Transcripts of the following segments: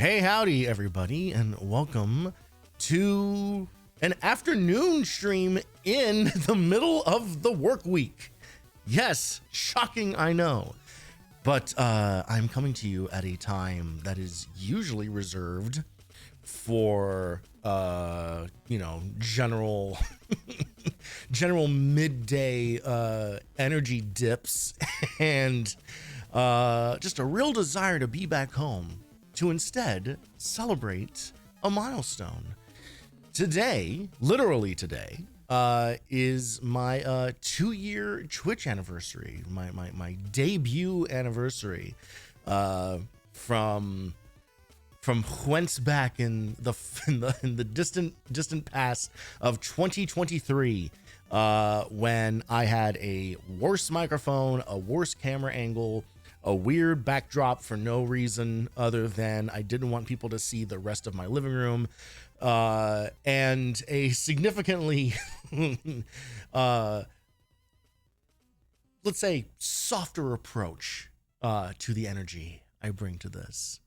Hey, howdy, everybody, and welcome to an afternoon stream in the middle of the work week. Yes, shocking, I know. But I'm coming to you at a time that is usually reserved for, general general midday energy dips and just a real desire to be back home to instead celebrate a milestone. Today, literally today, is my 2-year Twitch anniversary, my debut anniversary from whence back in the distant past of 2023, when I had a worse microphone, a worse camera angle, a weird backdrop for no reason other than I didn't want people to see the rest of my living room, and a significantly let's say softer approach to the energy I bring to this.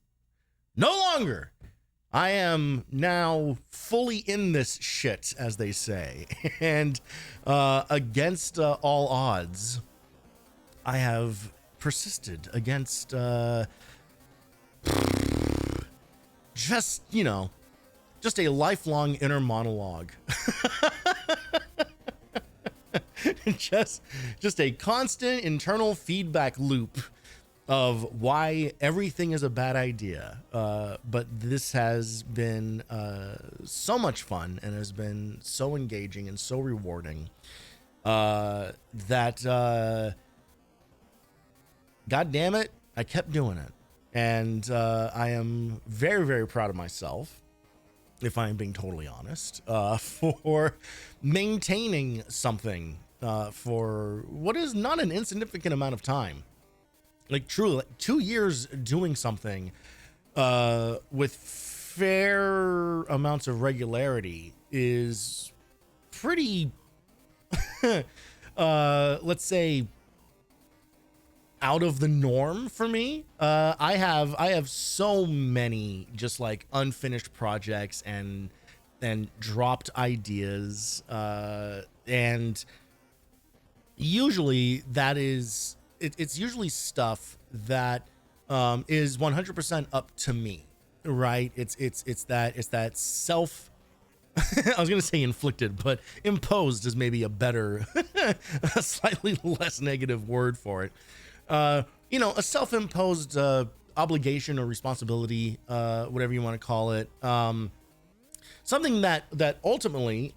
No longer. I am now fully in this shit, as they say, and against all odds, I have persisted against just a lifelong inner monologue. just a constant internal feedback loop of why everything is a bad idea. But this has been so much fun and has been so engaging and so rewarding that God damn it, I kept doing it. And I am very, very proud of myself, if I'm being totally honest, for maintaining something for what is not an insignificant amount of time. Like truly, 2 years doing something with fair amounts of regularity is pretty, let's say, out of the norm for me. I have so many just like unfinished projects and dropped ideas, and usually that is it's usually stuff that is 100% up to me, right? It's that self I was gonna say inflicted, but imposed is maybe a better a slightly less negative word for it. A self-imposed obligation or responsibility, whatever you want to call it, something that ultimately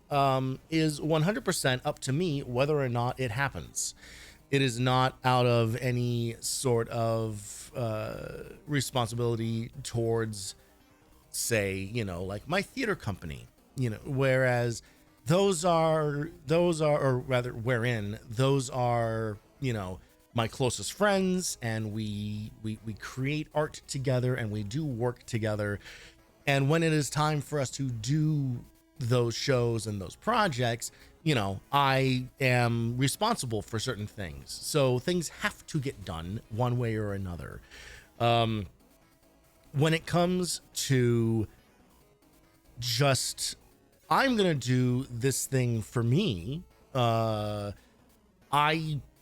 is 100% up to me whether or not it happens. It is not out of any sort of responsibility towards, say, like my theater company, whereas those are, my closest friends, and we create art together and we do work together. And when it is time for us to do those shows and those projects, I am responsible for certain things. So things have to get done one way or another. When it comes to just, I'm going to do this thing for me,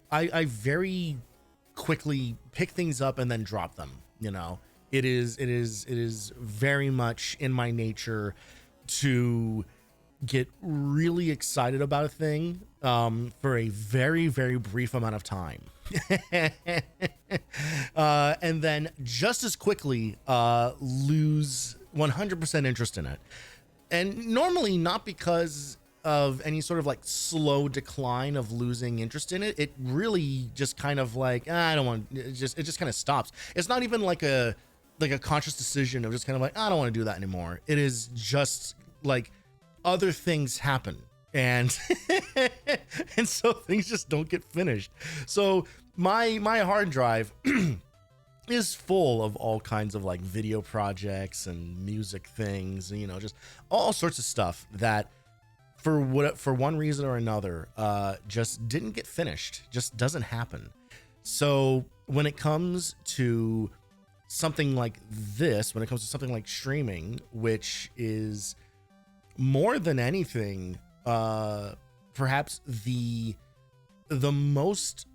I very quickly pick things up and then drop them. It is very much in my nature to get really excited about a thing for a very, very brief amount of time. And then just as quickly lose 100% interest in it. And normally not because of any sort of like slow decline of losing interest in it. It really just kind of like, I don't want, it just kind of stops. It's not even like a conscious decision of just kind of like, I don't want to do that anymore. It is just like other things happen, and and so things just don't get finished. So my hard drive is full of all kinds of like video projects and music things, just all sorts of stuff that for one reason or another just didn't get finished, just doesn't happen. So when it comes to something like this, when it comes to something like streaming, which is more than anything, perhaps the most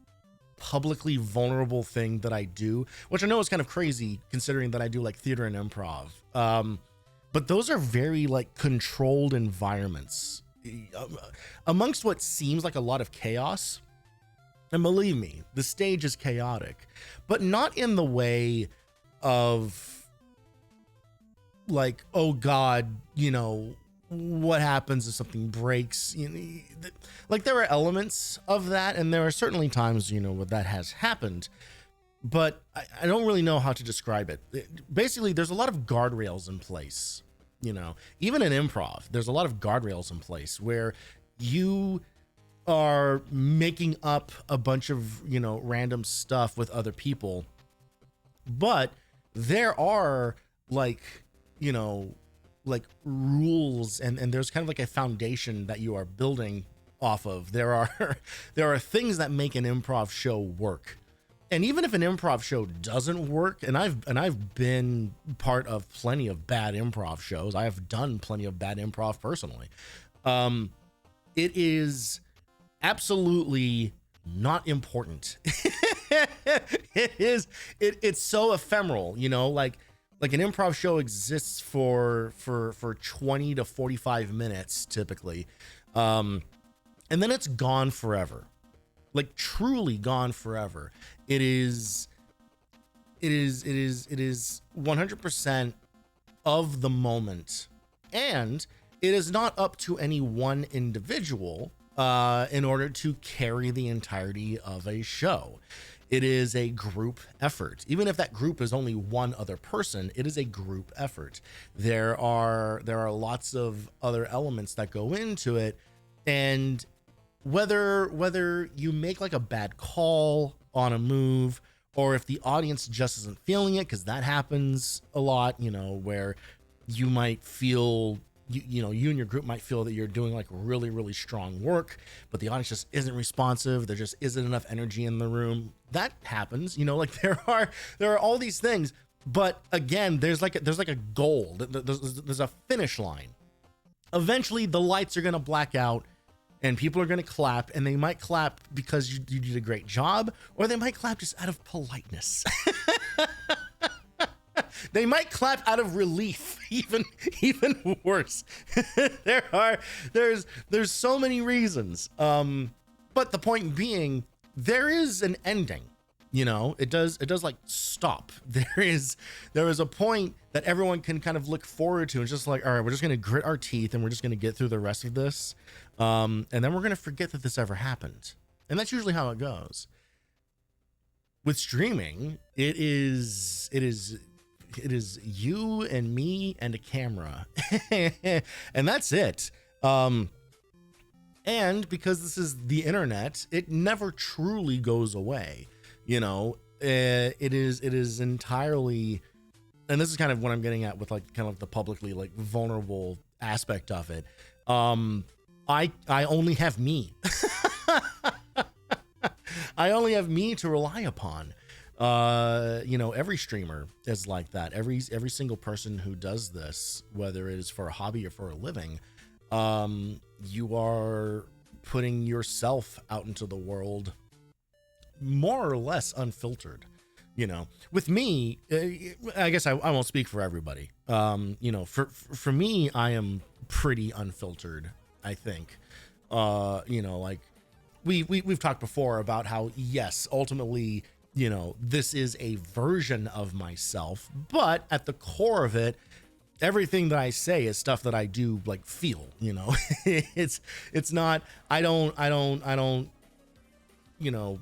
publicly vulnerable thing that I do, which I know is kind of crazy considering that I do like theater and improv. But those are very like controlled environments amongst what seems like a lot of chaos. And believe me, the stage is chaotic, but not in the way of like, oh God, you know, what happens if something breaks? You know, like there are elements of that, and there are certainly times, you know, where that has happened, but I don't really know how to describe it. Basically, there's a lot of guardrails in place, you know, even in improv, there's a lot of guardrails in place where you are making up a bunch of, you know, random stuff with other people, but there are like, you know, like rules and there's kind of like a foundation that you are building off of. There are things that make an improv show work. And even if an improv show doesn't work, and I've been part of plenty of bad improv shows. I have done plenty of bad improv personally. It is absolutely not important. It's so ephemeral, you know, like an improv show exists for 20 to 45 minutes typically. And then it's gone forever, like truly gone forever. It is 100% of the moment. And it is not up to any one individual in order to carry the entirety of a show. It is a group effort. Even if that group is only one other person, it is a group effort. There are lots of other elements that go into it, and whether you make like a bad call on a move, or if the audience just isn't feeling it, because that happens a lot, you know, where you might feel, you know, you and your group might feel that you're doing like really, really strong work, but the audience just isn't responsive. There just isn't enough energy in the room. That happens, you know, like there are all these things, but again, there's like a goal. There's a finish line. Eventually the lights are going to black out and people are going to clap, and they might clap because you did a great job, or they might clap just out of politeness. They might clap out of relief, even worse. There's so many reasons. But the point being, there is an ending, you know, it does like stop. There is a point that everyone can kind of look forward to, and just like, all right, we're just going to grit our teeth and we're just going to get through the rest of this. And then we're going to forget that this ever happened. And that's usually how it goes. With streaming, it is you and me and a camera. And that's it. And because this is the internet, it never truly goes away. You know, it is entirely, and this is kind of what I'm getting at with like kind of the publicly like vulnerable aspect of it. I only have me. I only have me to rely upon. You know, every streamer is like that. Every single person who does this, whether it is for a hobby or for a living, you are putting yourself out into the world more or less unfiltered. You know, with me, I guess I won't speak for everybody. You know, for me, I am pretty unfiltered, I think. You know, like we've talked before about how, yes, ultimately, you know, this is a version of myself, but at the core of it, everything that I say is stuff that I do like feel, you know. it's not, I don't, you know,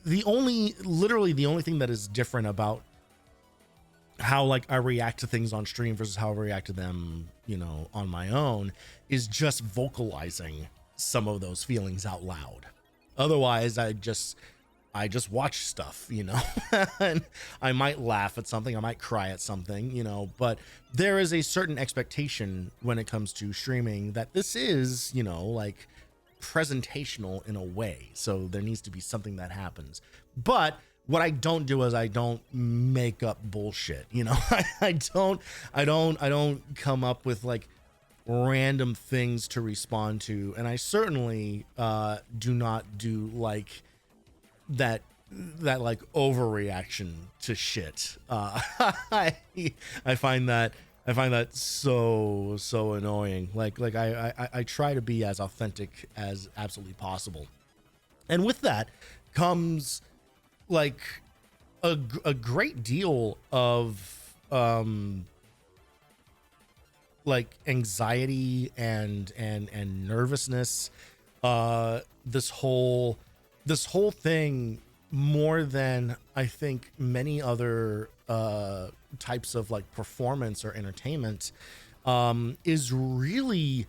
literally the only thing that is different about how like I react to things on stream versus how I react to them, you know, on my own, is just vocalizing some of those feelings out loud. Otherwise, I just watch stuff, you know, and I might laugh at something, I might cry at something, you know, but there is a certain expectation when it comes to streaming that this is, you know, like presentational in a way. So there needs to be something that happens. But What I don't do is I don't make up bullshit. You know, I don't come up with like random things to respond to, and I certainly do not do like that like overreaction to shit. I find that so annoying. Like I try to be as authentic as absolutely possible, and with that comes like a great deal of like anxiety and nervousness. This whole thing, more than I think many other types of like performance or entertainment, is really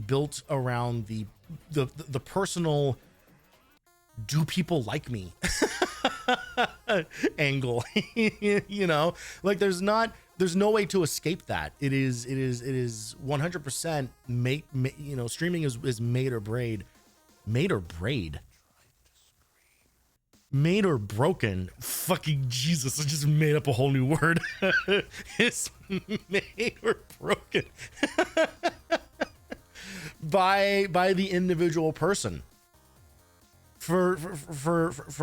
built around the personal, do people like me angle. You know, like there's no way to escape that. It is 100% you know, streaming is made or broken. Fucking Jesus, I just made up a whole new word. It's made or broken by the individual person. For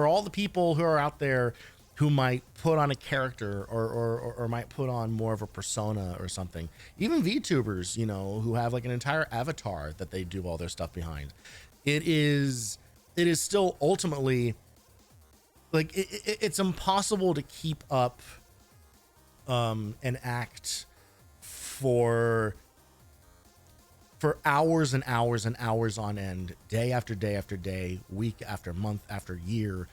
all the people who are out there who might put on a character or might put on more of a persona or something, even VTubers, you know, who have like an entire avatar that they do all their stuff behind, it is still ultimately like it's impossible to keep up an act for hours and hours and hours on end, day after day after day, week after month after year,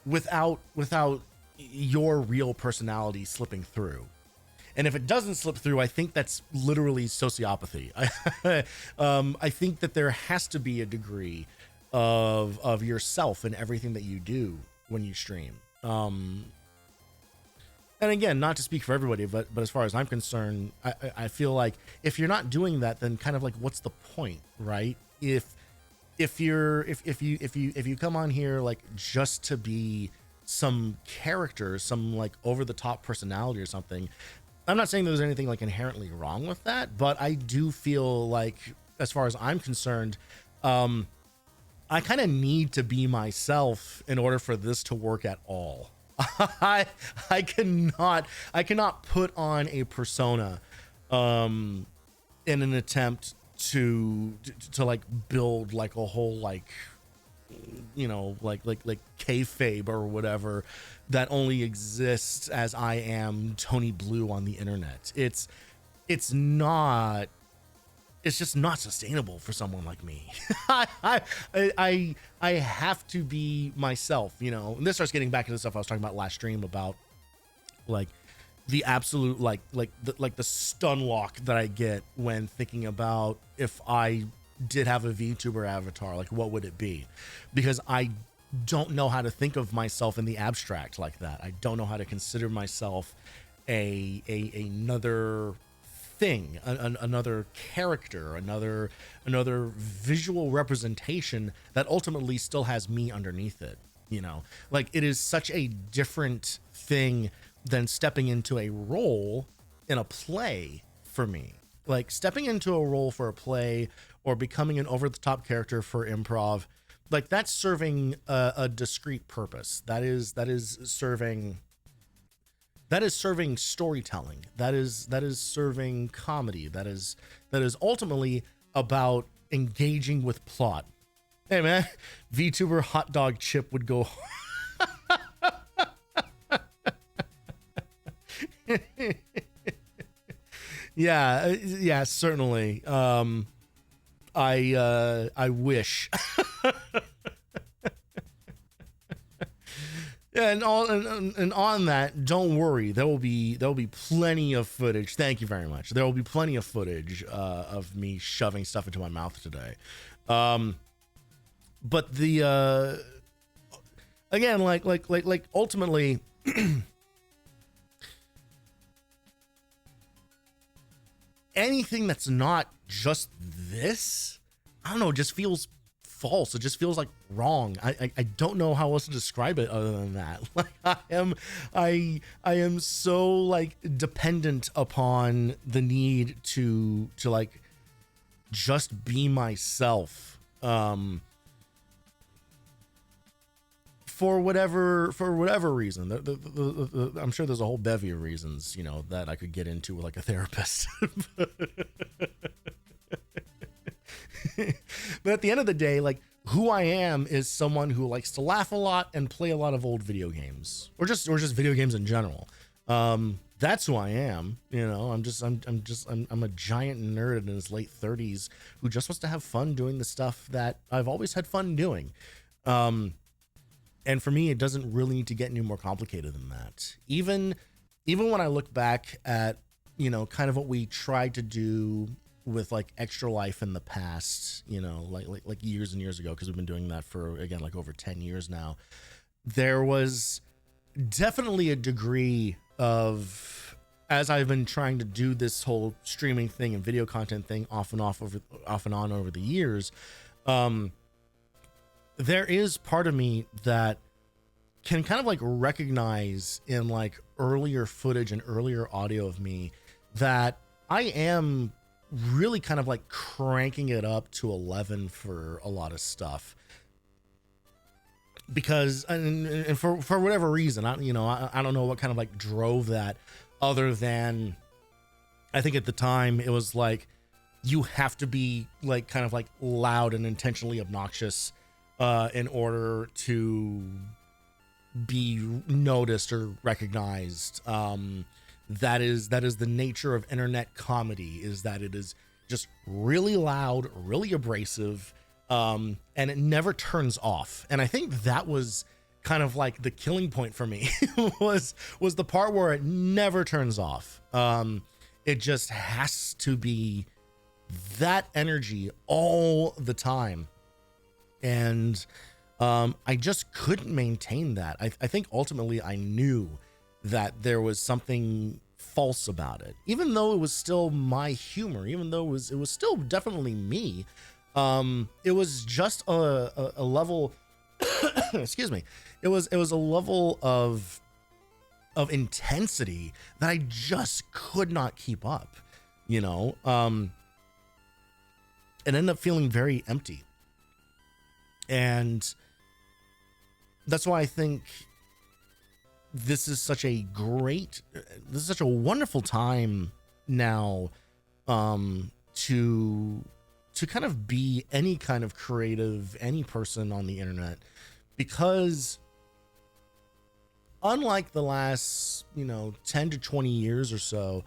without your real personality slipping through. And if it doesn't slip through, I think that's literally sociopathy. I think that there has to be a degree of yourself in everything that you do when you stream. And again, not to speak for everybody, but as far as I'm concerned, I feel like if you're not doing that, then kind of like, what's the point, right? If you come on here like just to be some character, some like over the top personality or something, I'm not saying there's anything like inherently wrong with that, but I do feel like, as far as I'm concerned, I kind of need to be myself in order for this to work at all. I cannot put on a persona in an attempt to like build like a whole, like, you know, like kayfabe or whatever that only exists as I am Tony Blue on the internet. It's just not sustainable for someone like me. I have to be myself, you know. And this starts getting back to the stuff I was talking about last stream about like the absolute like the stun lock that I get when thinking about if I did have a VTuber avatar, like what would it be? Because I don't know how to think of myself in the abstract like that. I don't know how to consider myself another thing, another character, another visual representation that ultimately still has me underneath it. You know, like it is such a different thing than stepping into a role in a play for me. Like stepping into a role for a play or becoming an over-the-top character for improv, like that's serving a discrete purpose. That is serving storytelling. That is serving comedy. That is ultimately about engaging with plot. Hey man, VTuber Hot Dog Chip would go yeah, certainly. I wish. Yeah, and on that, don't worry. There will be plenty of footage. Thank you very much. There will be plenty of footage of me shoving stuff into my mouth today. But the again, like ultimately, anything that's not just this, I don't know, just feels false. It just feels like wrong. I don't know how else to describe it other than that. Like I am so like dependent upon the need to like just be myself. For whatever reason. I'm sure there's a whole bevy of reasons, you know, that I could get into with like a therapist. But at the end of the day, like who I am is someone who likes to laugh a lot and play a lot of old video games, or just video games in general. That's who I am. You know, I'm a giant nerd in his late 30s who just wants to have fun doing the stuff that I've always had fun doing. And for me, it doesn't really need to get any more complicated than that. Even when I look back at, you know, kind of what we tried to do with like Extra Life in the past, you know, like years and years ago, because we've been doing that for, again, like over 10 years now, there was definitely a degree of, as I've been trying to do this whole streaming thing and video content thing off and on over the years, there is part of me that can kind of like recognize in like earlier footage and earlier audio of me that I am really kind of like cranking it up to 11 for a lot of stuff, because and for whatever reason, I don't know what kind of like drove that, other than I think at the time it was like you have to be like kind of like loud and intentionally obnoxious in order to be noticed or recognized. That is the nature of internet comedy, is that it is just really loud, really abrasive, and it never turns off. And I think that was kind of like the killing point for me was the part where it never turns off. It just has to be that energy all the time. And I just couldn't maintain that. I think ultimately I knew that there was something false about it, even though it was still my humor, even though it was still definitely me. It was just a level, excuse me. It was a level of intensity that I just could not keep up, you know. It ended up feeling very empty. And that's why I think this is such a wonderful time now, to kind of be any kind of creative, any person on the internet, because unlike the last, 10 to 20 years or so,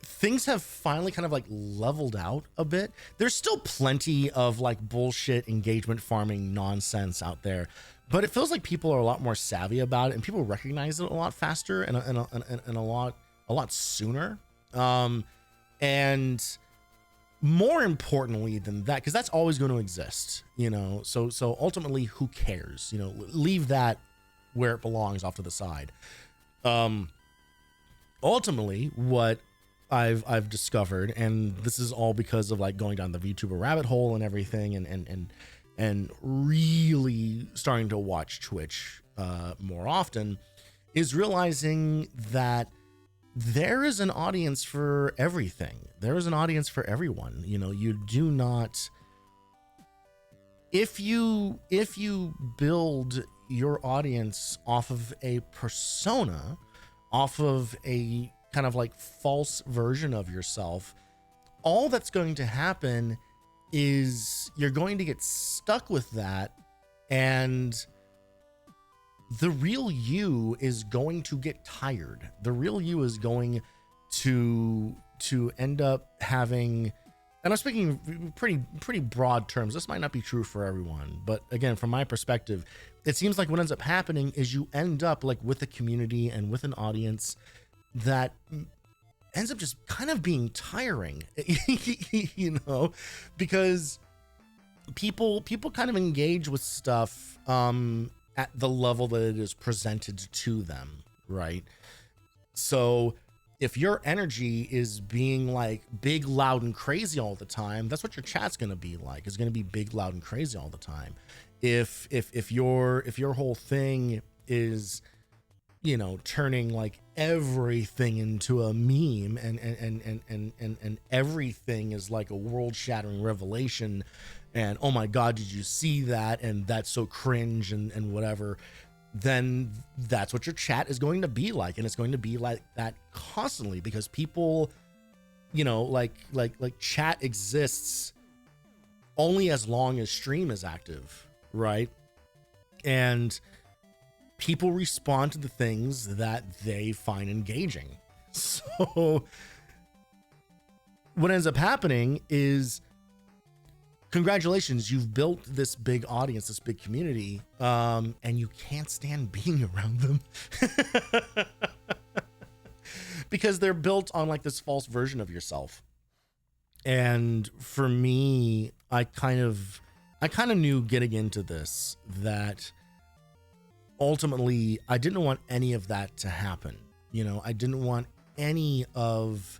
things have finally kind of like leveled out a bit. There's still plenty of like bullshit engagement farming nonsense out there, but it feels like people are a lot more savvy about it, and people recognize it a lot faster and a lot sooner. And more importantly than that, because that's always going to exist, so ultimately, who cares? Leave that where it belongs, off to the side. Ultimately, what I've discovered, and this is all because of like going down the VTuber rabbit hole and everything, and really starting to watch Twitch more often, is realizing that there is an audience for everything. There is an audience for everyone. You do not, if you build your audience off of a persona, off of a kind of like false version of yourself, all that's going to happen is you're going to get stuck with that, and the real you is going to get tired. The real you is going to end up having, and I'm speaking pretty broad terms, this might not be true for everyone, but again, from my perspective, it seems like what ends up happening is you end up like with a community and with an audience that ends up just kind of being tiring, because people kind of engage with stuff at the level that it is presented to them, right? So if your energy is being like big, loud, and crazy all the time, that's what your chat's going to be like. It's going to be big, loud, and crazy all the time. If your whole thing is, you know, turning like everything into a meme, and everything is like a world-shattering revelation, and oh my god, did you see that, and that's so cringe, and whatever, then that's what your chat is going to be like. And it's going to be like that constantly, because people, you know, like chat exists only as long as stream is active, right? And people respond to the things that they find engaging. So what ends up happening is, congratulations, you've built this big audience, this big community, and you can't stand being around them because they're built on like this false version of yourself. And for me, I kind of knew getting into this that ultimately I didn't want any of that to happen. You know, I didn't want any of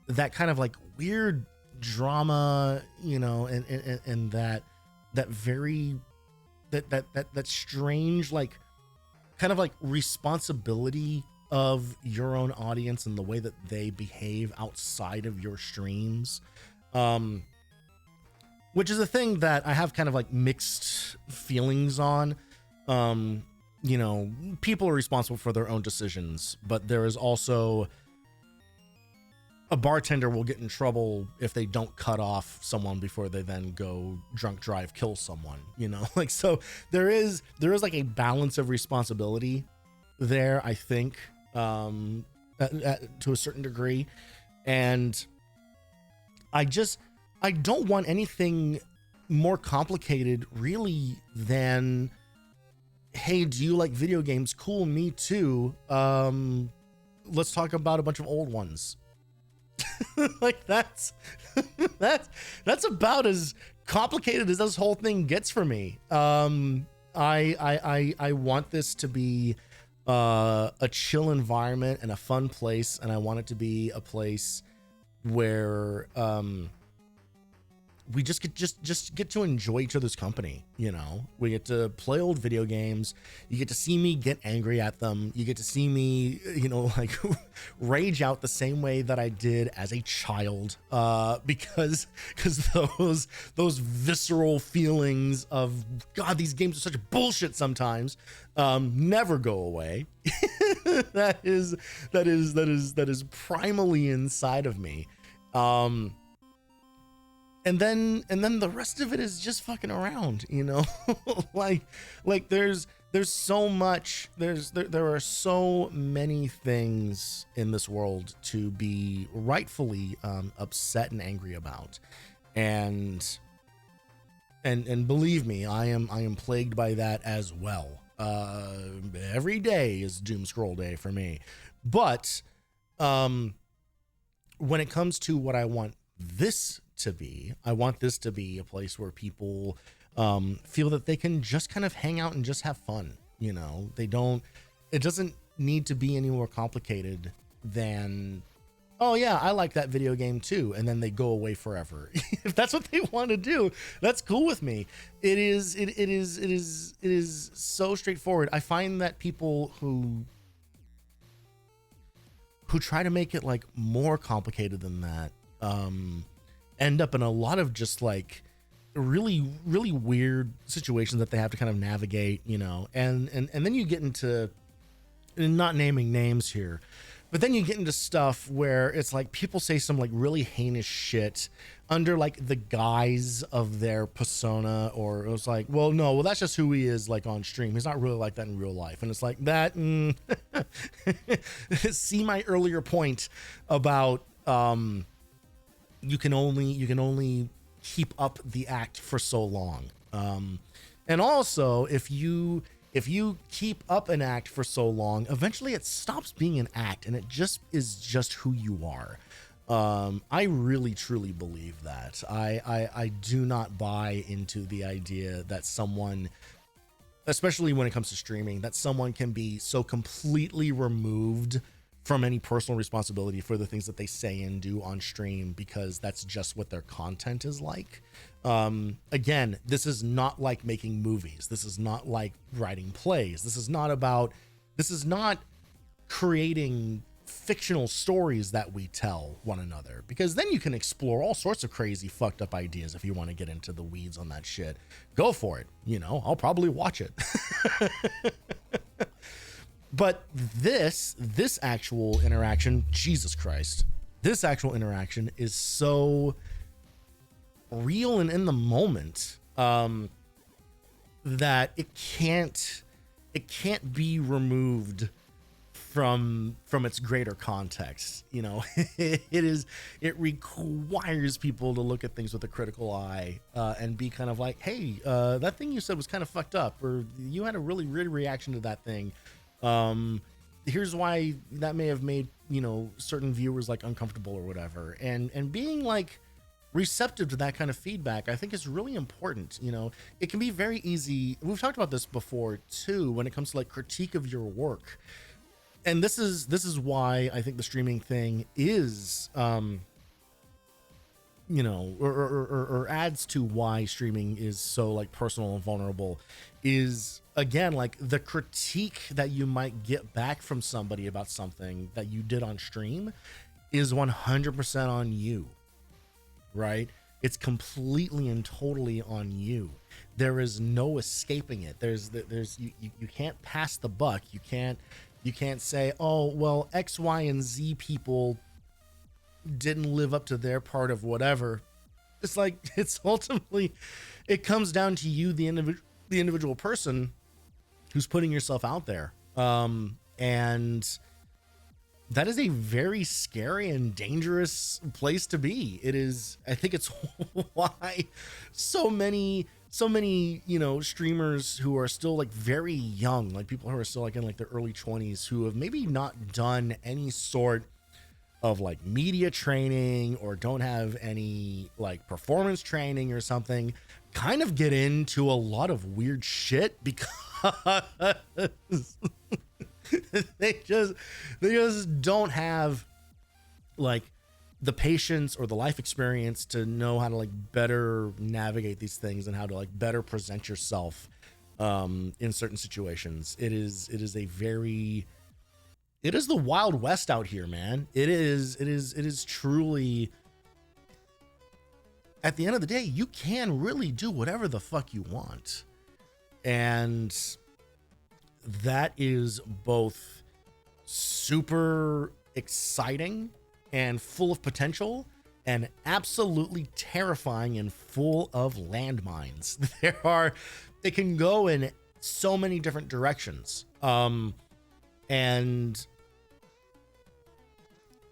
that kind of like weird drama, you know, and that strange, like, kind of like responsibility of your own audience and the way that they behave outside of your streams, which is a thing that I have kind of like mixed feelings on. You know, people are responsible for their own decisions, but there is also a bartender will get in trouble if they don't cut off someone before they then go drunk drive kill someone, you know. Like, so there is like a balance of responsibility there, I think, to a certain degree. And I don't want anything more complicated really than, hey, do you like video games? Cool, me too. Let's talk about a bunch of old ones. Like that's about as complicated as this whole thing gets for me. I want this to be a chill environment and a fun place, and I want it to be a place where we just get to enjoy each other's company. You know, we get to play old video games. You get to see me get angry at them. You get to see me, you know, like rage out the same way that I did as a child, because those visceral feelings of, God, these games are such bullshit sometimes, never go away. that is primally inside of me. And then the rest of it is just fucking around, you know. like there's so much, there are so many things in this world to be rightfully upset and angry about. And believe me, I am plagued by that as well. Every day is doom scroll day for me. But when it comes to what I want this to be, I want this to be a place where people feel that they can just kind of hang out and just have fun. You know, it doesn't need to be any more complicated than, oh yeah, I like that video game too, and then they go away forever. If that's what they want to do, that's cool with me. It is so straightforward. I find that people who try to make it like more complicated than that end up in a lot of just like really weird situations that they have to kind of navigate, you know. And then you get into, not naming names here, but then you get into stuff where it's like people say some like really heinous shit under like the guise of their persona, or it was like, well, that's just who he is like on stream. He's not really like that in real life. And it's like that. See my earlier point about you can only keep up the act for so long. And also, if you keep up an act for so long, eventually it stops being an act and it just is just who you are. I really truly believe that. I do not buy into the idea that someone, especially when it comes to streaming, that someone can be so completely removed from any personal responsibility for the things that they say and do on stream, because that's just what their content is like. Again, this is not like making movies. This is not like writing plays. This is not creating fictional stories that we tell one another, because then you can explore all sorts of crazy fucked up ideas. If you want to get into the weeds on that shit, go for it. You know, I'll probably watch it. But this actual interaction, Jesus Christ, this actual interaction is so real and in the moment, that it can't be removed from its greater context. You know, it requires people to look at things with a critical eye, and be kind of like, hey, that thing you said was kind of fucked up, or you had a really weird reaction to that thing. Here's why that may have made, you know, certain viewers like uncomfortable or whatever. And being like receptive to that kind of feedback, I think is really important. You know, it can be very easy. We've talked about this before too, when it comes to like critique of your work. And this is why I think the streaming thing is, you know, or adds to why streaming is so like personal and vulnerable, is again, like the critique that you might get back from somebody about something that you did on stream is 100% on you, right? It's completely and totally on you. There is no escaping it. You can't pass the buck. You can't say, oh, well, X, Y, and Z people didn't live up to their part of whatever. It's like, it's ultimately, it comes down to you, the individual person who's putting yourself out there. And that is a very scary and dangerous place to be. It is, I think it's why so many, you know, streamers who are still like very young, like people who are still like in like their early 20s, who have maybe not done any sort of like media training or don't have any like performance training or something, kind of get into a lot of weird shit because they just don't have like the patience or the life experience to know how to like better navigate these things and how to like better present yourself in certain situations. It is the Wild West out here, man. It is truly, at the end of the day, you can really do whatever the fuck you want. And that is both super exciting and full of potential, and absolutely terrifying and full of landmines. It can go in so many different directions. And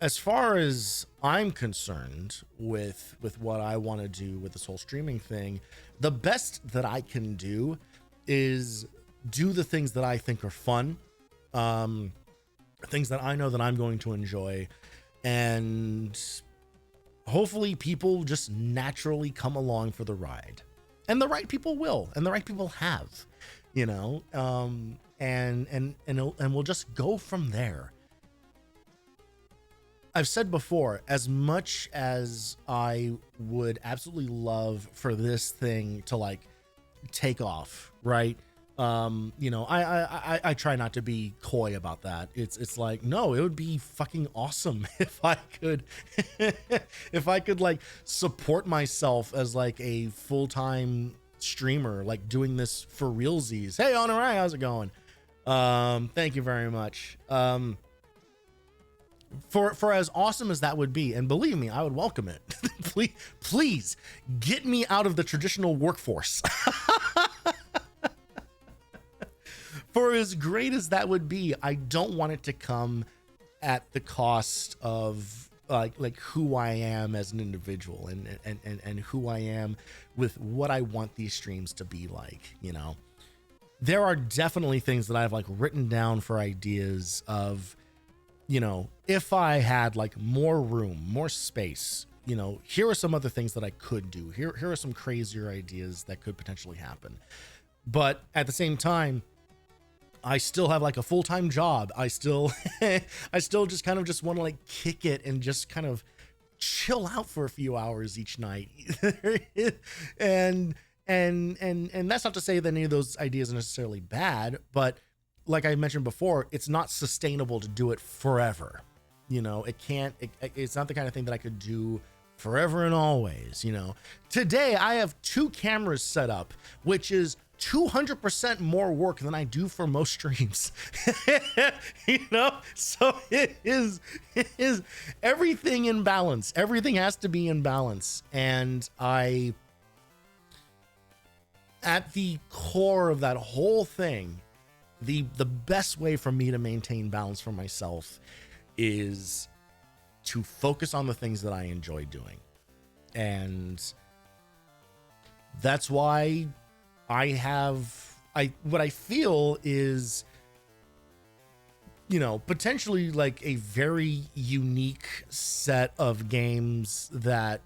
as far as I'm concerned with what I want to do with this whole streaming thing, the best that I can do is do the things that I think are fun, things that I know that I'm going to enjoy, and hopefully people just naturally come along for the ride. And the right people will, and the right people have, you know, and we'll just go from there. I've said before, as much as I would absolutely love for this thing to like take off, right? You know, I try not to be coy about that. It's like, no, it would be fucking awesome if I could if I could like support myself as like a full-time streamer, like doing this for realsies. Hey, Honorai, how's it going? Thank you very much. For as awesome as that would be, and believe me, I would welcome it. please get me out of the traditional workforce. For as great as that would be, I don't want it to come at the cost of like who I am as an individual and who I am with what I want these streams to be like, you know. There are definitely things that I've like written down for ideas of, you know, if I had like more room, more space, you know, here are some other things that I could do. Here are some crazier ideas that could potentially happen. But at the same time, I still have like a full-time job. I still I still just kind of just want to like kick it and just kind of chill out for a few hours each night. And that's not to say that any of those ideas are necessarily bad, but like I mentioned before, it's not sustainable to do it forever. You know, it's not the kind of thing that I could do forever and always. You know, today I have 2 cameras set up, which is 200% more work than I do for most streams. You know, so it is everything in balance. Everything has to be in balance. And at the core of that whole thing, the best way for me to maintain balance for myself is to focus on the things that I enjoy doing. And that's why what I feel is, you know, potentially like a very unique set of games that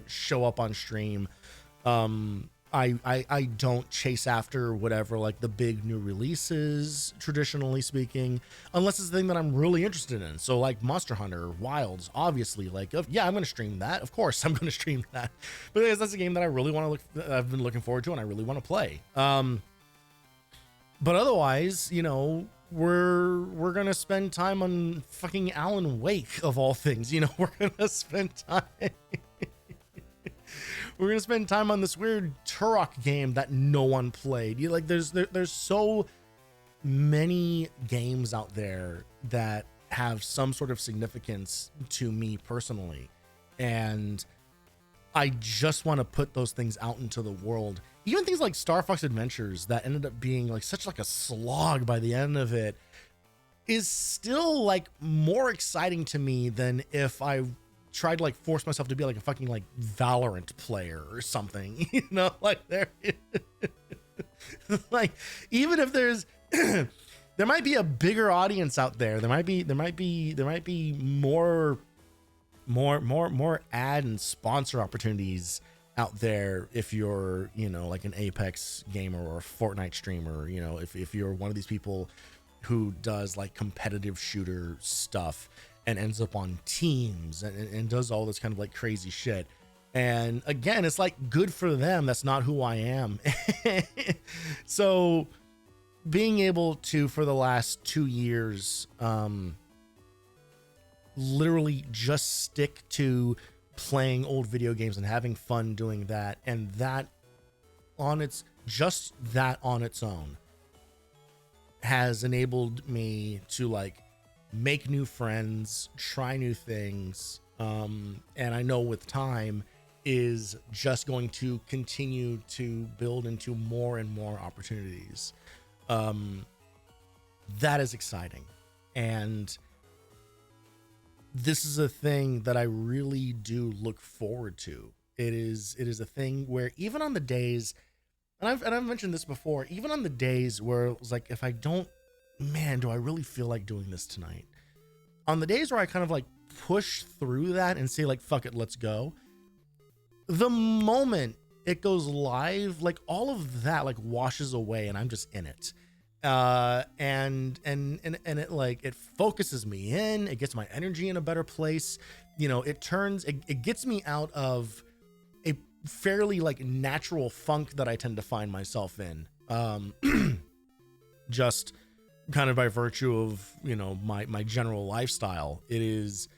show up on stream. I don't chase after whatever like the big new releases, traditionally speaking, unless it's the thing that I'm really interested in. So like Monster Hunter Wilds, obviously, like, yeah, I'm going to stream that. Of course I'm going to stream that, but that's a game that I really want to I've been looking forward to and I really want to play. But otherwise, you know, we're going to spend time on fucking Alan Wake of all things. You know, we're going to spend time we're gonna spend time on this weird Turok game that no one played. Like there's so many games out there that have some sort of significance to me personally, and I just want to put those things out into the world. Even things like Star Fox Adventures that ended up being like such like a slog by the end of it is still like more exciting to me than if I tried to like force myself to be like a fucking like Valorant player or something, you know, like there like even if there's there might be a bigger audience out there, there might be more ad and sponsor opportunities out there if you're, you know, like an Apex gamer or a Fortnite streamer, you know, if you're one of these people who does like competitive shooter stuff and ends up on teams and does all this kind of like crazy shit. And again, it's like good for them. That's not who I am. So being able to, for the last 2 years, literally just stick to playing old video games and having fun doing that, and that on its own has enabled me to like make new friends, try new things, and I know with time is just going to continue to build into more and more opportunities. That is exciting, and this is a thing that I really do look forward to. It is a thing where even on the days, and I've mentioned this before, even on the days where it was like, if I don't, man, do I really feel like doing this tonight? On the days where I kind of like push through that and say like, fuck it, let's go. The moment it goes live, like all of that like washes away and I'm just in it. And it like, it focuses me in, it gets my energy in a better place. You know, it gets me out of a fairly like natural funk that I tend to find myself in. Just kind of by virtue of, you know, my general lifestyle. It is,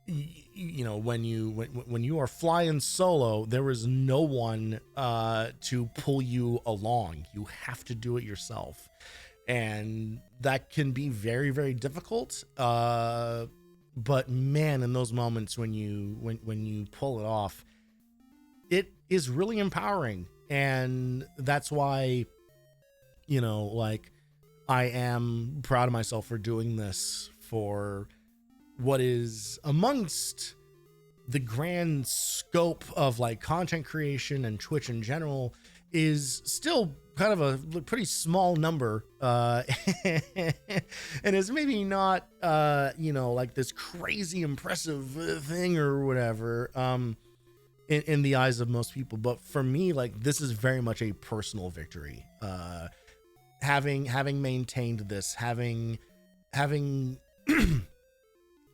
you know, when you are flying solo, there is no one to pull you along. You have to do it yourself, and that can be very, very difficult. But man, in those moments when you pull it off, it is really empowering. And that's why, you know, like, I am proud of myself for doing this, for what is amongst the grand scope of like content creation and Twitch in general is still kind of a pretty small number, and it's maybe not you know, like this crazy impressive thing or whatever in the eyes of most people, but for me, like, this is very much a personal victory. having maintained this, having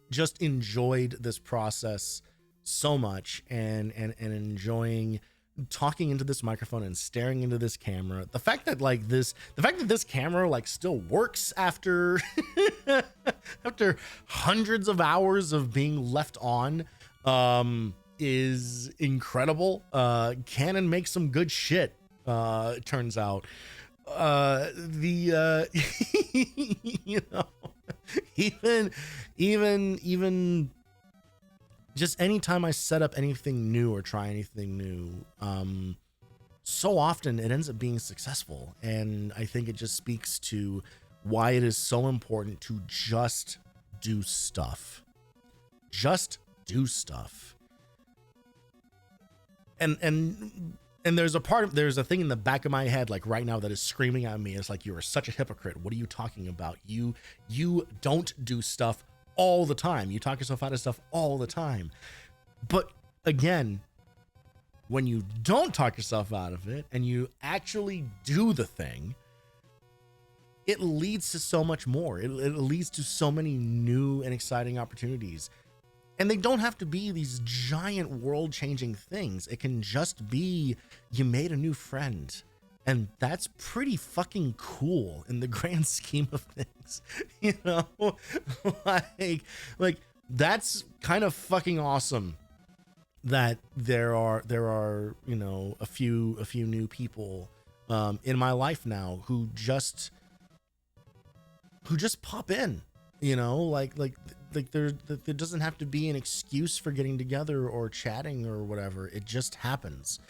just enjoyed this process so much, and enjoying talking into this microphone and staring into this camera. The fact that this camera like still works after after hundreds of hours of being left on is incredible. Canon makes some good shit, it turns out. You know, even just anytime I set up anything new or try anything new, so often it ends up being successful. And I think it just speaks to why it is so important to just do stuff. Just do stuff. And there's a thing in the back of my head, like right now, that is screaming at me. It's like, you are such a hypocrite. What are you talking about? You don't do stuff all the time. You talk yourself out of stuff all the time. But again, when you don't talk yourself out of it and you actually do the thing, it leads to so much more. It leads to so many new and exciting opportunities. And they don't have to be these giant world-changing things. It can just be you made a new friend. And that's pretty fucking cool in the grand scheme of things. You know, like that's kind of fucking awesome that there are, you know, a few new people in my life now who just pop in, you know, like there doesn't have to be an excuse for getting together or chatting or whatever. It just happens.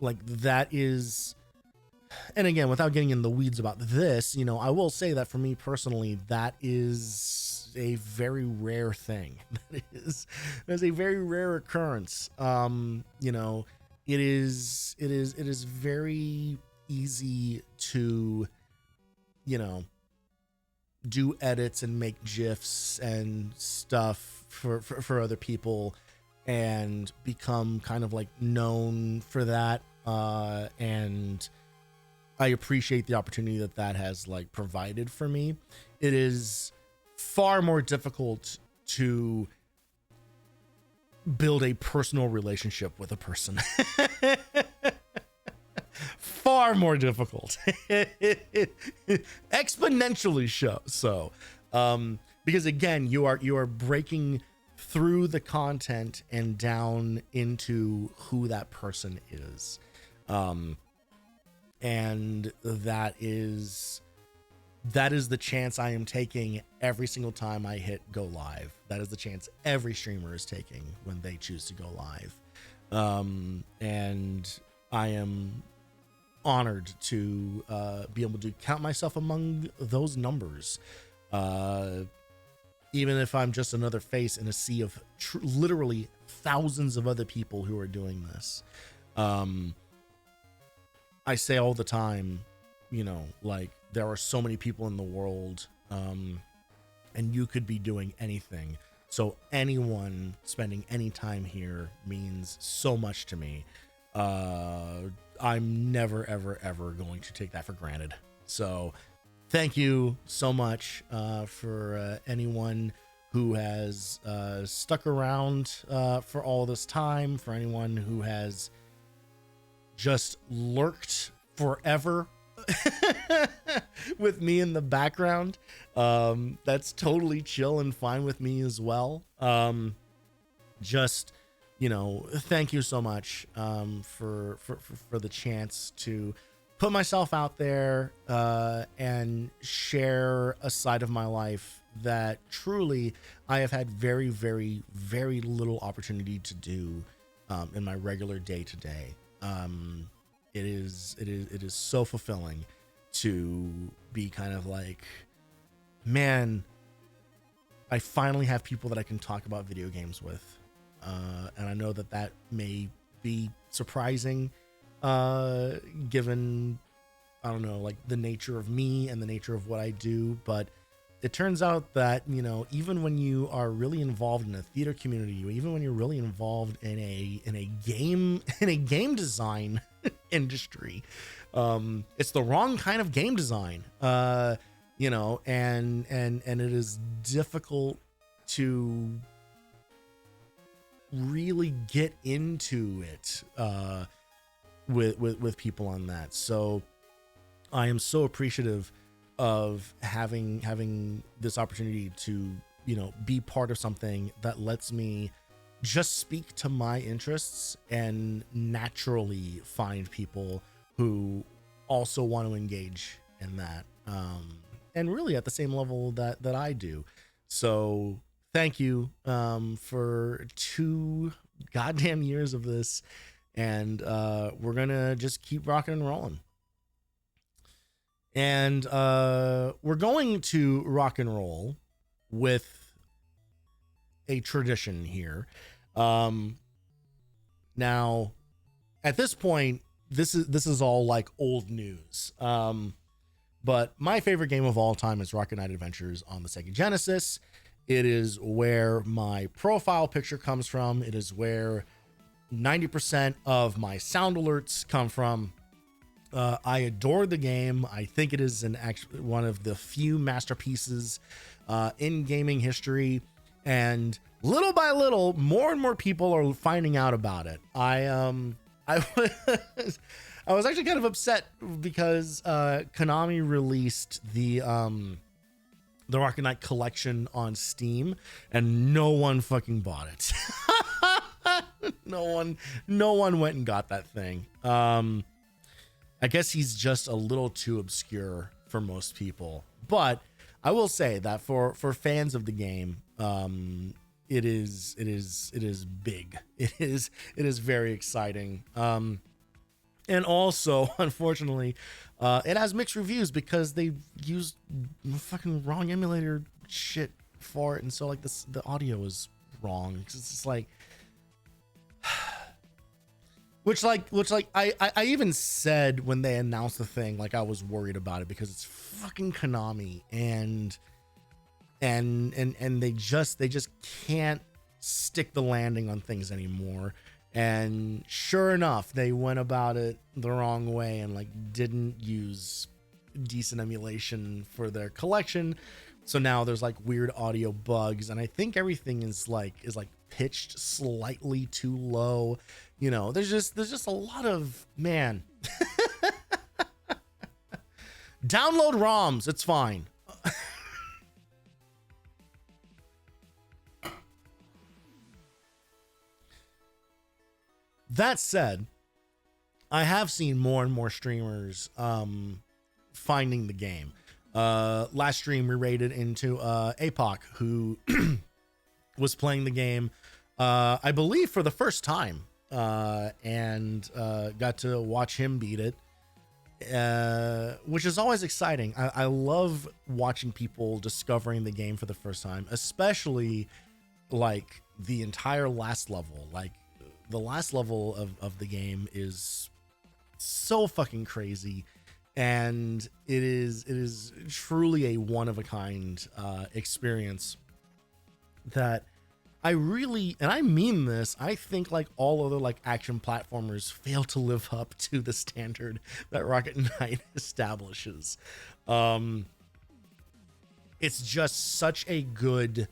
Like that is, and again, without getting in the weeds about this, you know, I will say that for me personally, that is a very rare thing. That's a very rare occurrence. You know, it is very easy to, you know, do edits and make GIFs and stuff for other people and become kind of like known for that. And I appreciate the opportunity that has like provided for me. It is far more difficult to build a personal relationship with a person. Far more difficult. Exponentially so. Because again, you are breaking through the content and down into who that person is. And that is the chance I am taking every single time I hit go live. That is the chance every streamer is taking when they choose to go live. And I am honored to be able to count myself among those numbers. Even if I'm just another face in a sea of literally thousands of other people who are doing this. I say all the time, you know, like there are so many people in the world, and you could be doing anything. So anyone spending any time here means so much to me. I'm never, ever, ever going to take that for granted. So thank you so much for anyone who has stuck around for all this time, for anyone who has just lurked forever with me in the background. That's totally chill and fine with me as well. Just, you know, thank you so much for the chance to put myself out there and share a side of my life that truly I have had very, very, very little opportunity to do in my regular day to day. It is so fulfilling to be kind of like, man, I finally have people that I can talk about video games with. And I know that may be surprising, given, I don't know, like the nature of me and the nature of what I do. But it turns out that, you know, even when you are really involved in a theater community, even when you're really involved in a game design industry. It's the wrong kind of game design, you know, and it is difficult to really get into it with people on that. So I am so appreciative of having this opportunity to, you know, be part of something that lets me just speak to my interests and naturally find people who also want to engage in that, and really at the same level that I do. So thank you for 2 goddamn years of this, and we're gonna just keep rocking and rolling. And we're going to rock and roll with a tradition here. Now, at this point, this is all like old news. But my favorite game of all time is Rocket Knight Adventures on the Sega Genesis. It is where my profile picture comes from. It is where 90% of my sound alerts come from. I adore the game. I think it is one of the few masterpieces in gaming history, and little by little, more and more people are finding out about it. I was actually kind of upset because Konami released the Rocket Knight collection on Steam, and no one fucking bought it. No one went and got that thing. I guess he's just a little too obscure for most people, but I will say that for fans of the game, it is big. It is very exciting. And also, unfortunately, it has mixed reviews because they used fucking wrong emulator shit for it, and so like the audio is wrong. It's just like, which I even said when they announced the thing, like I was worried about it because it's fucking Konami, and they just can't stick the landing on things anymore. And sure enough, they went about it the wrong way and like didn't use decent emulation for their collection. So now there's like weird audio bugs, and I think everything is like pitched slightly too low. You know, there's just a lot of, man. Download ROMs, it's fine. That said, I have seen more and more streamers finding the game. Last stream we raided into APOC, who was playing the game, I believe for the first time, and got to watch him beat it, which is always exciting. I love watching people discovering the game for the first time, especially like the entire last level. Like the last level of the game is so fucking crazy, and it is truly a one-of-a-kind experience that I really, and I mean this, I think like all other like action platformers fail to live up to the standard that Rocket Knight establishes. It's just such a good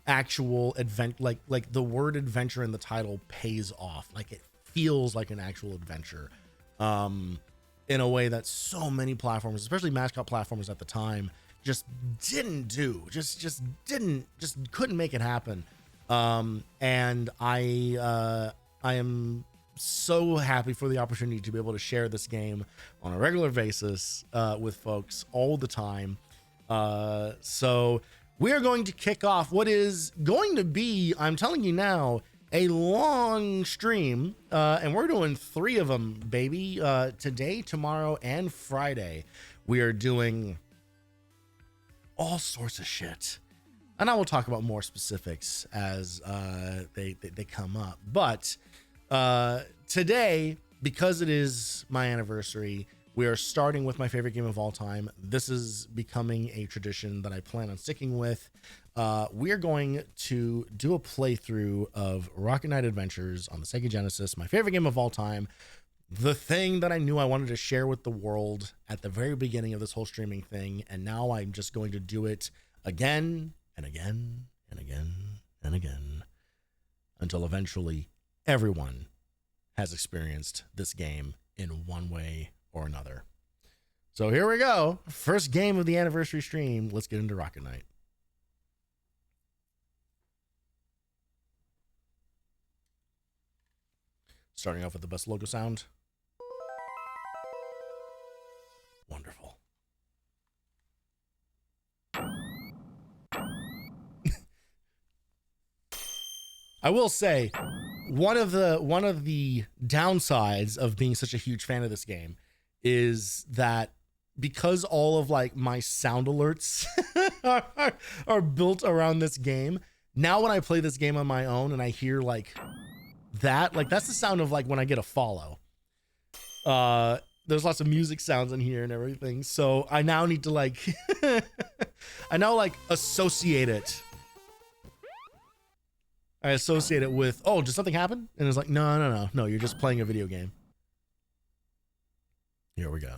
actual like the word adventure in the title pays off. Like it feels like an actual adventure, in a way that so many platformers, especially mascot platformers at the time, just didn't do, just couldn't make it happen. And I am so happy for the opportunity to be able to share this game on a regular basis with folks all the time. So we are going to kick off what is going to be, I'm telling you now, a long stream, and we're doing 3 of them, baby. Today, tomorrow, and Friday. We are doing all sorts of shit, and I will talk about more specifics as they come up. But today, because it is my anniversary, we are starting with my favorite game of all time. This is becoming a tradition that I plan on sticking with. we're going to do a playthrough of Rocket Knight Adventures on the Sega Genesis, my favorite game of all time. The thing that I knew I wanted to share with the world at the very beginning of this whole streaming thing, and now I'm just going to do it again and again and again and again until eventually everyone has experienced this game in one way or another. So here we go. First game of the anniversary stream. Let's get into Rocket Knight. Starting off with the best logo sound. Wonderful. I will say, one of the downsides of being such a huge fan of this game is that because all of like my sound alerts are built around this game, now when I play this game on my own and I hear like that's the sound of like when I get a follow. There's lots of music sounds in here and everything. So I now need to like, I now like associate it. I associate it with, oh, did something happen? And it's like, no, you're just playing a video game. Here we go.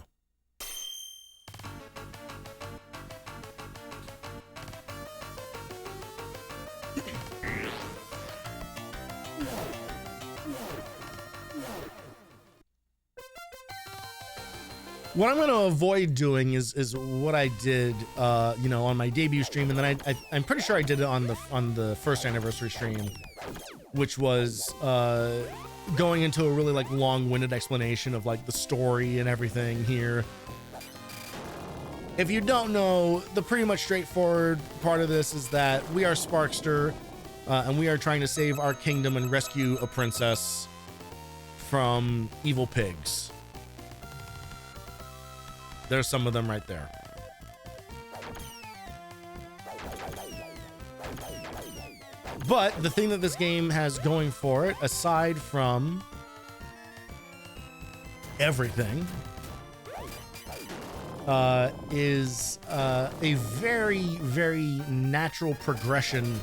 What I'm going to avoid doing is what I did, on my debut stream, and then I'm pretty sure I did it on the first anniversary stream, which was going into a really like long-winded explanation of like the story and everything here. If you don't know, the pretty much straightforward part of this is that we are Sparkster, and we are trying to save our kingdom and rescue a princess from evil pigs. There's some of them right there. But the thing that this game has going for it, aside from everything, is a very, very natural progression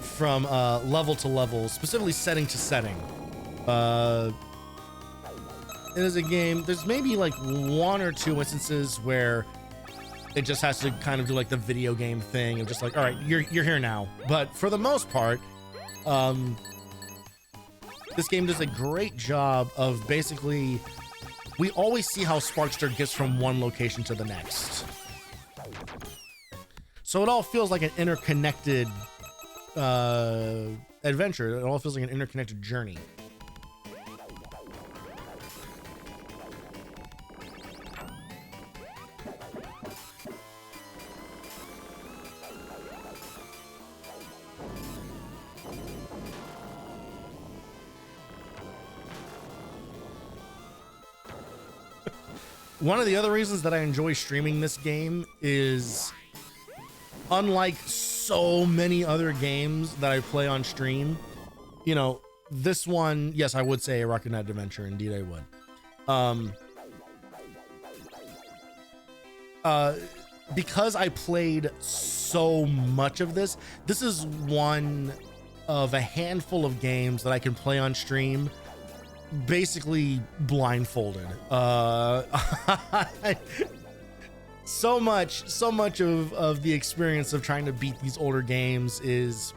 from level to level, specifically setting to setting. It is a game, there's maybe like one or two instances where it just has to kind of do like the video game thing of just like, all right, you're here now. But for the most part, this game does a great job of basically, we always see how Sparkster gets from one location to the next. So it all feels like an interconnected adventure. It all feels like an interconnected journey. One of the other reasons that I enjoy streaming this game is, unlike so many other games that I play on stream, this one, yes, I would say a Rocket Knight adventure. Indeed, I would. Because I played so much of this is one of a handful of games that I can play on stream basically blindfolded. So much of the experience of trying to beat these older games is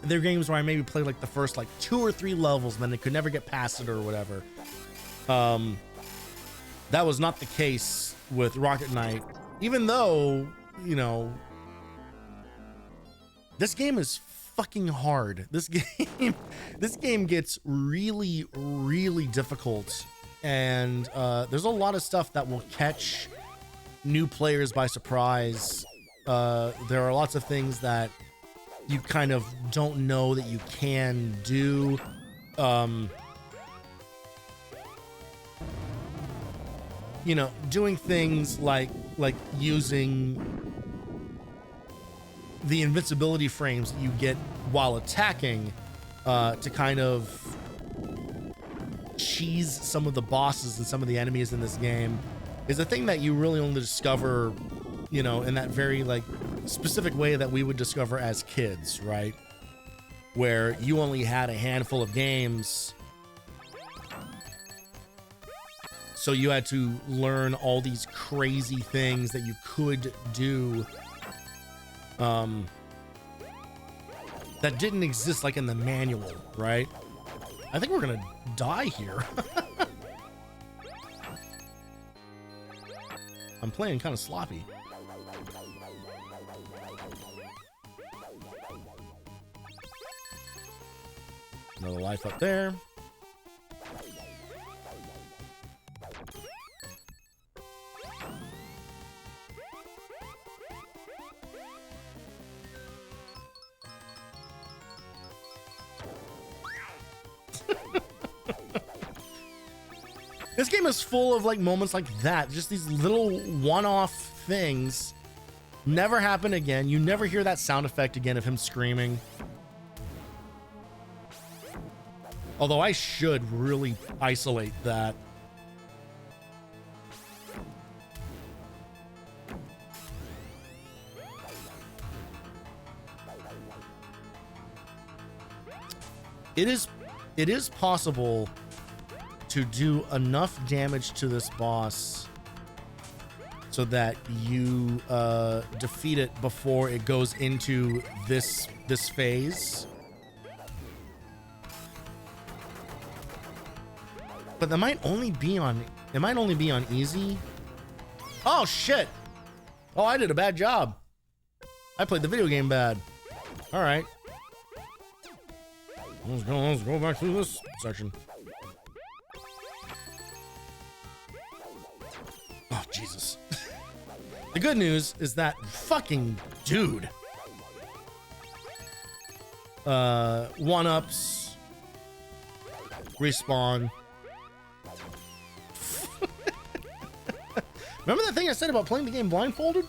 they're games where I maybe play like the first like 2 or 3 levels and then they could never get past it or whatever. That was not the case with Rocket Knight, even though, this game is fucking hard. This game gets really, really difficult, and there's a lot of stuff that will catch new players by surprise. There are lots of things that you kind of don't know that you can do. Doing things like using the invincibility frames that you get while attacking to kind of cheese some of the bosses and some of the enemies in this game is a thing that you really only discover, in that very like specific way that we would discover as kids, right? Where you only had a handful of games, so you had to learn all these crazy things that you could do that didn't exist like in the manual, right? I think we're gonna die here. I'm playing kind of sloppy. Another life up there. This game is full of like moments like that, just these little one-off things. Never happen again. You never hear that sound effect again of him screaming. Although I should really isolate that. It is possible to do enough damage to this boss so that you defeat it before it goes into this phase. But that might only be on easy. Oh shit. Oh, I did a bad job. I played the video game bad. All right. Let's go back through this section. Oh, Jesus. The good news is that fucking dude. One-ups. Respawn. Remember that thing I said about playing the game blindfolded?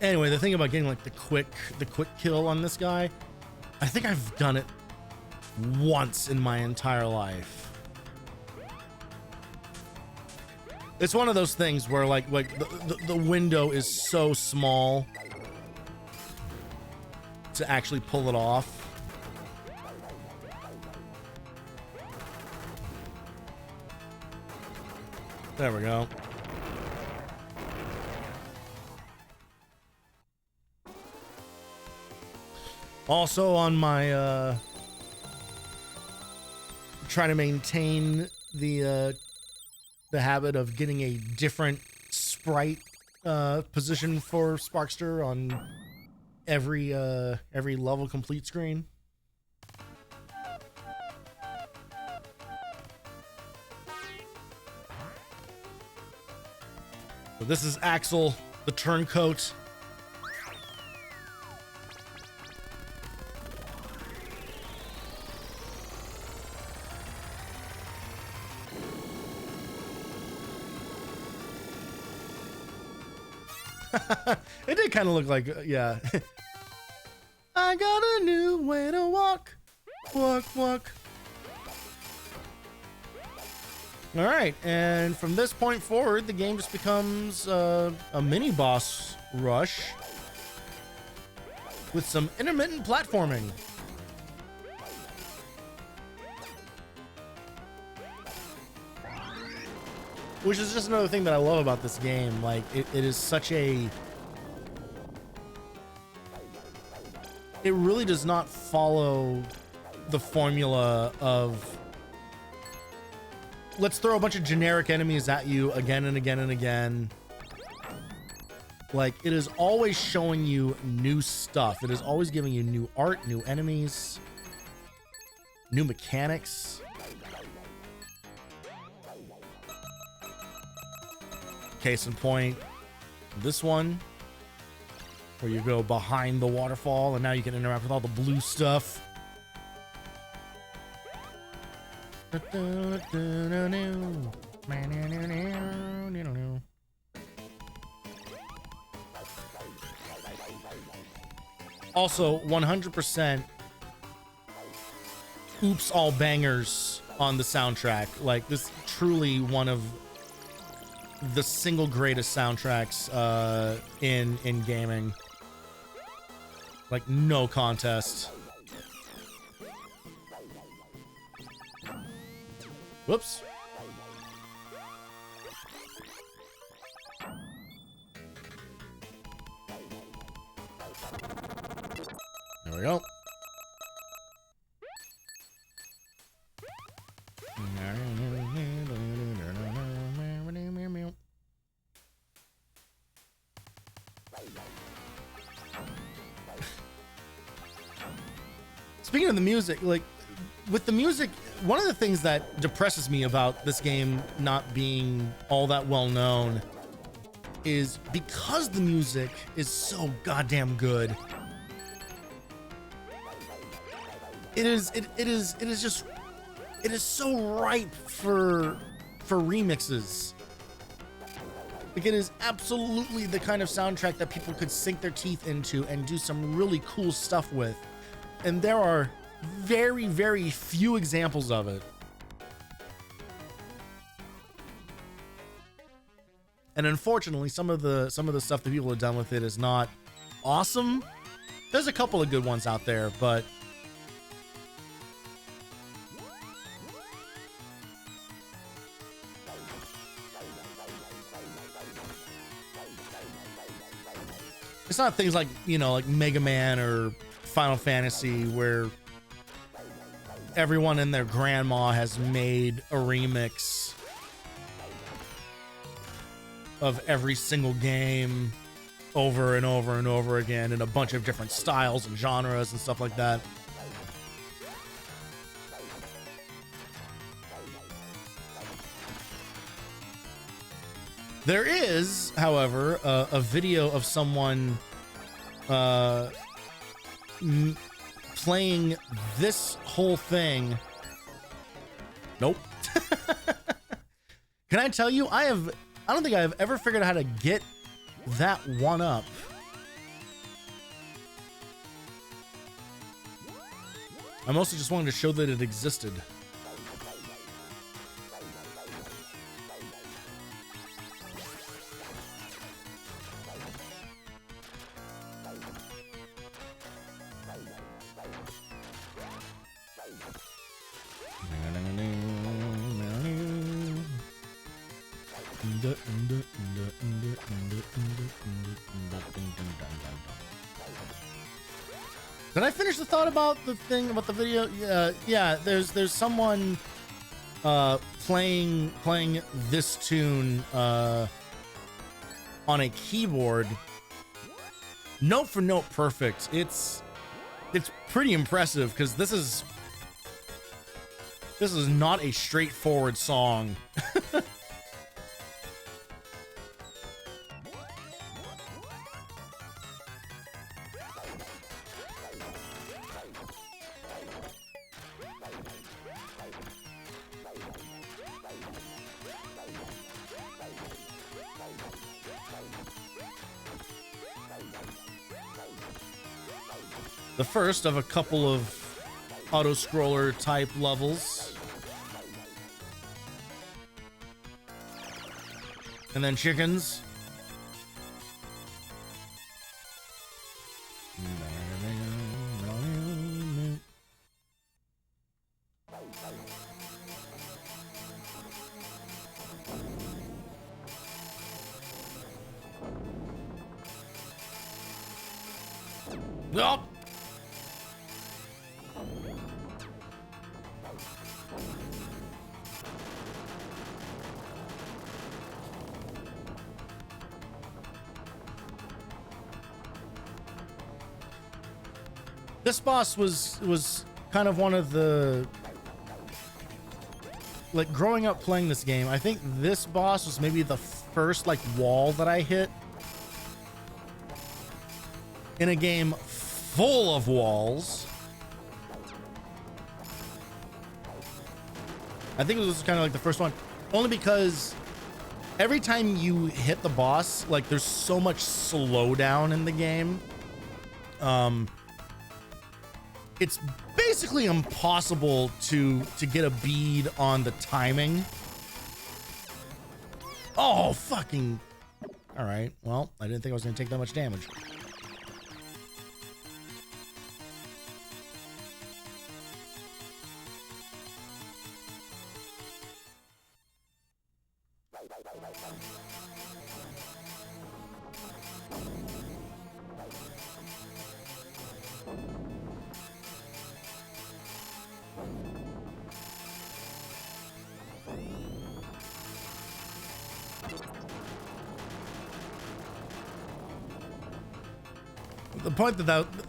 Anyway, the thing about getting like the quick kill on this guy, I think I've done it once in my entire life. It's one of those things where like the window is so small to actually pull it off. There we go. Also on my trying to maintain the habit of getting a different sprite position for Sparkster on every level complete screen. So this is Axel, the turncoat. It did kind of look like, yeah. I got a new way to walk. Walk. All right, and from this point forward, the game just becomes a mini boss rush with some intermittent platforming. Which is just another thing that I love about this game. Like, it is such a... It really does not follow the formula of... Let's throw a bunch of generic enemies at you again and again and again. Like, it is always showing you new stuff. It is always giving you new art, new enemies, new mechanics. Case in point, this one. where you go behind the waterfall and now you can interact with all the blue stuff. Also, 100% oops all bangers on the soundtrack. Like, this truly one of the single greatest soundtracks in gaming. Like, no contest. Whoops. There we go. Speaking of the music, like, with the music, one of the things that depresses me about this game not being all that well known is because the music is so goddamn good. It is so ripe for remixes. Like, it is absolutely the kind of soundtrack that people could sink their teeth into and do some really cool stuff with. And there are very, very few examples of it. And unfortunately, some of the stuff that people have done with it is not awesome. There's a couple of good ones out there, but it's not things like, you know, like Mega Man or Final Fantasy, where everyone and their grandma has made a remix of every single game over and over and over again in a bunch of different styles and genres and stuff like that. There is, however, a video of someone playing this whole thing. Nope. Can I tell you, I don't think I've ever figured out how to get that one up. I mostly just wanted to show that it existed. Did I finish the thought about the thing about the video? Yeah. There's someone playing this tune on a keyboard, note for note perfect. It's pretty impressive, because this is not a straightforward song. The first of a couple of auto-scroller type levels. And then chickens. Nope. This boss was kind of one of the, like, growing up playing this game, I think this boss was maybe the first, like, wall that I hit. in a game full of walls. I think it was kind of like the first one, only because every time you hit the boss, like there's so much slowdown in the game. It's basically impossible to get a bead on the timing. Oh, fucking. All right. Well, I didn't think I was going to take that much damage.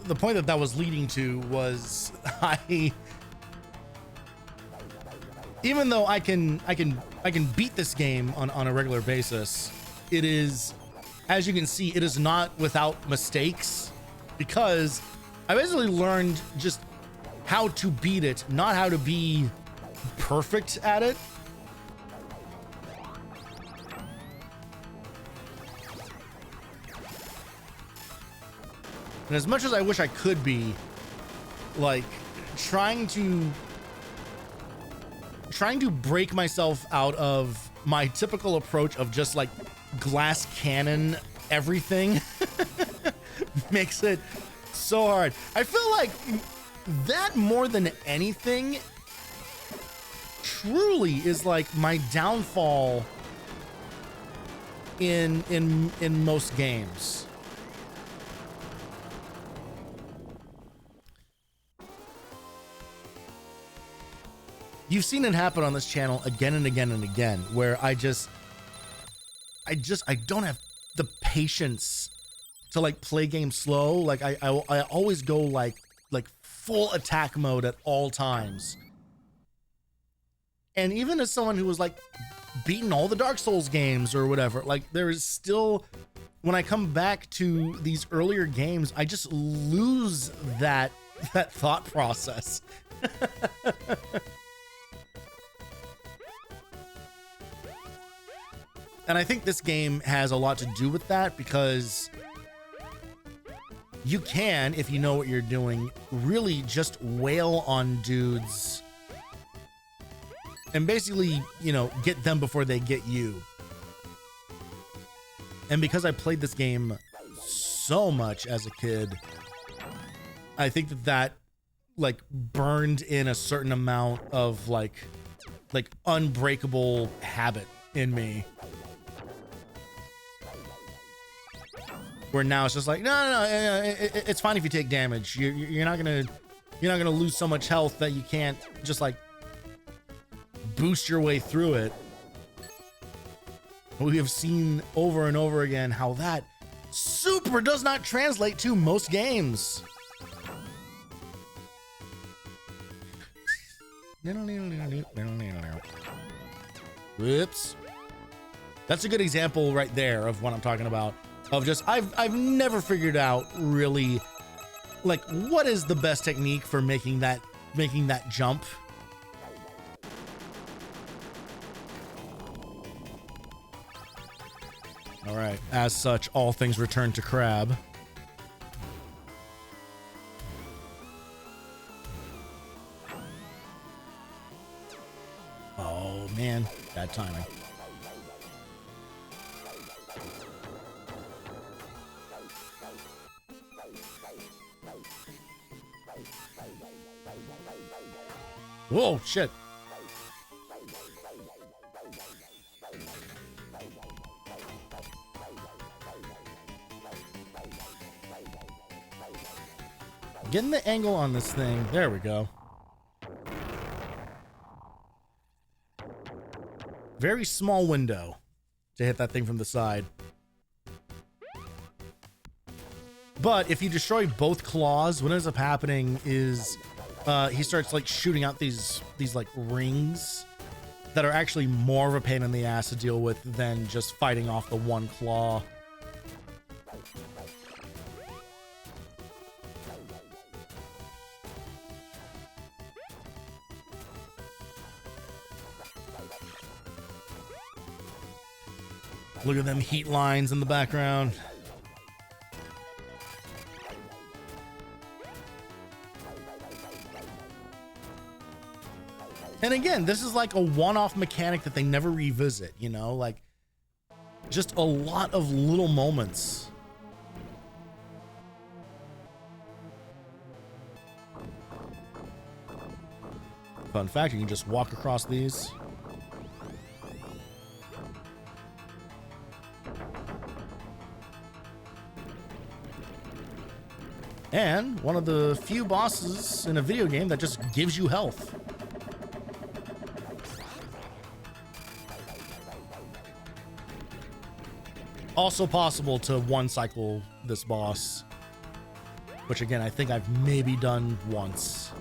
The point that was leading to was even though I can beat this game on a regular basis, it is, as you can see, it is not without mistakes, because I basically learned just how to beat it, not how to be perfect at it. And as much as I wish I could be, like, trying to break myself out of my typical approach of just like glass cannon everything makes it so hard. I feel like that, more than anything, truly is like my downfall in most games. You've seen it happen on this channel again and again and again, where I don't have the patience to like play games slow. Like I always go like full attack mode at all times. And even as someone who was like beaten all the Dark Souls games or whatever, like there is still, when I come back to these earlier games, I just lose that thought process. And I think this game has a lot to do with that, because you can, if you know what you're doing, really just wail on dudes and basically, you know, get them before they get you. And because I played this game so much as a kid, I think that like burned in a certain amount of like unbreakable habit in me. Where now it's just like, no, it's fine if you take damage. You're not gonna lose so much health that you can't just like boost your way through it. We have seen over and over again how that super does not translate to most games. Whoops. That's a good example right there of what I'm talking about. Of just, I've never figured out really like what is the best technique for making that jump. All right, as such, all things return to Crab. Oh man, bad timing. Whoa, shit. Getting the angle on this thing. There we go. Very small window to hit that thing from the side. But if you destroy both claws, what ends up happening is he starts like shooting out these like rings that are actually more of a pain in the ass to deal with than just fighting off the one claw. Look at them heat lines in the background. And again, this is like a one-off mechanic that they never revisit, you know, like just a lot of little moments. Fun fact, you can just walk across these. And one of the few bosses in a video game that just gives you health. Also possible to one cycle this boss, which again, I think I've maybe done once.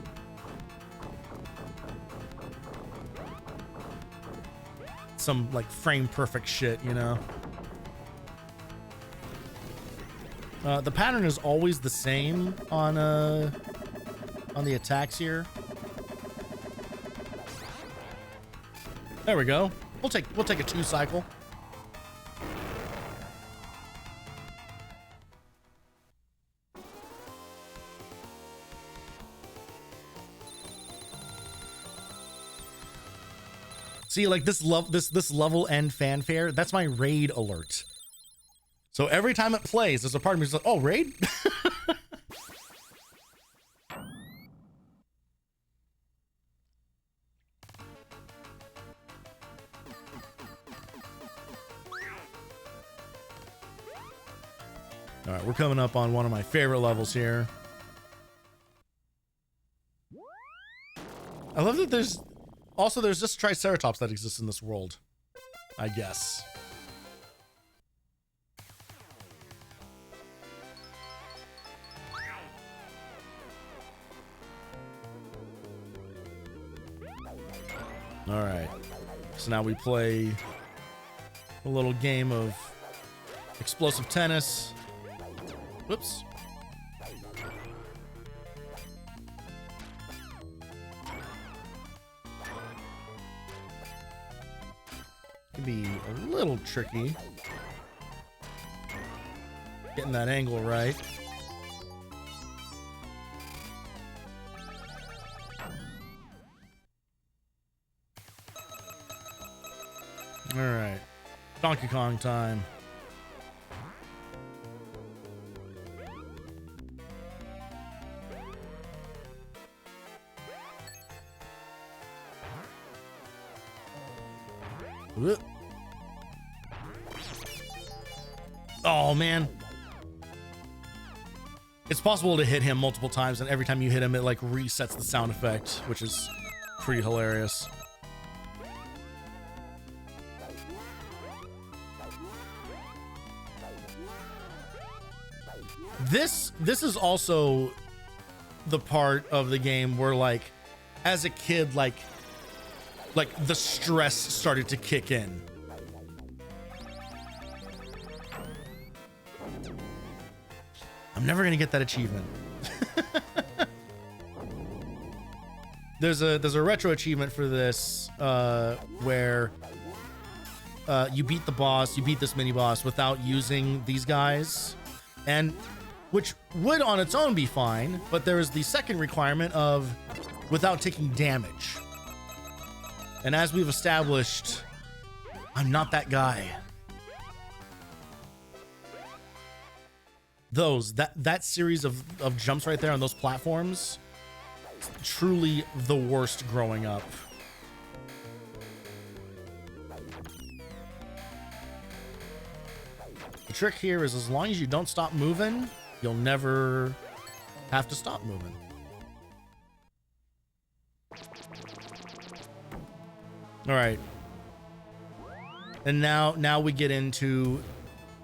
Some like frame perfect shit, you know? The pattern is always the same on the attacks here. There we go. We'll take a 2 cycle. See, like this level end fanfare, that's my raid alert. So every time it plays, there's a part of me that's like, oh, raid? All right, we're coming up on one of my favorite levels here. I love that there's just Triceratops that exists in this world, I guess. All right, so now we play a little game of explosive tennis. Whoops. Can be a little tricky getting that angle right. All right, Donkey Kong time. Oh man, it's possible to hit him multiple times, and every time you hit him it like resets the sound effect, which is pretty hilarious. This is also the part of the game where, like, as a kid, like the stress started to kick in. I'm never gonna get that achievement. There's a retro achievement for this where you beat the boss, you beat this mini boss without using these guys, and which would on its own be fine, but there is the second requirement of without taking damage. And as we've established, I'm not that guy. That series of jumps right there on those platforms, truly the worst growing up. The trick here is as long as you don't stop moving, you'll never have to stop moving. All right. And now we get into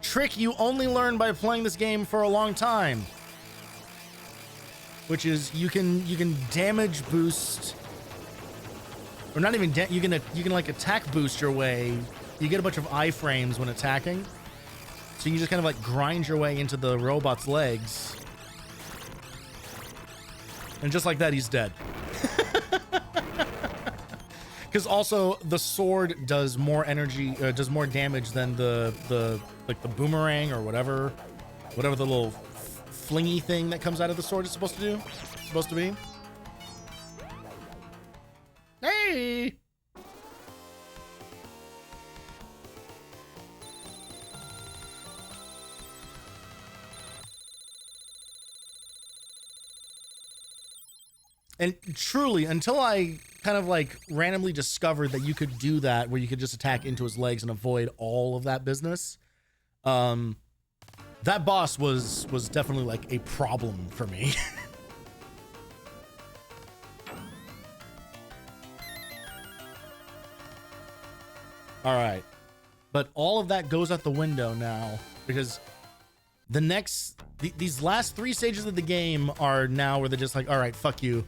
trick you only learn by playing this game for a long time, which is you can damage boost, or not even you can like attack boost your way. You get a bunch of iframes when attacking, so you just kind of like grind your way into the robot's legs, and just like that he's dead. Because also the sword does more energy, does more damage than the like the boomerang or whatever the little flingy thing that comes out of the sword is supposed to do. Supposed to be. Hey. And truly, until I kind of like randomly discovered that you could do that, where you could just attack into his legs and avoid all of that business, that boss was definitely like a problem for me. All right, but all of that goes out the window now because these last 3 stages of the game are now where they're just like, all right, fuck you.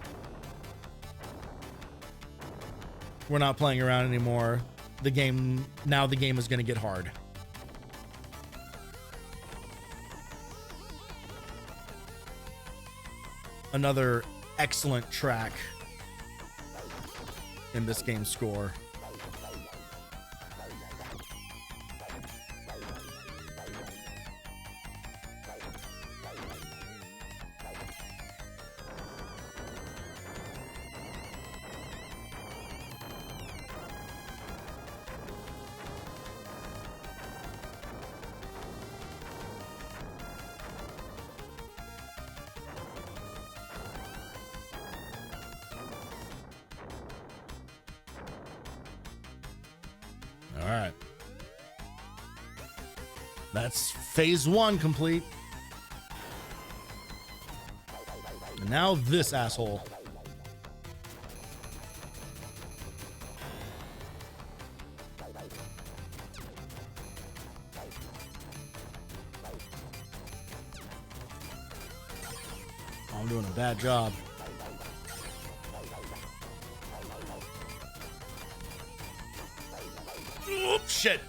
We're not playing around anymore. The game is going to get hard. Another excellent track in this game's score. All right. That's phase 1 complete. And now this asshole. I'm doing a bad job. Oops, shit.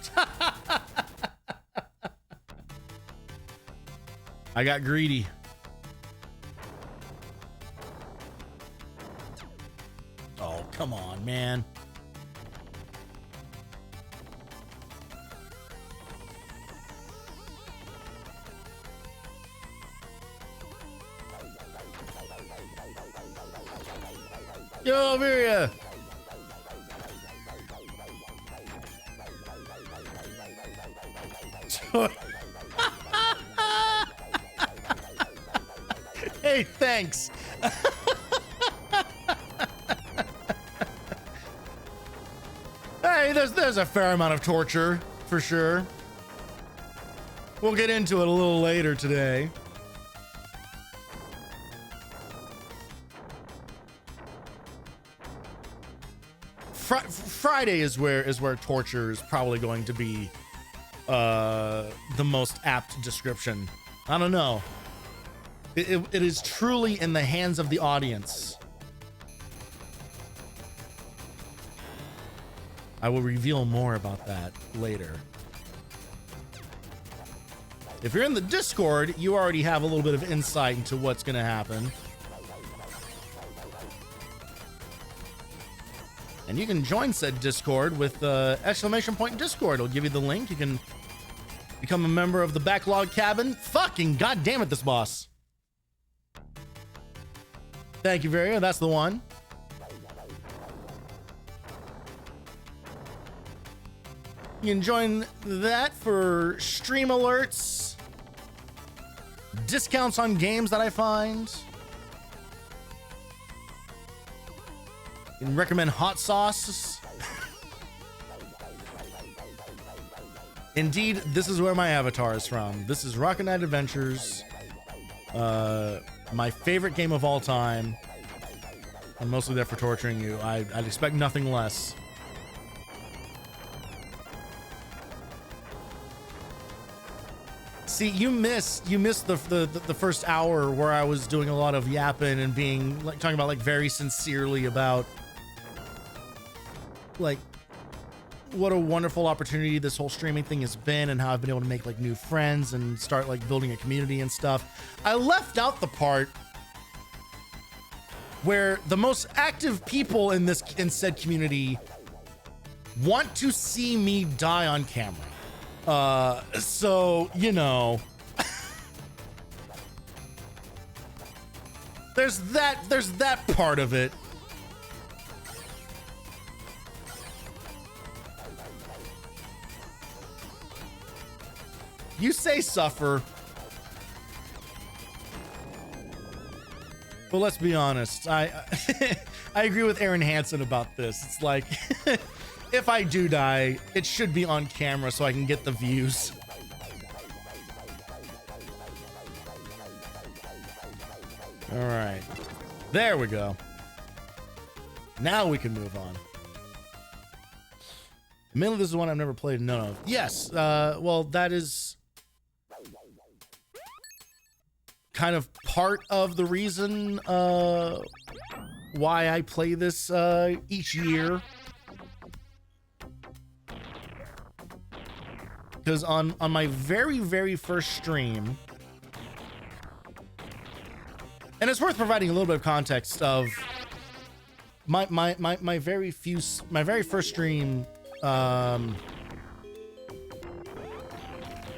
I got greedy. Oh, come on, man. Yo, over here. Hey, thanks. Hey, there's a fair amount of torture for sure. We'll get into it a little later today. Friday is where torture is probably going to be the most apt description. I don't know. It is truly in the hands of the audience. I will reveal more about that later. If you're in the Discord, you already have a little bit of insight into what's going to happen. And you can join said Discord with !Discord. It'll give you the link. You can become a member of the Backlog cabin. Fucking goddamn it, this boss. Thank you, Varia. That's the one. You can join that for stream alerts, discounts on games that I find. You can recommend hot sauce. Indeed, this is where my avatar is from. This is Rocket Knight Adventures. My favorite game of all time. I'm mostly there for torturing you. I'd expect nothing less. See, you missed the first hour where I was doing a lot of yapping and being like talking about like very sincerely about like what a wonderful opportunity this whole streaming thing has been and how I've been able to make like new friends and start like building a community and stuff. I left out the part where the most active people in said community want to see me die on camera. So, you know, there's that part of it. You say suffer. But let's be honest, I agree with Aaron Hansen about this. It's like, if I do die, it should be on camera so I can get the views. All right, there we go. Now we can move on. Mainly, this is one I've never played none of. Yes, well, that is kind of part of the reason why I play this each year. Because on my very first stream, and it's worth providing a little bit of context of my very first stream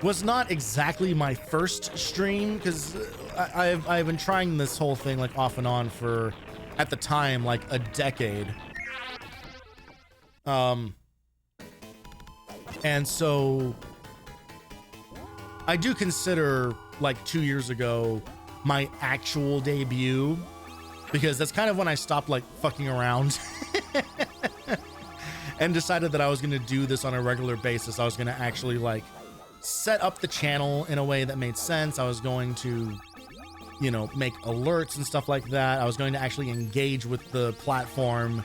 was not exactly my first stream, because I've been trying this whole thing like off and on for, at the time, like a decade. And so I do consider like 2 years ago my actual debut, because that's kind of when I stopped like fucking around and decided that I was going to do this on a regular basis. I was going to actually like set up the channel in a way that made sense. I was going to, you know, make alerts and stuff like that. I was going to actually engage with the platform,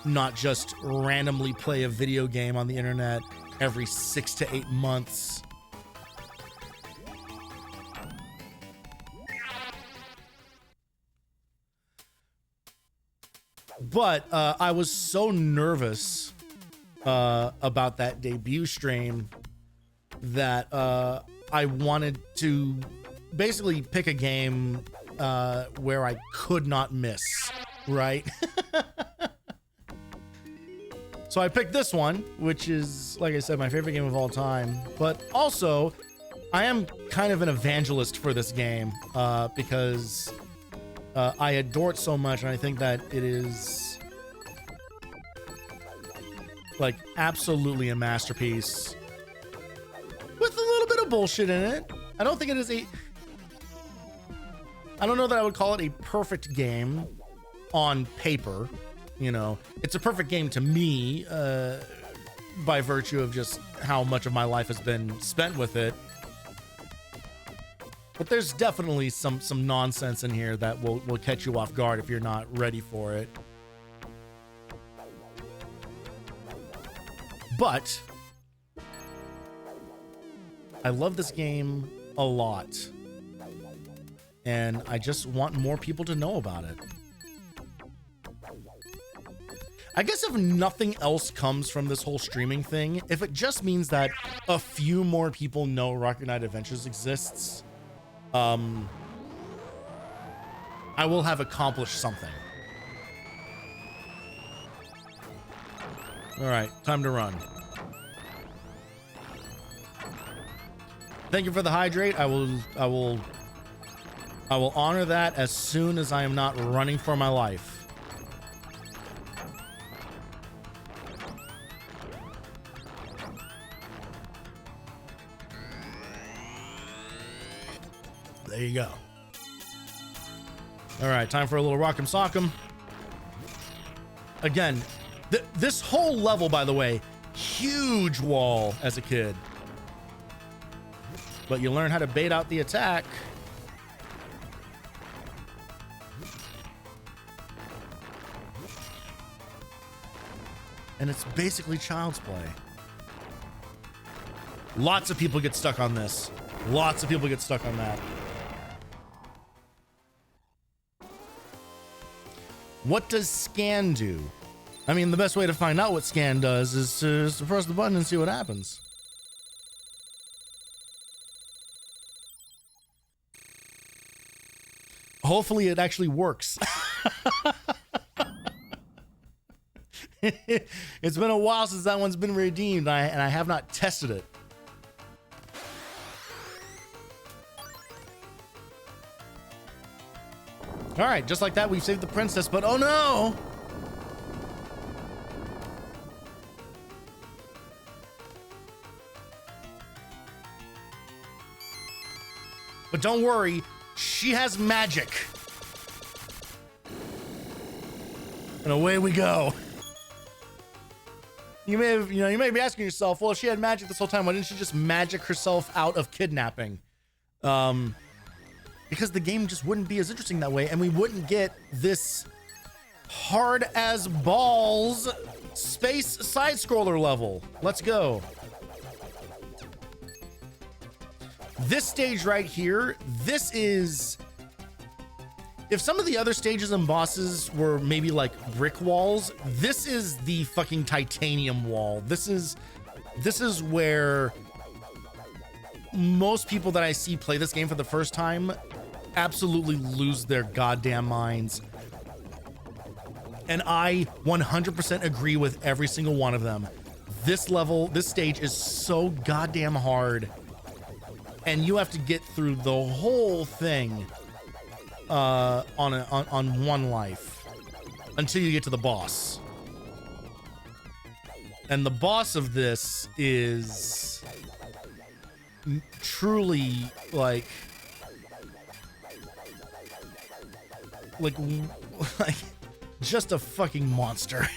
not just randomly play a video game on the internet every 6 to 8 months. But I was so nervous about that debut stream that I wanted to basically pick a game where I could not miss, right? So I picked this one, which is, like I said, my favorite game of all time. But also, I am kind of an evangelist for this game because I adore it so much, and I think that it is like absolutely a masterpiece with a little bit of bullshit in it. I don't think it is I don't know that I would call it a perfect game on paper. You know, it's a perfect game to me by virtue of just how much of my life has been spent with it. But there's definitely some nonsense in here that will catch you off guard if you're not ready for it. But I love this game a lot, and I just want more people to know about it. I guess if nothing else comes from this whole streaming thing, if it just means that a few more people know Rocket Knight Adventures exists, I will have accomplished something. All right, time to run. Thank you for the hydrate. I will honor that as soon as I am not running for my life. There you go. All right, time for a little rock'em sock'em. Again, this whole level, by the way, huge wall as a kid. But you learn how to bait out the attack. And it's basically child's play. Lots of people get stuck on this. Lots of people get stuck on that. What does scan do? I mean, the best way to find out what scan does is to press the button and see what happens. Hopefully it actually works. It's been a while since that one's been redeemed, and I have not tested it. All right, just like that, we've saved the princess, but oh no! But don't worry, she has magic. And away we go. You may be asking yourself, well, if she had magic this whole time, why didn't she just magic herself out of kidnapping? Because the game just wouldn't be as interesting that way, and we wouldn't get this hard as balls space side scroller level. Let's go. This stage right here, this is, if some of the other stages and bosses were maybe like brick walls, this is the fucking titanium wall. This is where most people that I see play this game for the first time absolutely lose their goddamn minds. And I 100% agree with every single one of them. This level, this stage is so goddamn hard. And you have to get through the whole thing on one life until you get to the boss. And the boss of this is truly like just a fucking monster.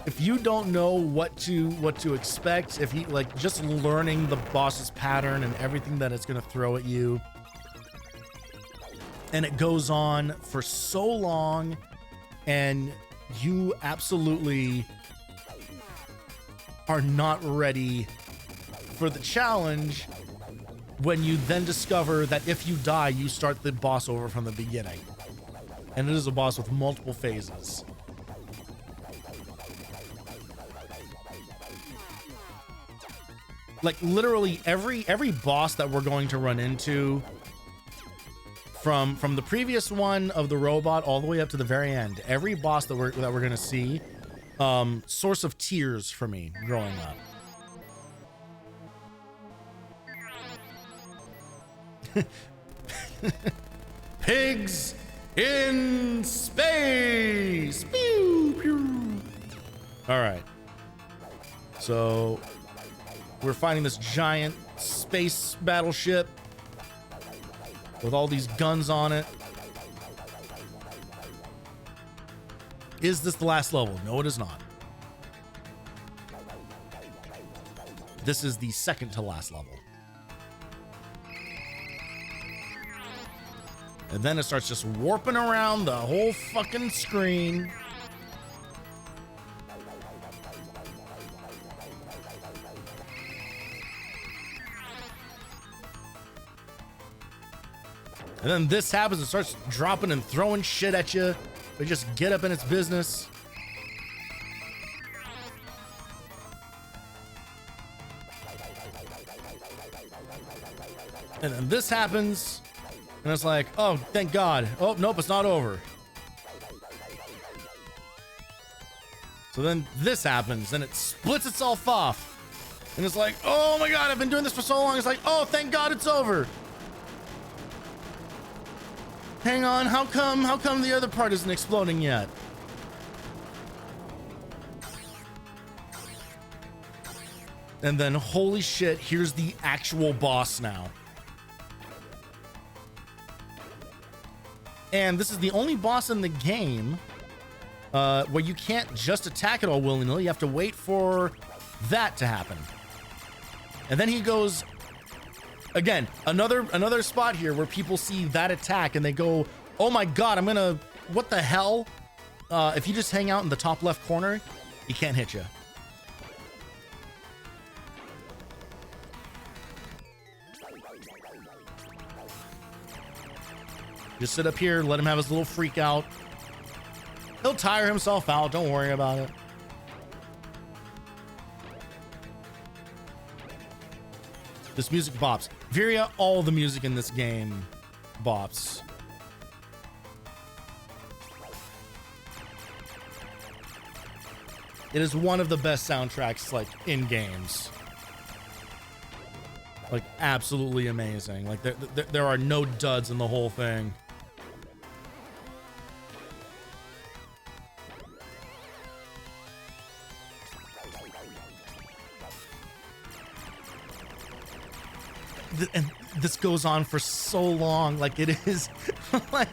If you don't know what to expect, if you like just learning the boss's pattern and everything that it's going to throw at you, and it goes on for so long, and you absolutely are not ready for the challenge, when you then discover that if you die, you start the boss over from the beginning. And it is a boss with multiple phases. Like literally every boss that we're going to run into from the previous one of the robot all the way up to the very end, every boss that we're going to see, source of tears for me growing up. Pigs in space. Pew, pew. All right. So we're fighting this giant space battleship with all these guns on it. Is this the last level? No, it is not. This is the second to last level. And then it starts just warping around the whole fucking screen. And then this happens, it starts dropping and throwing shit at you. They just get up in its business. And then this happens, and it's like, oh, thank God. Oh, nope, it's not over. So then this happens, and it splits itself off. And it's like, oh my God, I've been doing this for so long. It's like, oh, thank God it's over. Hang on, how come the other part isn't exploding yet? And then, holy shit, here's the actual boss now. And this is the only boss in the game where you can't just attack it all willy-nilly. You have to wait for that to happen. And then he goes... Again, another spot here where people see that attack and they go, oh my God, I'm gonna, what the hell? If you just hang out in the top left corner, he can't hit you. Just sit up here, let him have his little freak out. He'll tire himself out, don't worry about it. This music bops. Viria, all the music in this game bops. It is one of the best soundtracks, like, in games. Like, absolutely amazing. Like, there are no duds in the whole thing. And this goes on for so long. Like, it is like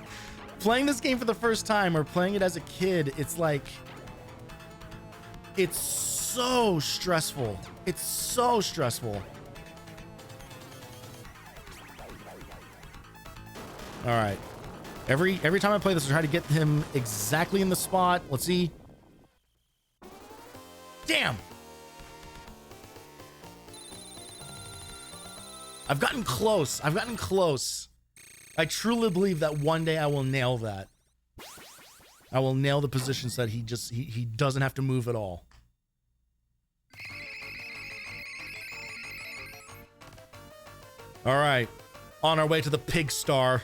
playing this game for the first time or playing it as a kid. It's like, it's so stressful. It's so stressful. All right. Every time I play this, I try to get him exactly in the spot. Let's see. Damn. I've gotten close. I've gotten close. I truly believe that one day I will nail that. I will nail the positions that he doesn't have to move at all. All right. On our way to the pig star.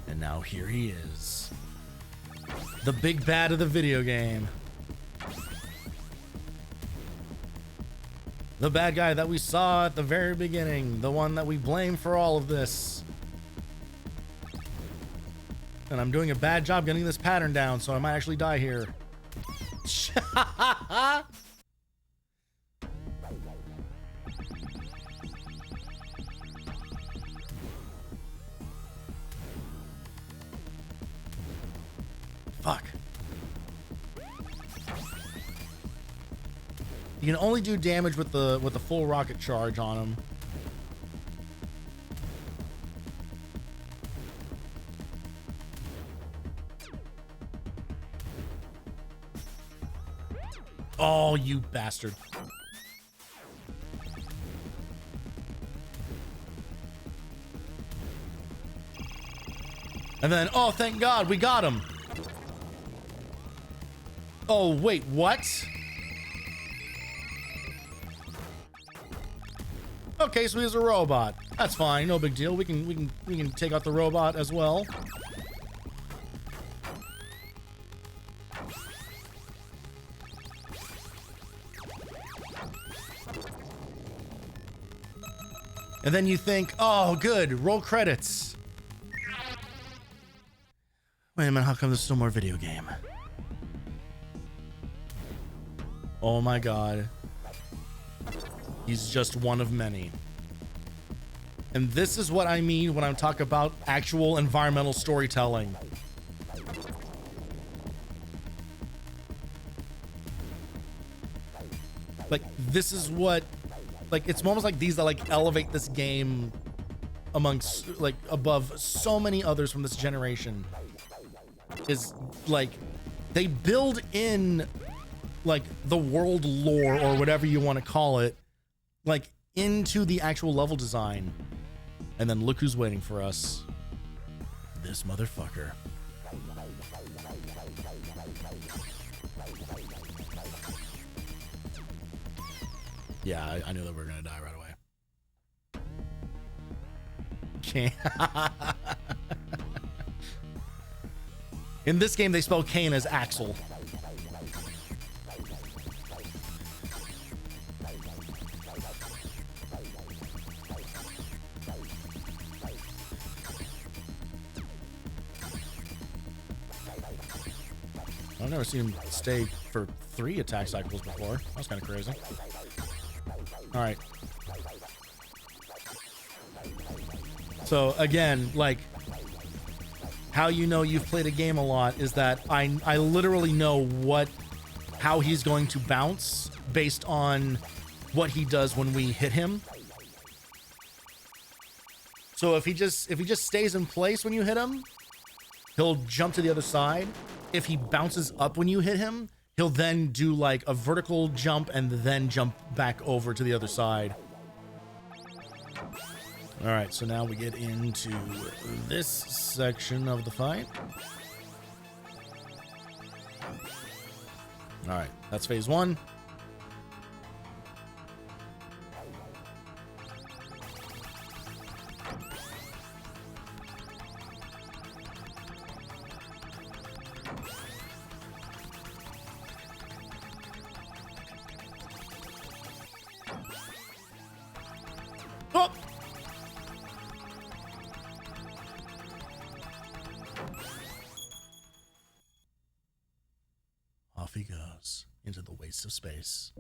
And now here he is. The big bad of the video game. The bad guy that we saw at the very beginning. The one that we blame for all of this. And I'm doing a bad job getting this pattern down, so I might actually die here. Fuck. You can only do damage with the full rocket charge on him. Oh, you bastard. And then, oh, thank God, we got him. Oh, wait, what? Okay, so he's a robot. That's fine, no big deal. We can take out the robot as well. And then you think, oh, good, roll credits. Wait a minute, how come there's still more video game? Oh my God. He's just one of many. And this is what I mean when I'm talking about actual environmental storytelling. Like, this is what, like, it's moments like these that like elevate this game amongst, like, above so many others from this generation. Is like, they build in like the world lore or whatever you want to call it, like into the actual level design. And then look who's waiting for us. This motherfucker. Yeah, I knew that we were gonna die right away. Can't. In this game, they spell Kane as Axel. I've never seen him stay for 3 attack cycles before. That was kind of crazy. All right. So again, like, how you know you've played a game a lot is that I literally know how he's going to bounce based on what he does when we hit him. So if he just stays in place when you hit him, he'll jump to the other side. If he bounces up when you hit him, he'll then do like a vertical jump and then jump back over to the other side. All right, so now we get into this section of the fight. All right, that's phase 1. of space.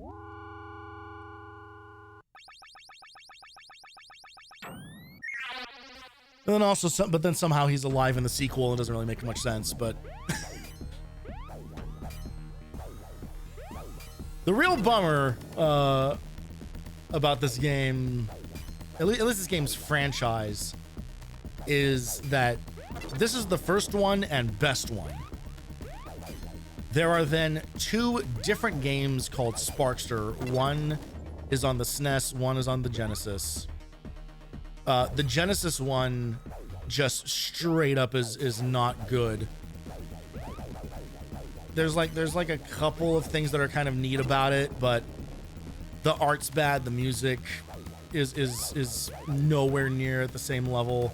And then also, but then somehow he's alive in the sequel. It doesn't really make much sense, but the real bummer about this game, at least this game's franchise, is that this is the first one and best one. There are then two different games called Sparkster. One is on the SNES, one is on the Genesis. The Genesis one just straight up is not good. There's like a couple of things that are kind of neat about it, but the art's bad, the music is nowhere near at the same level.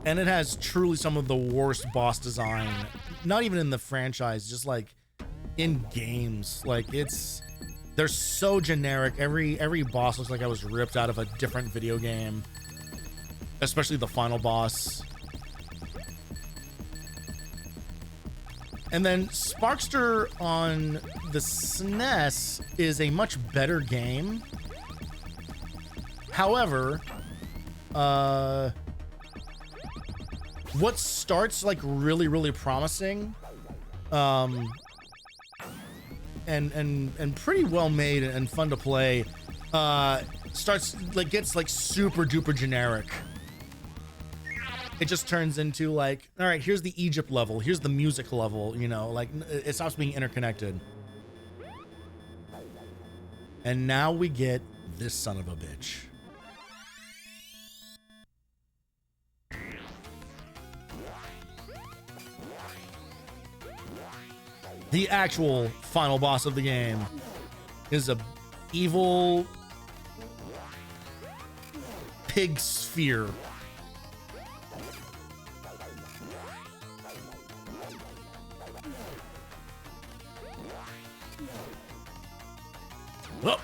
And it has truly some of the worst boss design, not even in the franchise, just like in games. Like they're so generic. Every boss looks like I was ripped out of a different video game, especially the final boss. And then Sparkster on the SNES is a much better game. However, what starts like really promising, and pretty well made and fun to play, starts like gets like super duper generic. It just turns into like, all right, here's the Egypt level, here's the music level, you know, like it stops being interconnected. And now we get this son of a bitch. The actual final boss of the game is a evil pig sphere. Whoa.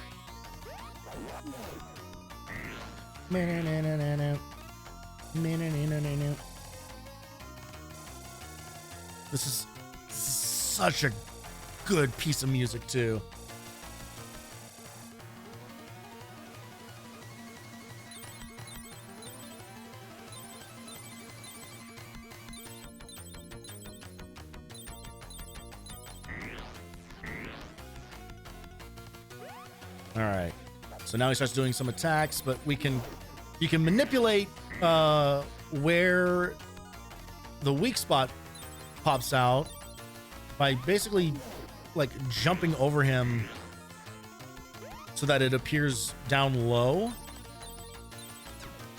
This is such a good piece of music too. All right, so now he starts doing some attacks, but you can manipulate where the weak spot pops out by basically like jumping over him so that it appears down low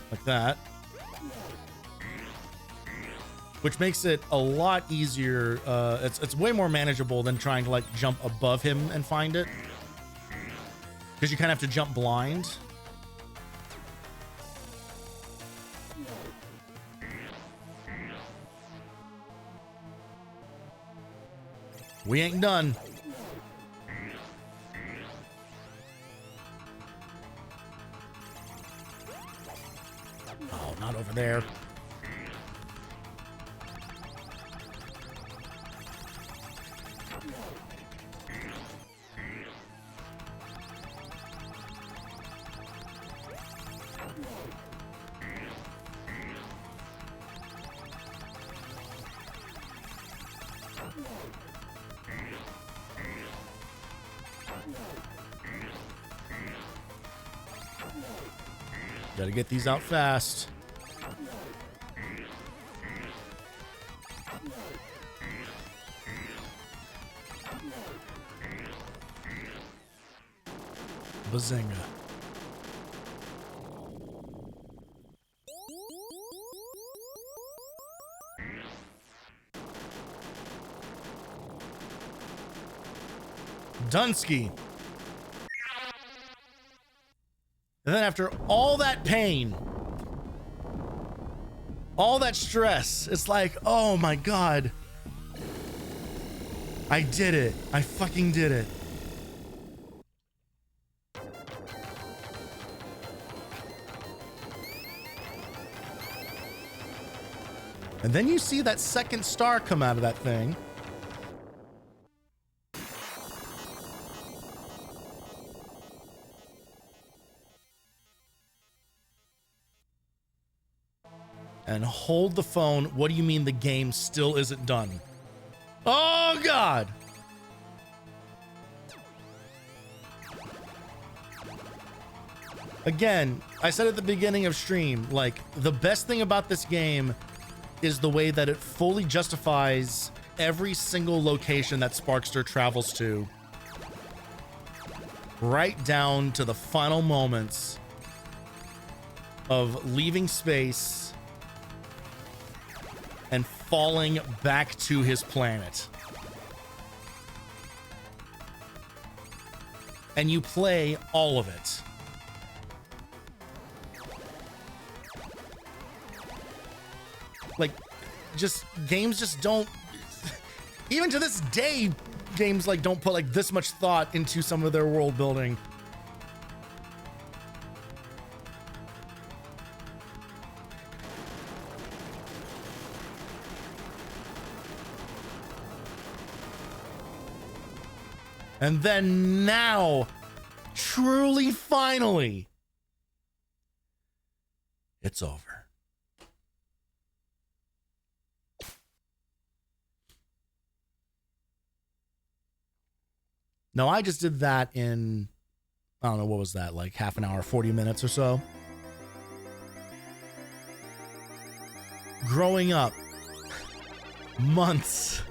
like that, which makes it a lot easier. It's way more manageable than trying to like jump above him and find it, because you kind of have to jump blind. We ain't done. Oh, not over there. Gotta get these out fast. Bazinga. Dunsky. And then after all that pain, all that stress, it's like, oh my God, I did it. I fucking did it. And then you see that second star come out of that thing. and hold the phone. What do you mean the game still isn't done? Oh, God. Again, I said at the beginning of stream, like, the best thing about this game is the way that it fully justifies every single location that Sparkster travels to, right down to the final moments of leaving space and falling back to his planet. And you play all of it. Like, just games just don't, even to this day, games like don't put like this much thought into some of their world building. And then now, truly, finally, it's over. No, I just did that in, I don't know, what was that, like half an hour, 40 minutes or so? Growing up, months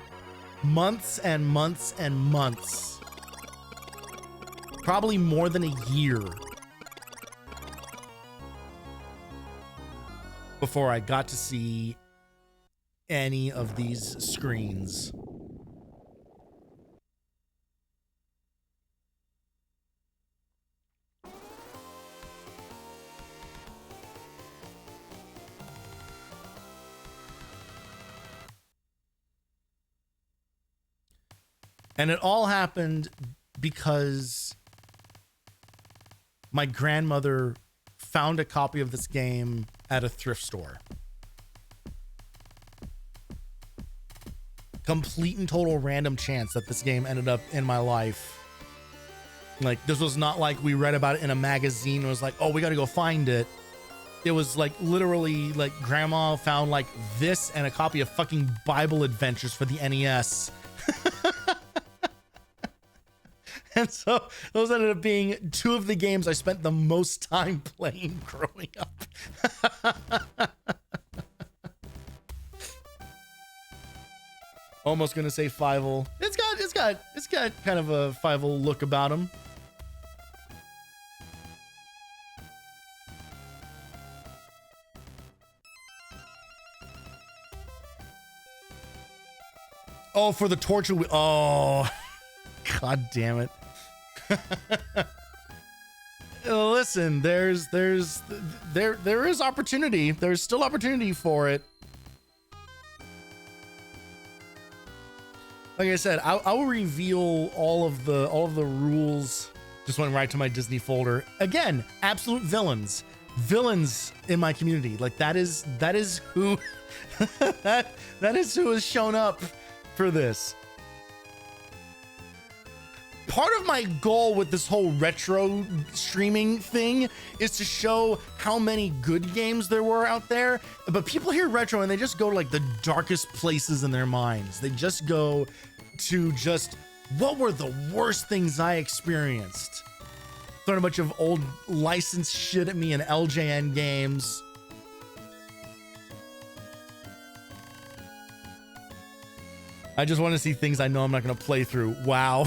and months and months, probably more than a year before I got to see any of these screens. And it all happened because my grandmother found a copy of this game at a thrift store. Complete and total random chance that this game ended up in my life. Like, this was not like we read about it in a magazine. It was like, oh, we got to go find it. It was like literally like grandma found like this and a copy of fucking Bible Adventures for the NES. And so those ended up being two of the games I spent the most time playing growing up. Almost gonna say Fievel. It's got kind of a Fievel look about him. Oh, for the torture. Oh, God damn it. Listen, there is opportunity. There's still opportunity for it. Like I said, I will reveal all of the rules. Just went right to my Disney folder. Again, absolute villains in my community. Like that is who that is who has shown up for this. Part of my goal with this whole retro streaming thing is to show how many good games there were out there. But people hear retro and they just go to like the darkest places in their minds. They just go to just, what were the worst things I experienced? Throwing a bunch of old licensed shit at me in LJN games. I just want to see things I know I'm not going to play through. Wow.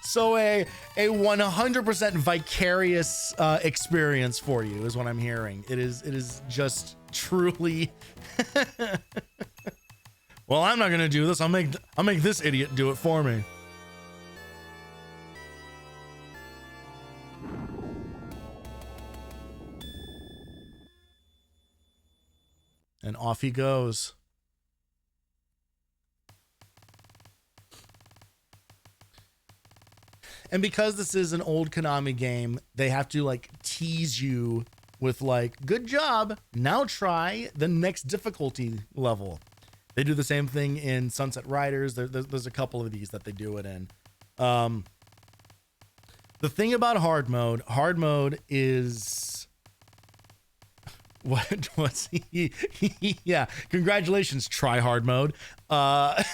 So a 100% vicarious experience for you is what I'm hearing. It is just truly. Well, I'm not gonna do this. I'll make this idiot do it for me. And off he goes. And because this is an old Konami game, they have to like tease you with like, good job, now try the next difficulty level. They do the same thing in Sunset Riders. There's a couple of these that they do it in. But The thing about hard mode is what's yeah, congratulations, try hard mode. The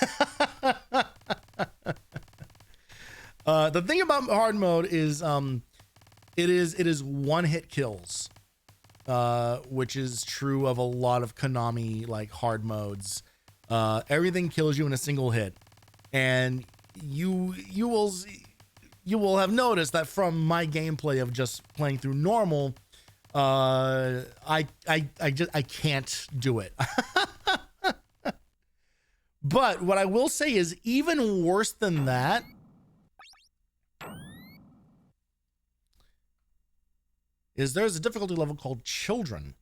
thing about hard mode is it is one hit kills, which is true of a lot of Konami like hard modes. Everything kills you in a single hit, and you will have noticed that from my gameplay of just playing through normal, I can't do it. But what I will say is even worse than that is there's a difficulty level called Children,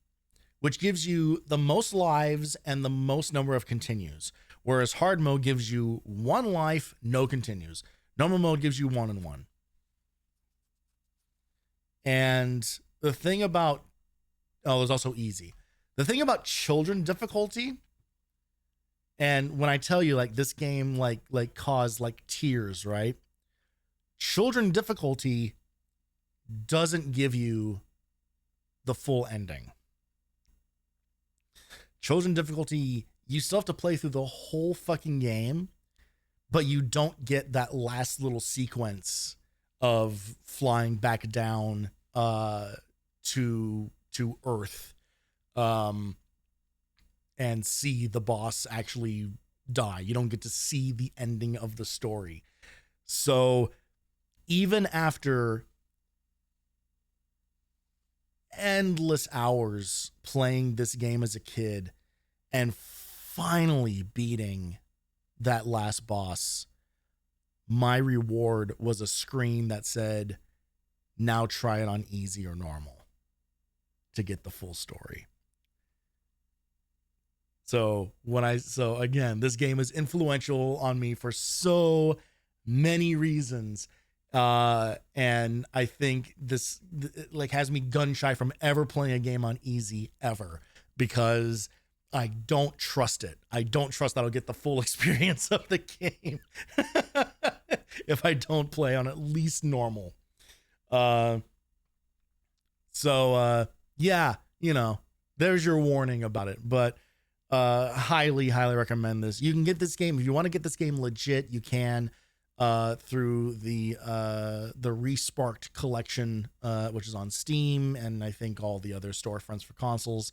which gives you the most lives and the most number of continues, whereas hard mode gives you 1 life, no continues. Normal mode gives you 1 and 1. And the thing about, there's also easy. The thing about Children difficulty, and when I tell you like this game like caused like tears, right? Children difficulty doesn't give you the full ending. Children difficulty, you still have to play through the whole fucking game, but you don't get that last little sequence of flying back down to Earth and see the boss actually die. You don't get to see the ending of the story. So even after endless hours playing this game as a kid and finally beating that last boss, my reward was a screen that said, now try it on easy or normal to get the full story. So again, this game is influential on me for so many reasons. And I think this like has me gun shy from ever playing a game on easy ever, because I don't trust it. I don't trust that I'll get the full experience of the game if I don't play on at least normal. Yeah, you know, there's your warning about it, but highly recommend this. You can get this game if you want to get this game legit. You can through the Resparked collection, which is on Steam and I think all the other storefronts for consoles.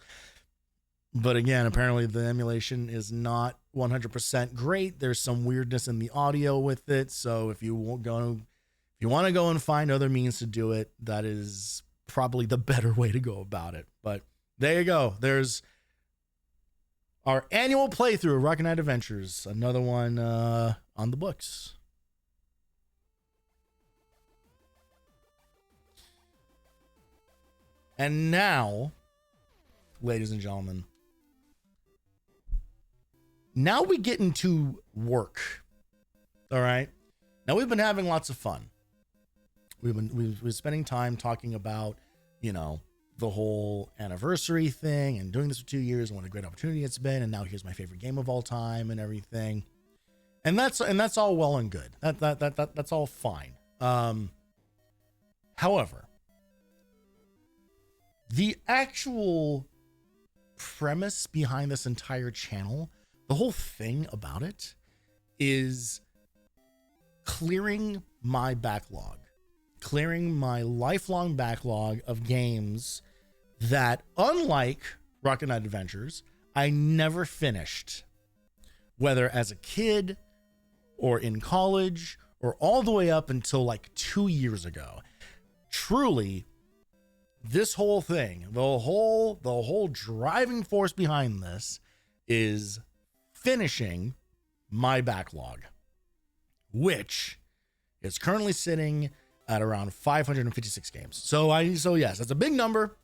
But again, apparently the emulation is not 100% great. There's some weirdness in the audio with it. So if you want to go and find other means to do it, that is probably the better way to go about it. But there you go. There's our annual playthrough of Rocket Knight Adventures. Another one on the books. And now, ladies and gentlemen, now we get into work. All right. Now we've been having lots of fun. We've been spending time talking about, you know, the whole anniversary thing and doing this for 2 years and what a great opportunity it's been. And now here's my favorite game of all time and everything. And that's all well and good. That's all fine. However, the actual premise behind this entire channel, the whole thing about it, is clearing my backlog, clearing my lifelong backlog of games that, unlike Rocket Knight Adventures, I never finished, whether as a kid or in college or all the way up until like 2 years ago. Truly, this whole thing, the whole driving force behind this is finishing my backlog, which is currently sitting at around 556 games. So yes, that's a big number,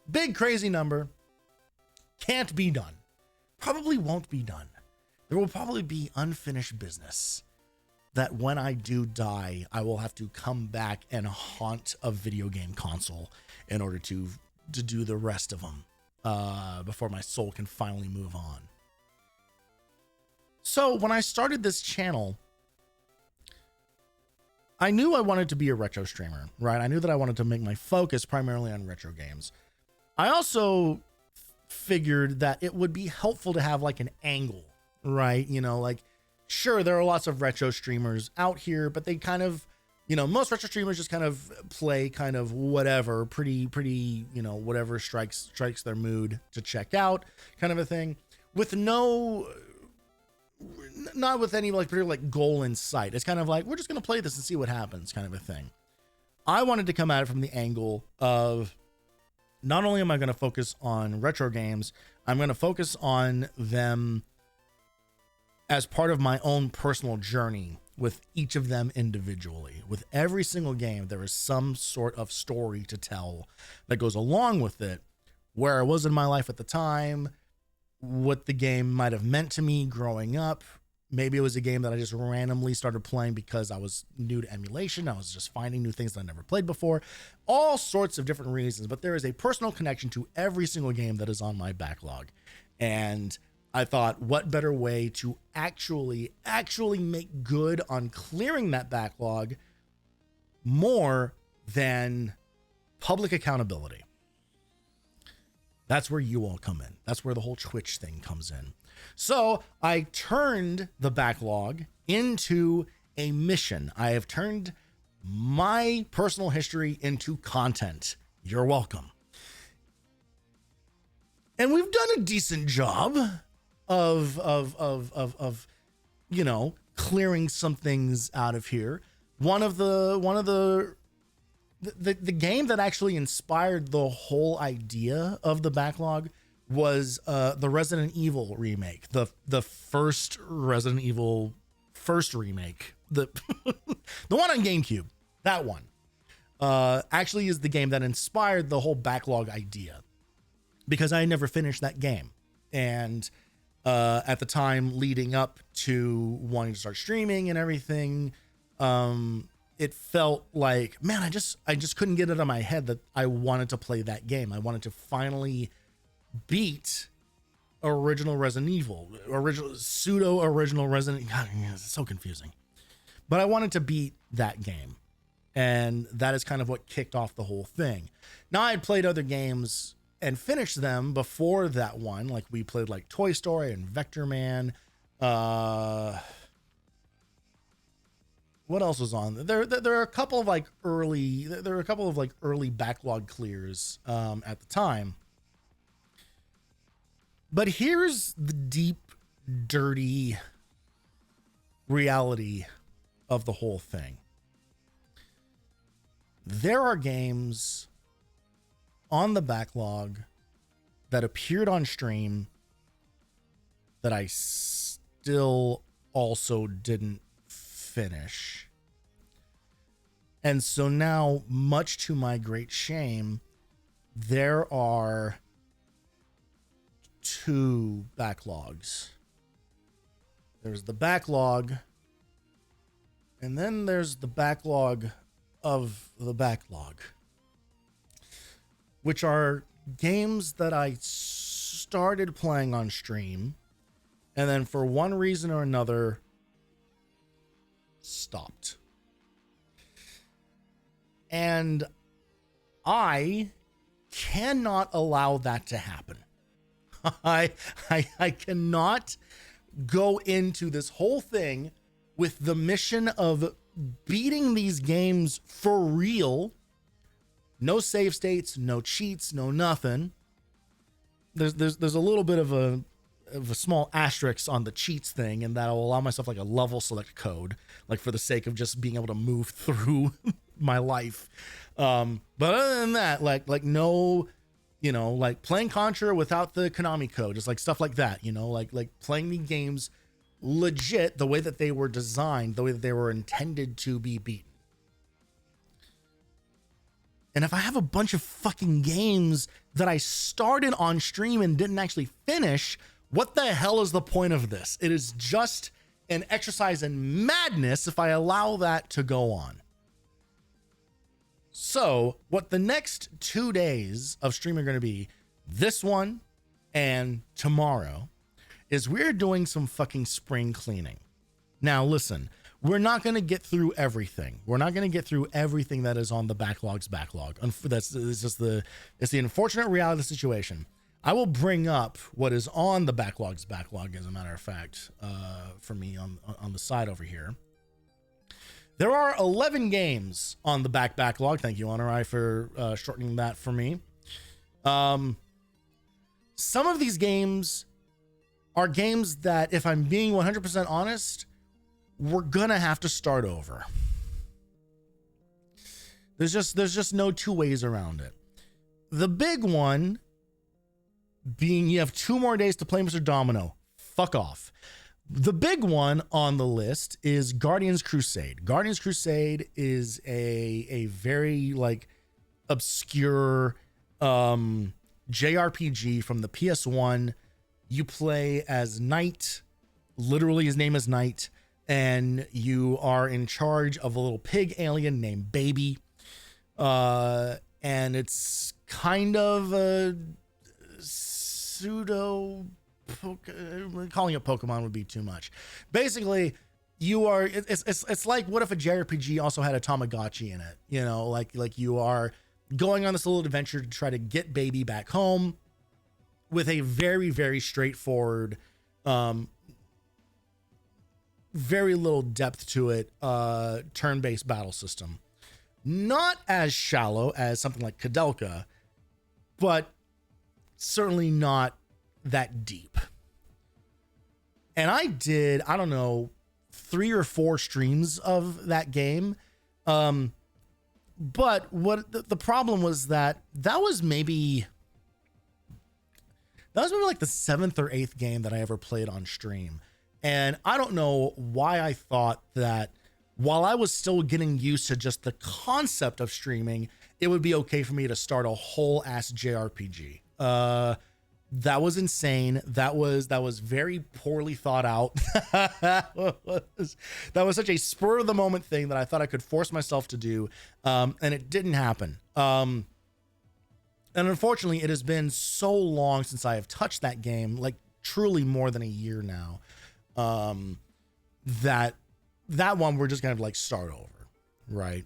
big crazy number. Can't be done. Probably won't be done. There will probably be unfinished business that when I do die, I will have to come back and haunt a video game console in order to do the rest of them before my soul can finally move on. So when I started this channel, I knew I wanted to be a retro streamer, right? I knew that I wanted to make my focus primarily on retro games. I also figured that it would be helpful to have like an angle, right? You know, like, sure, there are lots of retro streamers out here, but they kind of, you know, most retro streamers just kind of play kind of whatever, pretty, you know, whatever strikes their mood to check out kind of a thing, with not with any like particular like goal in sight. It's kind of like, we're just going to play this and see what happens kind of a thing. I wanted to come at it from the angle of, not only am I going to focus on retro games, I'm going to focus on them as part of my own personal journey with each of them individually. With every single game, there is some sort of story to tell that goes along with it, where I was in my life at the time, what the game might have meant to me growing up. Maybe it was a game that I just randomly started playing because I was new to emulation. I was just finding new things that I never played before. All sorts of different reasons, but there is a personal connection to every single game that is on my backlog. And I thought, what better way to actually make good on clearing that backlog more than public accountability. That's where you all come in. That's where the whole Twitch thing comes in. So I turned the backlog into a mission. I have turned my personal history into content. You're welcome. And we've done a decent job of you know, clearing some things out of here. One of the game that actually inspired the whole idea of the backlog was the Resident Evil remake, the first Resident Evil remake, the the one on GameCube. That one actually is the game that inspired the whole backlog idea, because I had never finished that game, and at the time leading up to wanting to start streaming and everything, it felt like, man, I just couldn't get it out of my head that I wanted to play that game. I wanted to finally beat original Resident Evil, pseudo original Resident. God, it's so confusing. But I wanted to beat that game, and that is kind of what kicked off the whole thing. Now, I had played other games and finished them before that one. Like, we played like Toy Story and Vector Man. What else was on there? There are a couple of like early backlog clears at the time. But here's the deep, dirty reality of the whole thing. There are games on the backlog that appeared on stream that I still also didn't finish. And so now, much to my great shame, there are 2 backlogs. There's the backlog, and then there's the backlog of the backlog, which are games that I started playing on stream, and then for one reason or another stopped. And I cannot allow that to happen. I cannot go into this whole thing with the mission of beating these games for real. No save states, no cheats, no nothing. There's a little bit of a small asterisk on the cheats thing, and that'll allow myself like a level select code, like for the sake of just being able to move through my life. But other than that, like no, you know, like playing Contra without the Konami code, just like stuff like that, you know, like playing the games legit the way that they were designed, the way that they were intended to be beaten. And if I have a bunch of fucking games that I started on stream and didn't actually finish, what the hell is the point of this? It is just an exercise in madness if I allow that to go on. So what the next 2 days of streaming are going to be, this one and tomorrow, is we're doing some fucking spring cleaning. Now listen, we're not going to get through everything. We're not going to get through everything that is on the backlog's backlog. It's the unfortunate reality of the situation. I will bring up what is on the backlog's backlog, as a matter of fact, for me on the side over here. There are 11 games on the backlog. Thank you, Honorai, for shortening that for me. Some of these games are games that, if I'm being 100% honest, we're gonna have to start over. There's just no two ways around it. The big one being you have 2 more days to play Mr. Domino. Fuck off. The big one on the list is Guardians Crusade. Guardians Crusade is a very like obscure JRPG from the PS1. You play as Knight, literally his name is Knight, and you are in charge of a little pig alien named Baby. And it's kind of a pseudo calling it Pokemon would be too much. Basically, you are it's like, what if a JRPG also had a Tamagotchi in it? You know, like you are going on this little adventure to try to get Baby back home with a very, very straightforward, very little depth to it, turn-based battle system. Not as shallow as something like Kadelka, but certainly not that deep. And I did, I don't know, 3 or 4 streams of that game. But what the problem was that was maybe like the 7th or 8th game that I ever played on stream. And I don't know why I thought that while I was still getting used to just the concept of streaming, it would be okay for me to start a whole ass JRPG. That was insane. That was very poorly thought out. that was such a spur of the moment thing that I thought I could force myself to do. And it didn't happen. And unfortunately, it has been so long since I have touched that game, like truly more than a year now, that one we're just gonna like start over, right?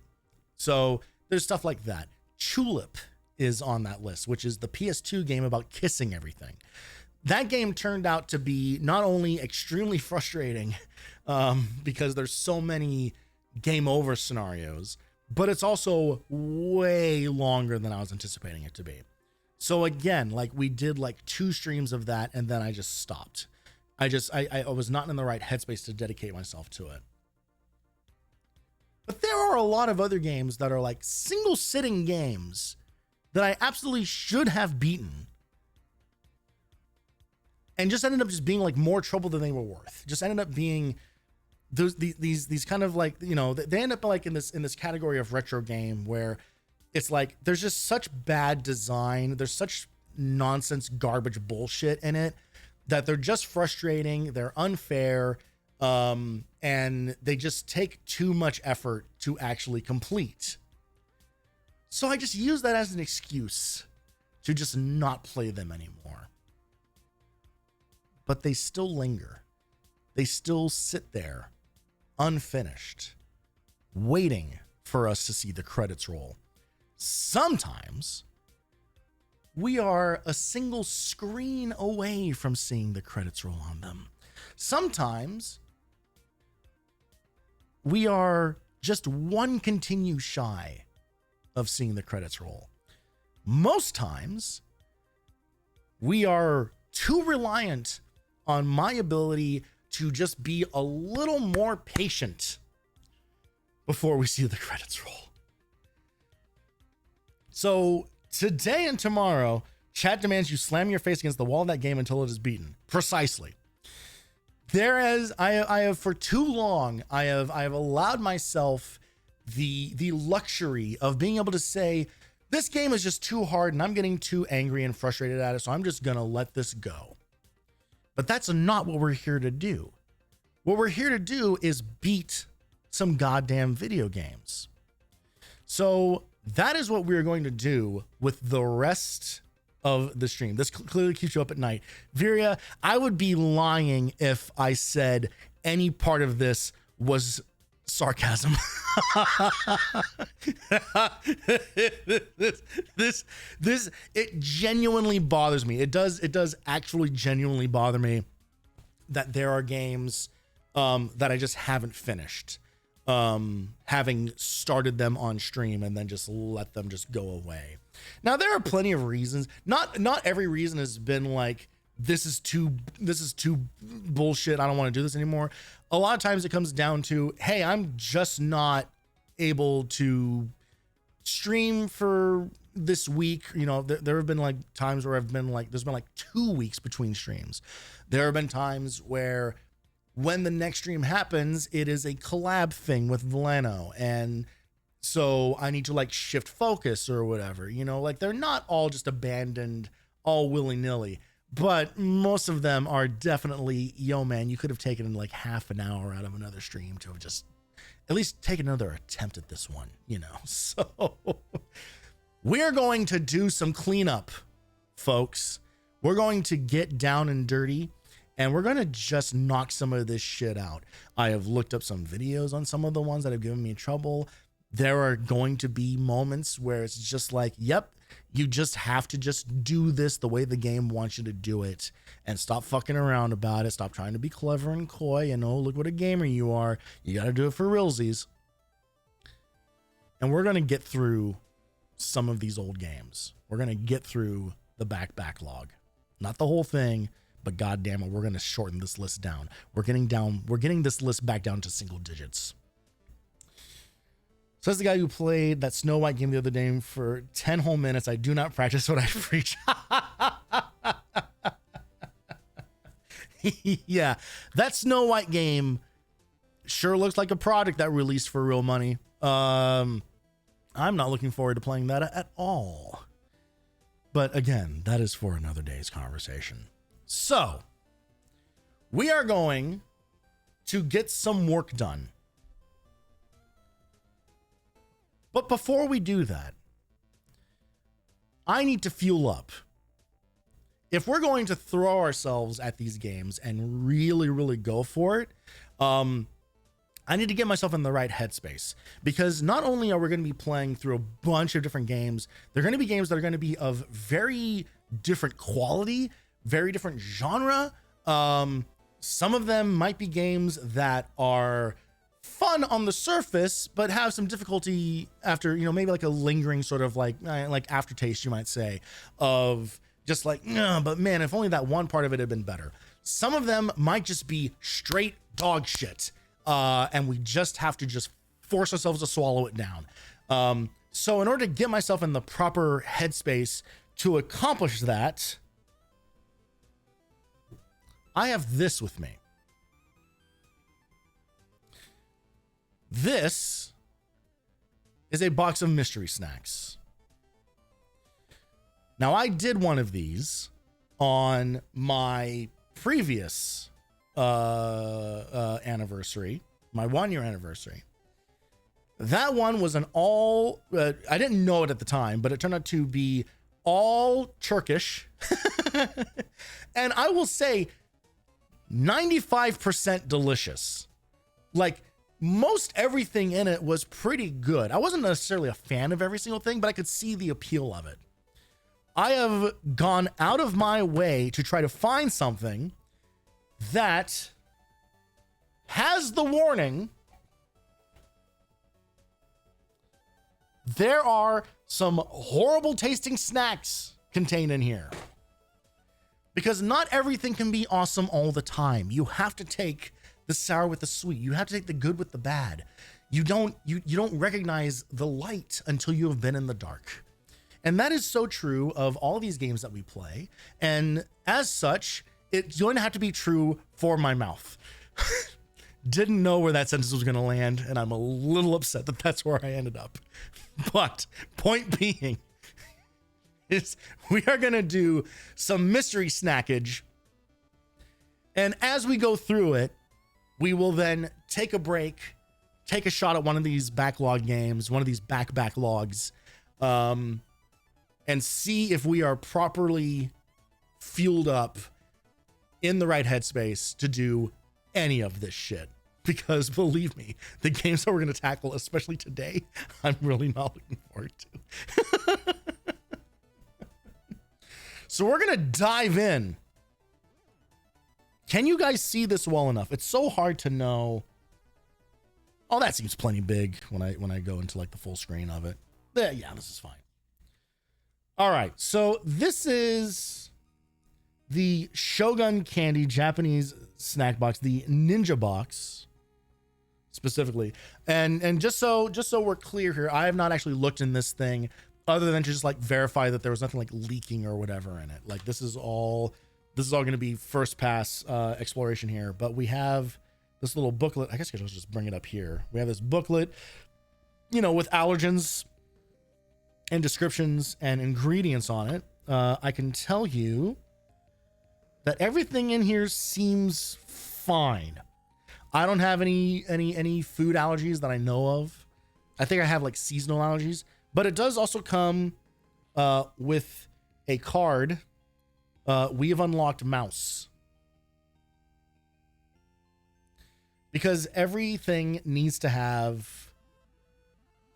So there's stuff like that. Tulip is on that list, which is the PS2 game about kissing everything. That game turned out to be not only extremely frustrating, because there's so many game over scenarios, but it's also way longer than I was anticipating it to be. So again, like we did like 2 streams of that, and then I just stopped. I was not in the right headspace to dedicate myself to it. But there are a lot of other games that are like single sitting games that I absolutely should have beaten, and just ended up just being like more trouble than they were worth. Just ended up being these kind of like, you know, they end up like in this category of retro game where it's like there's just such bad design, there's such nonsense garbage bullshit in it that they're just frustrating, they're unfair, and they just take too much effort to actually complete. So I just use that as an excuse to just not play them anymore. But they still linger. They still sit there, unfinished, waiting for us to see the credits roll. Sometimes we are a single screen away from seeing the credits roll on them. Sometimes we are just one continue shy of seeing the credits roll. Most times, we are too reliant on my ability to just be a little more patient before we see the credits roll. So today and tomorrow, chat demands you slam your face against the wall of that game until it is beaten. Precisely. Thereas I have for too long, I have allowed myself the luxury of being able to say, this game is just too hard and I'm getting too angry and frustrated at it, so I'm just gonna let this go. But that's not what we're here to do. What we're here to do is beat some goddamn video games. So that is what we're going to do with the rest of the stream. This clearly keeps you up at night. Viria, I would be lying if I said any part of this was Sarcasm. this it genuinely bothers me. It does actually genuinely bother me that there are games that I just haven't finished, having started them on stream and then just let them just go away. Now there are plenty of reasons. Not every reason has been like, this is too bullshit, I don't want to do this anymore. A lot of times it comes down to, hey, I'm just not able to stream for this week. You know, there have been like times where there's been like 2 weeks between streams. There have been times where when the next stream happens, it is a collab thing with Valeno, and so I need to like shift focus or whatever, you know, like they're not all just abandoned all willy-nilly. But most of them are definitely, yo, man, you could have taken like half an hour out of another stream to have just at least take another attempt at this one, you know? So we're going to do some cleanup, folks. We're going to get down and dirty, and we're going to just knock some of this shit out. I have looked up some videos on some of the ones that have given me trouble. There are going to be moments where it's just like, yep, you just have to just do this the way the game wants you to do it, and stop fucking around about it. Stop trying to be clever and coy and, oh, look what a gamer you are. You got to do it for realsies. And we're going to get through some of these old games. We're going to get through the backlog. Not the whole thing, but goddamn it, we're going to shorten this list down. We're getting this list back down to single digits. Says the guy who played that Snow White game the other day for 10 whole minutes. I do not practice what I preach. Yeah, that Snow White game sure looks like a product that released for real money. I'm not looking forward to playing that at all. But again, that is for another day's conversation. So, we are going to get some work done. But before we do that, I need to fuel up. If we're going to throw ourselves at these games and really, really go for it, I need to get myself in the right headspace, because not only are we going to be playing through a bunch of different games, they're going to be games that are going to be of very different quality, very different genre. Some of them might be games that are fun on the surface, but have some difficulty after, you know, maybe like a lingering sort of like aftertaste, you might say, of just like, no, but man, if only that one part of it had been better. Some of them might just be straight dog shit. And we just have to just force ourselves to swallow it down. So in order to get myself in the proper headspace to accomplish that, I have this with me. This is a box of mystery snacks. Now, I did one of these on my previous anniversary, my 1-year anniversary. That one was an all, I didn't know it at the time, but it turned out to be all Turkish. And I will say 95% delicious. Like, most everything in it was pretty good. I wasn't necessarily a fan of every single thing, but I could see the appeal of it. I have gone out of my way to try to find something that has the warning, there are some horrible tasting snacks contained in here. Because not everything can be awesome all the time. You have to take the sour with the sweet. You have to take the good with the bad. You don't recognize the light until you have been in the dark. And that is so true of all of these games that we play. And as such, it's going to have to be true for my mouth. Didn't know where that sentence was going to land, and I'm a little upset that that's where I ended up. But point being is we are going to do some mystery snackage. And as we go through it, we will then take a break, take a shot at one of these backlog games, one of these backlogs, and see if we are properly fueled up in the right headspace to do any of this shit. because believe me, the games that we're going to tackle, especially today, I'm really not looking forward to. So we're going to dive in. Can you guys see this well enough? It's so hard to know. Oh, that seems plenty big when I go into like the full screen of it. Yeah, this is fine. All right, so this is the Shogun Candy Japanese snack box, the Ninja box specifically. And just so we're clear here, I have not actually looked in this thing other than to just like verify that there was nothing like leaking or whatever in it. Like this is all going to be first pass exploration here, but we have this little booklet. I guess I could just bring it up here. We have this booklet, you know, with allergens and descriptions and ingredients on it. I can tell you that everything in here seems fine. I don't have any food allergies that I know of. I think I have like seasonal allergies, but it does also come with a card. We have unlocked mouse. Because everything needs to have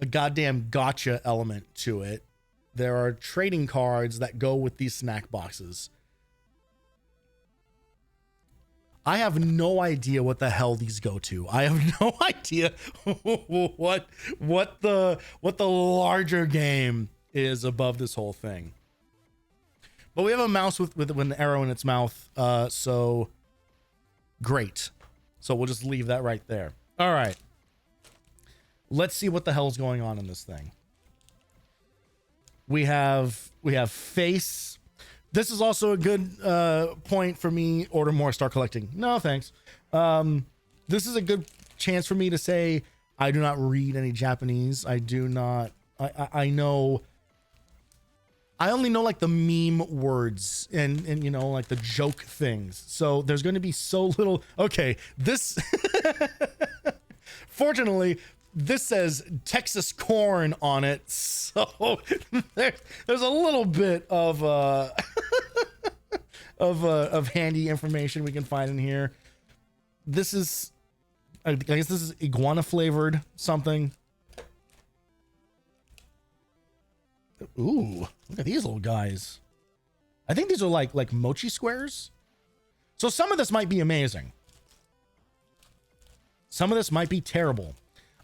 a goddamn gotcha element to it. There are trading cards that go with these snack boxes. I have no idea what the hell these go to. I have no idea what the larger game is above this whole thing. But we have a mouse with an arrow in its mouth, so great. So we'll just leave that right there. All right. Let's see what the hell's going on in this thing. We have face. This is also a good point for me. Order more, start collecting. No, thanks. This is a good chance for me to say I do not read any Japanese. I do not. I know. I only know like the meme words and you know, like the joke things. So there's going to be so little. Okay, this fortunately this says Texas corn on it. So there's a little bit of of handy information we can find in here. This is, I guess this is iguana flavored something. Ooh, look at these little guys. I think these are like mochi squares. So some of this might be amazing. Some of this might be terrible.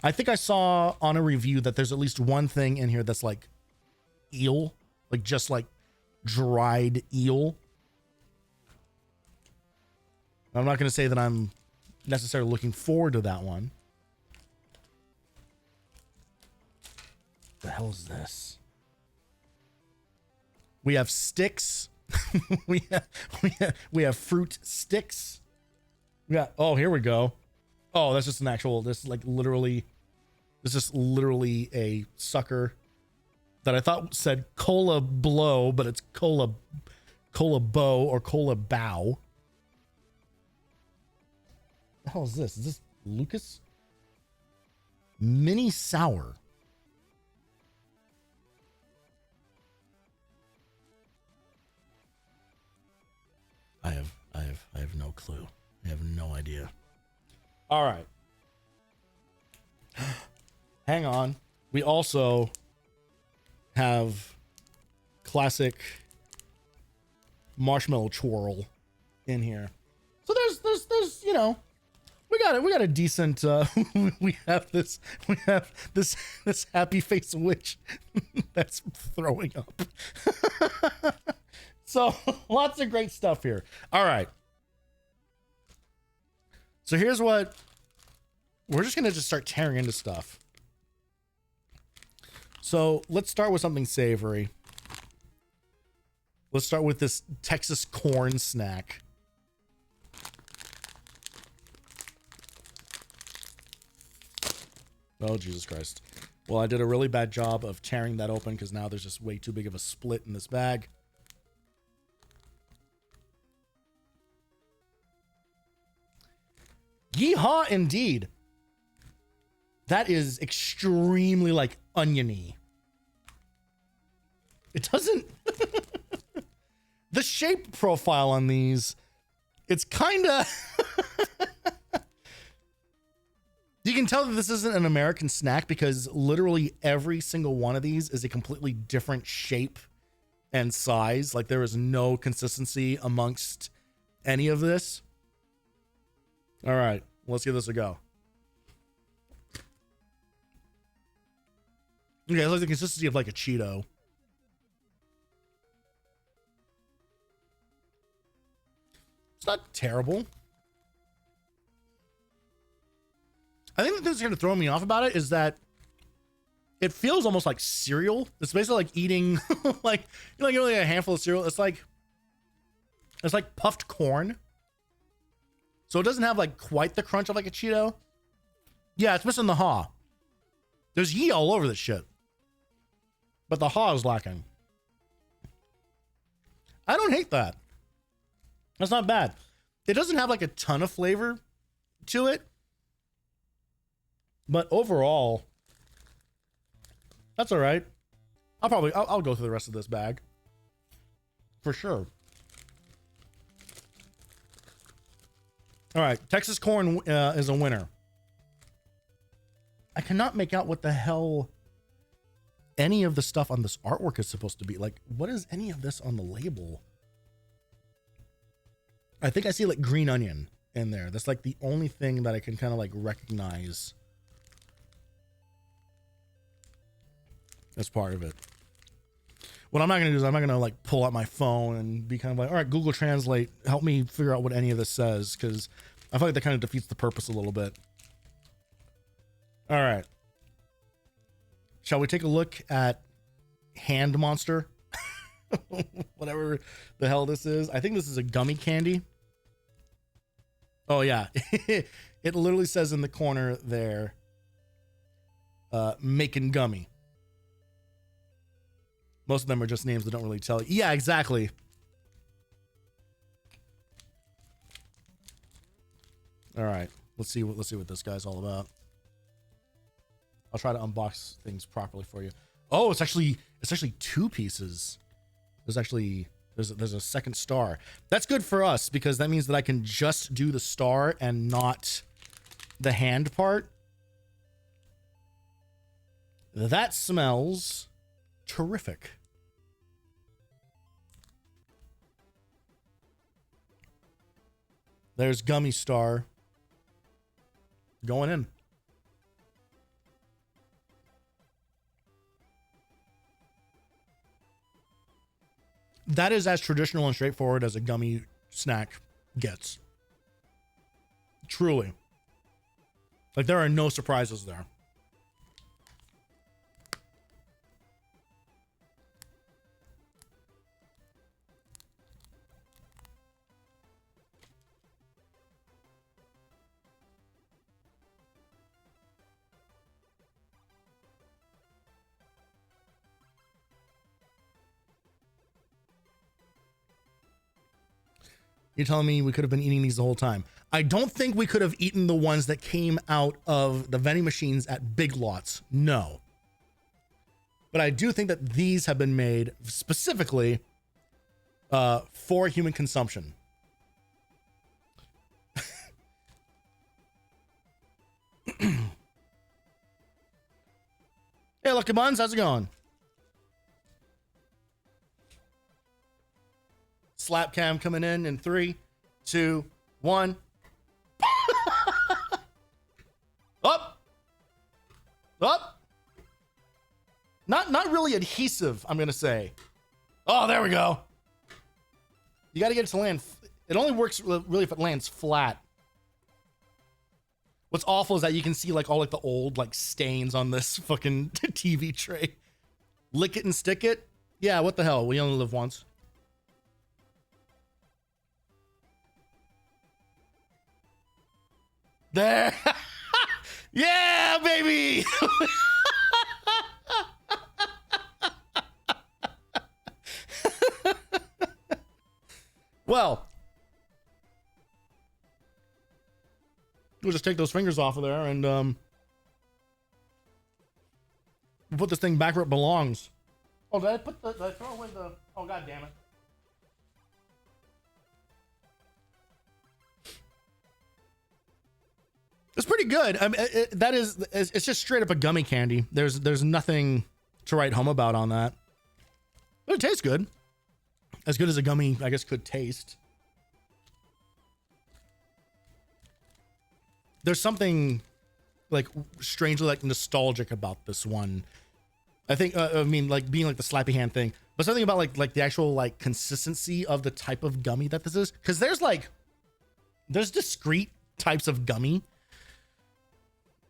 I think I saw on a review that there's at least one thing in here that's like eel, like just like dried eel. I'm not going to say that I'm necessarily looking forward to that one. The hell is this? We have sticks. we have fruit sticks. We got, oh, here we go. Oh, that's just an actual, this is literally a sucker that I thought said cola blow, but it's cola bow or cola bow. What the hell is this? Is this Lucas? Mini sour. I have no clue. I have no idea. All right. Hang on. We also have classic marshmallow twirl in here. So there's you know, we got a decent we have this happy face witch that's throwing up. So lots of great stuff here. All right. So here's what we're just going to start tearing into stuff. So let's start with something savory. Let's start with this Texas corn snack. Oh, Jesus Christ. Well, I did a really bad job of tearing that open because now there's just way too big of a split in this bag. Yeehaw indeed. That is extremely like oniony. It doesn't the shape profile on these, it's kind of You can tell that this isn't an American snack because literally every single one of these is a completely different shape and size. Like there is no consistency amongst any of this. All right, let's give this a go. Okay, it's like the consistency of like a Cheeto. It's not terrible. I think the thing that's going to throw me off about it is that it feels almost like cereal. It's basically like eating like, you know, like only a handful of cereal. It's like puffed corn. So it doesn't have like quite the crunch of like a Cheeto. Yeah, it's missing the haw. There's yee all over this shit. But the haw is lacking. I don't hate that. That's not bad. It doesn't have like a ton of flavor to it. But overall, that's all right. I'll go through the rest of this bag. For sure. All right, Texas corn is a winner. I cannot make out what the hell any of the stuff on this artwork is supposed to be. Like, what is any of this on the label? I think I see like green onion in there. That's like the only thing that I can kind of like recognize as part of it. What I'm not going to do is I'm not going to like pull out my phone and be kind of like, all right, Google Translate, help me figure out what any of this says, because I feel like that kind of defeats the purpose a little bit. All right. Shall we take a look at Hand Monster? Whatever the hell this is. I think this is a gummy candy. Oh, yeah. It literally says in the corner there, making gummy. Most of them are just names that don't really tell you. Yeah, exactly. All right. Let's see what this guy's all about. I'll try to unbox things properly for you. Oh, it's actually two pieces. There's a second star. That's good for us because that means that I can just do the star and not the hand part. That smells terrific. There's Gummy Star going in. That is as traditional and straightforward as a gummy snack gets. Truly. Like, there are no surprises there. You're telling me we could have been eating these the whole time? I don't think we could have eaten the ones that came out of the vending machines at Big Lots. No. But I do think that these have been made specifically for human consumption. Hey, Lucky Buns, how's it going? Slap cam coming in 3, 2, 1. Up. Up. Not really adhesive, I'm going to say. Oh, there we go. You got to get it to land. It only works really if it lands flat. What's awful is that you can see like all like the old like stains on this fucking TV tray. Lick it and stick it. Yeah, what the hell? We only live once. There. Yeah, baby. Well, we'll just take those fingers off of there and put this thing back where it belongs. Oh, did I throw away the, oh, god damn it. was pretty good. I mean, it's just straight up a gummy candy. There's nothing to write home about on that. But it tastes good. As good as a gummy, I guess, could taste. There's something like strangely like nostalgic about this one. I think, I mean, like being like the slappy hand thing, but something about like the actual like consistency of the type of gummy that this is. Cause there's discrete types of gummy,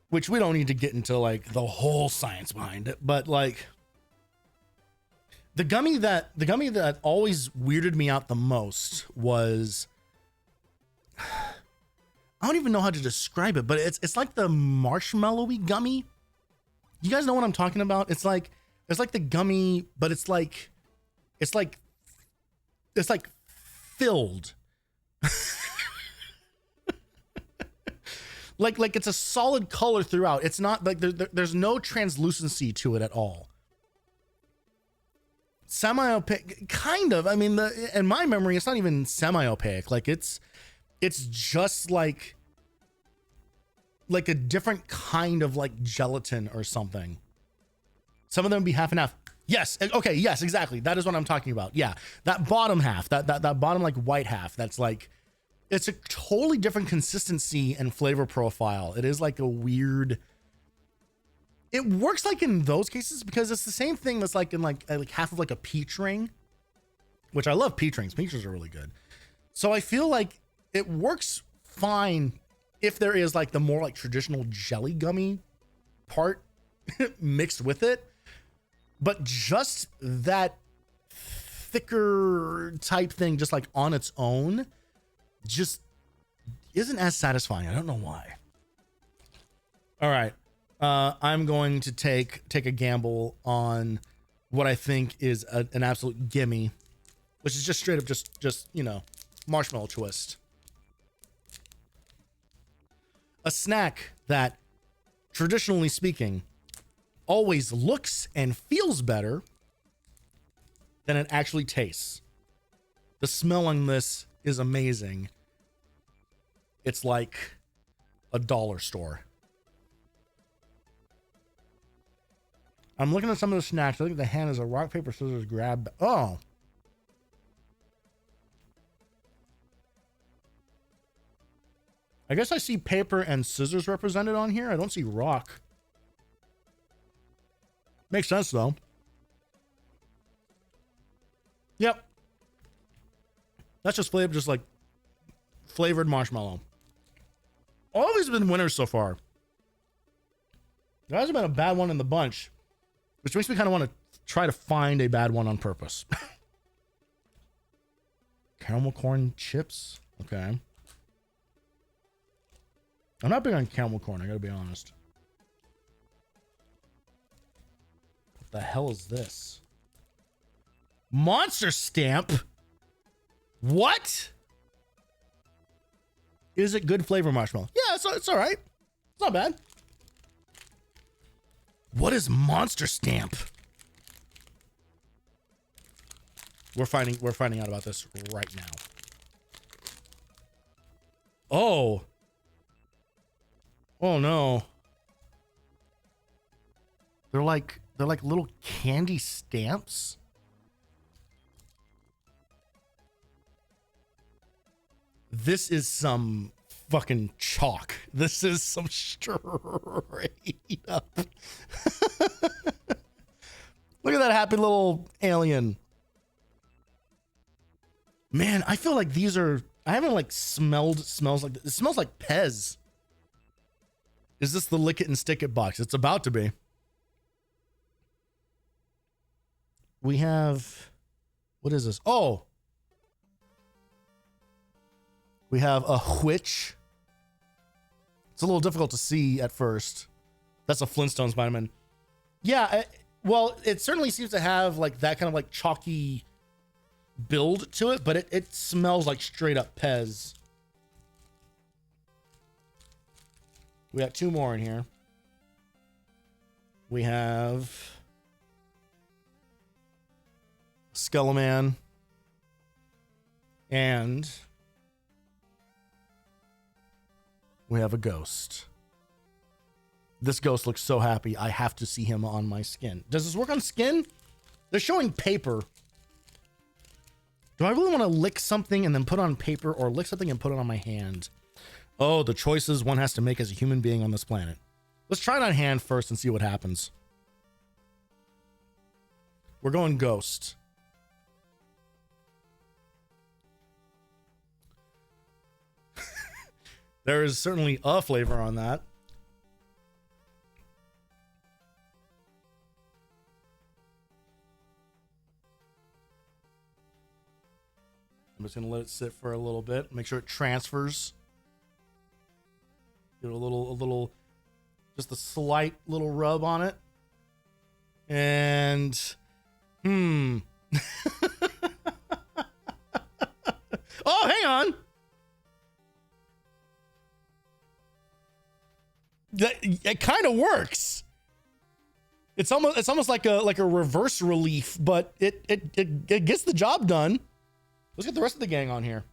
which we don't need to get into like the whole science behind it, but like the gummy that always weirded me out the most was, I don't even know how to describe it, but it's like the marshmallowy gummy. You guys know what I'm talking about? It's like the gummy, but it's like filled. like it's a solid color throughout. It's not like there's no translucency to it at all. Semi-opaque, kind of. I mean, in my memory, it's not even semi-opaque. Like it's just like a different kind of like gelatin or something. Some of them would be half and half. Yes. Okay. Yes, exactly. That is what I'm talking about. Yeah. That bottom half, that bottom like white half, that's like, it's a totally different consistency and flavor profile. It is like a weird, it works like in those cases because it's the same thing that's like in like half of like a peach ring, which I love peach rings. Peaches are really good. So I feel like it works fine if there is like the more like traditional jelly gummy part mixed with it, but just that thicker type thing, just like on its own, just isn't as satisfying. I don't know why. All right. I'm going to take a gamble on what I think is an absolute gimme, which is just straight up just, you know, marshmallow twist. A snack that, traditionally speaking, always looks and feels better than it actually tastes. The smell on this is amazing. It's like a dollar store. I'm looking at some of the snacks. I think the hand is a rock, paper, scissors grab. Oh. I guess I see paper and scissors represented on here. I don't see rock. Makes sense though. Yep. That's just flavor, just like flavored marshmallow. All of these have been winners so far. There hasn't been a bad one in the bunch, which makes me kind of want to try to find a bad one on purpose. Caramel corn chips. Okay. I'm not big on caramel corn, I gotta be honest. What the hell is this? Monster Stamp? What? Is it good flavor marshmallow? Yeah, it's all right. It's not bad. What is Monster Stamp? We're finding out about this right now. Oh. Oh no. They're like little candy stamps. This is some fucking chalk. This is some straight up. Look at that happy little alien. Man, I feel like these are, I haven't like smells like this. It smells like Pez. Is this the lick it and stick it box? It's about to be. We have, what is this? Oh, we have a witch. It's a little difficult to see at first. That's a Flintstones vitamin. Yeah, well, it certainly seems to have like that kind of like chalky build to it, but it smells like straight up Pez. We got two more in here. We have Skeleman and we have a ghost. This ghost looks so happy. I have to see him on my skin. Does this work on skin? They're showing paper. Do I really want to lick something and then put it on paper, or lick something and put it on my hand? Oh, the choices one has to make as a human being on this planet. Let's try it on hand first and see what happens. We're going ghost. There is certainly a flavor on that. I'm just gonna let it sit for a little bit. Make sure it transfers. Give it a little, just a slight little rub on it. And, oh, hang on. It kind of works. It's almost like a reverse relief, but it gets the job done. Let's get the rest of the gang on here.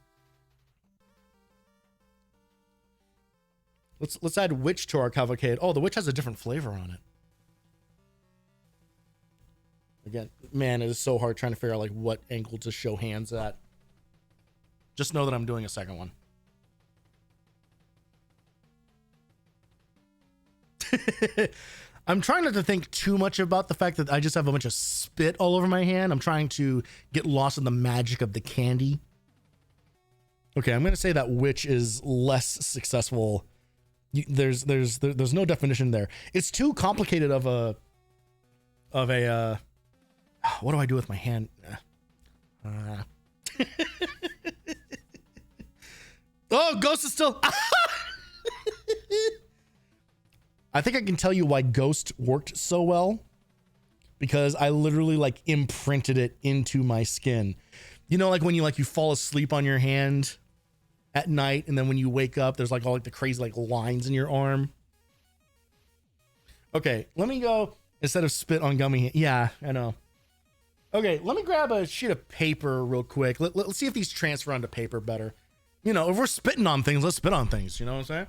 Let's add witch to our cavalcade. Oh, the witch has a different flavor on it. Again, man, it is so hard trying to figure out like what angle to show hands at. Just know that I'm doing a second one. I'm trying not to think too much about the fact that I just have a bunch of spit all over my hand. I'm trying to get lost in the magic of the candy. Okay, I'm going to say that witch is less successful. There's no definition there. It's too complicated of a what do I do with my hand? Oh, ghost is still. I think I can tell you why Ghost worked so well, because I literally like imprinted it into my skin. You know, like when you fall asleep on your hand at night, and then when you wake up, there's like all like the crazy like lines in your arm. Okay, let me go instead of spit on gummy. Yeah, I know. Okay, let me grab a sheet of paper real quick. Let's see if these transfer onto paper better. You know, if we're spitting on things, let's spit on things. You know what I'm saying?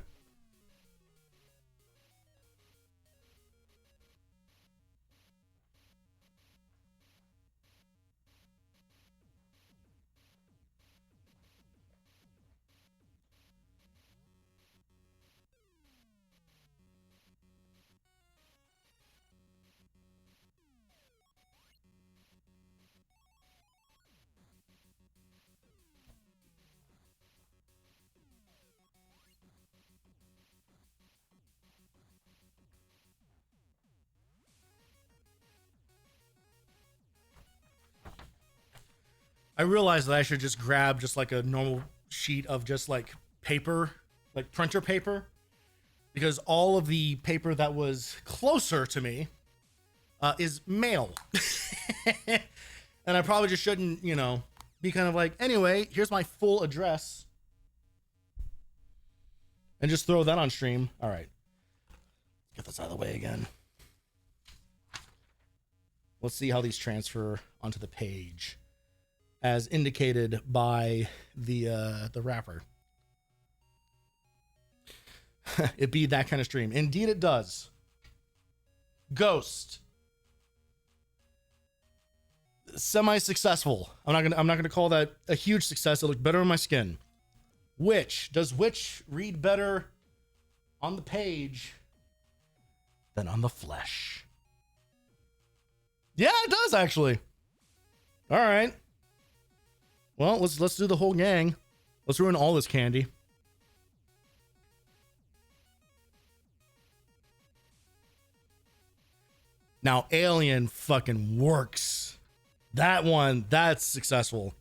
I realized that I should just grab just like a normal sheet of just like paper, like printer paper, because all of the paper that was closer to me is mail. And I probably just shouldn't, you know, be kind of like, anyway, here's my full address. And just throw that on stream. All right. Get this out of the way again. Let's see how these transfer onto the page, as indicated by the wrapper. It be that kind of stream. Indeed it does. Ghost. Semi-successful. I'm not gonna call that a huge success. It looked better on my skin. Witch. Does witch read better on the page than on the flesh? Yeah, it does actually. All right. Well, let's do the whole gang. Let's ruin all this candy. Now, alien fucking works. That one, that's successful.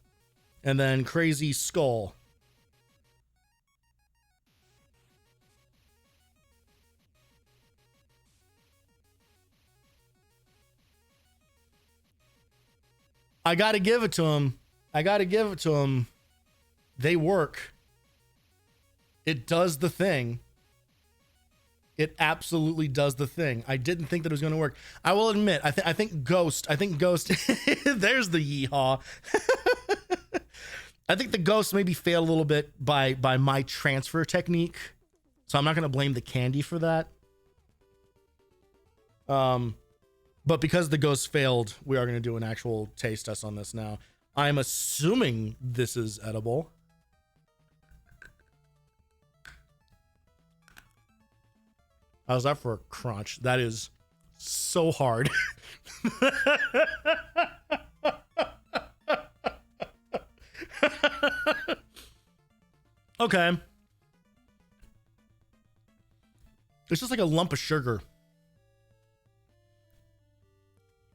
And then crazy skull. I gotta give it to him. They work. It does the thing. It absolutely does the thing. I didn't think that it was going to work. I will admit, I think Ghost, there's the yeehaw. I think the Ghost maybe failed a little bit by my transfer technique. So I'm not going to blame the candy for that. But because the ghost failed, we are going to do an actual taste test on this now. I'm assuming this is edible. How's that for a crunch? That is so hard. Okay. It's just like a lump of sugar.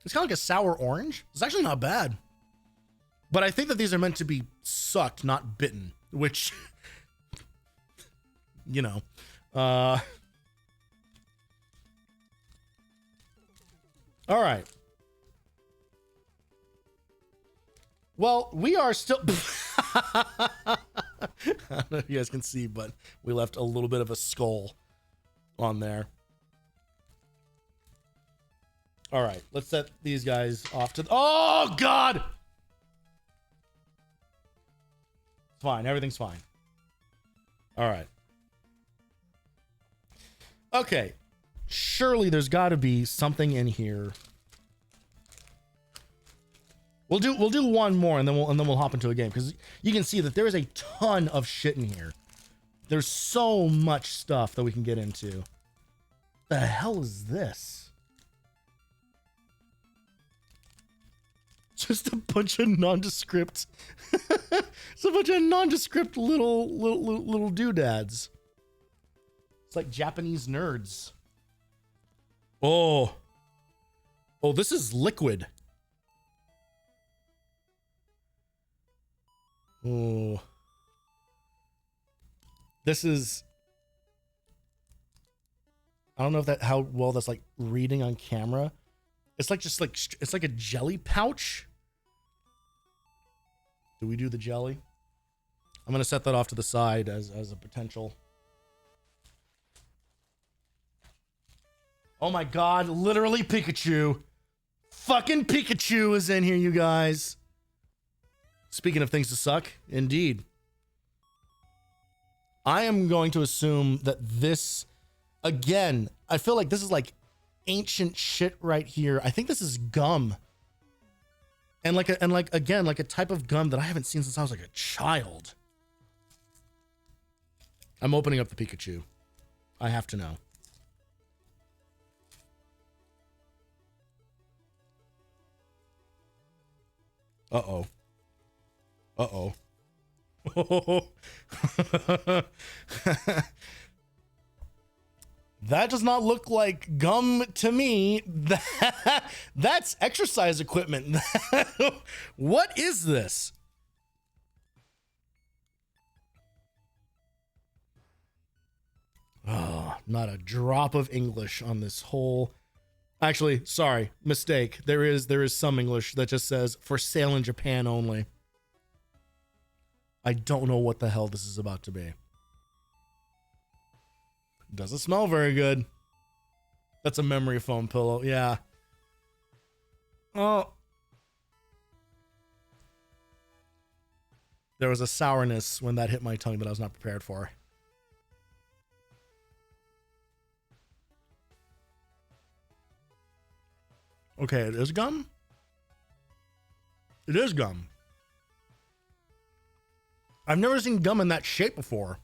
It's kind of like a sour orange. It's actually not bad. But I think that these are meant to be sucked, not bitten, which, you know, all right. Well, we are still, I don't know if you guys can see, but we left a little bit of a skull on there. All right, let's set these guys off to, oh God. It's fine. Everything's fine. All right. Okay. Surely there's got to be something in here. We'll do one more and then we'll hop into a game, because you can see that there is a ton of shit in here. There's so much stuff that we can get into. The hell is this? Just a bunch of nondescript. It's a bunch of nondescript little doodads. It's like Japanese nerds. Oh, this is liquid. Oh, this is. I don't know if how well that's like reading on camera. It's like it's like a jelly pouch. Do we do the jelly? I'm gonna set that off to the side as a potential. Oh my God, literally Pikachu. Fucking Pikachu is in here, you guys. Speaking of things to suck, indeed. I am going to assume that this, again, I feel like this is like ancient shit right here. I think this is gum. And like a type of gum that I haven't seen since I was like a child. I'm opening up the Pikachu. I have to know. Uh-oh. Uh-oh. That does not look like gum to me. That's exercise equipment. What is this? Oh, not a drop of English on this whole. Actually, sorry, mistake. There is some English that just says for sale in Japan only. I don't know what the hell this is about to be. Doesn't smell very good. That's a memory foam pillow. Yeah. Oh. There was a sourness when that hit my tongue that I was not prepared for. Okay, it is gum? It is gum. I've never seen gum in that shape before.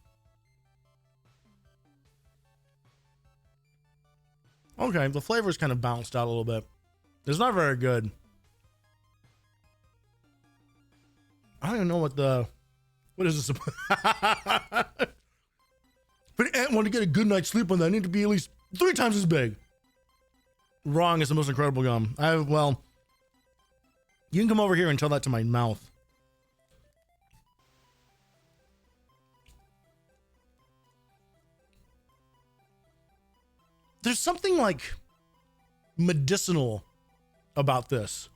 Okay, the flavor is kind of balanced out a little bit. It's not very good. I don't even know what is this? If an ant want to get a good night's sleep on that, I need to be at least 3 times as big. Wrong, it's the most incredible gum. Well, you can come over here and tell that to my mouth. There's something like medicinal about this.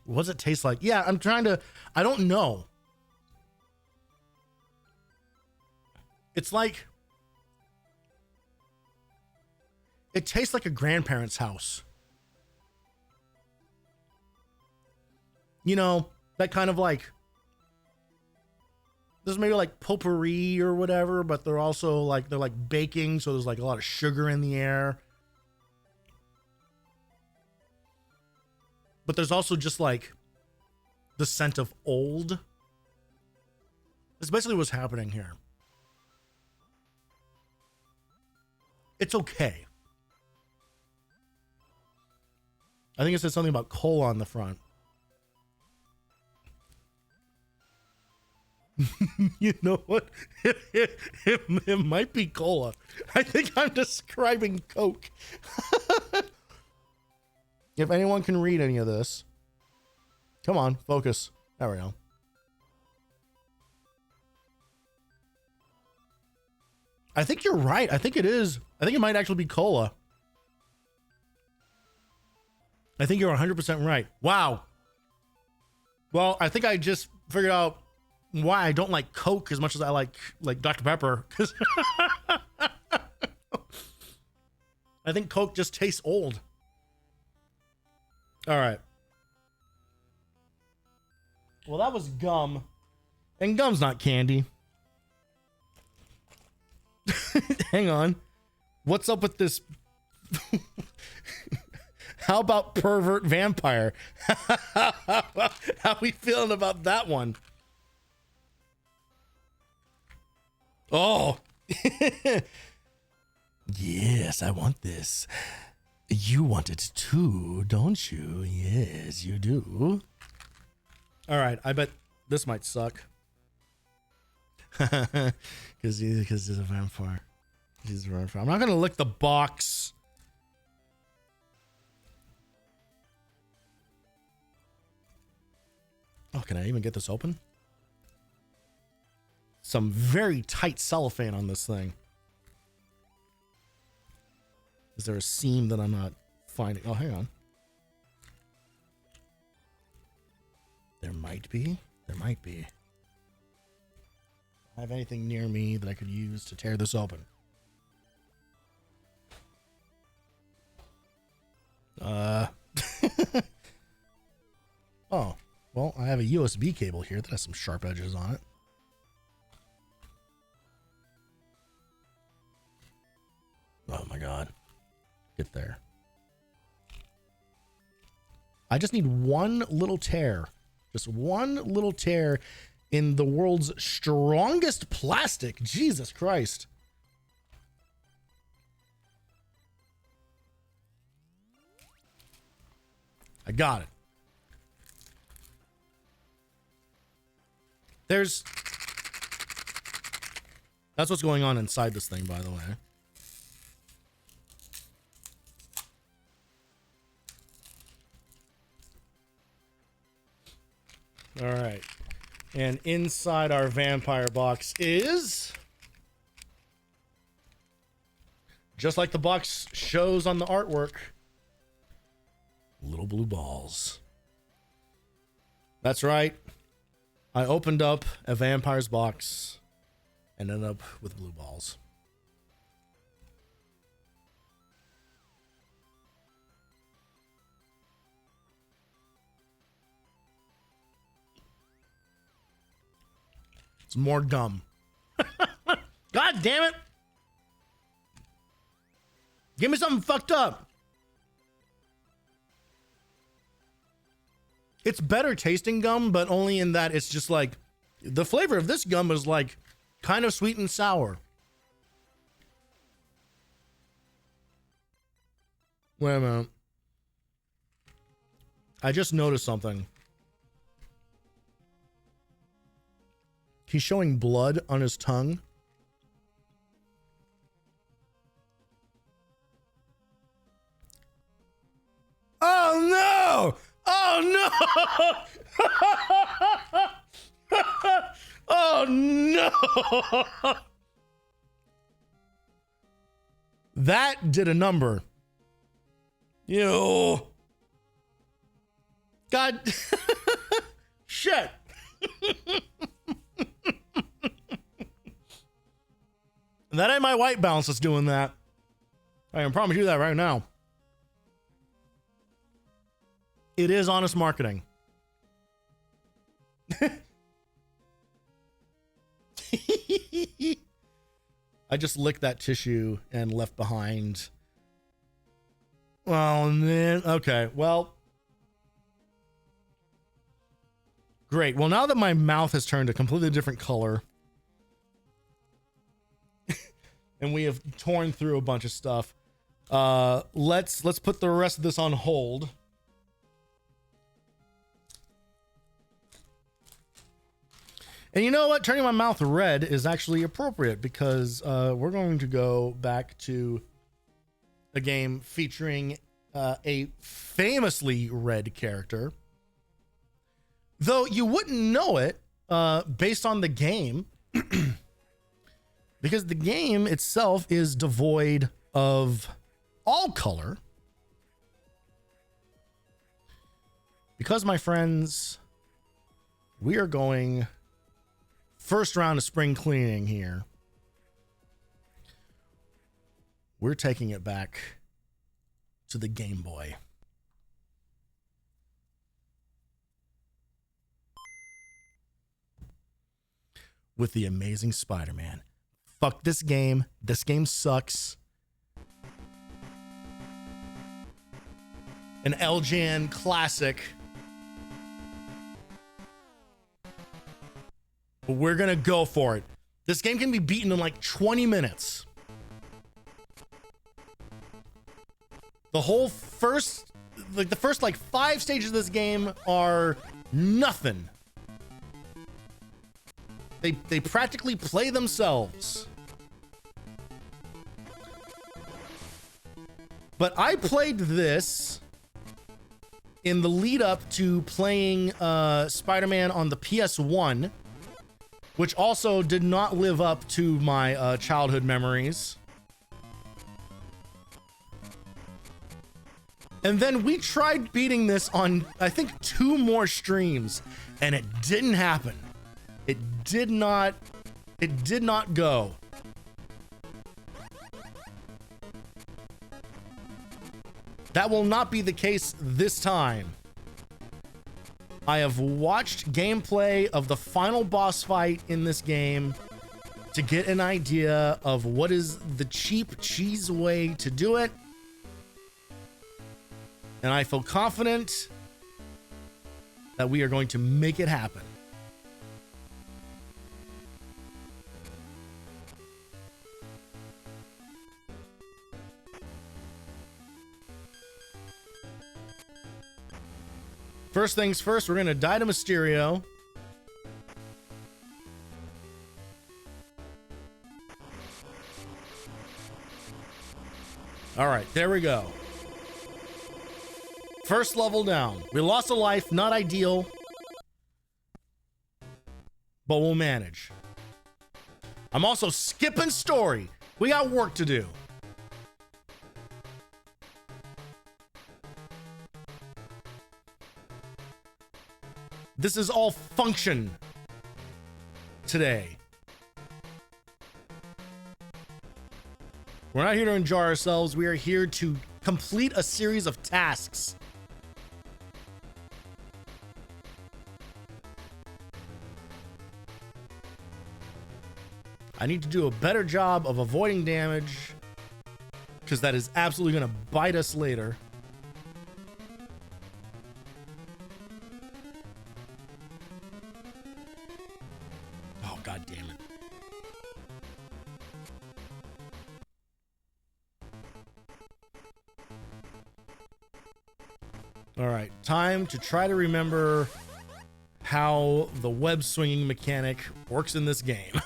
What does it taste like? Yeah, I don't know. It's like, it tastes like a grandparent's house. You know, that kind of like, there's maybe like potpourri or whatever, but they're also like, they're like baking. So there's like a lot of sugar in the air. but there's also just like the scent of old. That's basically what's happening here. It's okay. I think it said something about cola on the front. You know what? It might be cola. I think I'm describing Coke. If anyone can read any of this, come on, focus. There we go. I think you're right. I think it is. I think it might actually be cola. I think you're 100% right. Wow. Well, I think I just figured out why I don't like Coke as much as I like Dr. Pepper. Because I think Coke just tastes old. All right. Well, that was gum. And gum's not candy. Hang on. What's up with this? How about pervert vampire? How we feeling about that one? Oh. Yes, I want this. You want it too, don't you? Yes, you do. All right, I bet this might suck. Because he's a vampire. He's a vampire. I'm not going to lick the box. Oh, can I even get this open? Some very tight cellophane on this thing. Is there a seam that I'm not finding? Oh, hang on. There might be. There might be. I have anything near me that I could use to tear this open? Oh, well, I have a USB cable here that has some sharp edges on it. Oh my God. Get there. I just need one little tear. Just one little tear in the world's strongest plastic. Jesus Christ. I got it. That's what's going on inside this thing, by the way. All right. And inside our vampire box is, just like the box shows on the artwork, little blue balls. That's right. I opened up a vampire's box and ended up with blue balls. It's more gum. God damn it. Give me something fucked up. It's better tasting gum, but only in that it's just like, the flavor of this gum is like kind of sweet and sour. Wait a minute. I just noticed something. He's showing blood on his tongue. Oh no! Oh no! Oh no! That did a number. Ew. God. Shit. That ain't my white balance that's doing that. I can promise you that right now. It is honest marketing. I just licked that tissue and left behind. Well, man. Okay. Well, Great. Well, now that my mouth has turned a completely different color and we have torn through a bunch of stuff, let's put the rest of this on hold. And you know what? Turning my mouth red is actually appropriate because we're going to go back to a game featuring a famously red character. Though you wouldn't know it based on the game because the game itself is devoid of all color. Because, my friends, we are going first round of spring cleaning here. We're taking it back to the Game Boy. With the Amazing Spider-Man. Fuck this game. This game sucks. An LJN classic. But we're gonna go for it. This game can be beaten in like 20 minutes. The whole first, like the first like 5 stages of this game are nothing. They practically play themselves. But I played this in the lead up to playing Spider-Man on the PS1, which also did not live up to my childhood memories. And then we tried beating this on, I think, 2 more streams, and it didn't happen. It did not go. That will not be the case this time. I have watched gameplay of the final boss fight in this game to get an idea of what is the cheap cheese way to do it. And I feel confident that we are going to make it happen. First things first, we're going to die to Mysterio. All right, there we go. First level down. We lost a life, not ideal, but we'll manage. I'm also skipping story. We got work to do. This is all function today. We're not here to enjoy ourselves. We are here to complete a series of tasks. I need to do a better job of avoiding damage because that is absolutely going to bite us later. Oh, God damn it. All right, time to try to remember how the web swinging mechanic works in this game.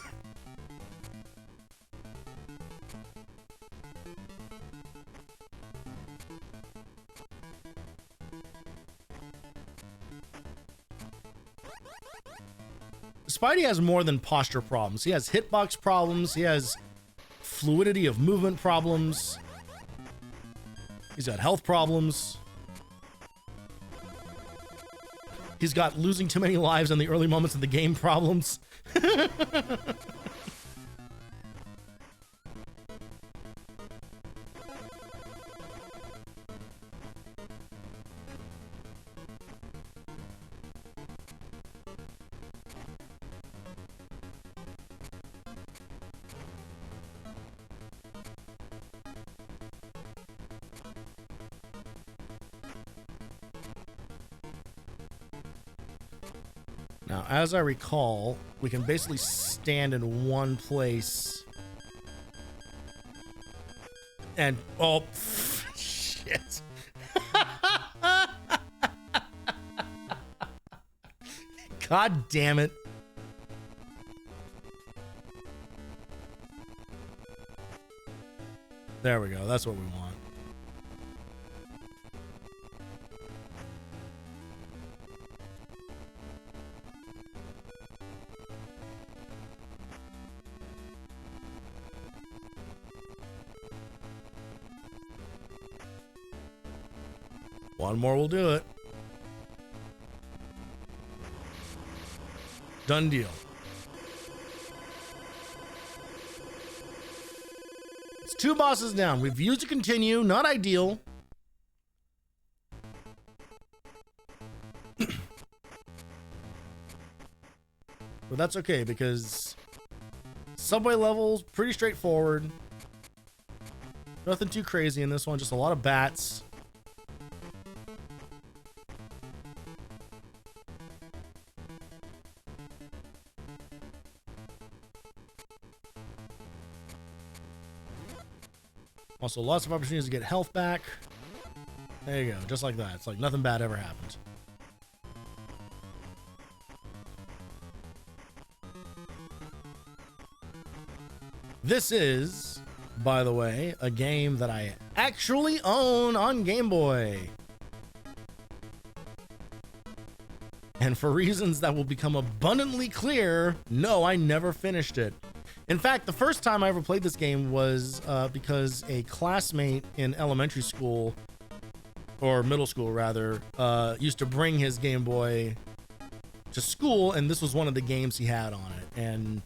Spidey has more than posture problems. He has hitbox problems. He has fluidity of movement problems. He's got health problems. He's got losing too many lives in the early moments of the game problems. Now, as I recall, we can basically stand in one place and, oh, shit. God damn it. There we go. That's what we want. One more will do it. Done deal. It's 2 bosses down. We've used to continue. Not ideal. But that's okay because subway levels pretty straightforward. Nothing too crazy in this one. Just a lot of bats. Also, lots of opportunities to get health back. There you go, just like that. It's like nothing bad ever happened. This is, by the way, a game that I actually own on Game Boy. And for reasons that will become abundantly clear, no, I never finished it. In fact, the first time I ever played this game was because a classmate in elementary school, or middle school rather, used to bring his Game Boy to school, and this was one of the games he had on it. And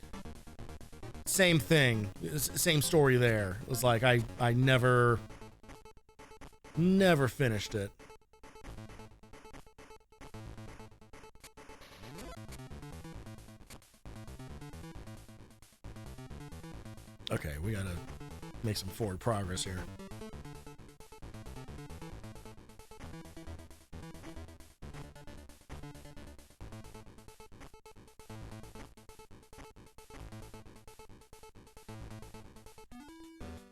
same thing, same story there. It was like I never finished it. Okay, we gotta make some forward progress here.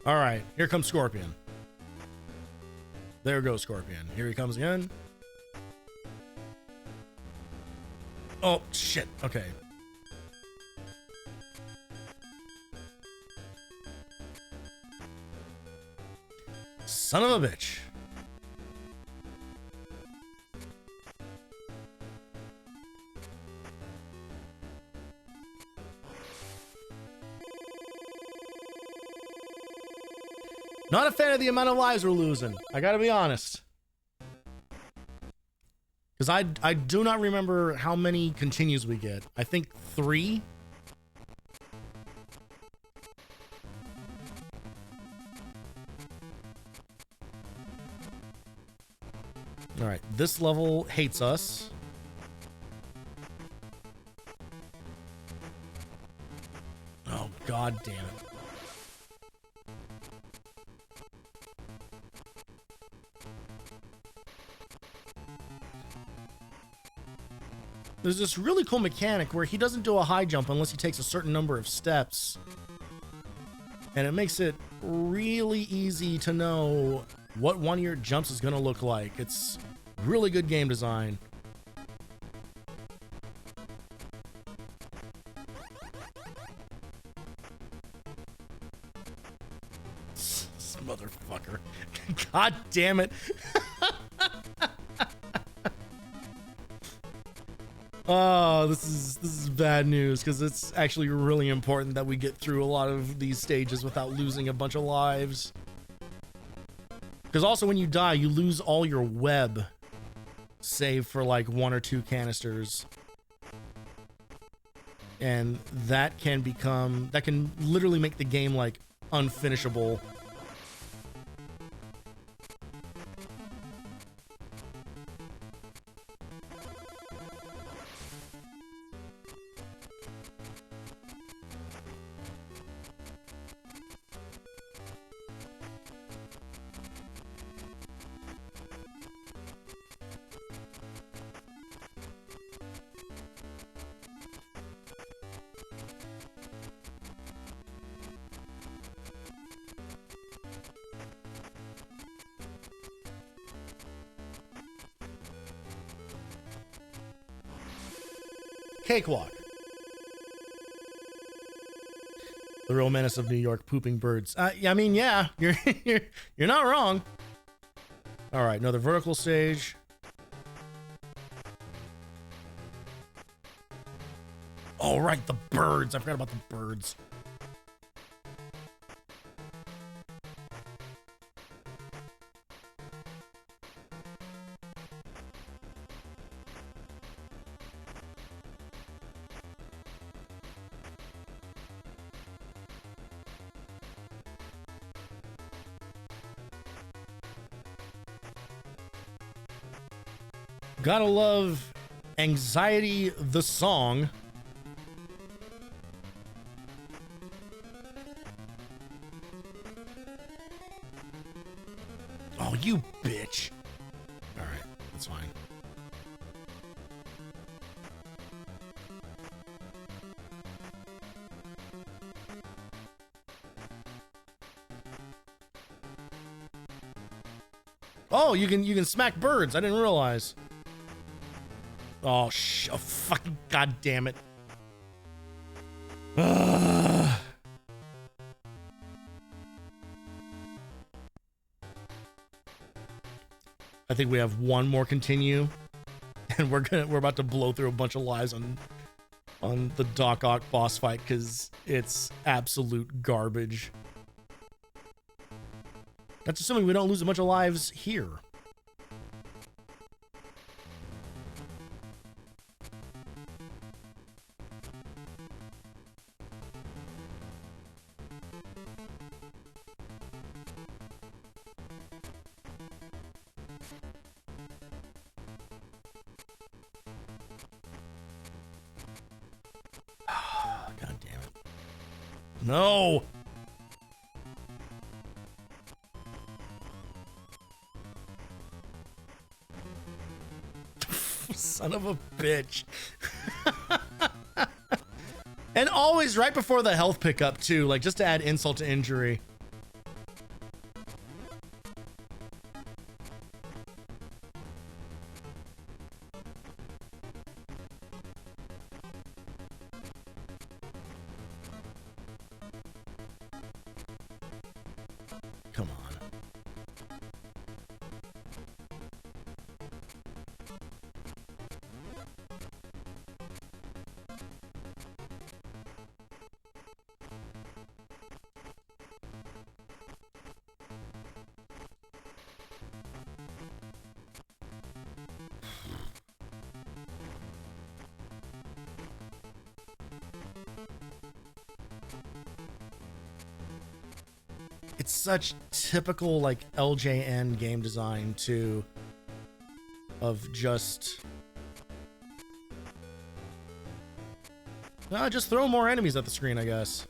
All right, here comes Scorpion. There goes Scorpion. Here he comes again. Oh, shit. Okay. Son of a bitch. Not a fan of the amount of lives we're losing. I gotta be honest. Because I do not remember how many continues we get. I think 3. All right, this level hates us. Oh, God damn it. There's this really cool mechanic where he doesn't do a high jump unless he takes a certain number of steps. And it makes it really easy to know what one of your jumps is going to look like. It's really good game design. This motherfucker. God damn it. Oh, this is bad news because it's actually really important that we get through a lot of these stages without losing a bunch of lives. Because also when you die, you lose all your web, save for like 1 or 2 canisters. And that can literally make the game like unfinishable. Cakewalk. The real menace of New York, pooping birds. I mean, yeah, you're you're not wrong. All right, another vertical stage. Oh, right, the birds. I forgot about the birds. Gotta love Anxiety the song. Oh, you bitch. All right, that's fine. Oh, you can smack birds. I didn't realize. Oh, oh, fucking god damn it. I think we have one more continue, and we're about to blow through a bunch of lives on the Doc Ock boss fight because it's absolute garbage. That's assuming we don't lose a bunch of lives here. No! Son of a bitch. And always right before the health pickup too, like just to add insult to injury. Come on. It's such typical like LJN game design too, of just just throw more enemies at the screen, I guess.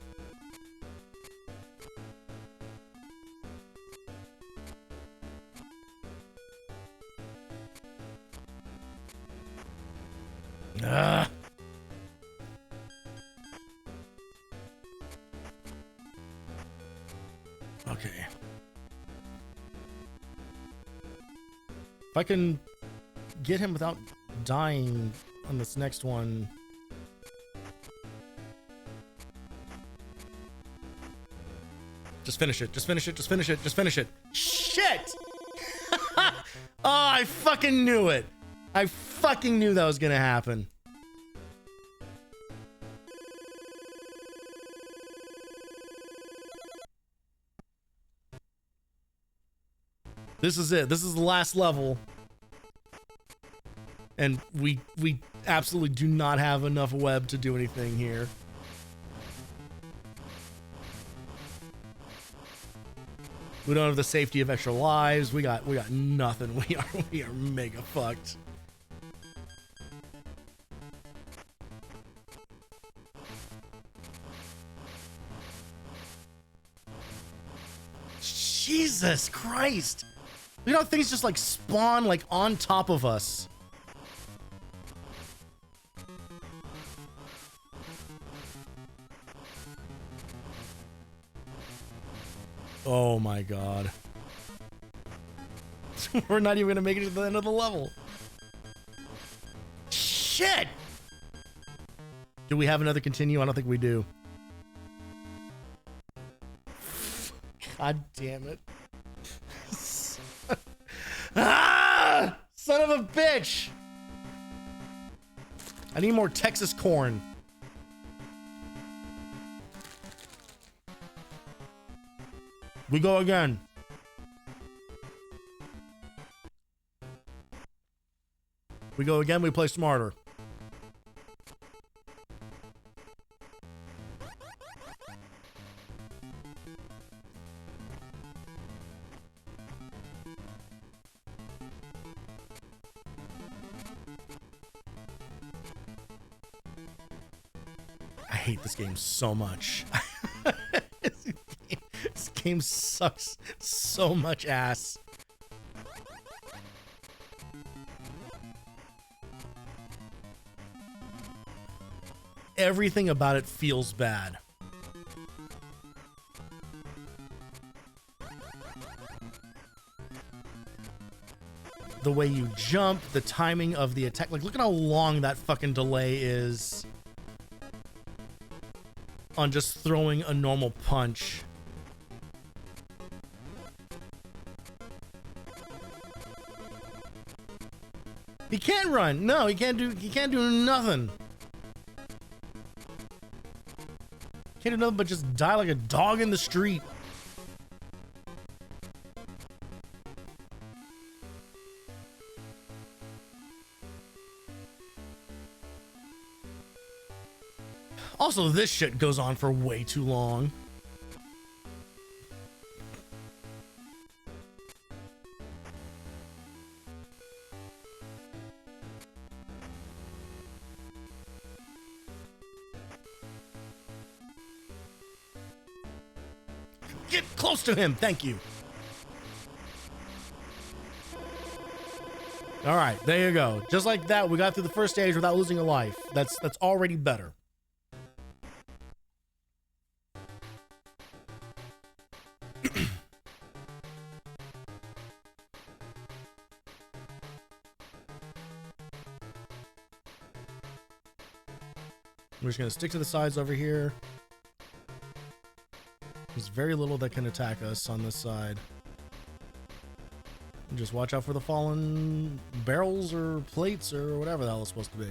Okay. If I can get him without dying on this next one. Just finish it. Just finish it. Just finish it. Just finish it. Shit! Oh, I fucking knew it. I fucking knew that was gonna happen. This is it. This is the last level. And we absolutely do not have enough web to do anything here. We don't have the safety of extra lives. We got nothing. We are mega fucked. Jesus Christ. Look at how things just like spawn like on top of us. Oh my god. We're not even gonna make it to the end of the level. Shit! Do we have another continue? I don't think we do. God damn it. Ah! Son of a bitch! I need more Texas corn. We go again. We go again, we play smarter. I hate this game so much. This game sucks so much ass. Everything about it feels bad. The way you jump, the timing of the attack. Like, look at how long that fucking delay is on just throwing a normal punch. He can't run. No, he can't do nothing. Can't do nothing but just die like a dog in the street. Also, this shit goes on for way too long. Get close to him, thank you. All right, there you go. Just like that, we got through the first stage without losing a life. That's already better. We're just gonna stick to the sides over here. There's very little that can attack us on this side. And just watch out for the fallen barrels or plates or whatever the hell it's supposed to be.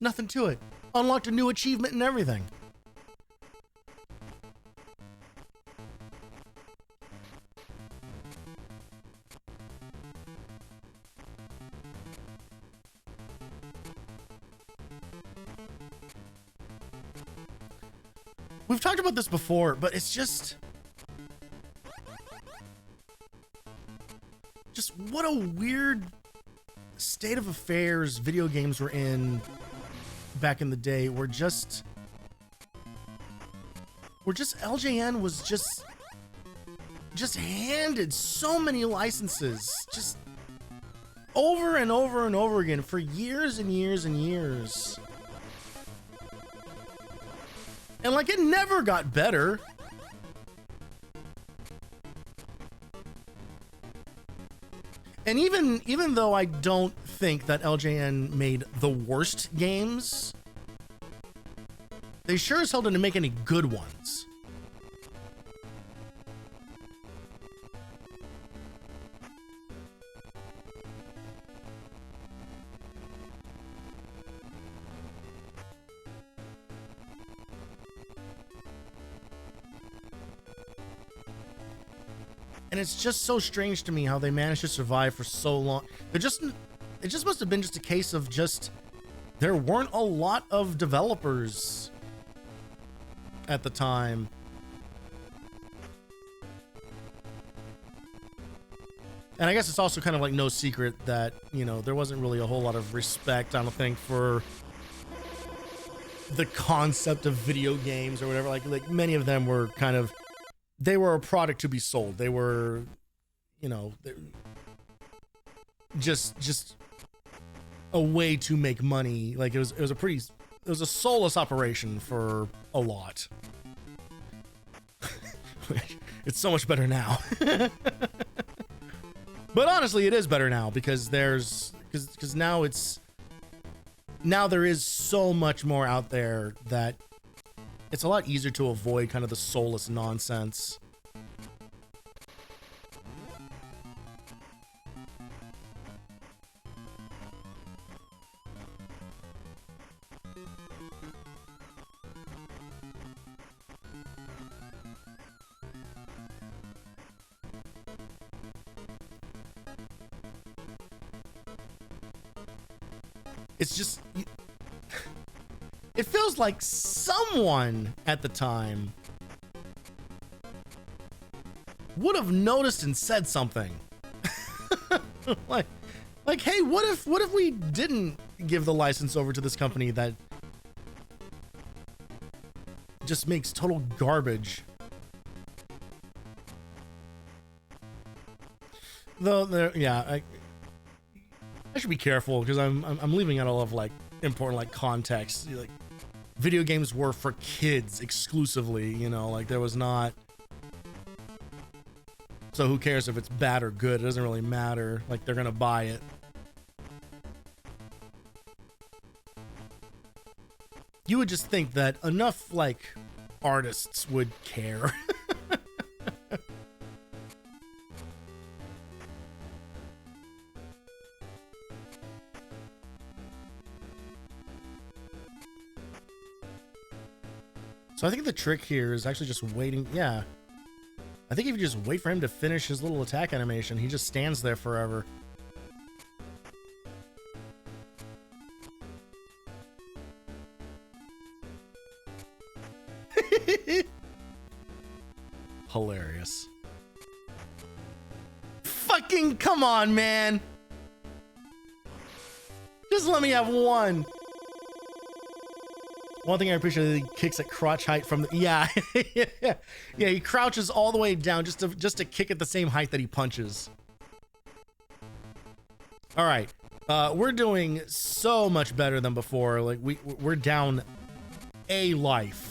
Nothing to it. Unlocked a new achievement and everything. We've talked about this before, but it's just what a weird state of affairs video games were in back in the day. We're just LJN was just handed so many licenses just over and over and over again for years and years and years. And like, it never got better. And even though I don't think that LJN made the worst games, they sure as hell didn't make any good ones. And it's just so strange to me how they managed to survive for so long. It just must have been just a case of there weren't a lot of developers at the time. And I guess it's also kind of like no secret that, you know, there wasn't really a whole lot of respect, I don't think, for the concept of video games or whatever. Like many of them were kind of, they were a product to be sold. They were you know, just a way to make money. Like it was a soulless operation for a lot. It's so much better now. But honestly, it is better now because now there is so much more out there that it's a lot easier to avoid kind of the soulless nonsense. It's just, it feels like someone at the time would have noticed and said something. like, hey, what if we didn't give the license over to this company that just makes total garbage? Though, yeah, I should be careful because I'm leaving out a lot of like important like context. Like video games were for kids exclusively, you know, like there was not. So who cares if it's bad or good? It doesn't really matter. Like they're gonna buy it. You would just think that enough like artists would care. So I think the trick here is actually just waiting. Yeah. I think if you just wait for him to finish his little attack animation, he just stands there forever. Hilarious. Fucking come on, man. Just let me have one. One thing I appreciate is he kicks at crotch height from the, yeah. Yeah, he crouches all the way down just to kick at the same height that he punches. All right. We're doing so much better than before. Like we're down a life.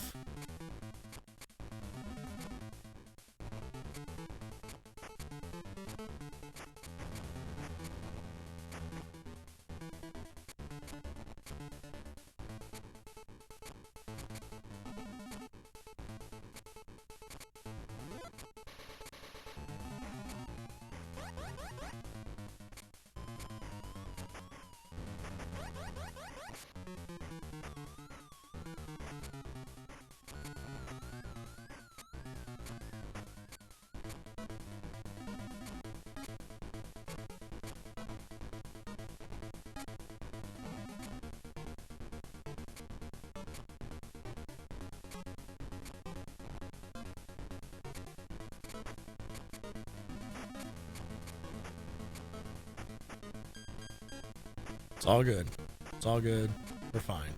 It's all good. It's all good. We're fine.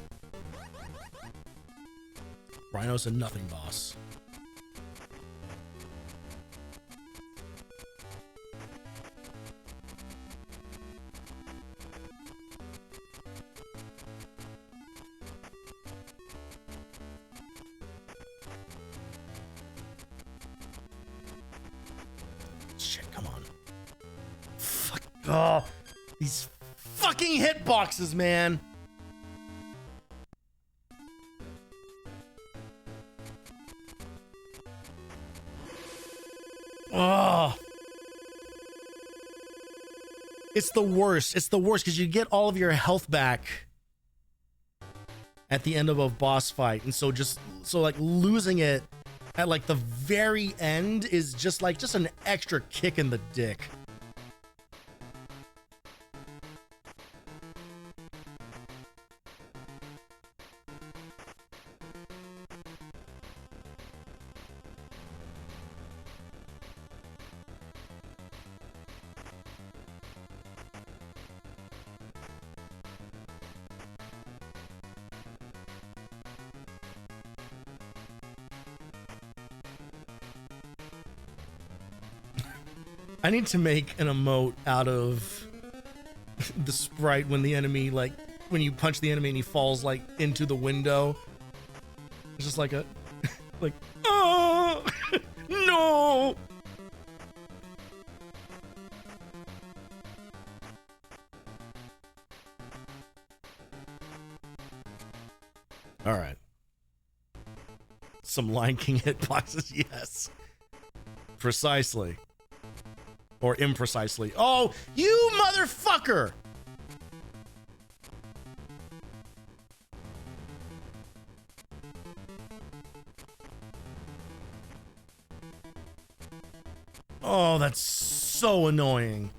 Rhino's a nothing boss. Shit, come on. Fuck. Oh, these fucking hitboxes, man. Oh. It's the worst. It's the worst because you get all of your health back at the end of a boss fight. And so like losing it at like the very end is just an extra kick in the dick. I need to make an emote out of the sprite when the enemy, like, when you punch the enemy and he falls, like, into the window. It's just like a, like, oh, no. All right. Some Lion King hitboxes, yes. Precisely. Or imprecisely. Oh, you motherfucker! Oh, that's so annoying.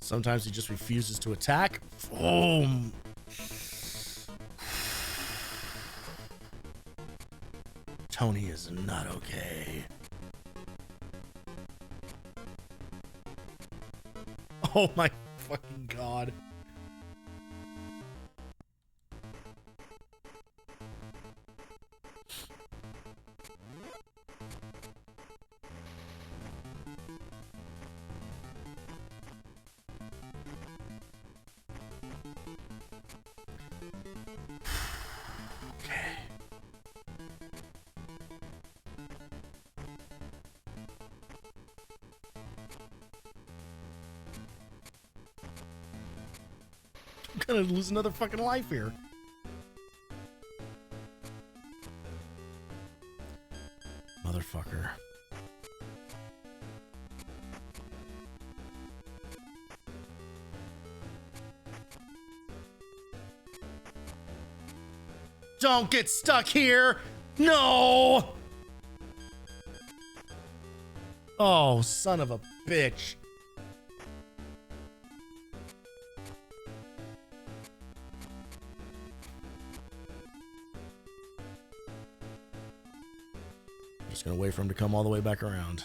Sometimes he just refuses to attack. Oh. Tony is not okay. Oh my fucking god. I'm gonna lose another fucking life here. Motherfucker. Don't get stuck here. No. Oh, son of a bitch. Just gonna wait for him to come all the way back around.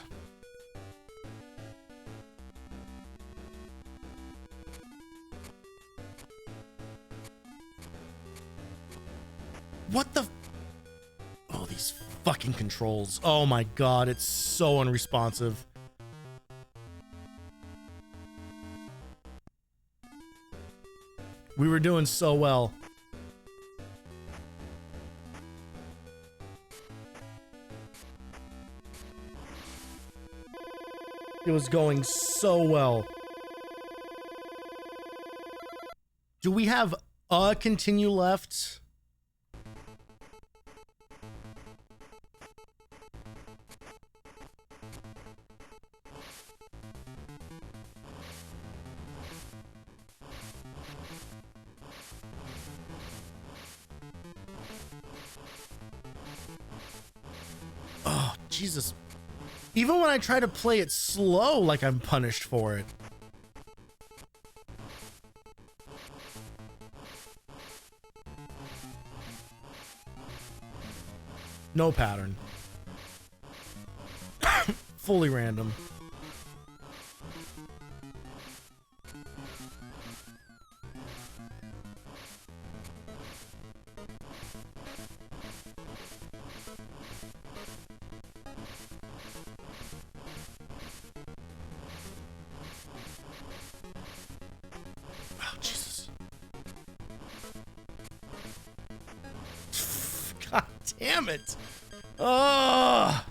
What the? Oh, these fucking controls. Oh my god, it's so unresponsive. We were doing so well. It was going so well. Do we have a continue left? Oh, Jesus. Even when I try to play it slow, like I'm punished for it. No pattern. Fully random. Oh, Jesus. God damn it. Oh.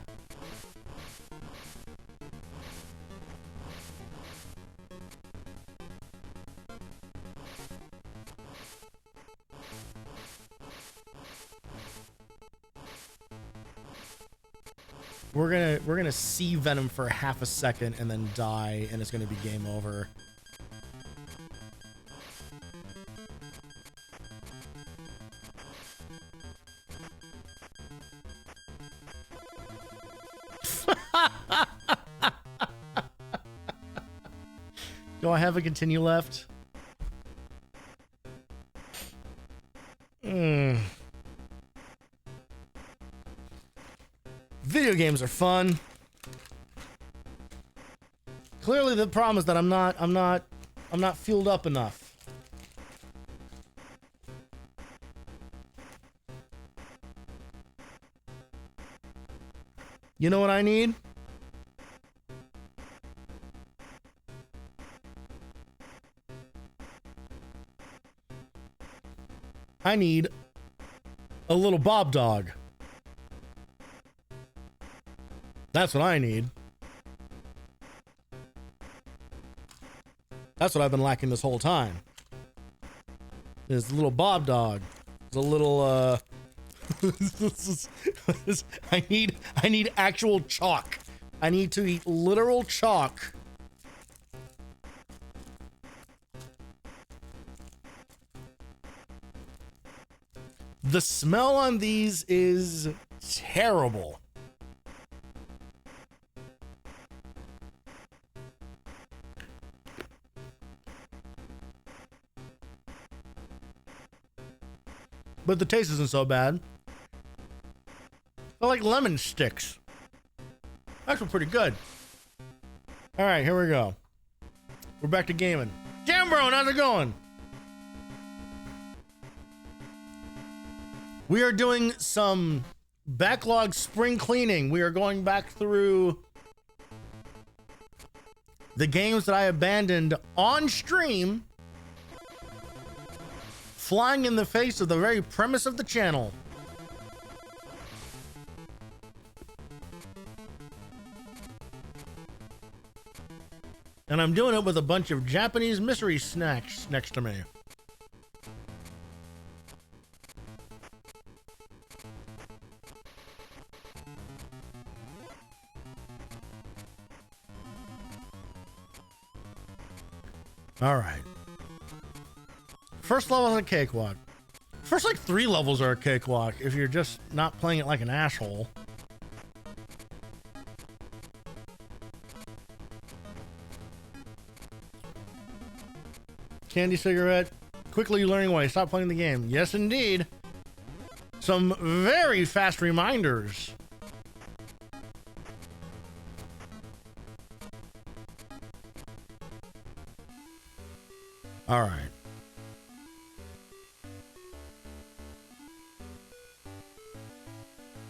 We're gonna see Venom for half a second and then die, and it's gonna be game over. Do I have a continue left? games are fun. Clearly the problem is that I'm not fueled up enough. You know what I need? I need a little Bob dog. That's what I need. That's what I've been lacking this whole time. Is a little Bob dog. It's a little I need actual chalk. I need to eat literal chalk. The smell on these is terrible. But the taste isn't so bad. They're like lemon sticks. Actually pretty good. All right, here we go. We're back to gaming. Jambro, how's it going? We are doing some backlog spring cleaning. We are going back through the games that I abandoned on stream, flying in the face of the very premise of the channel. And I'm doing it with a bunch of Japanese mystery snacks next to me. All right. First level is a cakewalk. First like 3 levels are a cakewalk if you're just not playing it like an asshole. Candy cigarette. Quickly learning why you stop playing the game. Yes, indeed. Some very fast reminders. All right.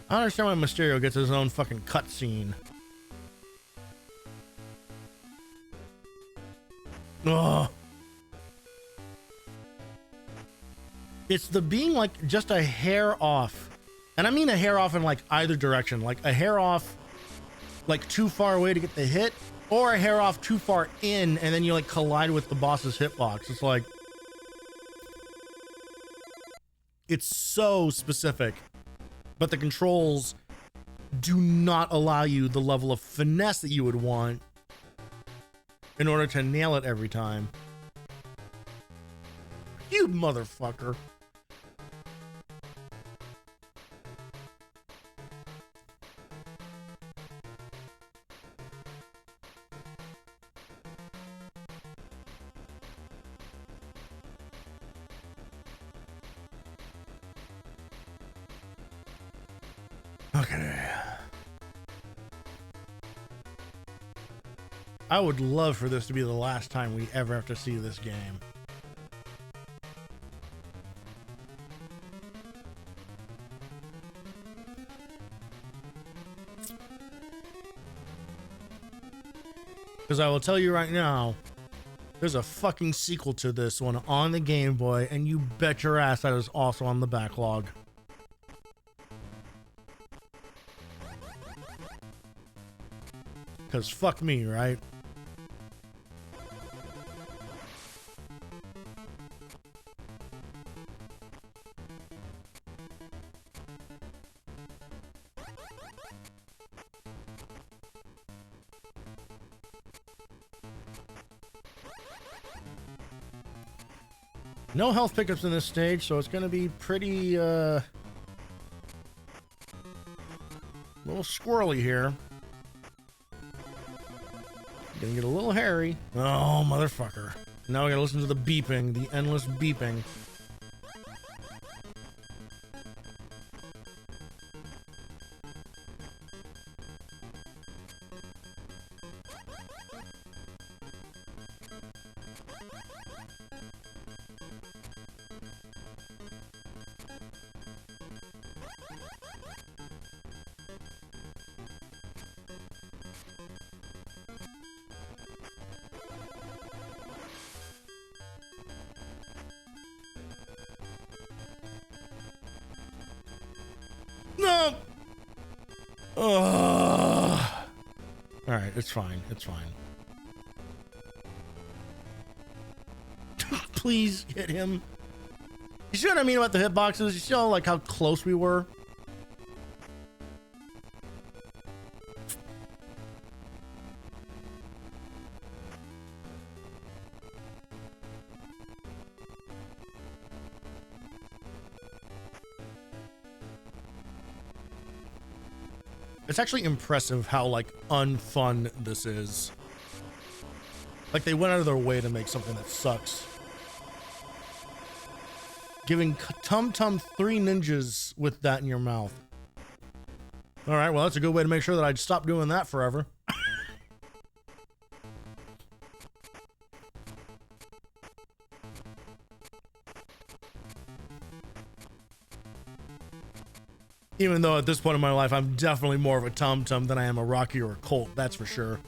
I don't understand why Mysterio gets his own fucking cutscene. Ugh. It's the being like just a hair off. And I mean a hair off in like either direction. Like a hair off like too far away to get the hit, or a hair off too far in and then you like collide with the boss's hitbox. It's like, it's so specific, but the controls do not allow you the level of finesse that you would want in order to nail it every time. You motherfucker. Okay. I would love for this to be the last time we ever have to see this game. Because I will tell you right now, there's a fucking sequel to this one on the Game Boy, and you bet your ass that is also on the backlog. Because fuck me, right? No health pickups in this stage, so it's going to be pretty, little squirrely here. Gonna get a little hairy. Oh, motherfucker. Now I gotta listen to the beeping, the endless beeping. No. All right, it's fine. It's fine. Please hit him. You see what I mean about the hitboxes? You see how, like, how close we were? It's actually impressive how, like, unfun this is. Like, they went out of their way to make something that sucks. Giving Tum Tum 3 ninjas with that in your mouth. All right, well, that's a good way to make sure that I'd stop doing that forever. Even though at this point in my life, I'm definitely more of a Tum Tum than I am a Rocky or a Colt, that's for sure.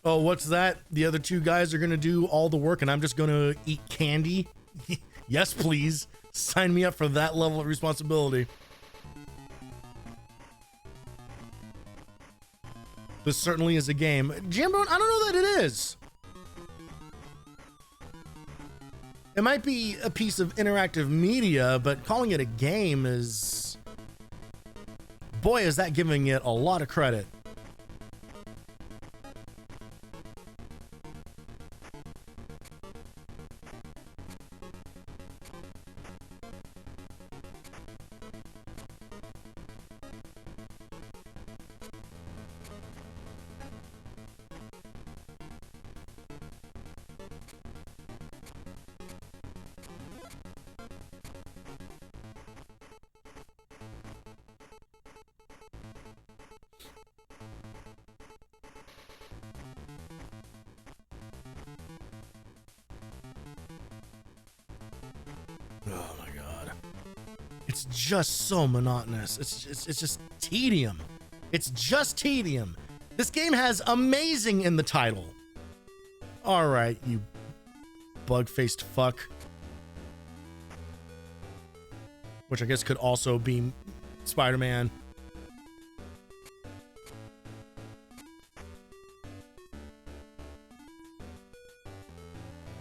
Oh, what's that? The other two guys are gonna do all the work and I'm just gonna eat candy? Yes, please. Sign me up for that level of responsibility. This certainly is a game. Jambone, I don't know that it is. It might be a piece of interactive media, but calling it a game is... Boy, is that giving it a lot of credit. Oh my god. It's just so monotonous. It's just tedium. It's just tedium. This game has amazing in the title. All right, you bug-faced fuck. Which I guess could also be Spider-Man.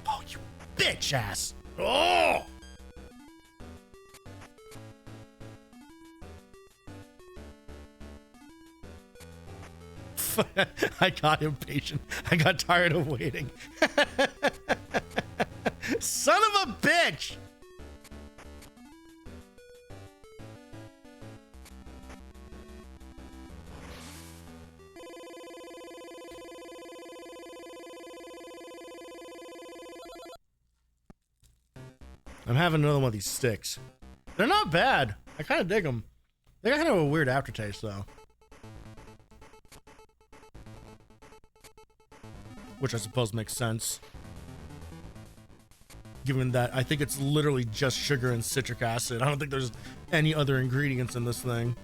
Oh, you bitch ass. Oh! I got impatient. I got tired of waiting. Son of a bitch! I'm having another one of these sticks. They're not bad. I kind of dig them. They got kind of a weird aftertaste, though. Which I suppose makes sense. Given that I think it's literally just sugar and citric acid. I don't think there's any other ingredients in this thing.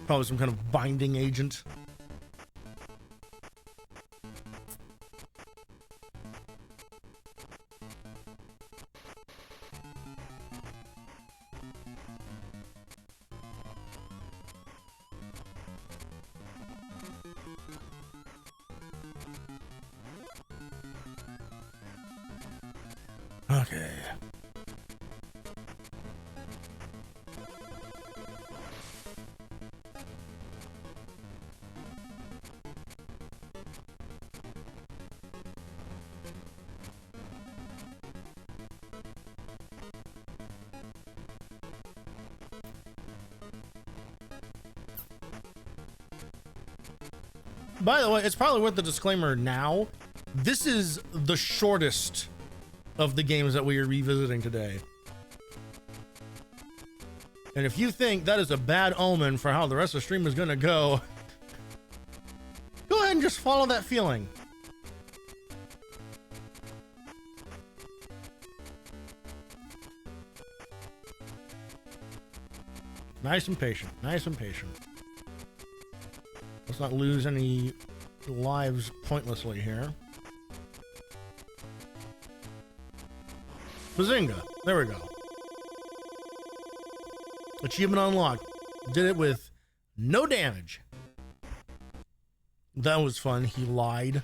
Probably some kind of binding agent. Okay. By the way, it's probably worth the disclaimer now. This is the shortest of the games that we are revisiting today. And if you think that is a bad omen for how the rest of the stream is going to go, go ahead and just follow that feeling. Nice and patient. Nice and patient. Let's not lose any lives pointlessly here. Bazinga. There we go. Achievement unlocked. Did it with no damage. That was fun. He lied.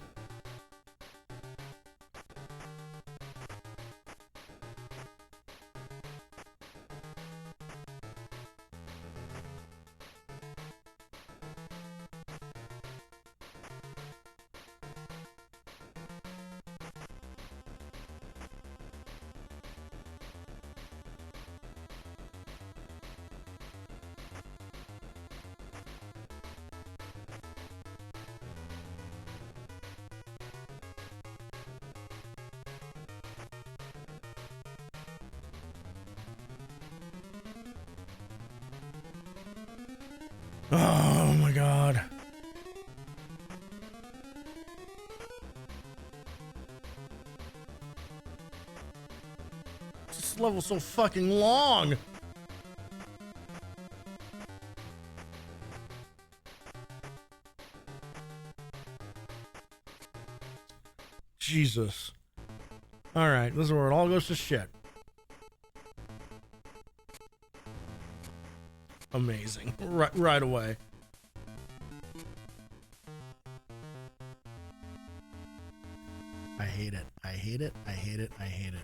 Oh my god. This level's so fucking long. Jesus. All right, this is where it all goes to shit. Amazing. Right away. I hate it. I hate it. I hate it. I hate it.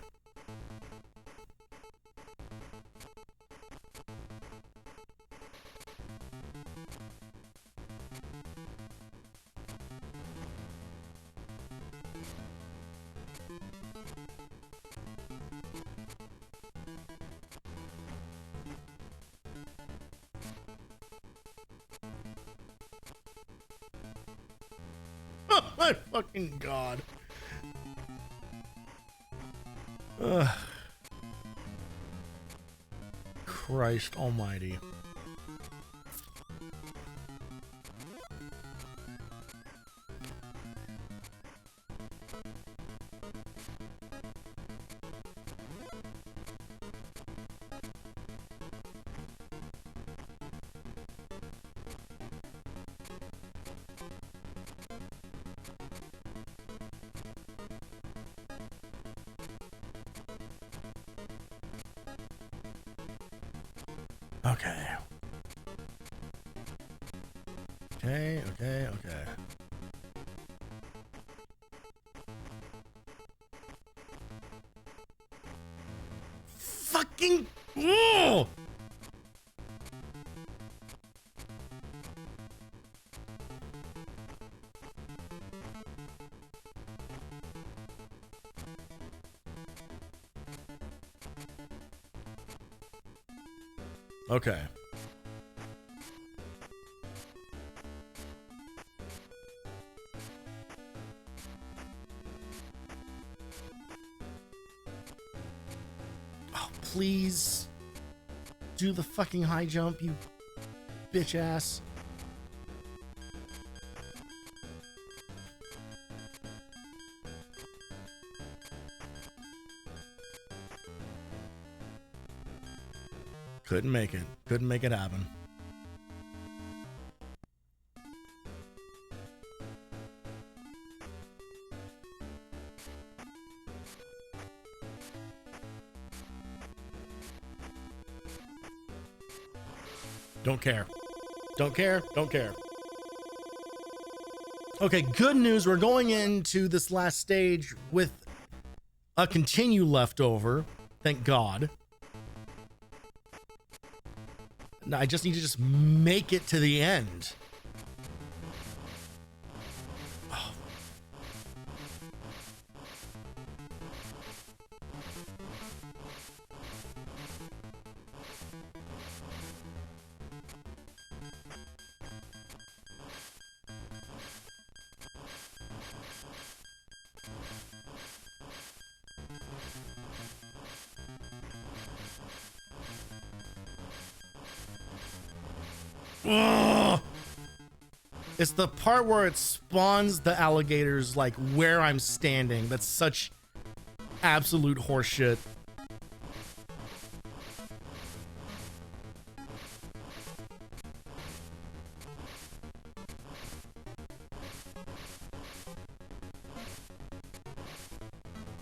Oh my fucking god. Ugh. Christ almighty. Okay. Okay. Fucking. Oh! Okay. Oh, please do the fucking high jump, you bitch ass. Couldn't make it. Couldn't make it happen. Don't care. Don't care. Don't care. Okay, good news. We're going into this last stage with a continue leftover. Thank God. Now, I just need to just make it to the end. Oh. Ugh. It's the part where it spawns the alligators like where I'm standing. That's such absolute horseshit.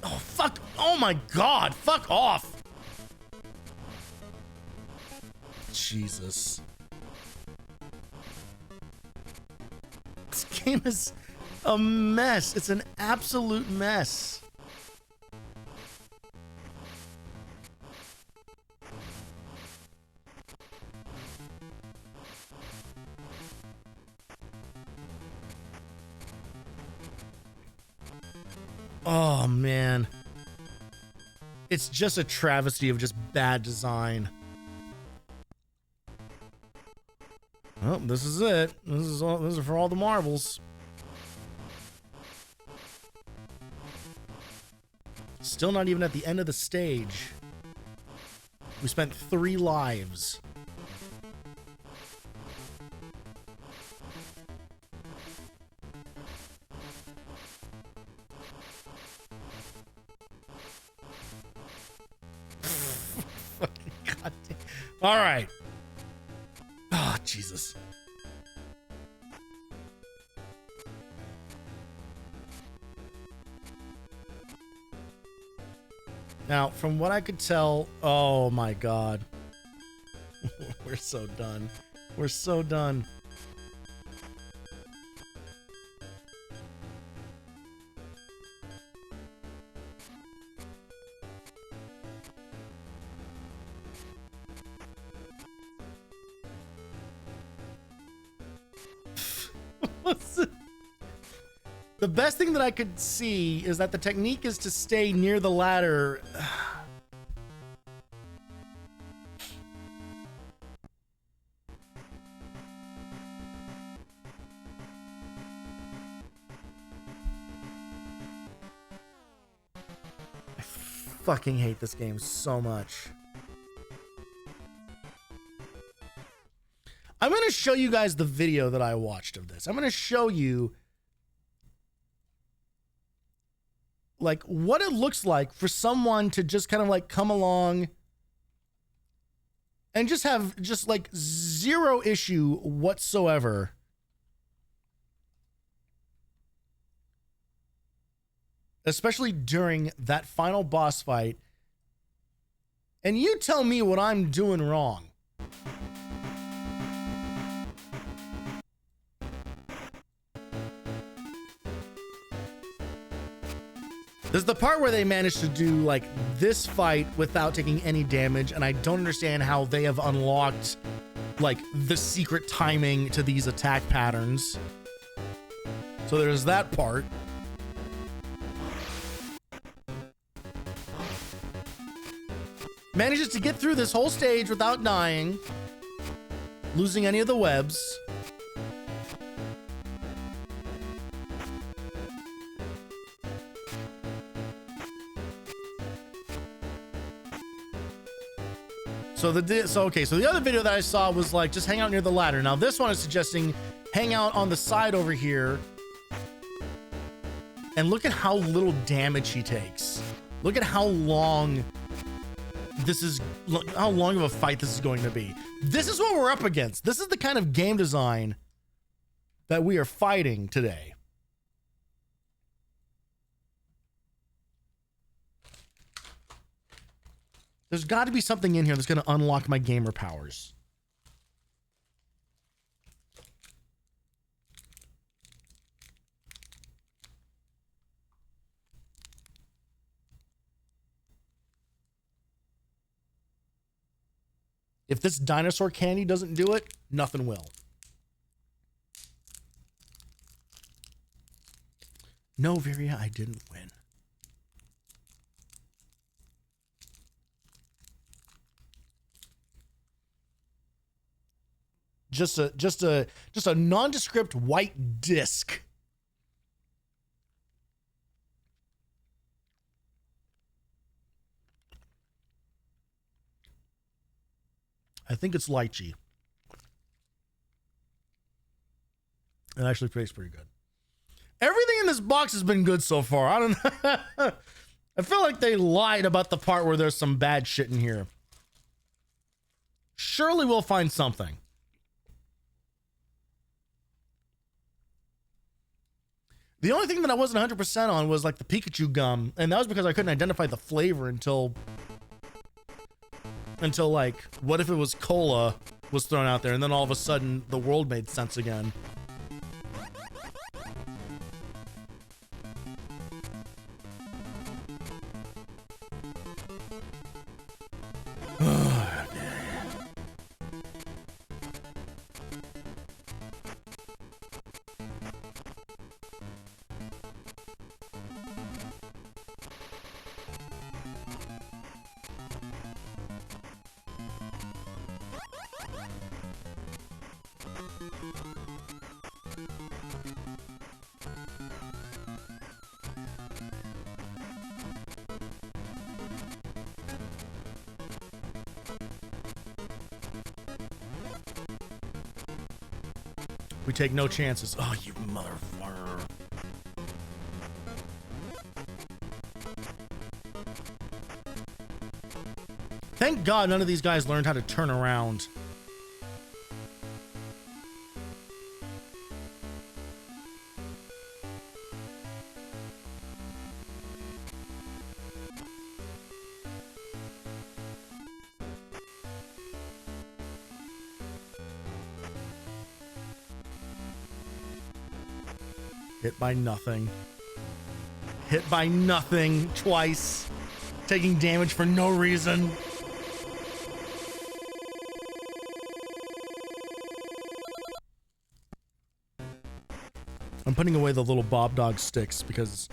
Oh, fuck. Oh my God. Fuck off. Jesus. This game is a mess. It's an absolute mess. Oh, man. It's just a travesty of just bad design. Oh, this is it. This is for all the marbles. Still not even at the end of the stage. We spent 3 lives. Fucking goddamn. All right. Oh, Jesus. Now, from what I could tell, oh my God. We're so done. We're so done. The best thing that I could see is that the technique is to stay near the ladder. I fucking hate this game so much. I'm going to show you guys the video that I watched of this. I'm going to show you like what it looks like for someone to just kind of like come along and just have just like zero issue whatsoever. Especially during that final boss fight. And you tell me what I'm doing wrong. There's the part where they managed to do like this fight without taking any damage, and I don't understand how they have unlocked like the secret timing to these attack patterns. So there's that part. Manages to get through this whole stage without dying, losing any of the webs. So the other video that I saw was like just hang out near the ladder. Now this one is suggesting hang out on the side over here. And look at how little damage he takes. Look at how long of a fight this is going to be. This is what we're up against. This is the kind of game design that we are fighting today. There's got to be something in here that's going to unlock my gamer powers. If this dinosaur candy doesn't do it, nothing will. No, Viria, I didn't win. Just a nondescript white disc. I think it's lychee. It actually tastes pretty good. Everything in this box has been good so far. I don't know. I feel like they lied about the part where there's some bad shit in here. Surely we'll find something. The only thing that I wasn't 100% on was like the Pikachu gum, and that was because I couldn't identify the flavor until like, what if it was cola was thrown out there, and then all of a sudden the world made sense again. We take no chances. Oh, you motherfucker. Thank God none of these guys learned how to turn around. Hit by nothing. Hit by nothing twice. Taking damage for no reason. I'm putting away the little Bob Dog sticks because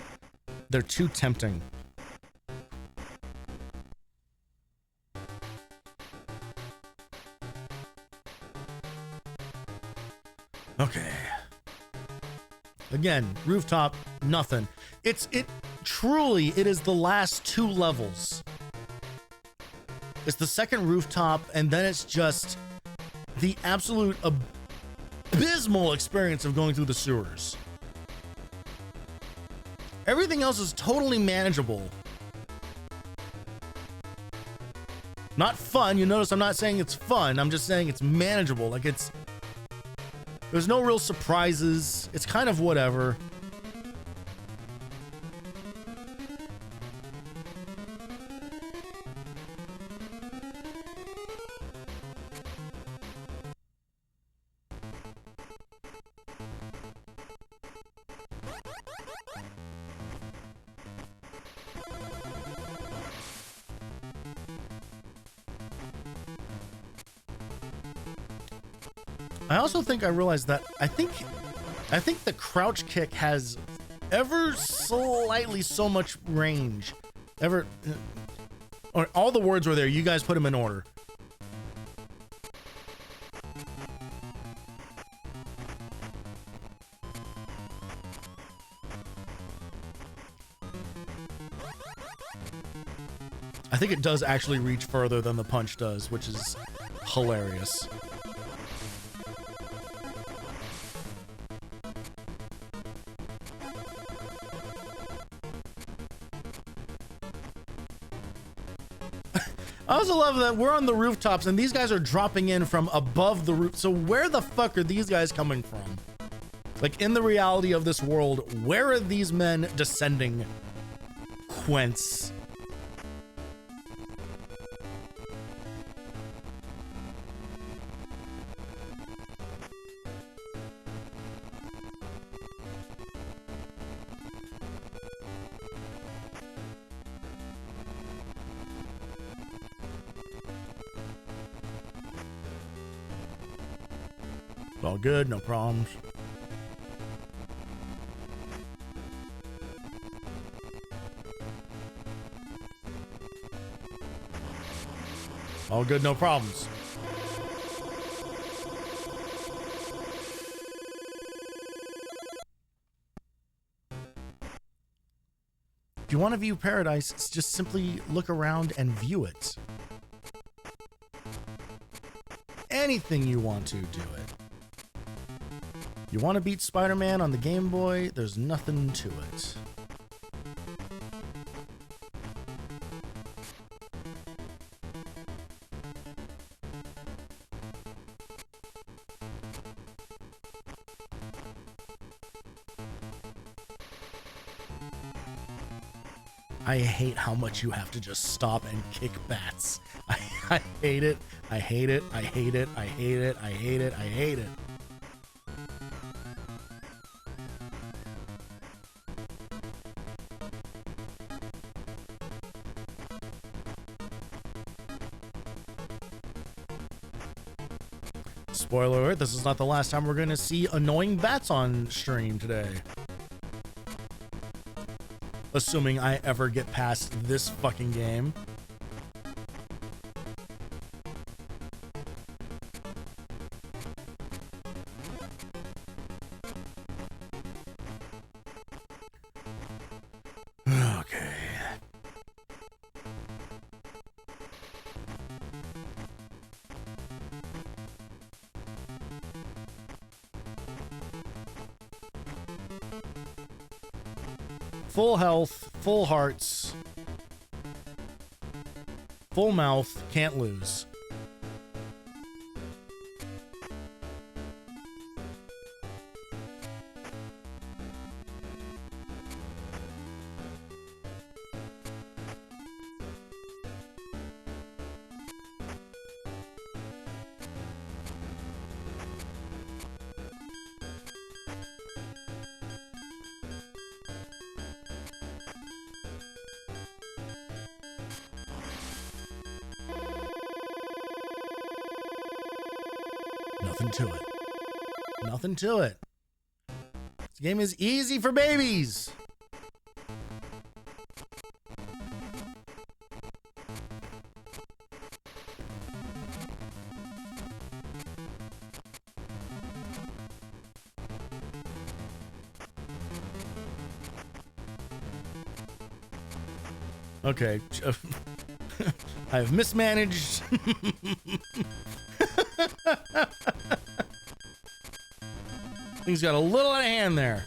they're too tempting. Okay. Again, rooftop, nothing. It truly is the last 2 levels. It's the second rooftop, and then it's just the absolute abysmal experience of going through the sewers. Everything else is totally manageable. Not fun. You notice I'm not saying it's fun. I'm just saying it's manageable. Like there's no real surprises. It's kind of whatever. I also think I realized that I think the crouch kick has ever slightly so much range. Or all the words were there. You guys put them in order. I think it does actually reach further than the punch does, which is hilarious. I also love that we're on the rooftops and these guys are dropping in from above the roof. So where the fuck are these guys coming from? Like, in the reality of this world, where are these men descending? Whence? All good, no problems. All good, no problems. If you want to view paradise, just simply look around and view it. Anything you want to, do it. you want to beat Spider-Man on the Game Boy, there's nothing to it. I hate how much you have to just stop and kick bats. I hate it. I hate it. I hate it. I hate it. I hate it. I hate it. Spoiler alert, this is not the last time we're going to see annoying bats on stream today. Assuming I ever get past this fucking game. Okay. Full health, full hearts, full mouth, can't lose. Nothing to it. Nothing to it. This game is easy for babies. Okay. I've mismanaged. Things got a little out of hand there.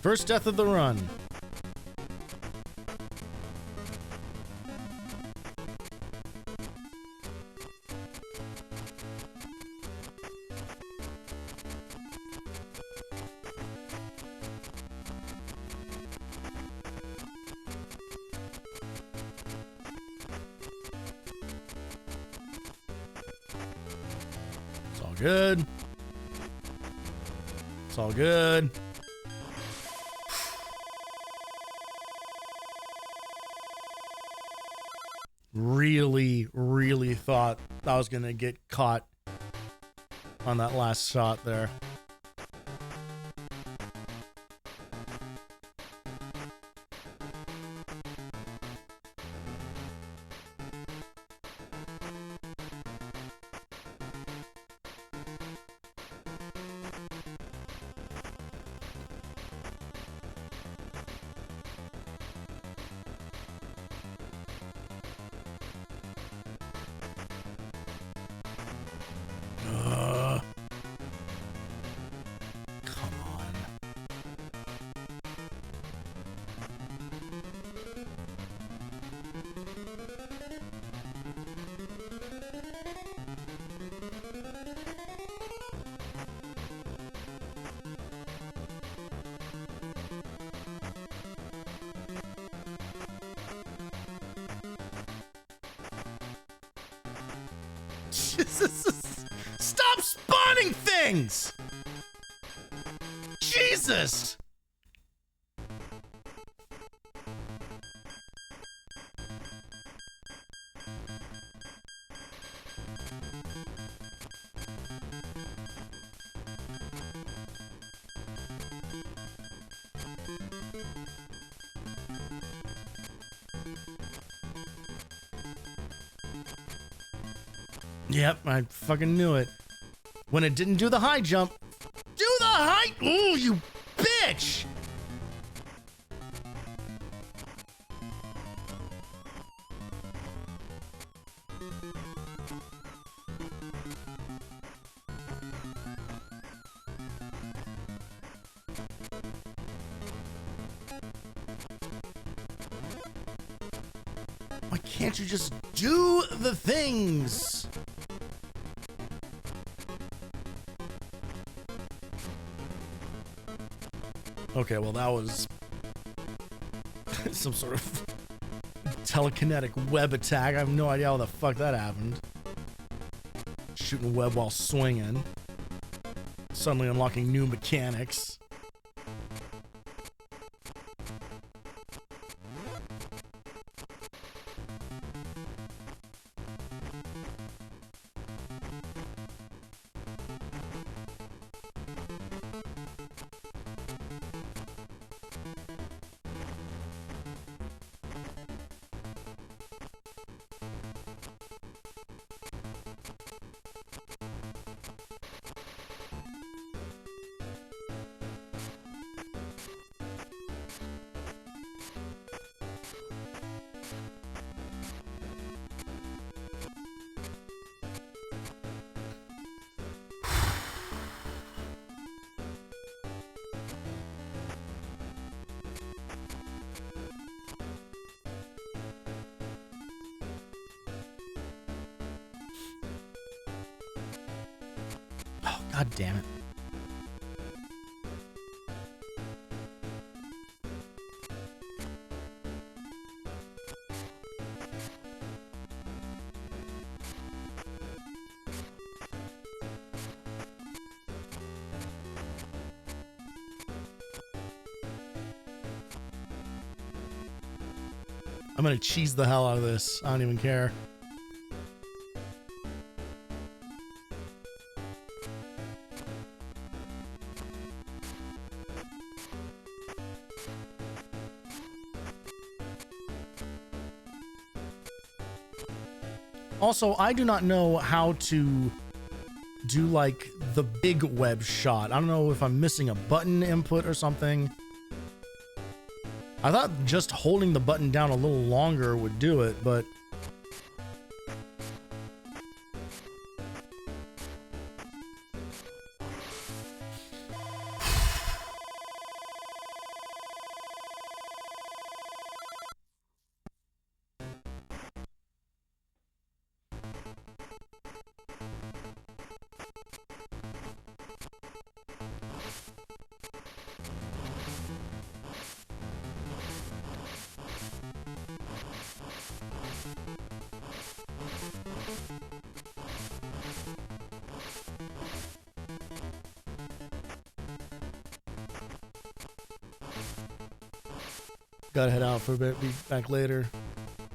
First death of the run. It's all good. It's all good. Really thought I was gonna get caught on that last shot there. Stop spawning things! Jesus! Yep, I fucking knew it. When it didn't do the high jump, do the high. Ooh, you bitch! Why can't you just do the things? Okay, well that was some sort of telekinetic web attack. I have no idea how the fuck that happened. Shooting web while swinging. Suddenly unlocking new mechanics. God damn it. I'm gonna cheese the hell out of this. I don't even care. Also, I do not know how to do like the big web shot. I don't know if I'm missing a button input or something. I thought just holding the button down a little longer would do it, but gotta head out for a bit, be back later.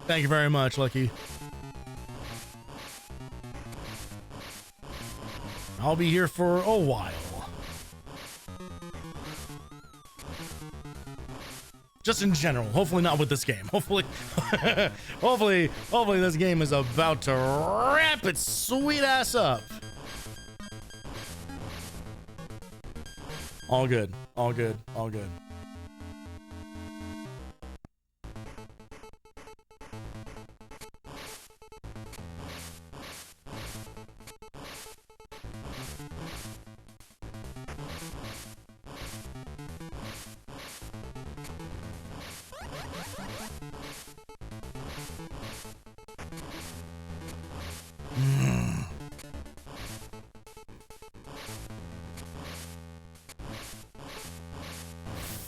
Thank you very much, Lucky. I'll be here for a while. Just in general, hopefully not with this game. Hopefully, hopefully this game is about to wrap its sweet ass up. All good, all good, all good.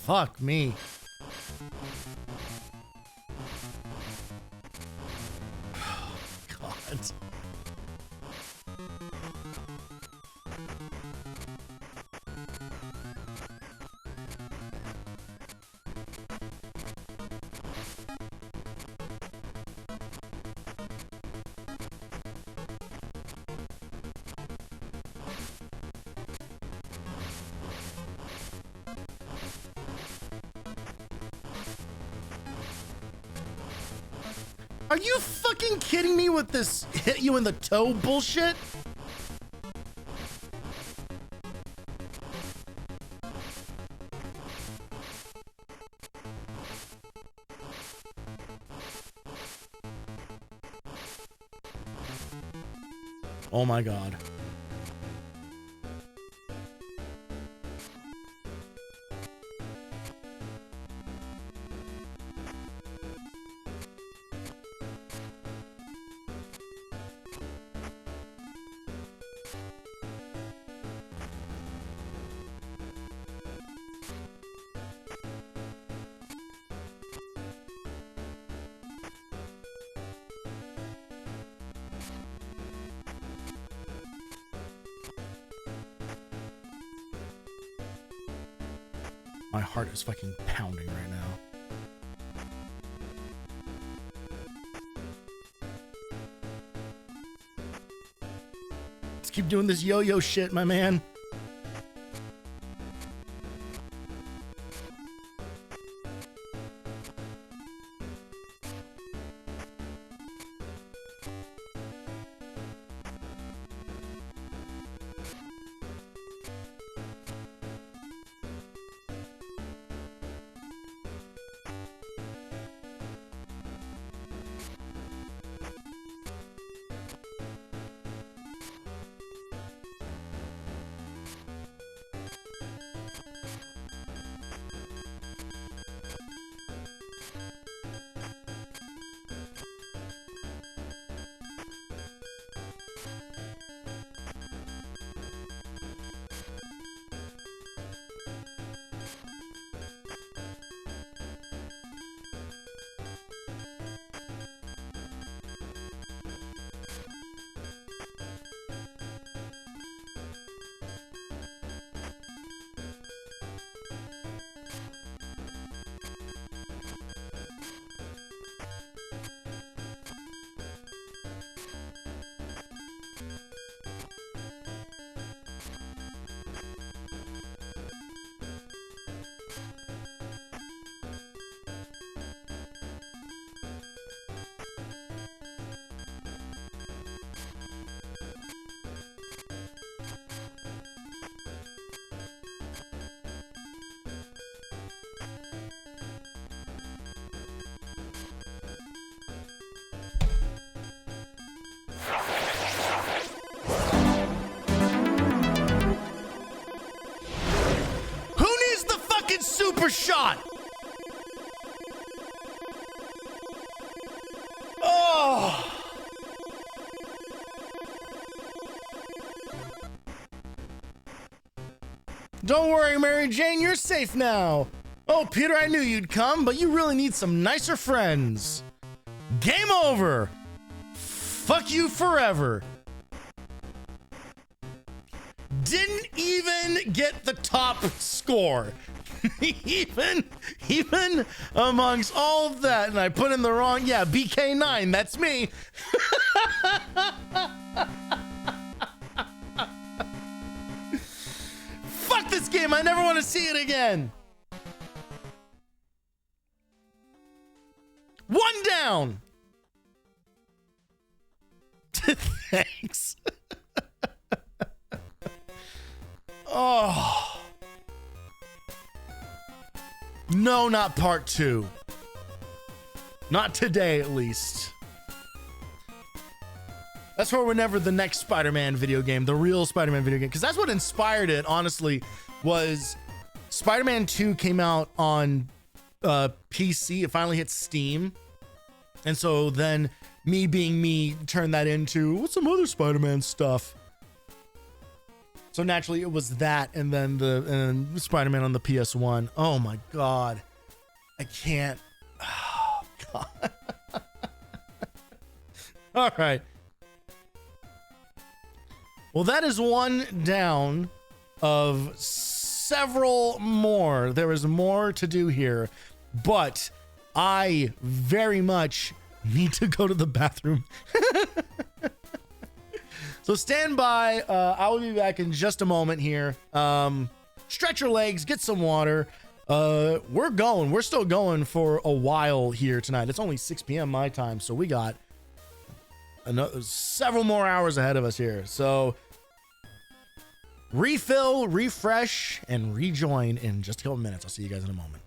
Fuck me. God. Are you fucking kidding me with this hit you in the toe bullshit? Oh my God. My heart is fucking pounding right now. Let's keep doing this yo-yo shit, my man. Super shot. Oh. Don't worry, Mary Jane, you're safe now. Oh, Peter, I knew you'd come, but you really need some nicer friends. Game over. Fuck you forever. Didn't even get the top score. even amongst all of that, and I put in the wrong, yeah, BK9, that's me. Fuck this game, I never want to see it again. One down. Thanks. Oh. No, not part 2. Not today, at least. That's for whenever the next Spider-Man video game, the real Spider-Man video game, because that's what inspired it, honestly, was Spider-Man 2 came out on PC. It finally hit Steam. And so then me being me turned that into, what's some other Spider-Man stuff? So naturally it was that, and then the Spider-Man on the PS1. Oh my God. I can't. Oh God. All right. Well, that is one down of several more. There is more to do here, but I very much need to go to the bathroom. So stand by. I will be back in just a moment here. Stretch your legs, get some water. We're still going for a while here tonight. It's only 6 p.m. my time, so we got several more hours ahead of us here. So refill, refresh, and rejoin in just a couple minutes. I'll see you guys in a moment.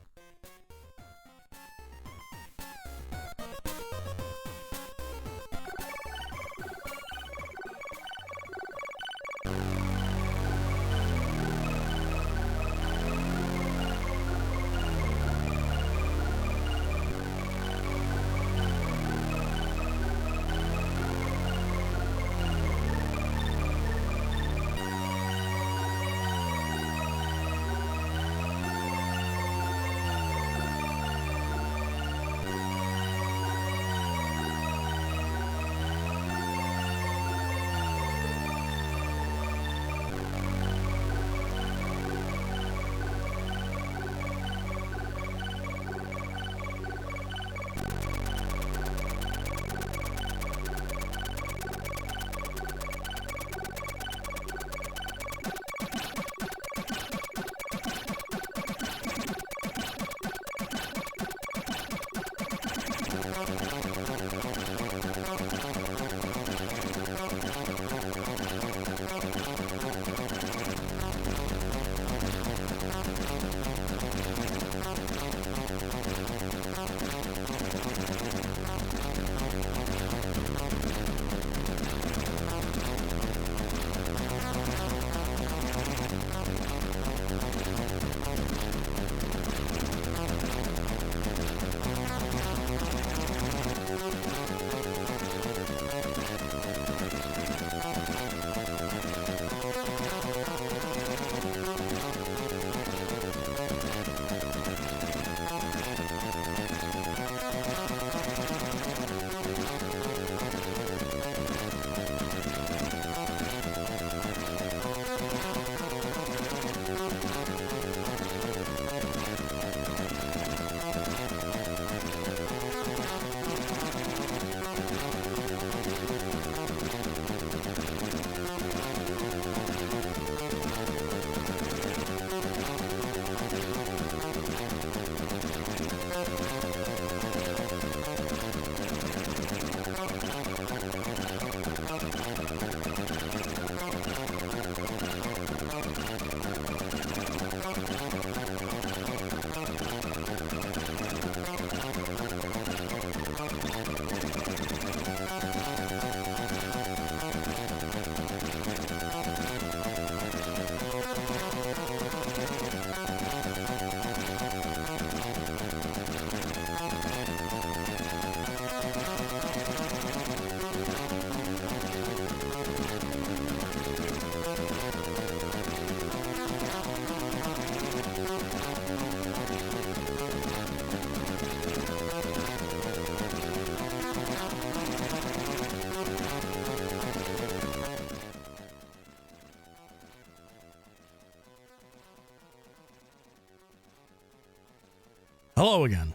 Hello again.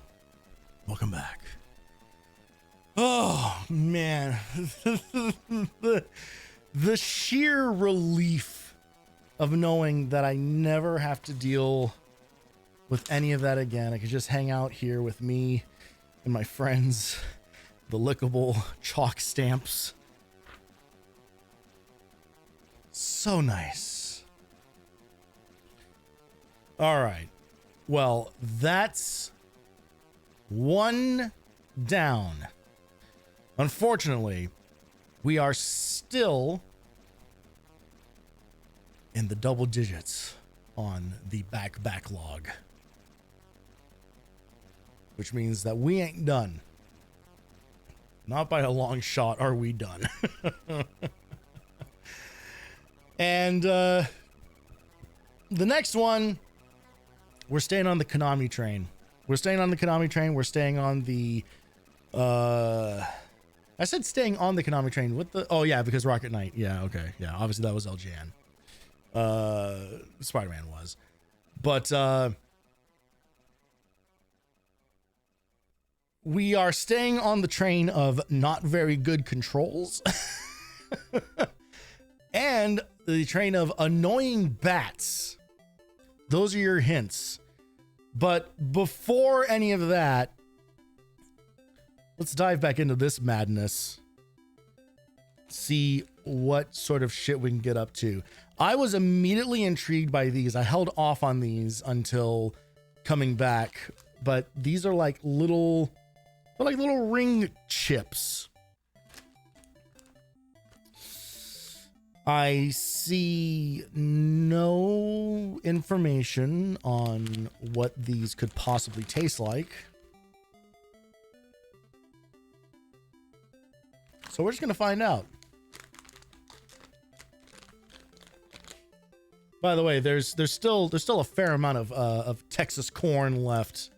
Welcome back. Oh, man. The sheer relief of knowing that I never have to deal with any of that again. I could just hang out here with me and my friends, the lickable chalk stamps. So nice. All right. Well, that's one down. Unfortunately, we are still in the double digits on the backlog, which means that we ain't done. Not by a long shot are we done. And the next one, we're staying on the Konami train. We're staying on the Konami train. We're staying on the I said staying on the Konami train. What the? Oh yeah, because Rocket Knight. Yeah, okay. Yeah, obviously that was LJN. Spider-Man was. But we are staying on the train of not very good controls. And the train of annoying bats. Those are your hints. But before any of that, let's dive back into this madness. See what sort of shit we can get up to. I was immediately intrigued by these. I held off on these until coming back, but these are like little, they're like little ring chips. I see no information on what these could possibly taste like. So we're just gonna find out. By the way, there's still a fair amount of Texas corn left,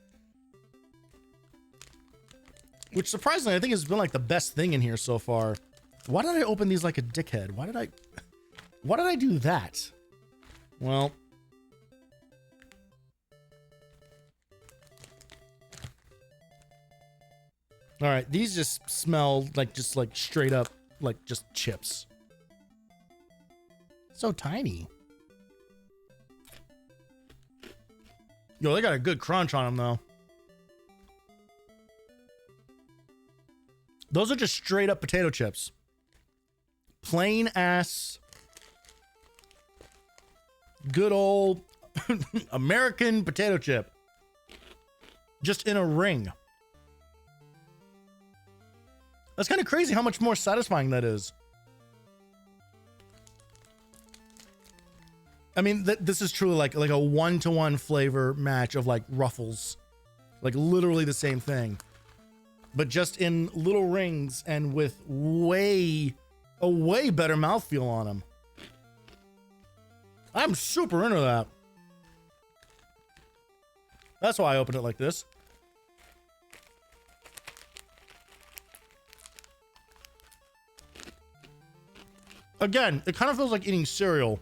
which surprisingly I think has been like the best thing in here so far. Why did I open these like a dickhead? Why did I do that? Well, all right, these just smell like just like straight up like just chips. So tiny. Yo, they got a good crunch on them though. Those are just straight up potato chips. Plain ass, good old American potato chip. Just in a ring. That's kind of crazy how much more satisfying that is. I mean, this is truly like a one-to-one flavor match of like Ruffles. Like literally the same thing. But just in little rings and with a way better mouthfeel on them. I'm super into that. That's why I opened it like this. Again, it kind of feels like eating cereal.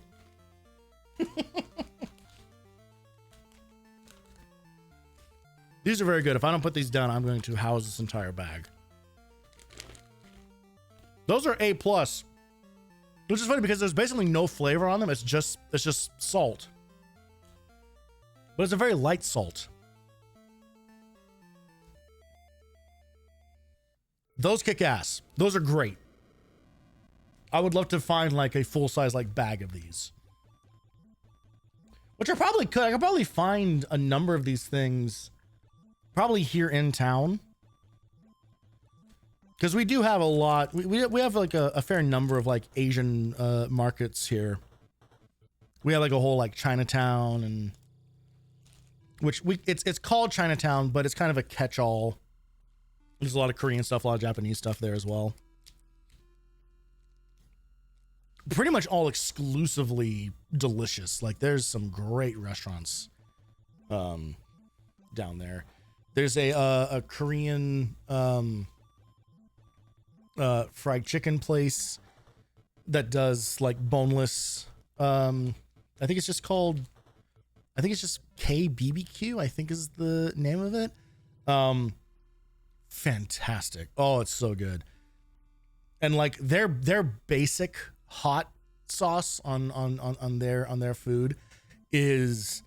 These are very good. If I don't put these down, I'm going to house this entire bag. Those are A+. Which is funny because there's basically no flavor on them. It's just salt. But it's a very light salt. Those kick ass. Those are great. I would love to find like a full-size like bag of these. Which I probably could. I could probably find a number of these things probably here in town. Because we do have a lot. We have like a fair number of like Asian markets here. We have like a whole like Chinatown, and which it's called Chinatown, but it's kind of a catch-all. There's a lot of Korean stuff, a lot of Japanese stuff there as well. Pretty much all exclusively delicious. Like there's some great restaurants down there. There's a Korean fried chicken place that does like boneless. I think it's just KBBQ, I think is the name of it. Fantastic. Oh, it's so good. And like their basic hot sauce on their food is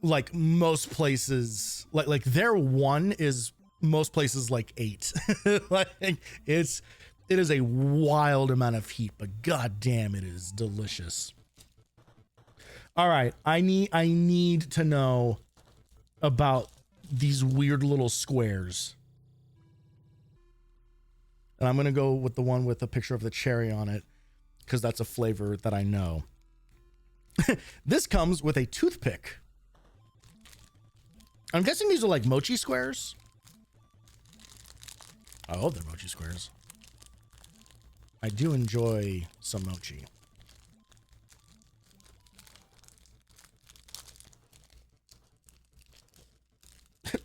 like most places like their one is most places like 8. Like it is a wild amount of heat, but god damn it is delicious. All right, I need to know about these weird little squares. And I'm going to go with the one with a picture of the cherry on it, because that's a flavor that I know. This comes with a toothpick. I'm guessing these are like mochi squares. I hope they're mochi squares. I do enjoy some mochi.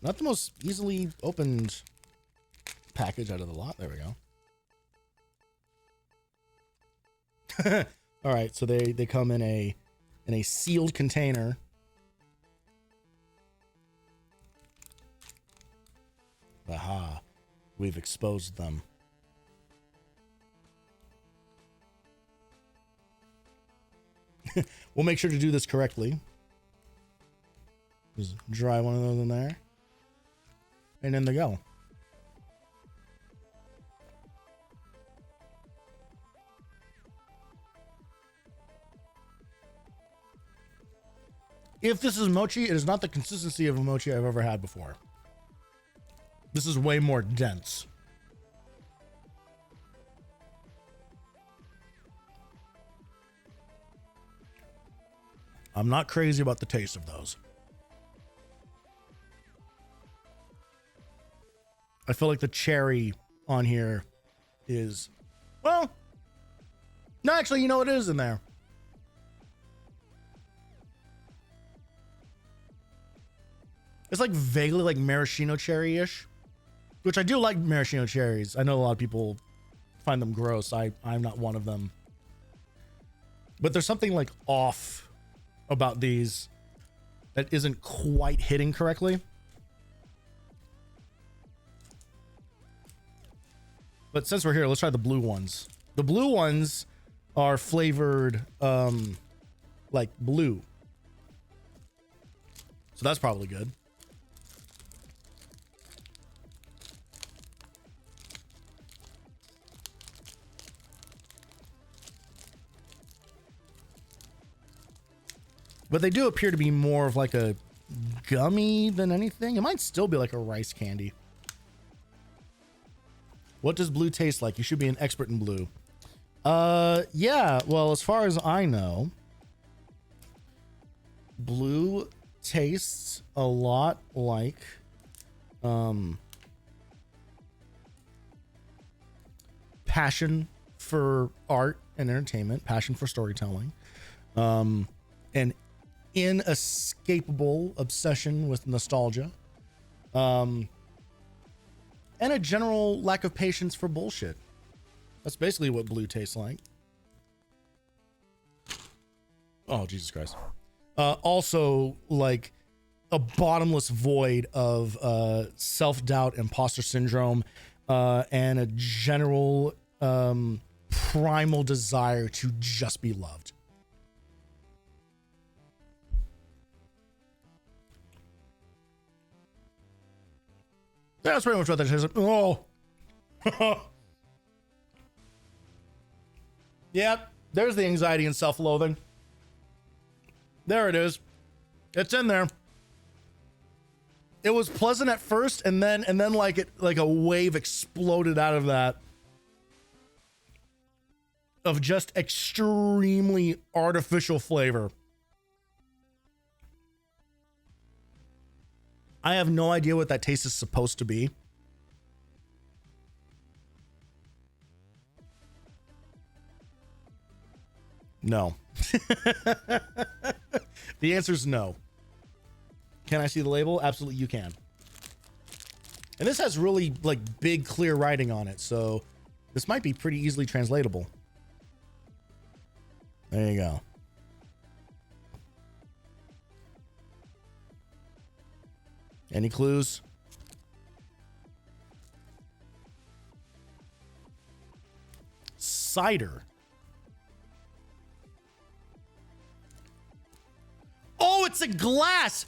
Not the most easily opened package out of the lot. There we go. All right, so they come in a sealed container. Aha, we've exposed them. We'll make sure to do this correctly. Just dry one of those in there. And in they go. If this is mochi, it is not the consistency of a mochi I've ever had before. This is way more dense. I'm not crazy about the taste of those. I feel like the cherry on here is, well, no, actually, you know, it is in there. It's like vaguely like maraschino cherry-ish, which I do like maraschino cherries. I know a lot of people find them gross. I'm not one of them. But there's something like off about these that isn't quite hitting correctly. But since we're here, let's try the blue ones. The blue ones are flavored like blue. So that's probably good. But they do appear to be more of like a gummy than anything. It might still be like a rice candy. What does blue taste like? You should be an expert in blue. Yeah, well, as far as I know, blue tastes a lot like passion for art and entertainment, passion for storytelling, an inescapable obsession with nostalgia, and a general lack of patience for bullshit. That's basically what blue tastes like. Oh, Jesus Christ. Also, like a bottomless void of self-doubt, imposter syndrome, and a general primal desire to just be loved. That's pretty much what that is. Oh. Yep. There's the anxiety and self-loathing. There it is. It's in there. It was pleasant at first, and then like a wave exploded out of that. Of just extremely artificial flavor. I have no idea what that taste is supposed to be. No. The answer is no. Can I see the label? Absolutely, you can. And this has really like big, clear writing on it, so this might be pretty easily translatable. There you go. Any clues? Cider. Oh, it's a glass.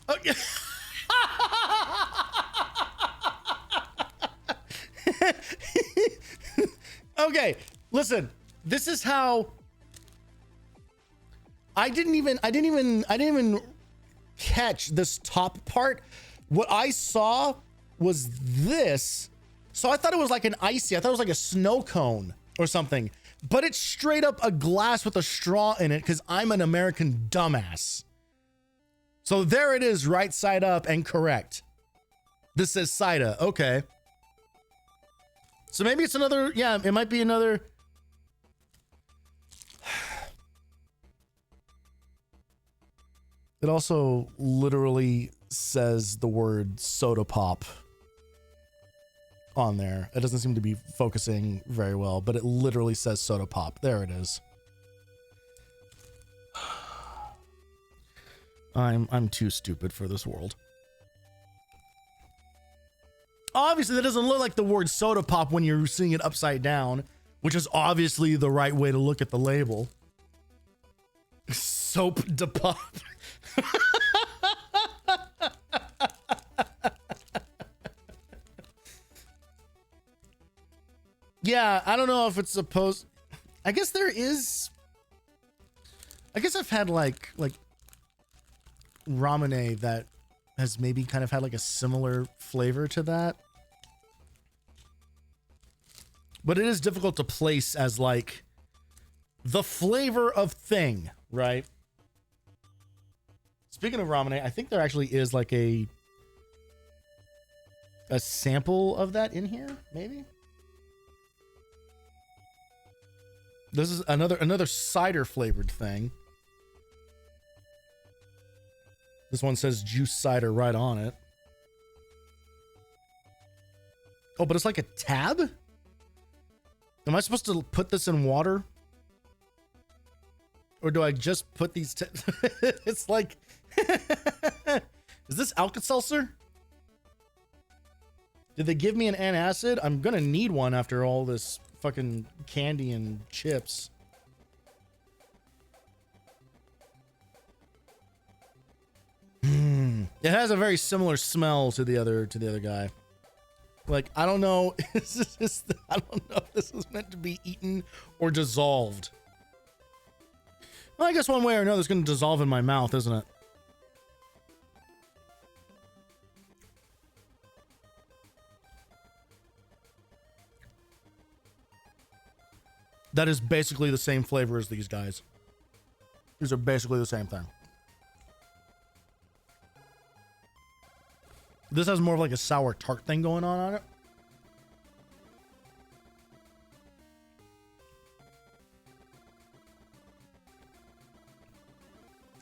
Okay, listen. This is how I didn't even catch this top part. What I saw was this. So I thought it was like an icy. I thought it was like a snow cone or something. But it's straight up a glass with a straw in it because I'm an American dumbass. So there it is, right side up and correct. This says cider. Okay. So maybe it's another, yeah, it might be another. It also literally says the word soda pop on there. It doesn't seem to be focusing very well, but it literally says soda pop. There it is. I'm too stupid for this world. Obviously, that doesn't look like the word soda pop when you're seeing it upside down, which is obviously the right way to look at the label. Soap de pop. Yeah, I don't know if it's supposed. I guess there is. I guess I've had like ramen that has maybe kind of had like a similar flavor to that. But it is difficult to place as like the flavor of thing, right? Speaking of ramen, I think there actually is like a sample of that in here, maybe. This is another cider flavored thing. This one says juice cider right on it. Oh, but it's like a tab? Am I supposed to put this in water? Or do I just put these it's like is this Alka-Seltzer? Did they give me an antacid? I'm gonna need one after all this fucking candy and chips. It has a very similar smell to the other guy. Like, I don't know. I don't know if this is meant to be eaten or dissolved. Well, I guess one way or another it's going to dissolve in my mouth, isn't it? That is basically the same flavor as these guys. These are basically the same thing. This has more of like a sour tart thing going on it.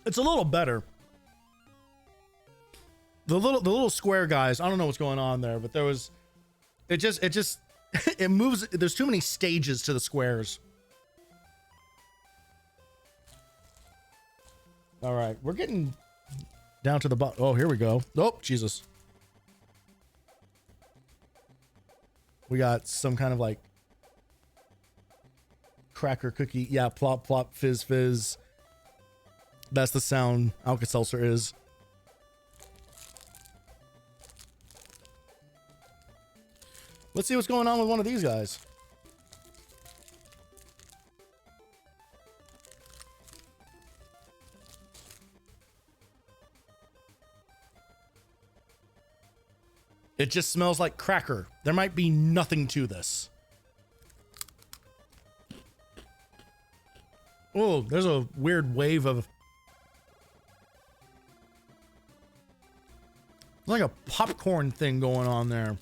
It's a little better. The little square guys, I don't know what's going on there, but it just it moves. There's too many stages to the squares. All right, we're getting down to the bottom. Oh, here we go. Oh, Jesus. We got some kind of like cracker cookie. Yeah, plop, plop, fizz, fizz. That's the sound Alka-Seltzer is. Let's see what's going on with one of these guys. It just smells like cracker. There might be nothing to this. Oh, there's a weird wave of... like a popcorn thing going on there.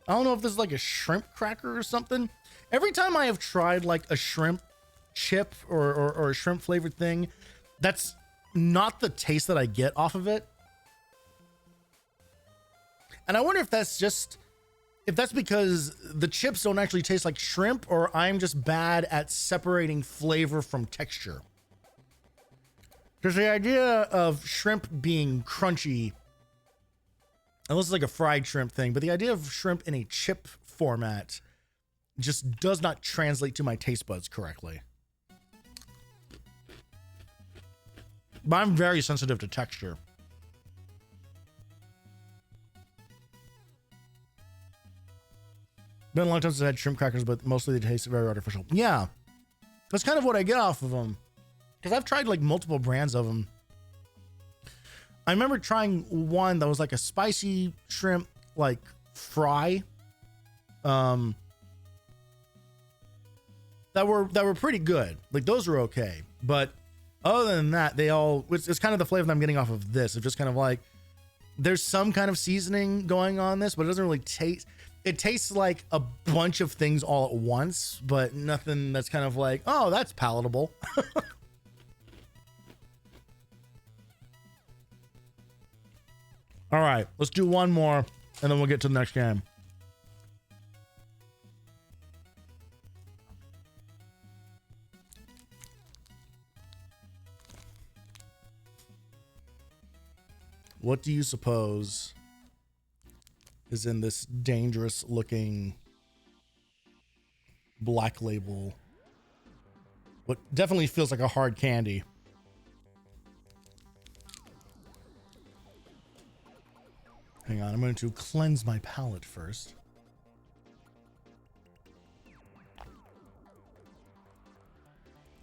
I don't know if this is like a shrimp cracker or something. Every time I have tried like a shrimp chip or a shrimp flavored thing, that's not the taste that I get off of it. And I wonder if that's because the chips don't actually taste like shrimp, or I'm just bad at separating flavor from texture. Because the idea of shrimp being crunchy, unless it's like a fried shrimp thing, but the idea of shrimp in a chip format just does not translate to my taste buds correctly. But I'm very sensitive to texture. Been a long time since I had shrimp crackers, but mostly they taste very artificial. Yeah, that's kind of what I get off of them. Because I've tried like multiple brands of them. I remember trying one that was like a spicy shrimp like fry. That were pretty good. Like those were okay. But other than that, it's kind of the flavor that I'm getting off of this. It's just kind of like there's some kind of seasoning going on this, but it doesn't really taste. It tastes like a bunch of things all at once, but nothing that's kind of like, oh, that's palatable. All right, let's do one more and then we'll get to the next game. What do you suppose is in this dangerous looking black label? What definitely feels like a hard candy. hang on. I'm going to cleanse my palate first.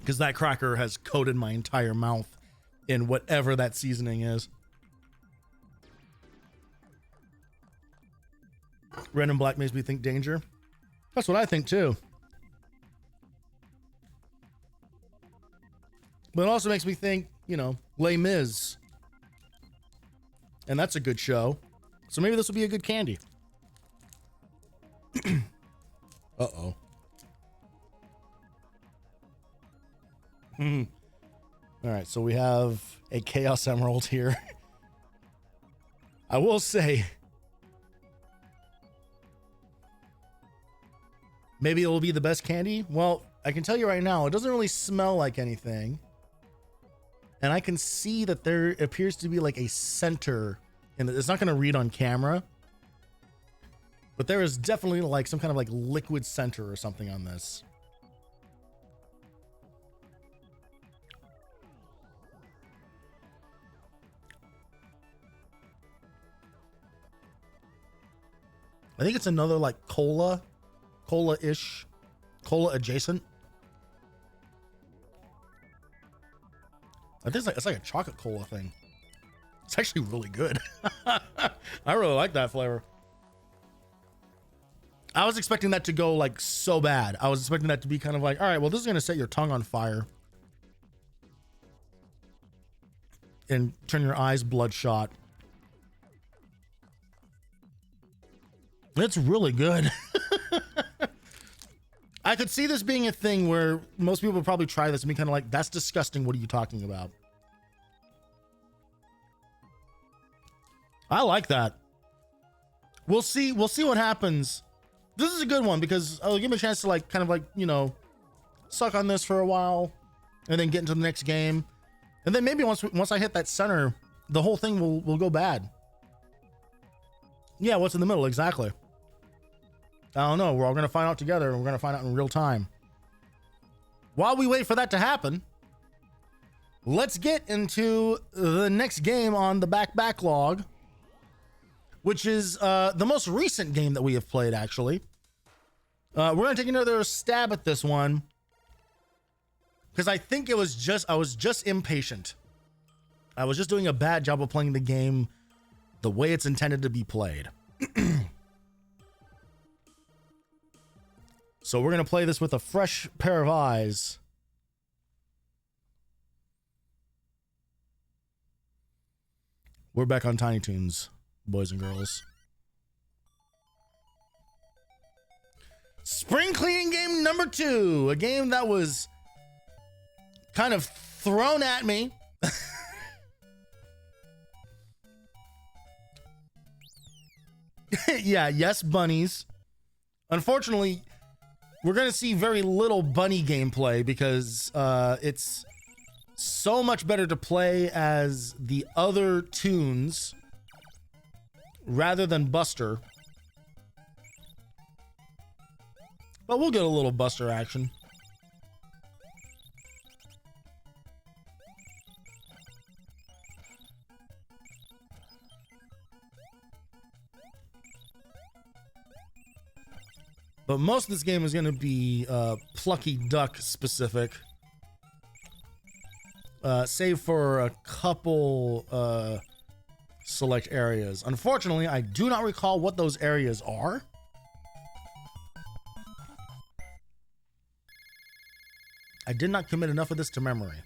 Because that cracker has coated my entire mouth in whatever that seasoning is. Red and black makes me think danger. That's what I think too. But it also makes me think, you know, Les Mis. And that's a good show. So maybe this will be a good candy. Uh-oh. All right, so we have a Chaos Emerald here. I will say, maybe it will be the best candy. Well, I can tell you right now, it doesn't really smell like anything. And I can see that there appears to be like a center, and it's not going to read on camera, but there is definitely like some kind of like liquid center or something on this. I think it's another like cola-ish, cola adjacent. I think it's like a chocolate cola thing. It's actually really good. I really like that flavor. I was expecting that to go like so bad. I was expecting that to be kind of like, all right, well, this is going to set your tongue on fire and turn your eyes bloodshot. It's really good. I could see this being a thing where most people would probably try this and be kind of like, that's disgusting. What are you talking about? I like that. We'll see what happens. This is a good one because I'll give me a chance to like, kind of like, you know, suck on this for a while and then get into the next game. And then maybe once I hit that center, the whole thing will go bad. Yeah, what's in the middle? Exactly. I don't know. We're all going to find out together, and we're going to find out in real time. While we wait for that to happen, let's get into the next game on the backlog, which is the most recent game that we have played, actually. We're going to take another stab at this one because I think I was just impatient. I was just doing a bad job of playing the game the way it's intended to be played. So we're going to play this with a fresh pair of eyes. We're back on Tiny Toons, boys and girls. Spring cleaning game number 2. A game that was kind of thrown at me. Yeah, yes, bunnies. Unfortunately, we're going to see very little bunny gameplay because it's so much better to play as the other Toons rather than Buster. But we'll get a little Buster action. But most of this game is going to be Plucky Duck specific. Save for a couple select areas. Unfortunately, I do not recall what those areas are. I did not commit enough of this to memory.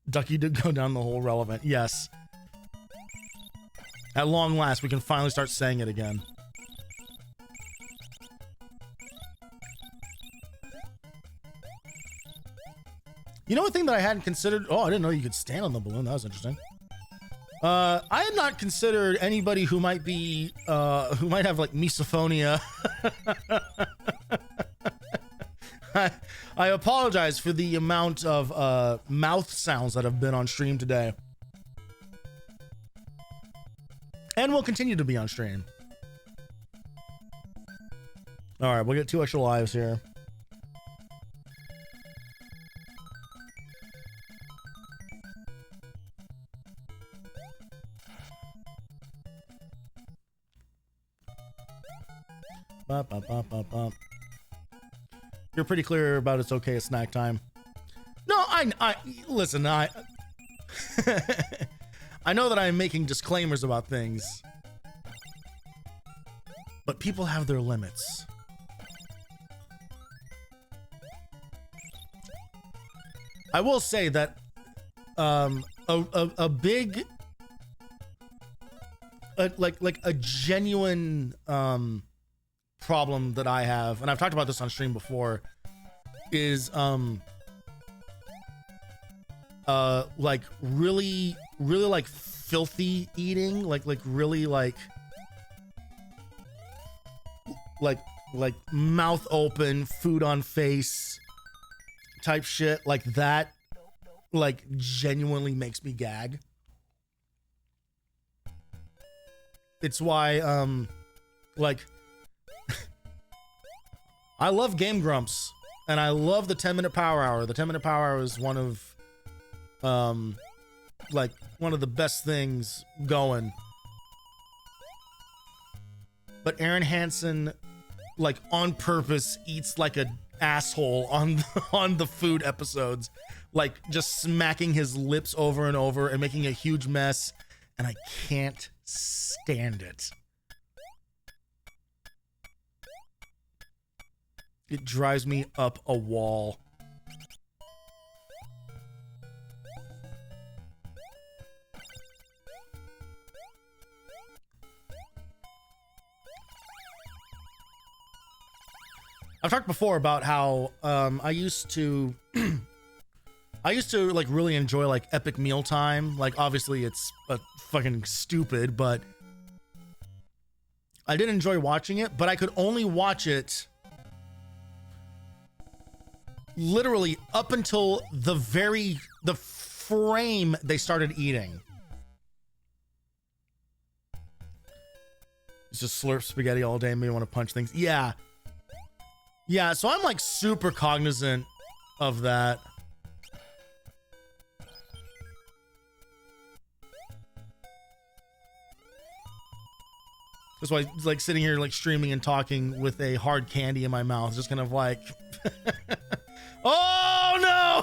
Ducky did go down the hole relevant. Yes. At long last, we can finally start saying it again. You know, one thing that I hadn't considered. Oh, I didn't know you could stand on the balloon. That was interesting. I had not considered anybody who might be, who might have like misophonia. I apologize for the amount of mouth sounds that have been on stream today. And will continue to be on stream. All right, we'll get 2 extra lives here. You're pretty clear about it's okay at snack time. No, I listen, I know that I'm making disclaimers about things, but people have their limits. I will say that a big like a genuine problem that I have, and I've talked about this on stream before, is like really like filthy eating, like really like mouth open, food on face type shit, like that, like genuinely makes me gag. It's why like I love Game Grumps and I love the 10-minute power hour. The 10-minute power hour is one of like one of the best things going. But Aaron Hansen, like on purpose, eats like an asshole on the food episodes, like just smacking his lips over and over and making a huge mess, and I can't stand it. It drives me up a wall. I've talked before about how I used to like really enjoy like epic mealtime. Like obviously it's fucking stupid, but I did enjoy watching it, but I could only watch it literally up until the frame they started eating. It's just slurp spaghetti all day and me want to punch things. Yeah, so I'm like super cognizant of that. That's why it's like sitting here like streaming and talking with a hard candy in my mouth, just kind of like oh no.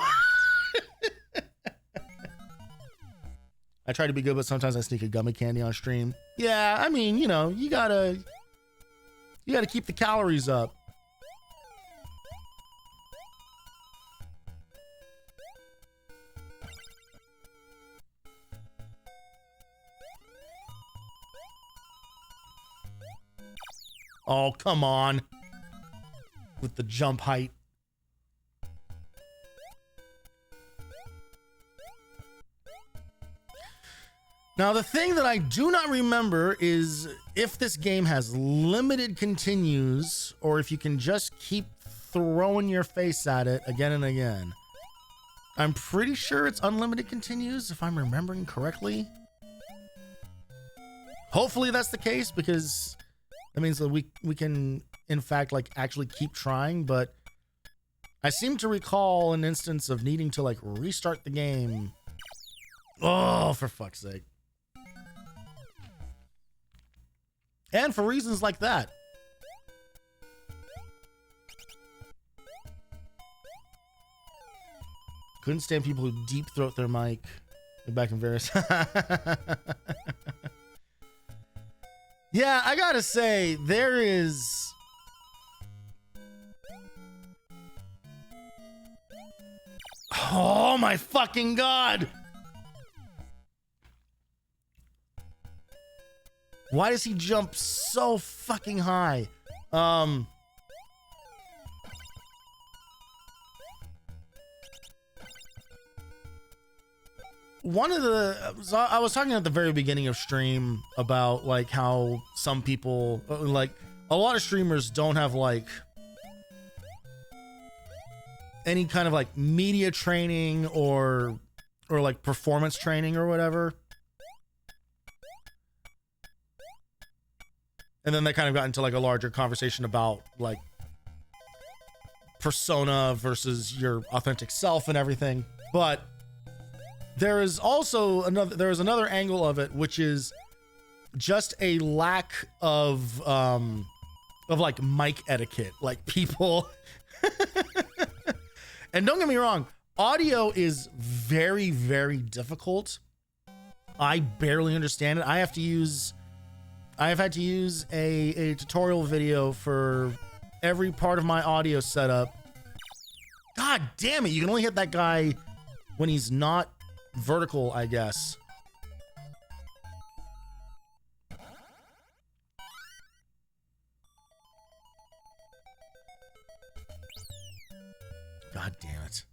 I try to be good, but sometimes I sneak a gummy candy on stream. Yeah, I mean, you know, you gotta keep the calories up. Oh, come on. With the jump height. Now, the thing that I do not remember is if this game has limited continues or if you can just keep throwing your face at it again and again. I'm pretty sure it's unlimited continues, if I'm remembering correctly. Hopefully that's the case, because that means that we can, in fact, like actually keep trying, but I seem to recall an instance of needing to like restart the game. Oh, for fuck's sake. And for reasons like that. Couldn't stand people who deep throat their mic. Back in various. Yeah, I gotta say, there is... Oh my fucking God! Why does he jump so fucking high? One of the, I was talking at the very beginning of stream about like how some people, like a lot of streamers don't have like any kind of like media training or like performance training or whatever. And then they kind of got into like a larger conversation about like persona versus your authentic self and everything. But there is also another angle of it, which is just a lack of of like mic etiquette, like people. And don't get me wrong, audio is very, very difficult. I barely understand it. I have had to use a tutorial video for every part of my audio setup. God damn it, you can only hit that guy when he's not vertical, I guess. God damn it.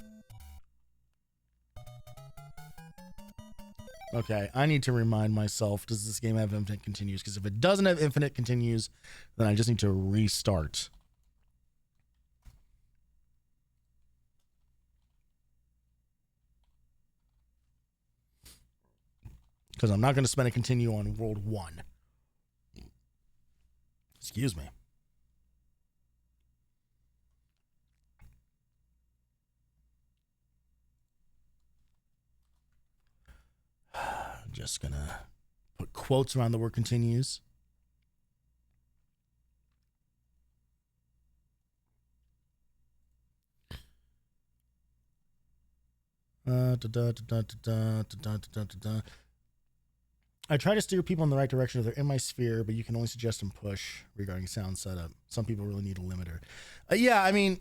Okay, I need to remind myself, does this game have infinite continues? Because if it doesn't have infinite continues, then I just need to restart. Because I'm not going to spend a continue on World 1. Excuse me. Just gonna put quotes around the word continues. I try to steer people in the right direction if they're in my sphere, but you can only suggest and push regarding sound setup. Some people really need a limiter. Yeah, I mean,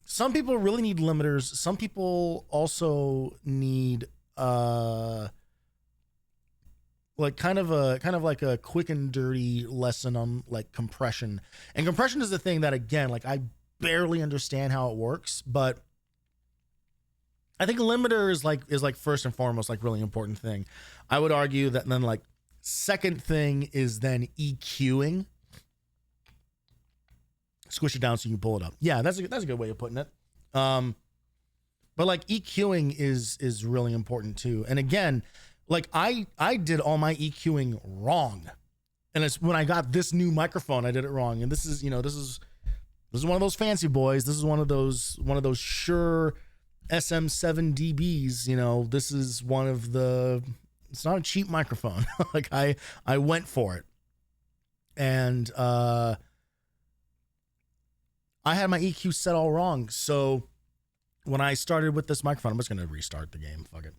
some people really need limiters. Some people also need like kind of like a quick and dirty lesson on like compression. And compression is the thing that, again, like I barely understand how it works, but I think a limiter is like first and foremost like really important thing. I would argue that then like second thing is then EQing. Squish it down so you can pull it up. Yeah, that's a good way of putting it. But like EQing is really important too. And again, like I did all my EQing wrong. And it's when I got this new microphone, I did it wrong. And this is one of those fancy boys. This is one of those Shure SM7 DBs. You know, this is one of the, it's not a cheap microphone. Like I went for it. And I had my EQ set all wrong. So when I started with this microphone, I'm just going to restart the game. Fuck it.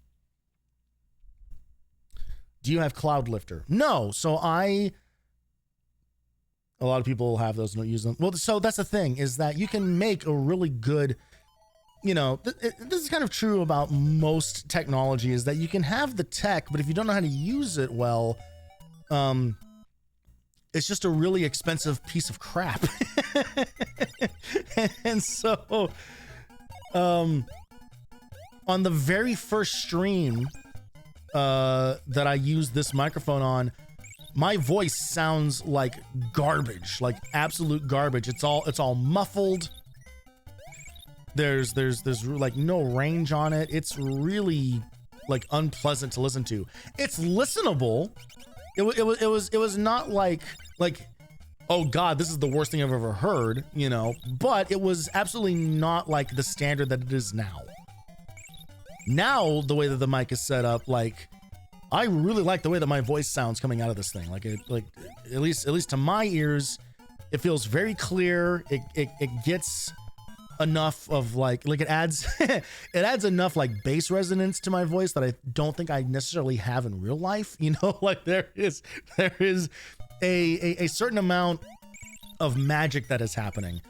Do you have Cloud Lifter? No. So a lot of people have those and don't use them. Well, so that's the thing, is that you can make a really good, you know, this is kind of true about most technology, is that you can have the tech, but if you don't know how to use it well, it's just a really expensive piece of crap. And so, on the very first stream that I used this microphone on, my voice sounds like garbage, like absolute garbage. It's all muffled. There's like no range on it. It's really like unpleasant to listen to. It's listenable. It was not like, oh God, this is the worst thing I've ever heard, you know, but it was absolutely not like the standard that it is now. Now, the way that the mic is set up, like, I really like the way that my voice sounds coming out of this thing. Like, at least to my ears, it feels very clear. It gets enough of like it adds it adds enough like bass resonance to my voice that I don't think I necessarily have in real life. You know, like there is a certain amount of magic that is happening.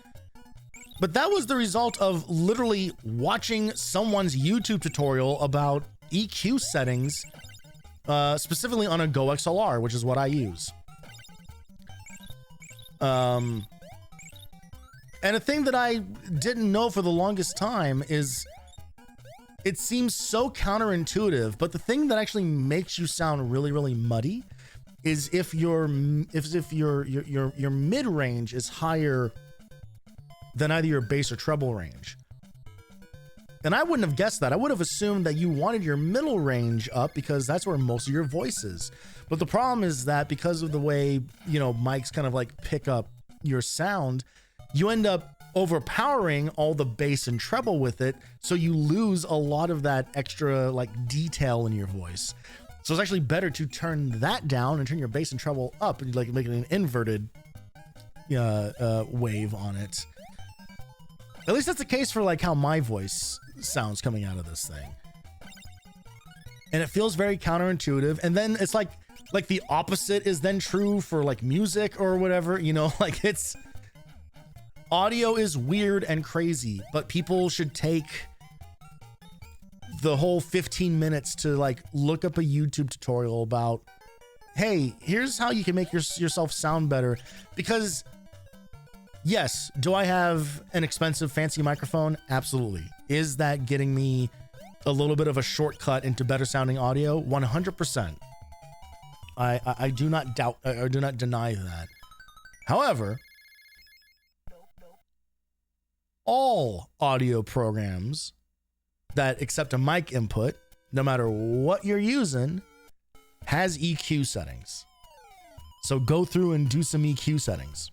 But that was the result of literally watching someone's YouTube tutorial about EQ settings, specifically on a Go XLR, which is what I use. And a thing that I didn't know for the longest time is it seems so counterintuitive, but the thing that actually makes you sound really, really muddy is if your mid-range is higher than either your bass or treble range. And I wouldn't have guessed that. I would have assumed that you wanted your middle range up because that's where most of your voice is. But the problem is that because of the way, you know, mics kind of like pick up your sound, you end up overpowering all the bass and treble with it. So you lose a lot of that extra like detail in your voice. So it's actually better to turn that down and turn your bass and treble up and like make it an inverted wave on it. At least that's the case for like how my voice sounds coming out of this thing. And it feels very counterintuitive. And then it's like the opposite is then true for like music or whatever, you know, like it's audio is weird and crazy, but people should take the whole 15 minutes to like look up a YouTube tutorial about, hey, here's how you can make yourself sound better. Because yes, do I have an expensive fancy microphone? Absolutely. Is that getting me a little bit of a shortcut into better sounding audio? 100%. I do not doubt or do not deny that. However, all audio programs that accept a mic input, no matter what you're using, has EQ settings. So go through and do some EQ settings.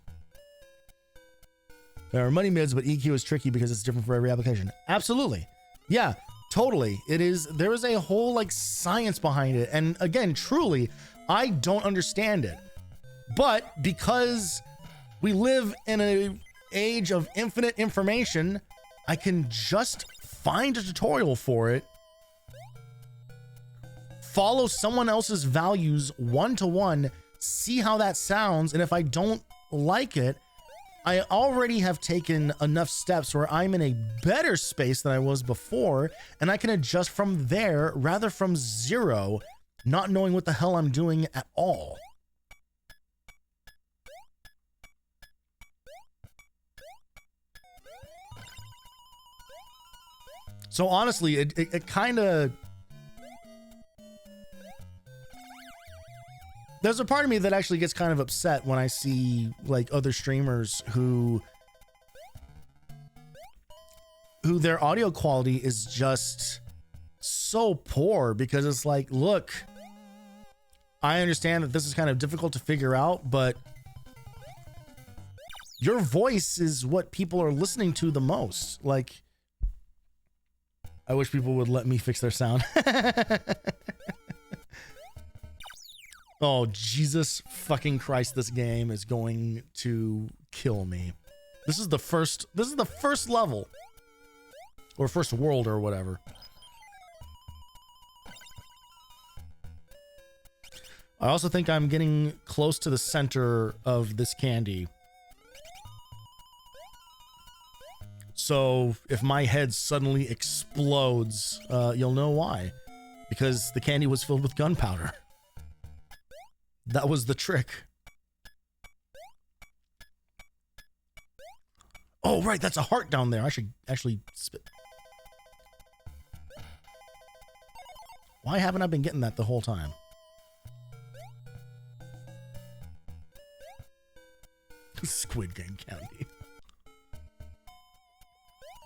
There are money mids, but EQ is tricky because it's different for every application. Absolutely. Yeah, totally. It is. There is a whole like science behind it. And again, truly, I don't understand it. But because we live in an age of infinite information, I can just find a tutorial for it, follow someone else's values one-to-one, see how that sounds, and if I don't like it, I already have taken enough steps where I'm in a better space than I was before, and I can adjust from there rather from zero, not knowing what the hell I'm doing at all. So honestly, it kind of... There's a part of me that actually gets kind of upset when I see like other streamers who their audio quality is just so poor, because it's like, look, I understand that this is kind of difficult to figure out, but your voice is what people are listening to the most. Like, I wish people would let me fix their sound. Oh, Jesus fucking Christ, this game is going to kill me. This is the first level. Or first world or whatever. I also think I'm getting close to the center of this candy. So if my head suddenly explodes, you'll know why. Because the candy was filled with gunpowder. That was the trick. Oh, right, that's a heart down there. I should actually spit. Why haven't I been getting that the whole time? Squid Game candy.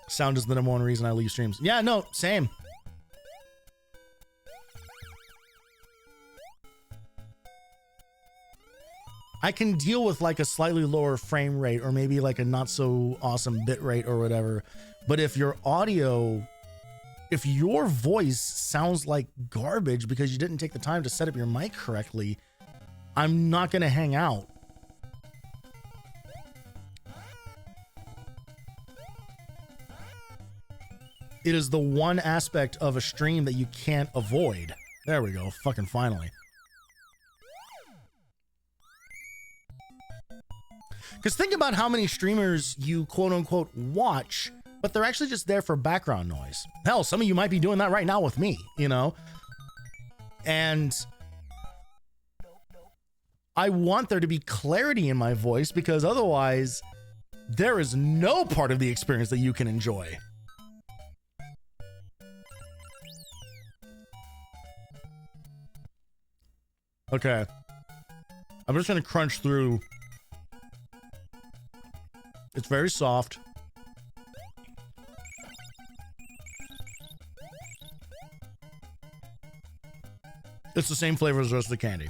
Sound is the number one reason I leave streams. Yeah, no, same. I can deal with like a slightly lower frame rate or maybe like a not so awesome bit rate or whatever. But if your audio, if your voice sounds like garbage because you didn't take the time to set up your mic correctly, I'm not going to hang out. It is the one aspect of a stream that you can't avoid. There we go. Fucking finally. Because think about how many streamers you quote unquote watch, but they're actually just there for background noise. Hell, some of you might be doing that right now with me, you know? And I want there to be clarity in my voice, because otherwise there is no part of the experience that you can enjoy. Okay. I'm just going to crunch through. It's very soft. It's the same flavor as the rest of the candy.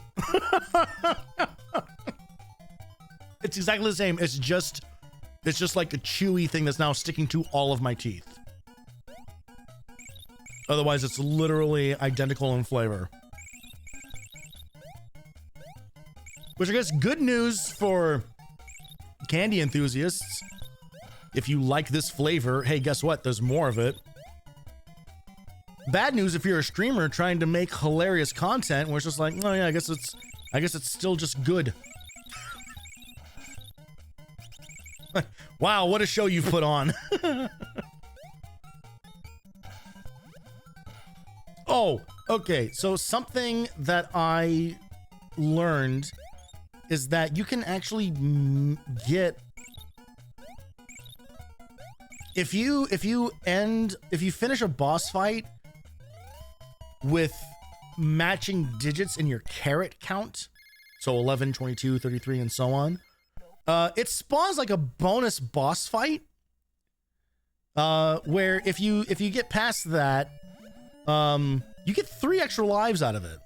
It's exactly the same. It's just like a chewy thing that's now sticking to all of my teeth. Otherwise, it's literally identical in flavor. Which I guess good news for candy enthusiasts, if you like this flavor, hey, guess what? There's more of it. Bad news if you're a streamer trying to make hilarious content where it's just like, oh yeah, I guess it's still just good. Wow, what a show you've put on. Oh, okay. So something that I learned is that you can actually get, if you finish a boss fight with matching digits in your carrot count, so 11, 22, 33, and so on, it spawns like a bonus boss fight, where if you get past that, you get 3 extra lives out of it.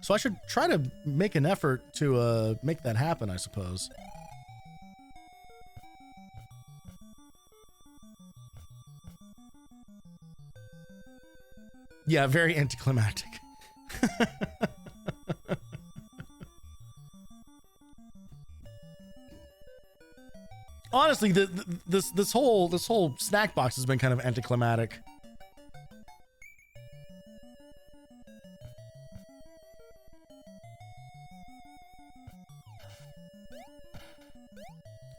So I should try to make an effort to make that happen, I suppose. Yeah, very anticlimactic. Honestly, this whole snack box has been kind of anticlimactic.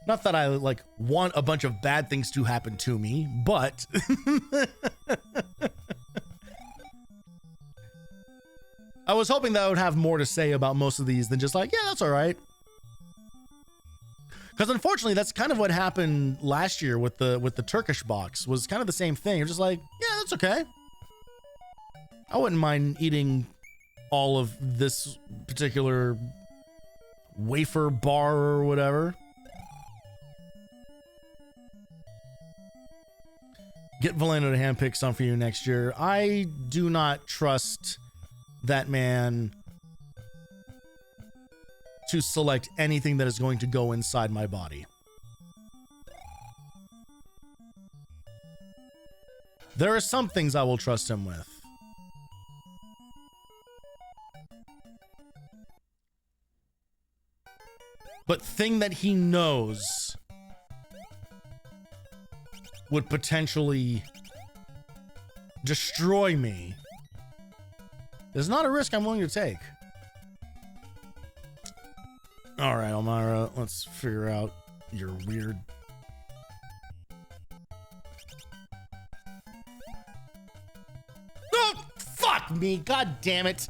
Not that I like want a bunch of bad things to happen to me, but I was hoping that I would have more to say about most of these than just like, yeah, that's all right. Because unfortunately, that's kind of what happened last year with the Turkish box. Was kind of the same thing. You're just like, yeah, that's okay. I wouldn't mind eating all of this particular wafer bar or whatever. Get Valeno to handpick some for you next year. I do not trust that man to select anything that is going to go inside my body. There are some things I will trust him with. But thing that he knows would potentially destroy me is not a risk I'm willing to take. All right, Elmira, let's figure out your weird... Oh, fuck me, god damn it.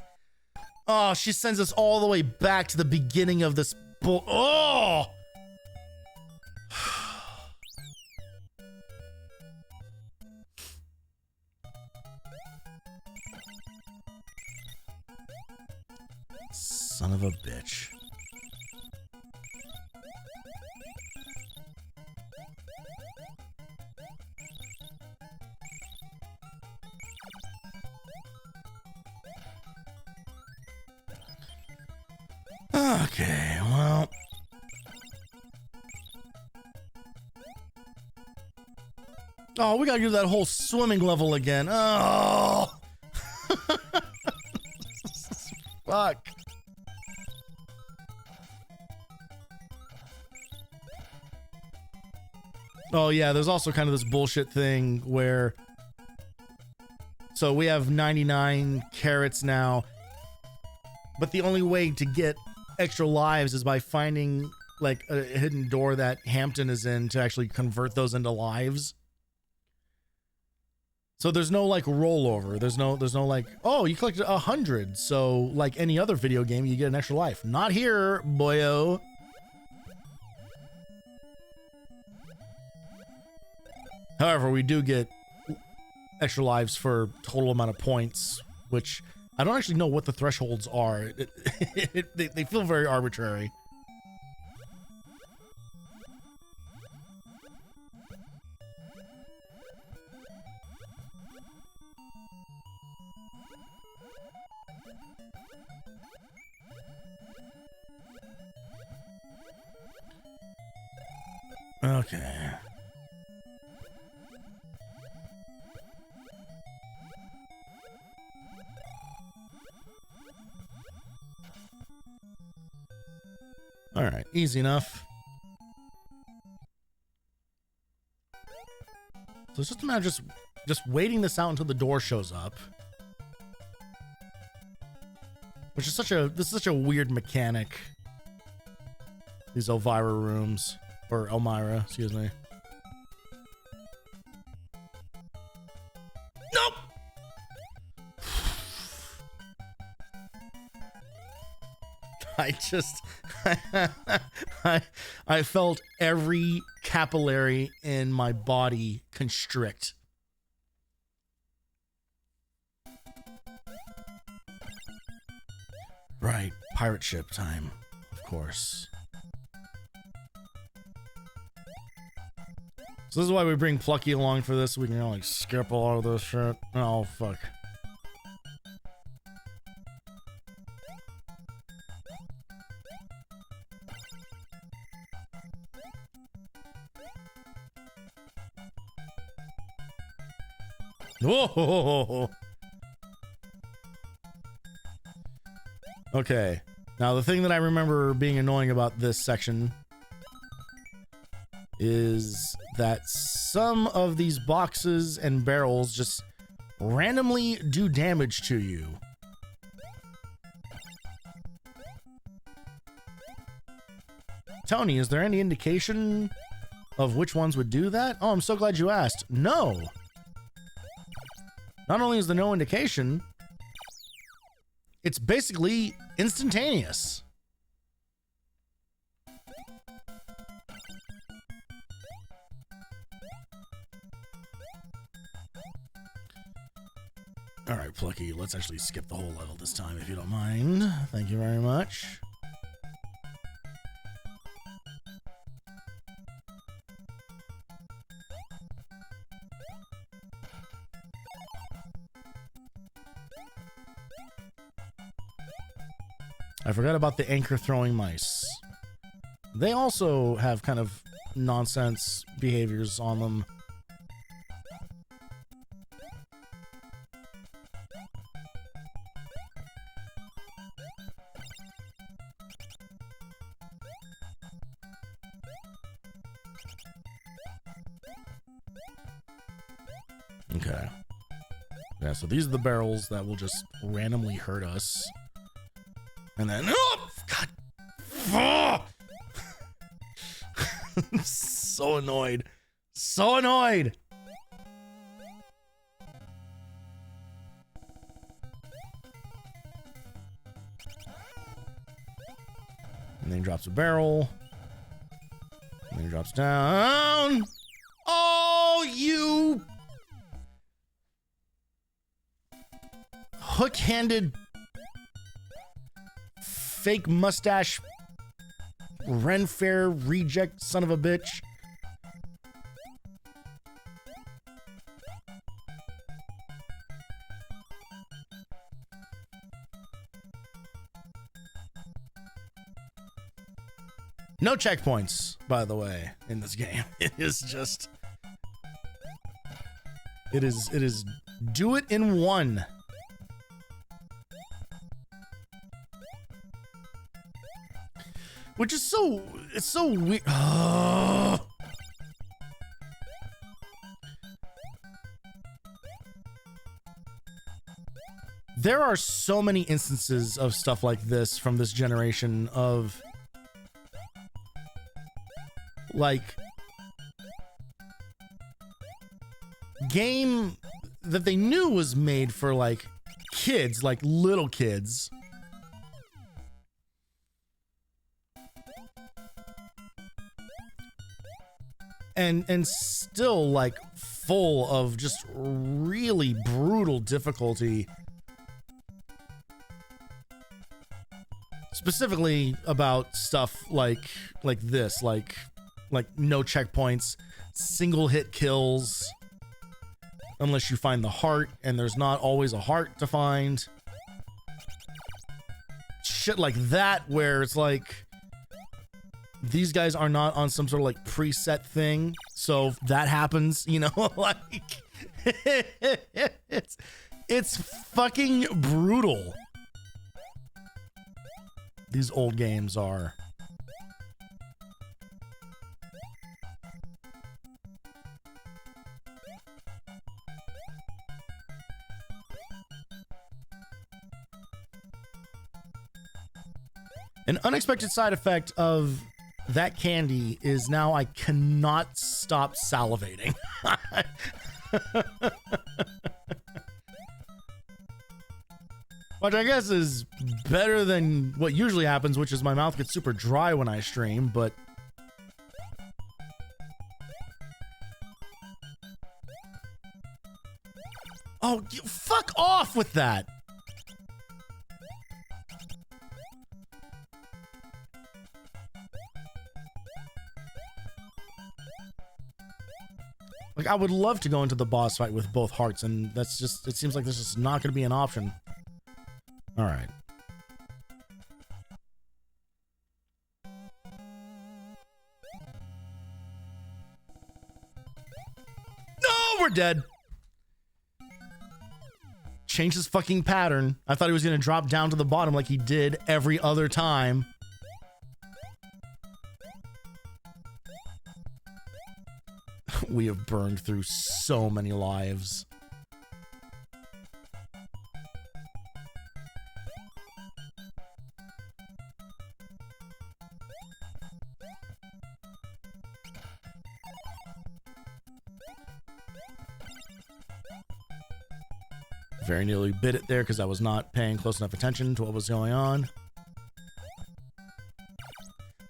Oh, she sends us all the way back to the beginning of this bull... Oh! Son of a bitch. Okay, well. Oh, we gotta do that whole swimming level again. Oh! Fuck. Oh yeah, there's also kind of this bullshit thing where, so we have 99 carrots now, but the only way to get extra lives is by finding like a hidden door that Hampton is in to actually convert those into lives. So there's no like rollover. There's no like, oh, you collected 100, so like any other video game, you get an extra life. Not here, boyo. However, we do get extra lives for total amount of points, which I don't actually know what the thresholds are. They feel very arbitrary. Okay. All right, easy enough. So it's just a matter of just waiting this out until the door shows up. Which is this is such a weird mechanic. These Elvira rooms. Or Elmira, excuse me. Nope! I felt every capillary in my body constrict. Right, pirate ship time, of course. So this is why we bring Plucky along for this, so we can like skip a lot of this shit. Oh, fuck. Whoa! Okay. Now, the thing that I remember being annoying about this section is that some of these boxes and barrels just randomly do damage to you. Tony, is there any indication of which ones would do that? Oh, I'm so glad you asked. No. Not only is there no indication, it's basically instantaneous. All right, Plucky, let's actually skip the whole level this time, if you don't mind. Thank you very much. I forgot about the anchor throwing mice. They also have kind of nonsense behaviors on them. Okay. Yeah, so these are the barrels that will just randomly hurt us. And then, oh, God. Oh! I'm so annoyed. So annoyed. And then he drops a barrel. And then he drops down. Oh, you hook-handed fake mustache Ren Fair reject son of a bitch. No checkpoints, by the way, in this game. It is just it is do it in one. Which is it's so weird. Oh. There are so many instances of stuff like this from this generation of like game that they knew was made for like kids, like little kids. And still like full of just really brutal difficulty. Specifically about stuff like this, like no checkpoints, single hit kills, unless you find the heart, and there's not always a heart to find. Shit like that, where it's like these guys are not on some sort of like preset thing, so if that happens, you know, like it's fucking brutal. These old games are. An unexpected side effect of that candy is now I cannot stop salivating. Which I guess is better than what usually happens, which is my mouth gets super dry when I stream, but... Oh, fuck off with that! Like, I would love to go into the boss fight with both hearts, and that's just... It seems like this is not going to be an option. All right. No, we're dead. Changed his fucking pattern. I thought he was going to drop down to the bottom like he did every other time. We have burned through so many lives. Very nearly bit it there because I was not paying close enough attention to what was going on.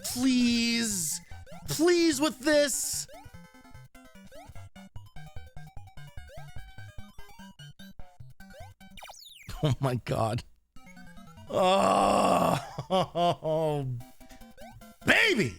Please! Please with this! Oh my god. Oh, baby!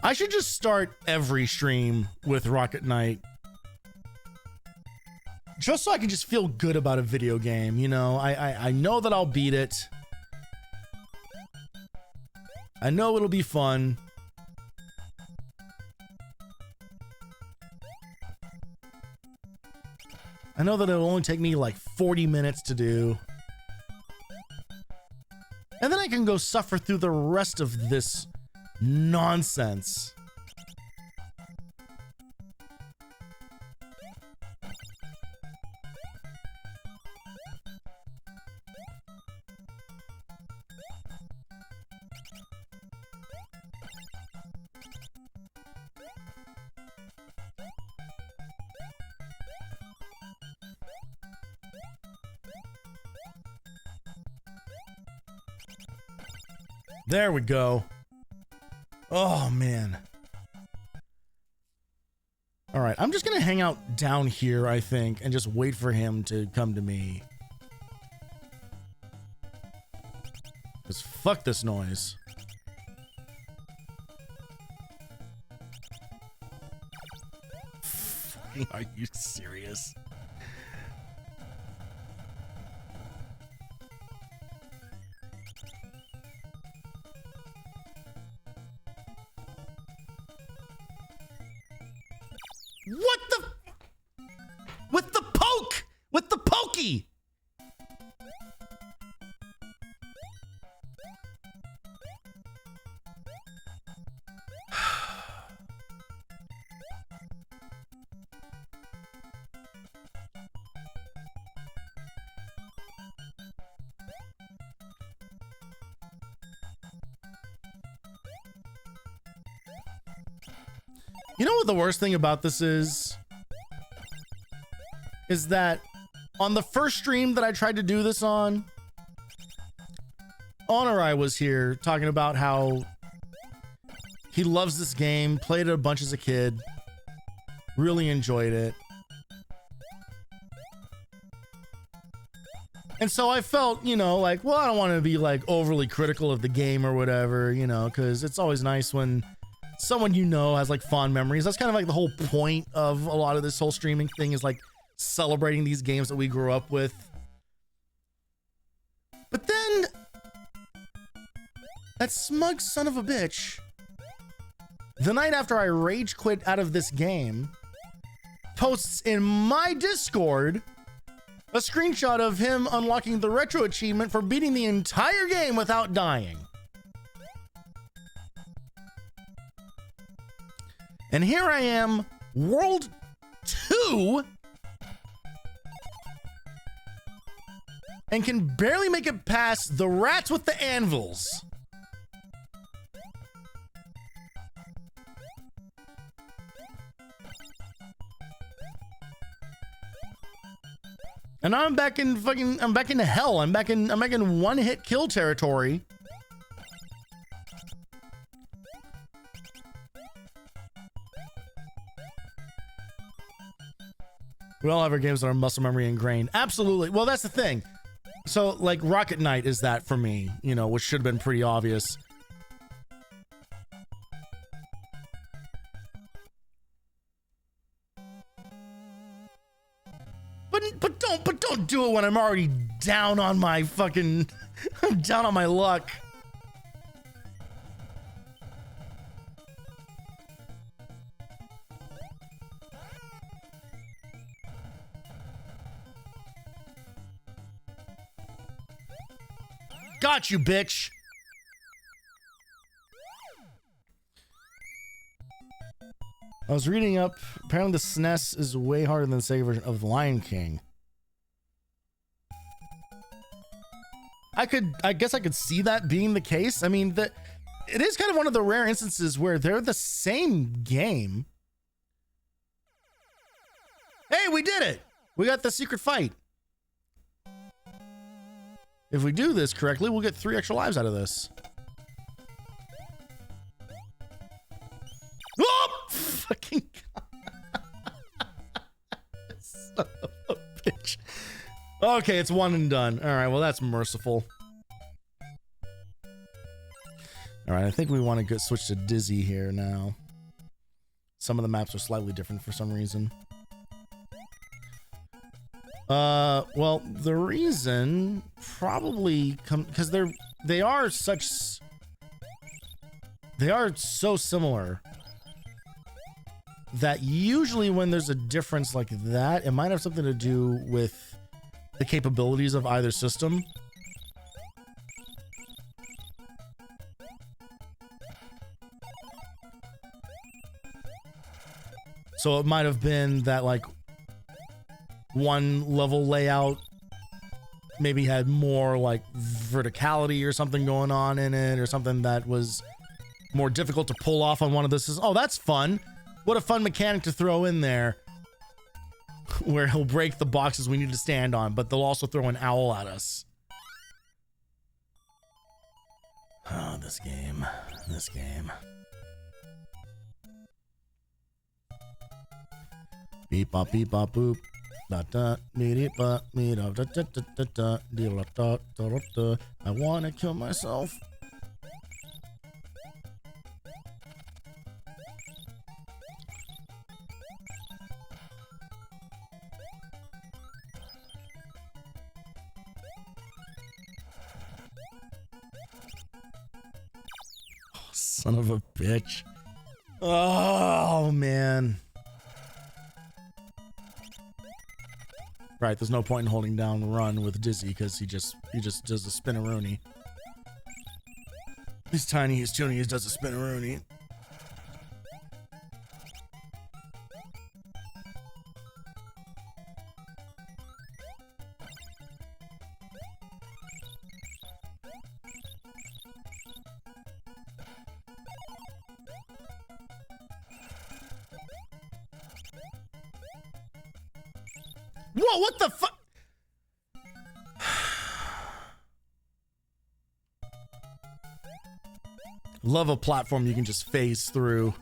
I should just start every stream with Rocket Knight. Just so I can just feel good about a video game, you know? I know that I'll beat it. I know it'll be fun. I know that it'll only take me like 40 minutes to do. And then I can go suffer through the rest of this nonsense. There we go. Oh, man. All right, I'm just going to hang out down here, I think, and just wait for him to come to me. Because fuck this noise. Are you serious? What the? With the poke! With the pokey! You know what the worst thing about this is? Is that on the first stream that I tried to do this on, Honorai was here talking about how he loves this game, played it a bunch as a kid, really enjoyed it. And so I felt, you know, like, well, I don't want to be like overly critical of the game or whatever, you know, because it's always nice when someone you know has like fond memories. That's kind of like the whole point of a lot of this whole streaming thing, is like celebrating these games that we grew up with. But then that smug son of a bitch, the night after I rage quit out of this game, posts in my Discord a screenshot of him unlocking the retro achievement for beating the entire game without dying. And here I am, World 2, and can barely make it past the rats with the anvils. And now I'm back in hell. I'm back in one-hit kill territory. We all have our games that are muscle memory ingrained. Absolutely. Well, that's the thing. So, like, Rocket Knight is that for me, you know, which should have been pretty obvious. But don't do it when I'm already down on my fucking, I'm down on my luck. Got you, bitch. I was reading up. Apparently, the SNES is way harder than the Sega version of The Lion King. I guess I could see that being the case. I mean, it is kind of one of the rare instances where they're the same game. Hey, we did it! We got the secret fight. If we do this correctly, we'll get 3 extra lives out of this. Oh! Fucking God. Son of a bitch. Okay, it's one and done. All right, well, that's merciful. All right, I think we want to switch to Dizzy here now. Some of the maps are slightly different for some reason. Well, the reason probably because they are so similar that usually when there's a difference like that, it might have something to do with the capabilities of either system. So it might have been that, like, one level layout maybe had more like verticality or something going on in it, or something that was more difficult to pull off on one of this. Oh, that's fun. What a fun mechanic to throw in there, where he'll break the boxes we need to stand on, but they'll also throw an owl at us. Oh, this game. Beep bop boop. Da da dee ba me da da da da da dee da da da da. I wanna kill myself. Oh, son of a bitch. Oh man. Right, there's no point in holding down run with Dizzy because he just does a spinneroonie. He's tiny, he's tuning, he does a spinneroonie. Whoa, what the fuck? Love a platform you can just phase through.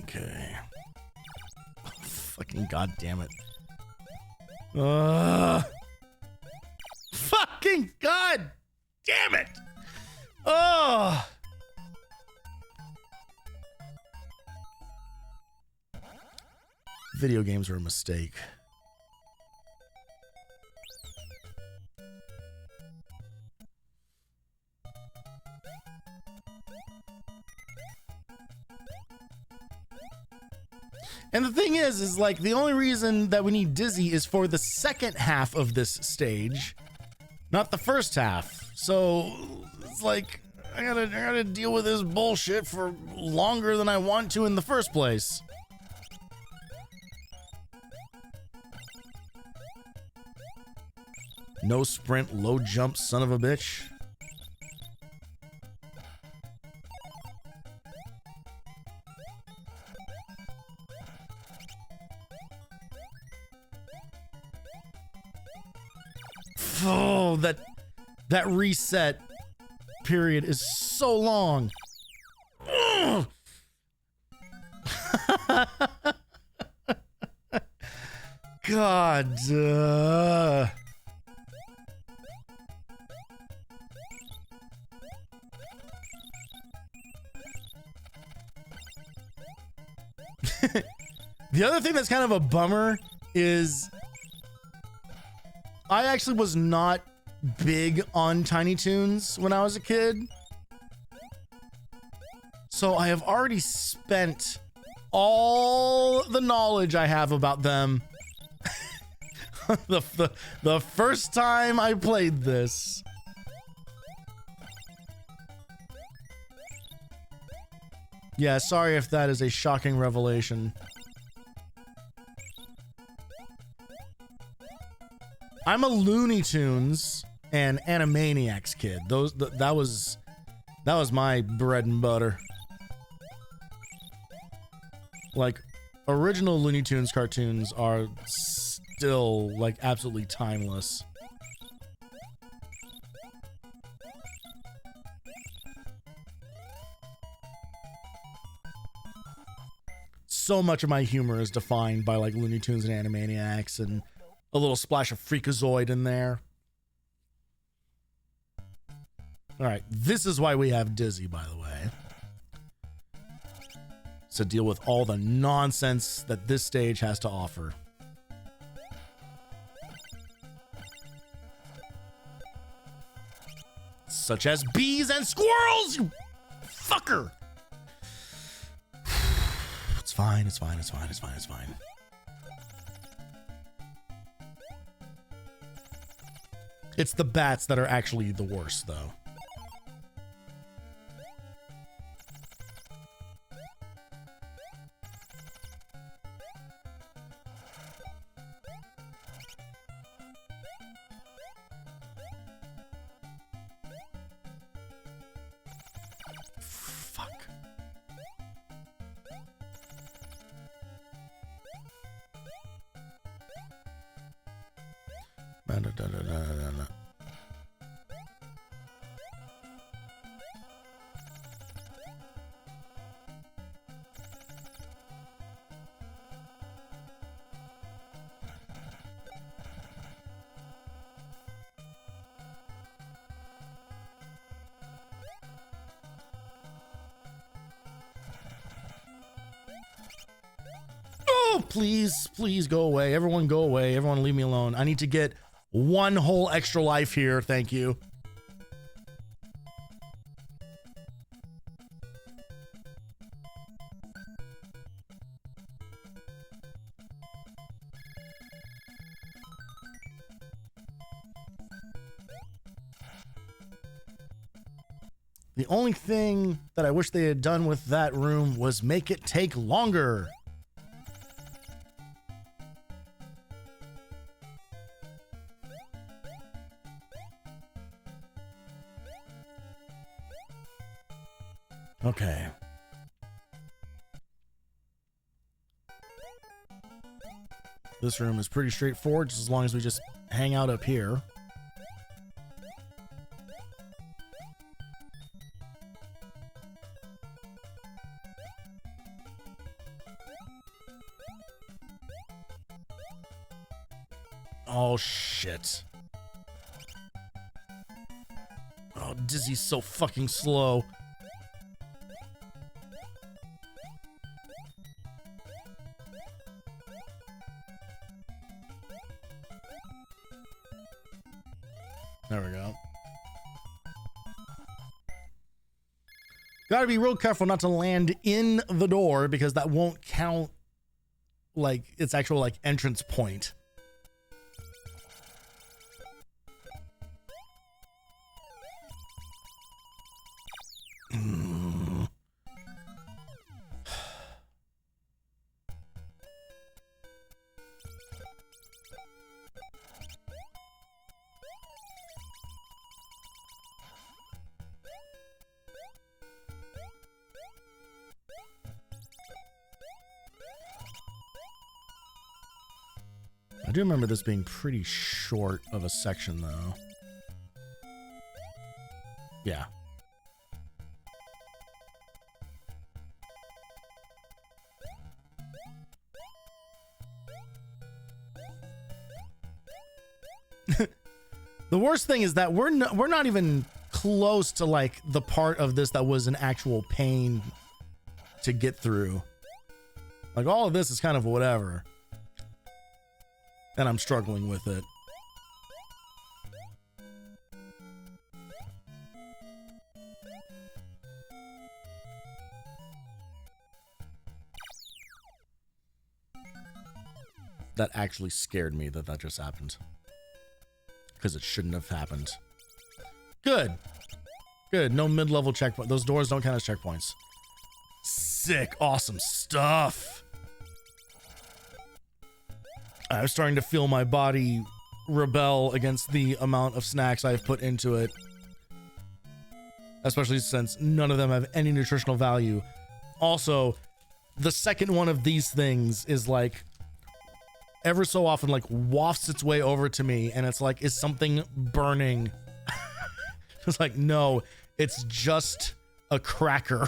Okay. Oh, fucking god damn it. Fucking god damn it. Oh. Video games are a mistake. And the thing is like the only reason that we need Dizzy is for the second half of this stage, not the first half. So it's like I gotta deal with this bullshit for longer than I want to in the first place. No sprint, low jump, son of a bitch. Oh, that reset period is so long. God. The other thing that's kind of a bummer is I actually was not big on Tiny Toons when I was a kid. So I have already spent all the knowledge I have about them the first time I played this. Yeah, sorry if that is a shocking revelation. I'm a Looney Tunes and Animaniacs kid. That was my bread and butter. Like, original Looney Tunes cartoons are still like absolutely timeless. So much of my humor is defined by like Looney Tunes and Animaniacs and a little splash of Freakazoid in there. All right, this is why we have Dizzy, by the way. To deal with all the nonsense that this stage has to offer. Such as bees and squirrels, you fucker! It's fine, it's fine, it's fine, it's fine, it's fine. It's the bats that are actually the worst, though. Fuck. Oh, please go away. Everyone go away. Everyone leave me alone. I need to get one whole extra life here. Thank you. The only thing that I wish they had done with that room was make it take longer. Okay. This room is pretty straightforward, just as long as we just hang out up here. Oh, shit. Oh, Dizzy's so fucking slow. There we go. Gotta be real careful not to land in the door because that won't count like its actual like entrance point. I do remember this being pretty short of a section, though. Yeah. The worst thing is that we're not even close to like the part of this that was an actual pain to get through. Like all of this is kind of whatever. And I'm struggling with it. That actually scared me that just happened. Because it shouldn't have happened. Good. Good. No mid-level checkpoint. Those doors don't count as checkpoints. Sick. Awesome stuff. I'm starting to feel my body rebel against the amount of snacks I've put into it. Especially since none of them have any nutritional value. Also, the second one of these things is like ever so often like wafts its way over to me and it's like, is something burning? It's like, no, it's just a cracker.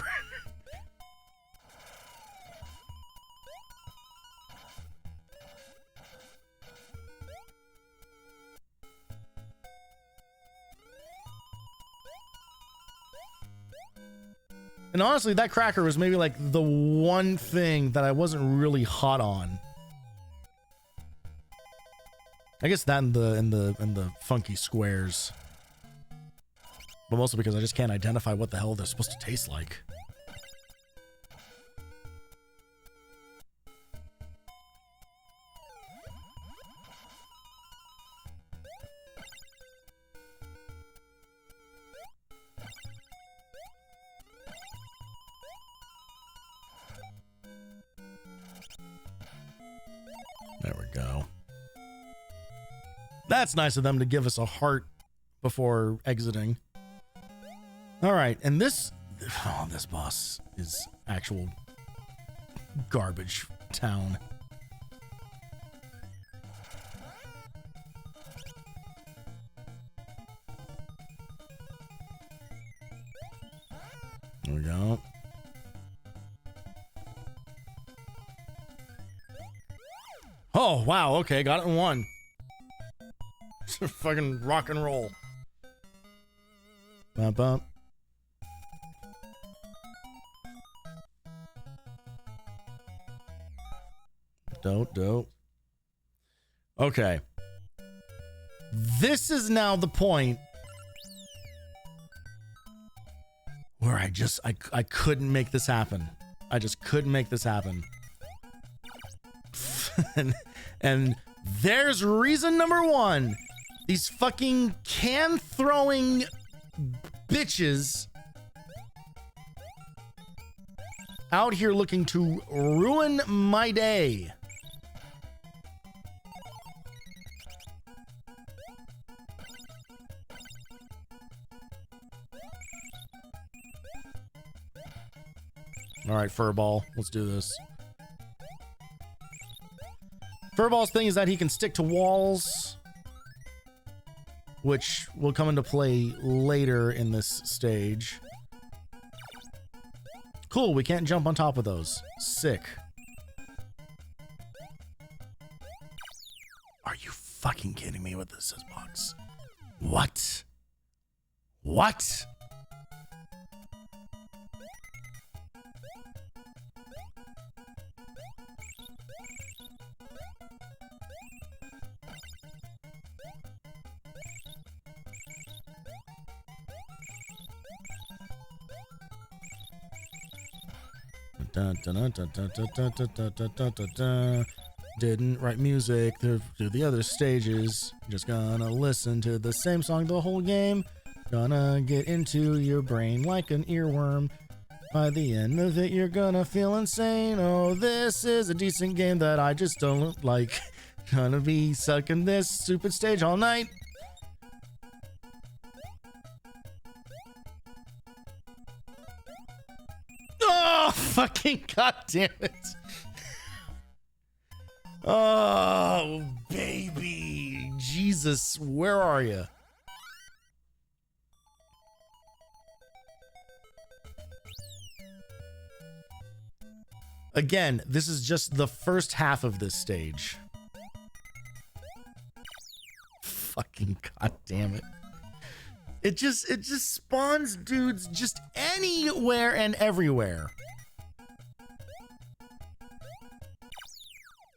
And honestly, that cracker was maybe like the one thing that I wasn't really hot on. I guess that and the funky squares. But mostly because I just can't identify what the hell they're supposed to taste like. There we go. That's nice of them to give us a heart before exiting. All right, and this boss is actual garbage town. There we go. Oh, wow, okay, got it in one. Fucking rock and roll. Bump, bump. Dope. Okay. This is now the point where I couldn't make this happen. I just couldn't make this happen. and there's reason number one. These fucking can throwing bitches out here looking to ruin my day. All right, Furball, let's do this. Furball's thing is that he can stick to walls, which will come into play later in this stage. Cool, we can't jump on top of those. Sick. Are you fucking kidding me with this box? What? What? Didn't write music to the other stages. Just gonna listen to the same song the whole game. Gonna get into your brain like an earworm. By the end of it, you're gonna feel insane. Oh, this is a decent game that I just don't like. Gonna be stuck in this stupid stage all night. Oh, fucking goddamn it. Oh, baby. Jesus, where are you? Again, this is just the first half of this stage. Fucking goddamn it. It just spawns dudes just anywhere and everywhere.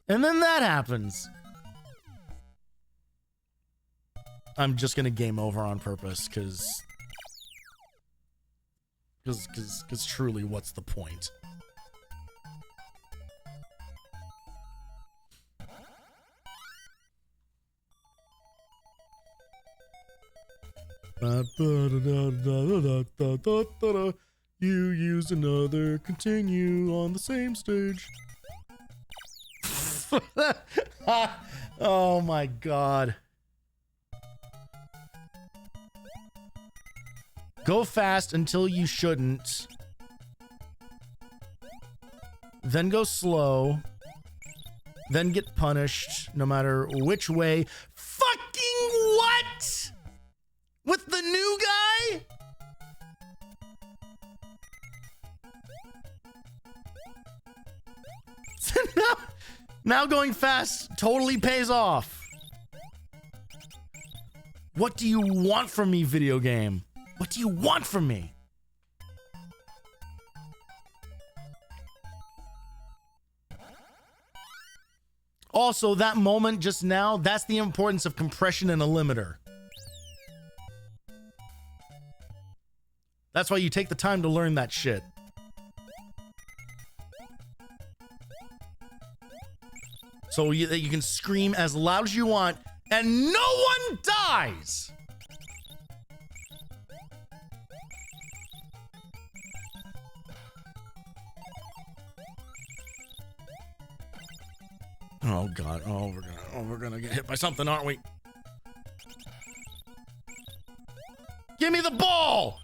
And then that happens. I'm just gonna game over on purpose, cause truly, what's the point? You use another continue on the same stage. Oh my god. Go fast until you shouldn't. Then go slow. Then get punished no matter which way. Fucking what? With the new guy? Now going fast totally pays off. What do you want from me, video game? What do you want from me? Also, that moment just now, that's the importance of compression and a limiter. That's why you take the time to learn that shit. So that you can scream as loud as you want and no one dies. Oh god. Oh, we're gonna get hit by something, aren't we? Give me the ball.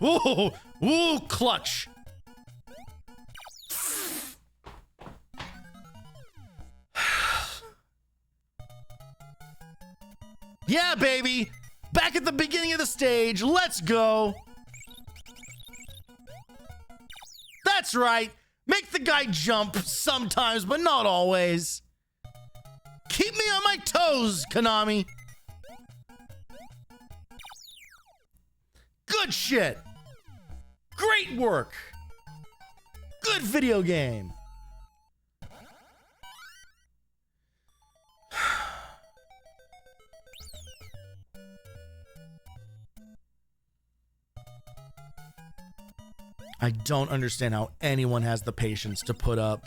Oh, clutch. Yeah, baby. Back at the beginning of the stage. Let's go. That's right. Make the guy jump sometimes, but not always. Keep me on my toes, Konami. Good shit. Great work. Good video game. I don't understand how anyone has the patience to put up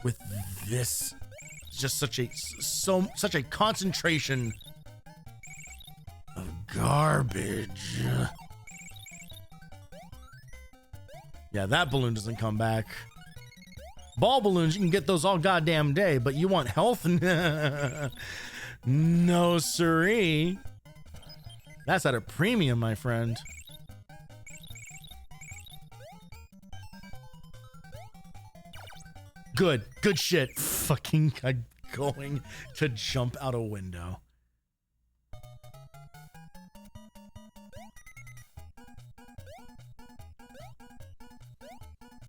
with this. Just such a concentration of garbage. Yeah, that balloon doesn't come back. Ball balloons, you can get those all goddamn day, but you want health? No siree. That's at a premium, my friend. Good shit. Fucking going to jump out a window.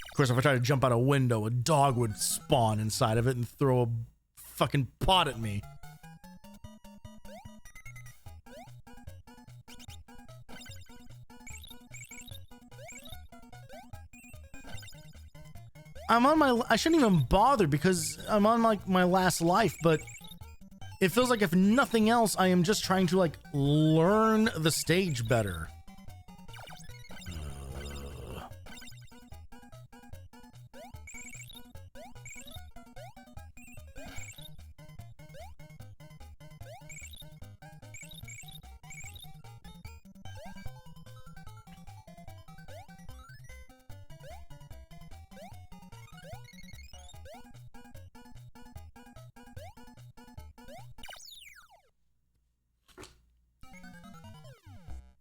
Of course, if I tried to jump out a window, a dog would spawn inside of it and throw a fucking pot at me. I shouldn't even bother because I'm on like my last life, but it feels like if nothing else, I am just trying to like learn the stage better.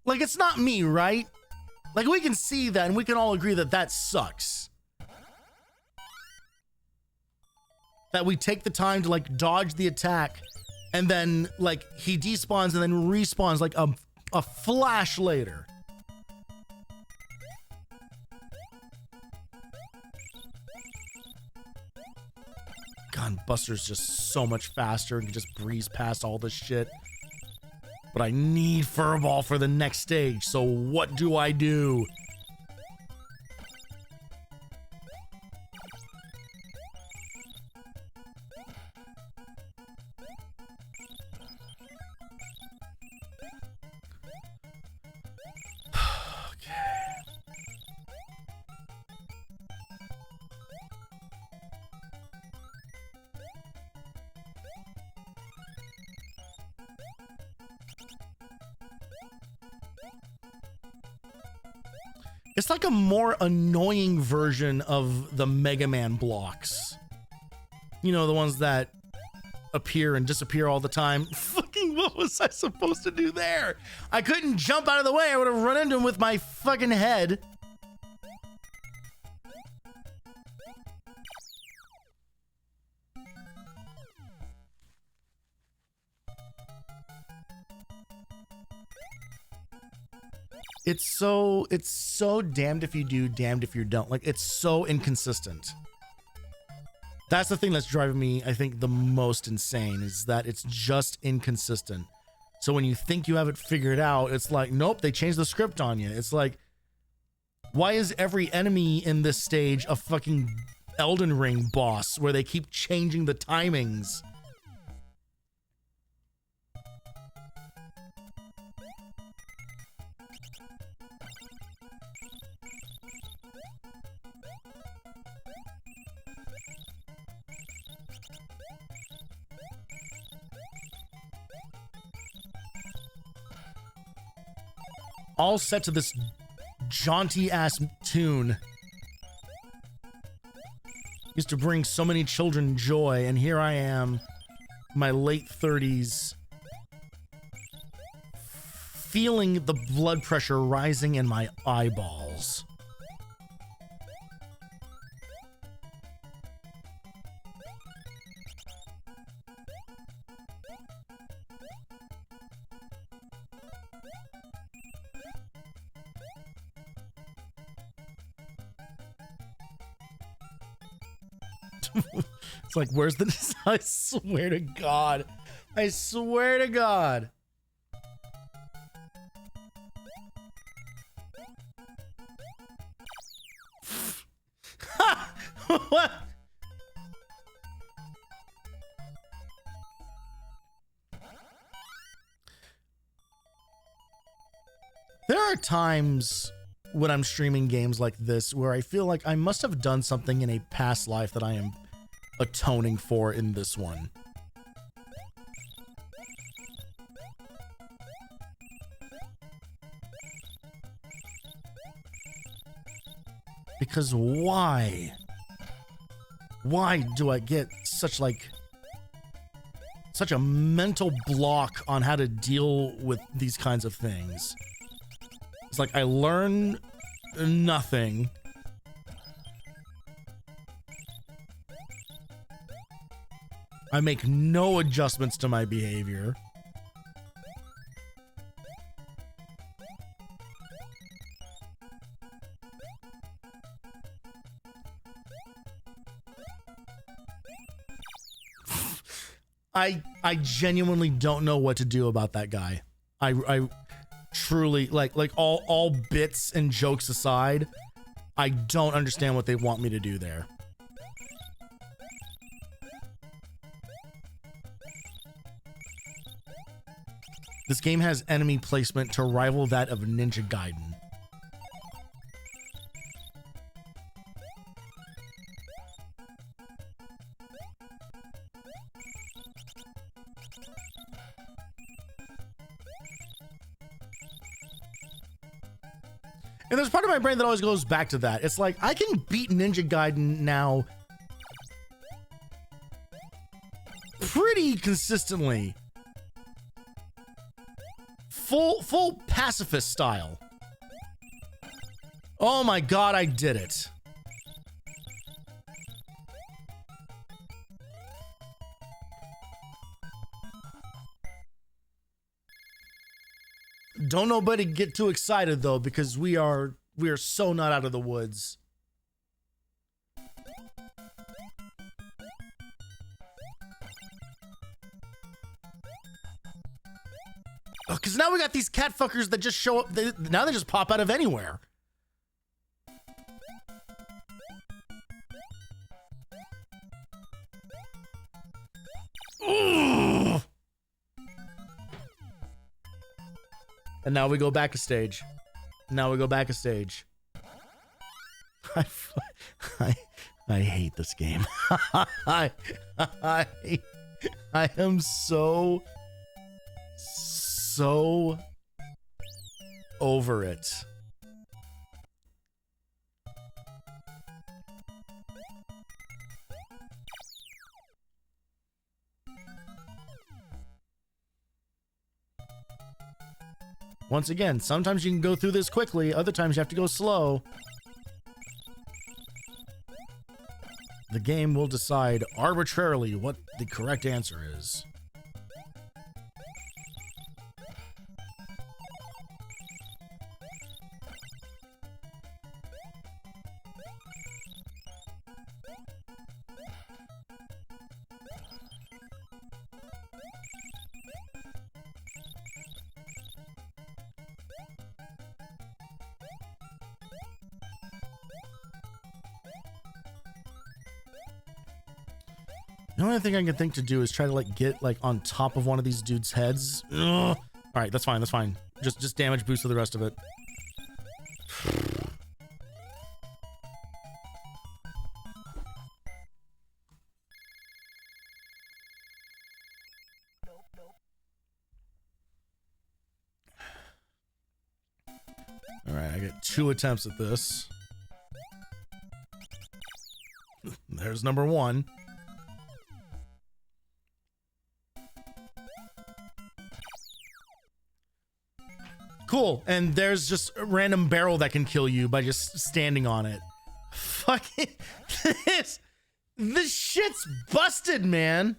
Like, it's not me, right? Like, we can see that and we can all agree that that sucks. That we take the time to, like, dodge the attack and then, like, he despawns and then respawns, like, a flash later. God, Buster's just so much faster and can just breeze past all this shit. But I need Furball for the next stage, so what do I do? It's like a more annoying version of the Mega Man blocks. You know, the ones that appear and disappear all the time. Fucking what was I supposed to do there? I couldn't jump out of the way. I would have run into him with my fucking head. It's so damned if you do, damned if you don't. Like, it's so inconsistent. That's the thing that's driving me, I think, the most insane, is that it's just inconsistent. So when you think you have it figured out, it's like, nope, they changed the script on you. It's like, why is every enemy in this stage a fucking Elden Ring boss where they keep changing the timings? All set to this jaunty ass tune. Used to bring so many children joy, and here I am, my late 30s, feeling the blood pressure rising in my eyeballs. It's like, where's the... I swear to God. I swear to God. What? There are times when I'm streaming games like this where I feel like I must have done something in a past life that I am atoning for in this one. Because why? Why do I get such a mental block on how to deal with these kinds of things? It's like I learn nothing. I make no adjustments to my behavior. I genuinely don't know what to do about that guy. I truly, like all bits and jokes aside, I don't understand what they want me to do there. This game has enemy placement to rival that of Ninja Gaiden. And there's part of my brain that always goes back to that. It's like, I can beat Ninja Gaiden now pretty consistently. Full pacifist style. Oh my God, I did it. Don't nobody get too excited though, because we are so not out of the woods. Oh, because now we got these cat fuckers that just show up. Now they just pop out of anywhere. Ugh. And now we go back a stage. Now we go back a stage. I hate this game. I am so over it. Once again, sometimes you can go through this quickly, other times you have to go slow. The game will decide arbitrarily what the correct answer is. The only thing I can think to do is try to like get like on top of one of these dudes' heads. Ugh. All right, that's fine. That's fine. Just damage boost to the rest of it. All right, I get 2 attempts at this. There's number 1. Cool, and there's just a random barrel that can kill you by just standing on it. Fucking this shit's busted, man.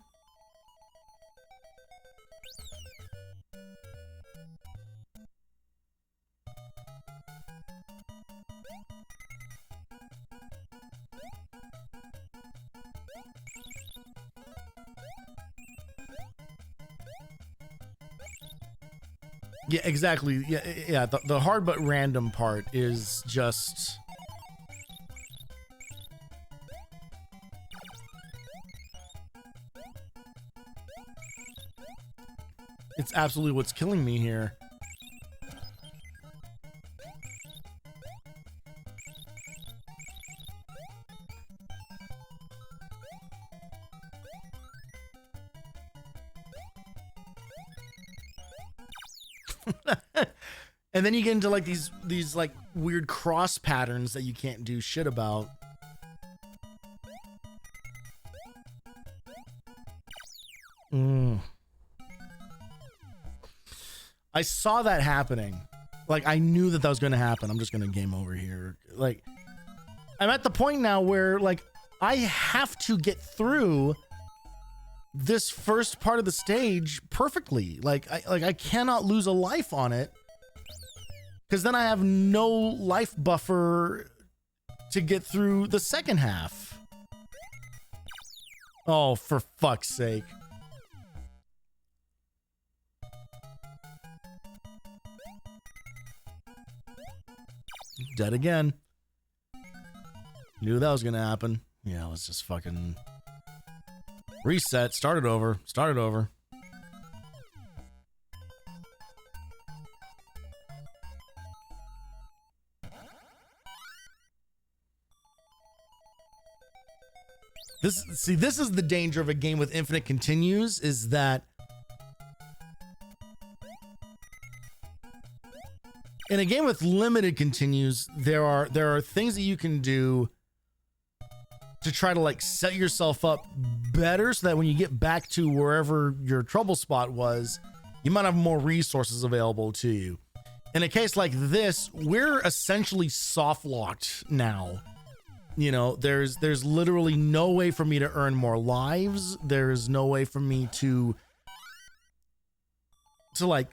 Yeah, exactly. Yeah. The hard but random part is just it's absolutely what's killing me here. And then you get into like these like weird cross patterns that you can't do shit about. I saw that happening. Like I knew that was going to happen. I'm just going to game over here. Like I'm at the point now where like I have to get through this first part of the stage perfectly. Like I cannot lose a life on it, because then I have no life buffer to get through the second half. Oh, for fuck's sake. Dead again. Knew that was gonna happen. Yeah, let's just fucking reset. Start it over. This is the danger of a game with infinite continues, is that in a game with limited continues, there are things that you can do to try to like set yourself up better so that when you get back to wherever your trouble spot was, you might have more resources available to you. In a case like this, we're essentially soft locked now. You know, there's literally no way for me to earn more lives. There's no way for me to like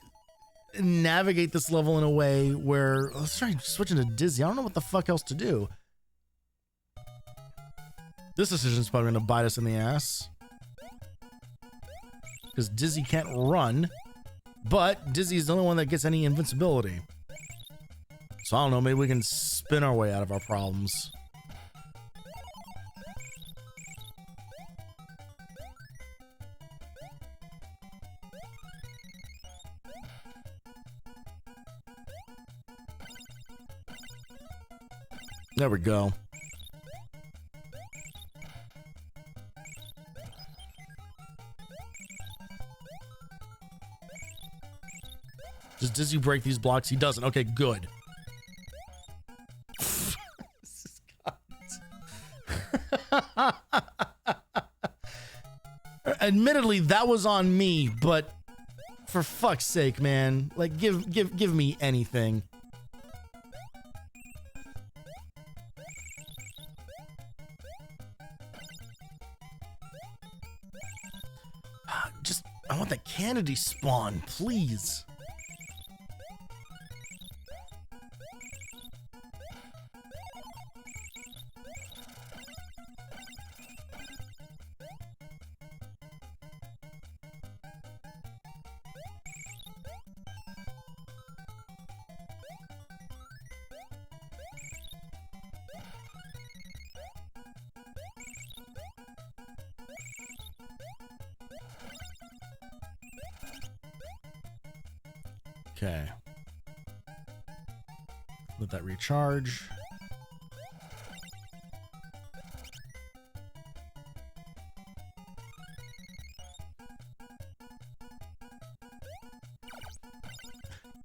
navigate this level in a way where, let's try switching to Dizzy. I don't know what the fuck else to do. This decision's probably gonna bite us in the ass, because Dizzy can't run, but Dizzy's the only one that gets any invincibility. So I don't know, maybe we can spin our way out of our problems. There we go. Does he break these blocks? He doesn't. Okay, good. Admittedly, that was on me, but for fuck's sake, man, like give me anything. Just, I want that Candy spawn, please. Okay. Let that recharge.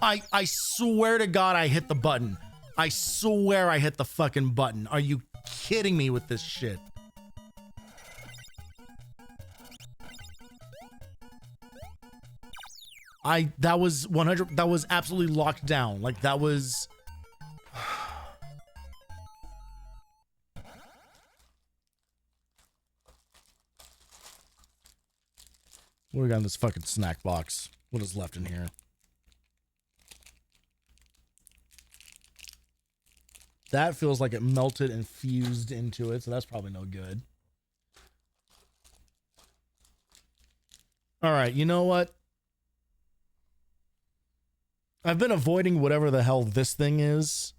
I swear to God I hit the button. I swear I hit the fucking button. Are you kidding me with this shit? That was 100, that was absolutely locked down. Like that was what do we got in this fucking snack box? What is left in here? That feels like it melted and fused into it, so that's probably no good. All right, you know what? I've been avoiding whatever the hell this thing is.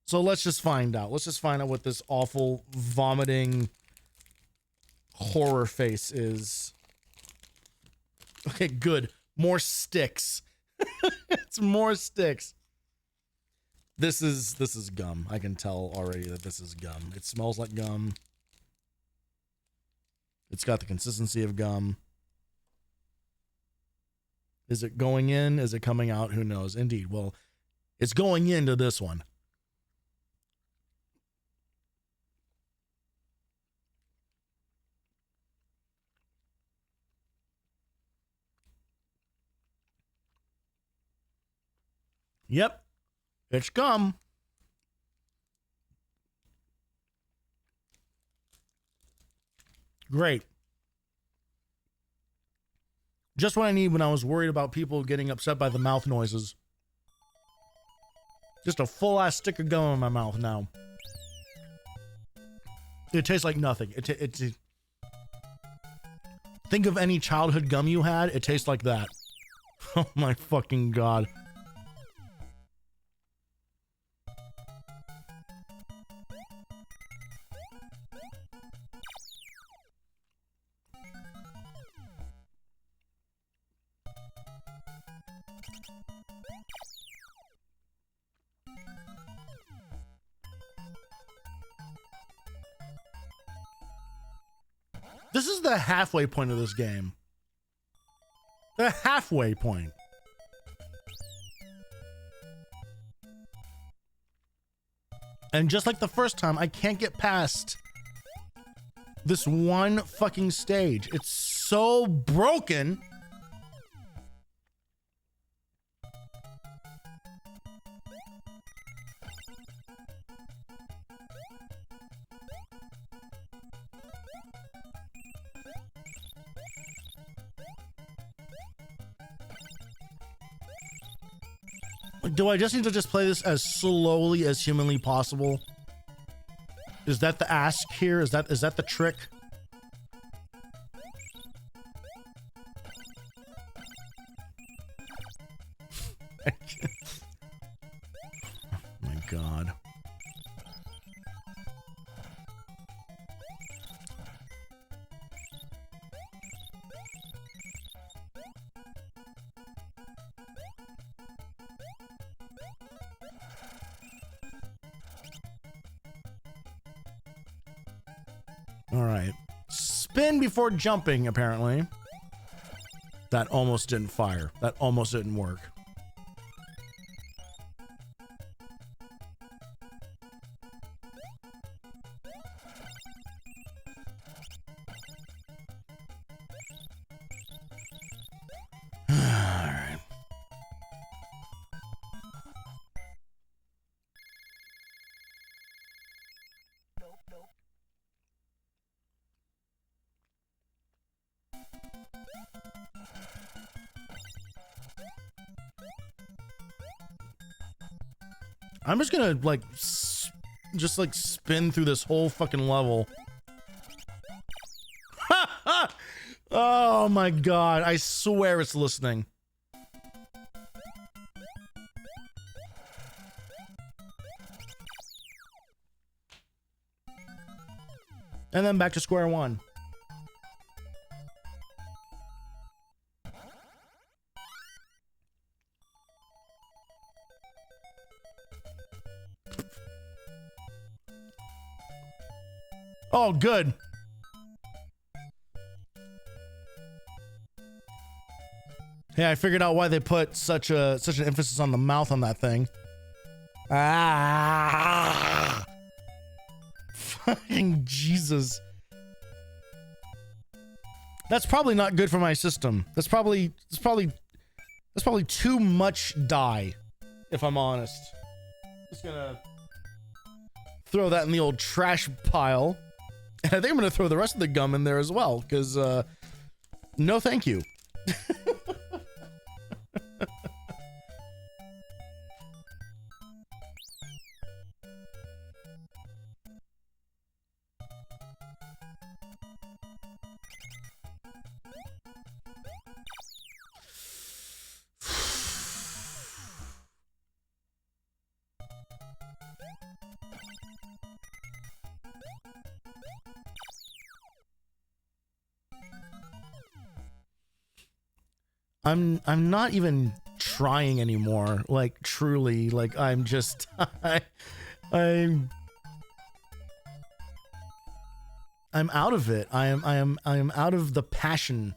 So let's just find out. Let's just find out what this awful vomiting horror face is. Okay, good. More sticks. It's more sticks. This is gum. I can tell already that this is gum. It smells like gum. It's got the consistency of gum. Is it going in? Is it coming out? Who knows? Indeed. Well, it's going into this one. Yep. It's gum. Great. Just what I need when I was worried about people getting upset by the mouth noises. Just a full-ass stick of gum in my mouth now. It tastes like nothing. Think of any childhood gum you had. It tastes like that. Oh my fucking God. This is the halfway point of this game. The halfway point. And just like the first time, I can't get past this one fucking stage. It's so broken. Do I just need to just play this as slowly as humanly possible? Is that the ask here? Is that the trick? Oh my God. All right. Spin before jumping, apparently. That almost didn't fire. That almost didn't work. All right. I'm just gonna like just like spin through this whole fucking level. Oh my God, I swear it's listening. And then back to square one. Oh, good. Hey, I figured out why they put such an emphasis on the mouth on that thing. Ah! Fucking Jesus. That's probably not good for my system. That's probably too much dye, if I'm honest. Just gonna throw that in the old trash pile. And I think I'm gonna throw the rest of the gum in there as well, because no thank you. I'm not even trying anymore, like truly, like I'm just I'm out of it. I am out of the passion.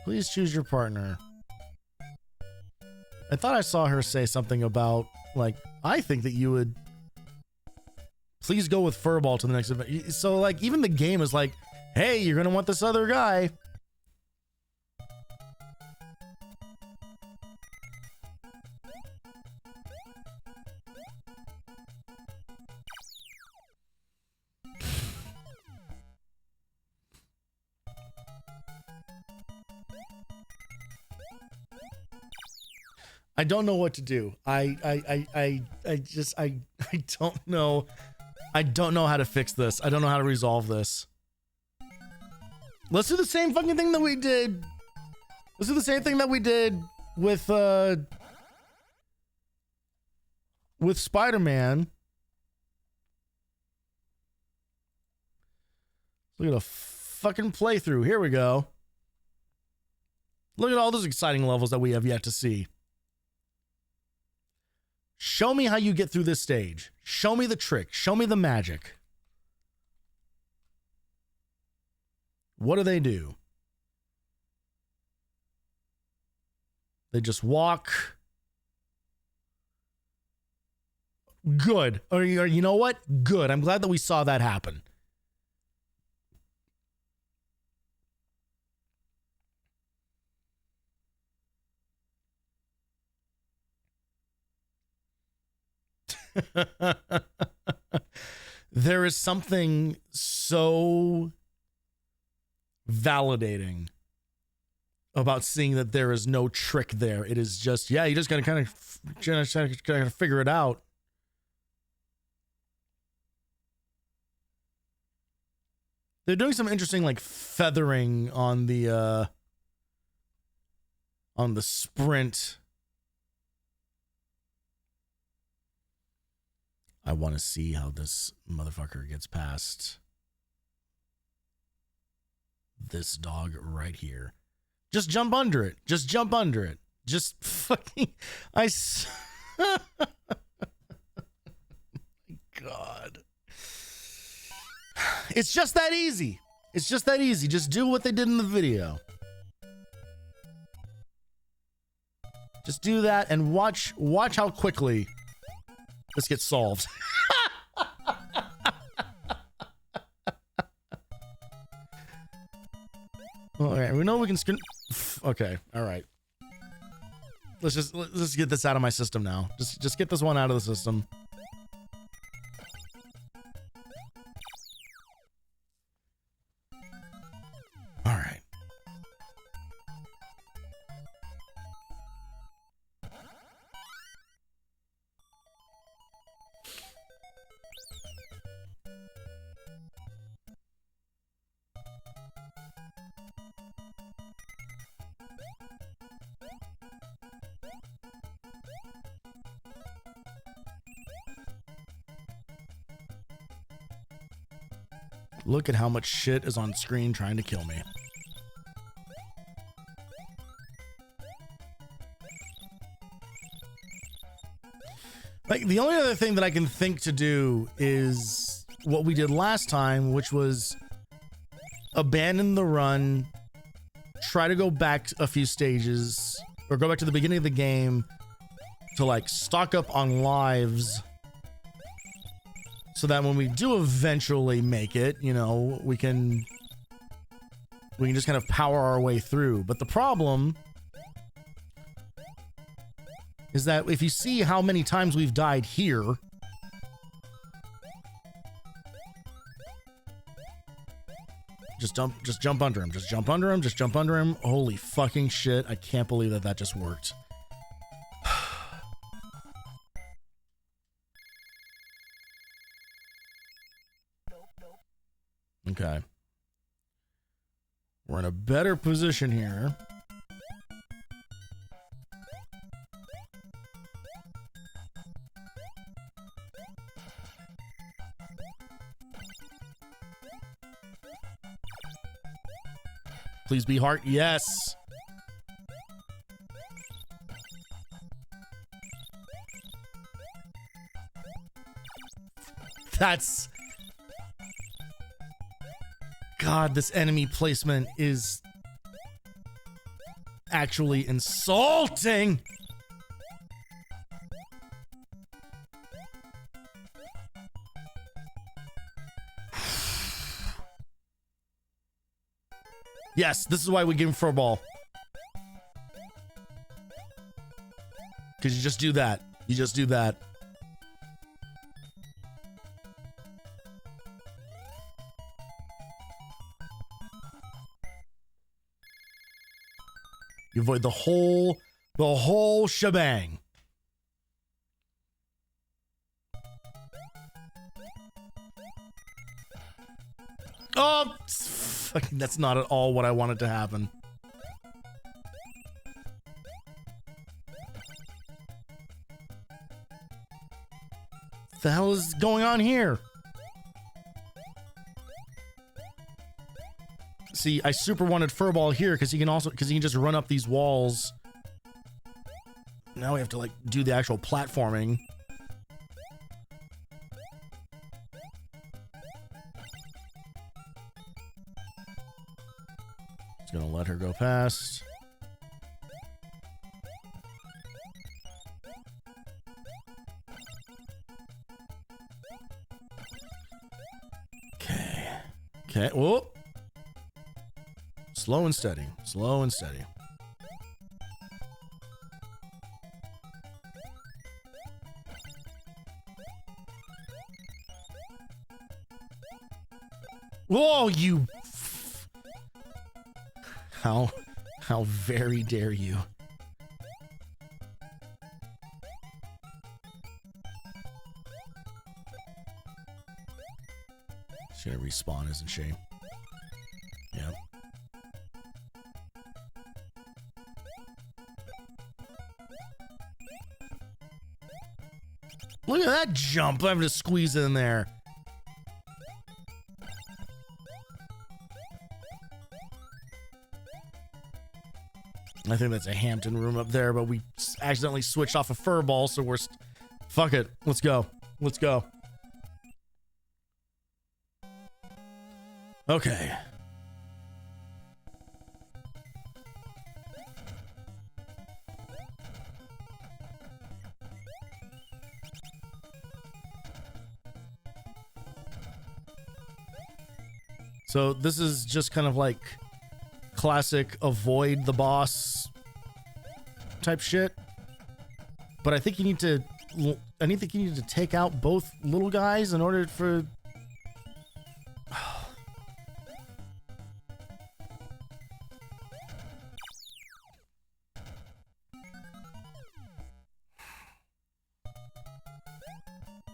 Please choose your partner. I thought I saw her say something about, like, I think that you would please go with Furball to the next event. So, like, even the game is like, hey, you're gonna want this other guy. I don't know what to do. I don't know. I don't know how to fix this. I don't know how to resolve this. Let's do the same fucking thing that we did. Let's do the same thing that we did with Spider-Man. Look at a fucking playthrough. Here we go. Look at all those exciting levels that we have yet to see. Show me how you get through this stage. Show me the trick. Show me the magic. What do? They just walk. Good. Or you know what? Good. I'm glad that we saw that happen. There is something so validating about seeing that there is no trick there. It is just, yeah, you just gotta kind of figure it out. They're doing some interesting like feathering on the sprint. I want to see how this motherfucker gets past this dog right here. Just jump under it. Just jump under it. Just fucking... God. It's just that easy. It's just that easy. Just do what they did in the video. Just do that and watch how quickly this gets solved. All right, we know we can screen. Okay, all right. Let's just get this out of my system now. Just get this one out of the system. All right. Look at how much shit is on screen trying to kill me. Like, the only other thing that I can think to do is what we did last time, which was abandon the run, try to go back a few stages, or go back to the beginning of the game to, like, stock up on lives, so that when we do eventually make it, you know, we can just kind of power our way through. But the problem is that if you see how many times we've died here, just jump under him. Just jump under him. Just jump under him. Holy fucking shit. I can't believe that just worked. Okay. We're in a better position here. Please be heart. Yes. That's... God, this enemy placement is actually insulting. Yes, this is why we give him furball. Because you just do that. You just do that. You avoid the whole shebang. Oh, fucking, that's not at all what I wanted to happen. What the hell is going on here? See, I super wanted furball here because he can just run up these walls Now we have to like do the actual platforming. Just gonna let her go past. Okay. Okay. Whoa. Slow and steady. Slow and steady. Whoa, you... How very dare you. She's gonna respawn, isn't she? Yep. Look at that jump. I'm having to squeeze in there. I think that's a Hampton room up there, but we accidentally switched off a fur ball, so we're... Fuck it. Let's go. Let's go. Okay. So this is just kind of like classic avoid the boss type shit. But I think you need to take out both little guys in order for...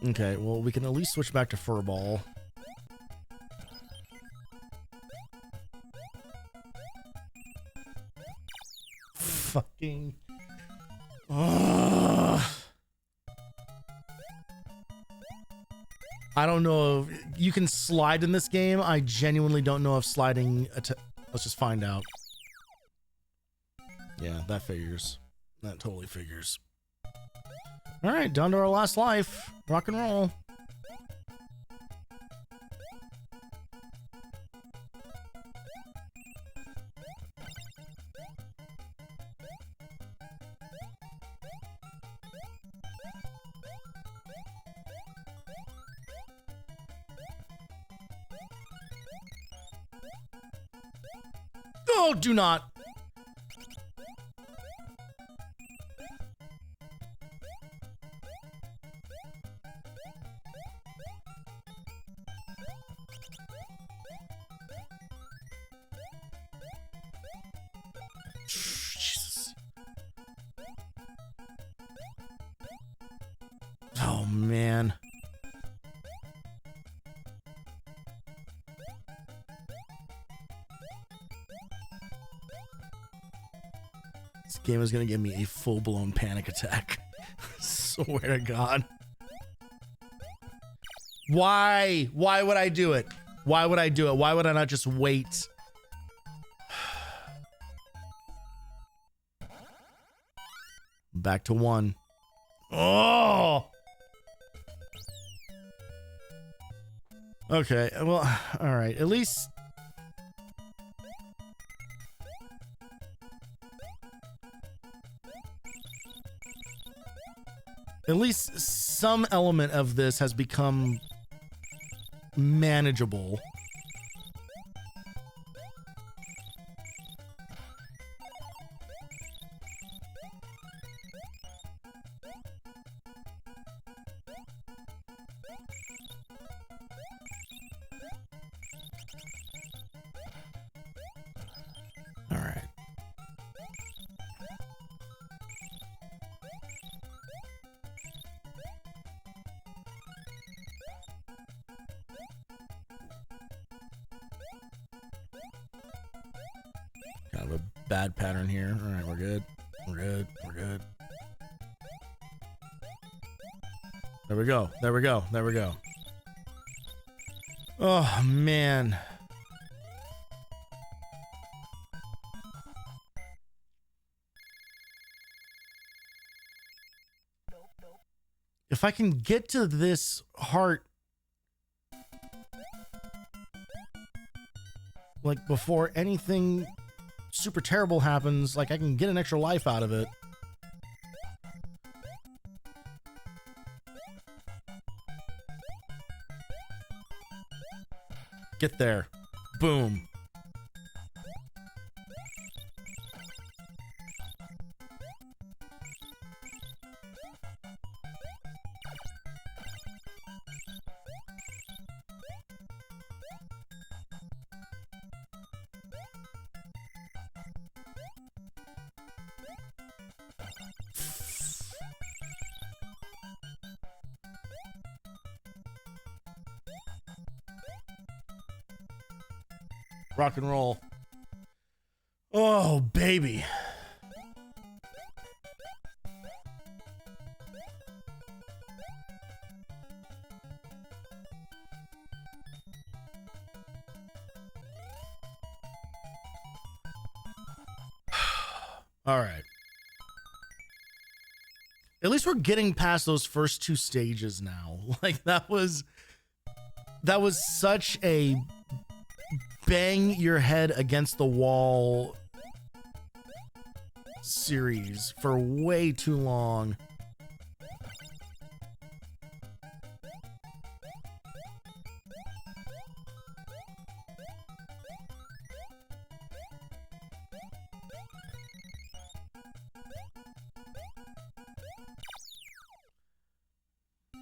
Okay, well, we can at least switch back to Furball. Fucking... I don't know if you can slide in this game. I genuinely don't know if sliding... Let's just find out. Yeah, that figures. That totally figures. Alright, down to our last life. Rock and roll. Oh, do not. Jesus. Oh, man. This game is gonna give me a full-blown panic attack. Swear to God. Why? Why would I do it? Why would I do it? Why would I not just wait? Back to one. Oh! Okay, well, alright. At least... At least some element of this has become manageable. All right. Kind of a bad pattern here. All right, we're good. We're good. We're good. There we go. There we go. There we go. Oh, man. If I can get to this heart like before anything super terrible happens, like I can get an extra life out of it. Get there. Boom. Rock and roll. Oh, baby. All right. At least we're getting past those first two stages now. Like that was such a bang your head against the wall series for way too long.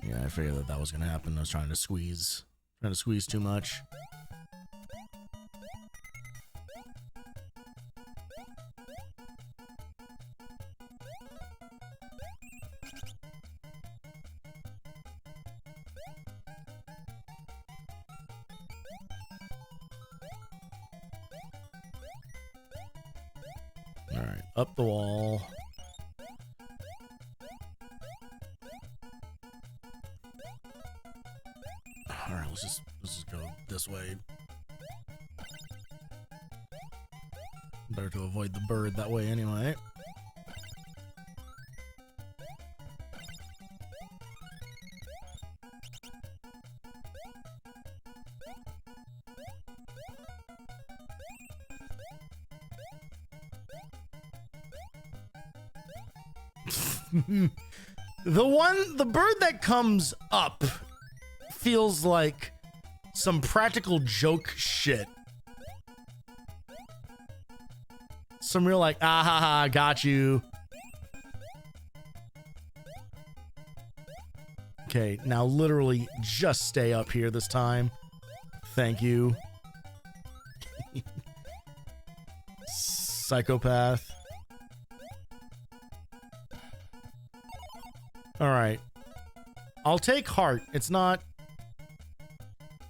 Yeah, I figured that was gonna happen. I was trying to squeeze too much. All right, up the wall. All right, let's just go this way. Better to avoid the bird that way anyway. The bird that comes up feels like some practical joke shit. Some real like, ah ha ha, got you. Okay, now literally just stay up here this time. Thank you. Psychopath. All right. I'll take heart. It's not...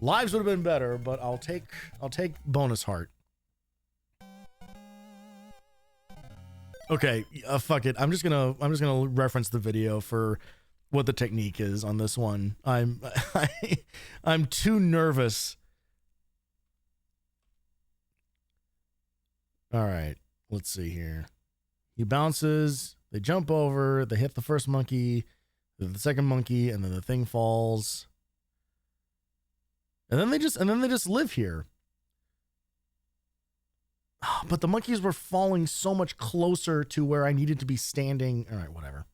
Lives would have been better, but I'll take bonus heart. Okay, fuck it. I'm just gonna reference the video for what the technique is on this one. I'm too nervous. All right, let's see here. He bounces. They jump over. They hit the first monkey, the second monkey, and then the thing falls. And then they just live here. But the monkeys were falling so much closer to where I needed to be standing. All right, whatever.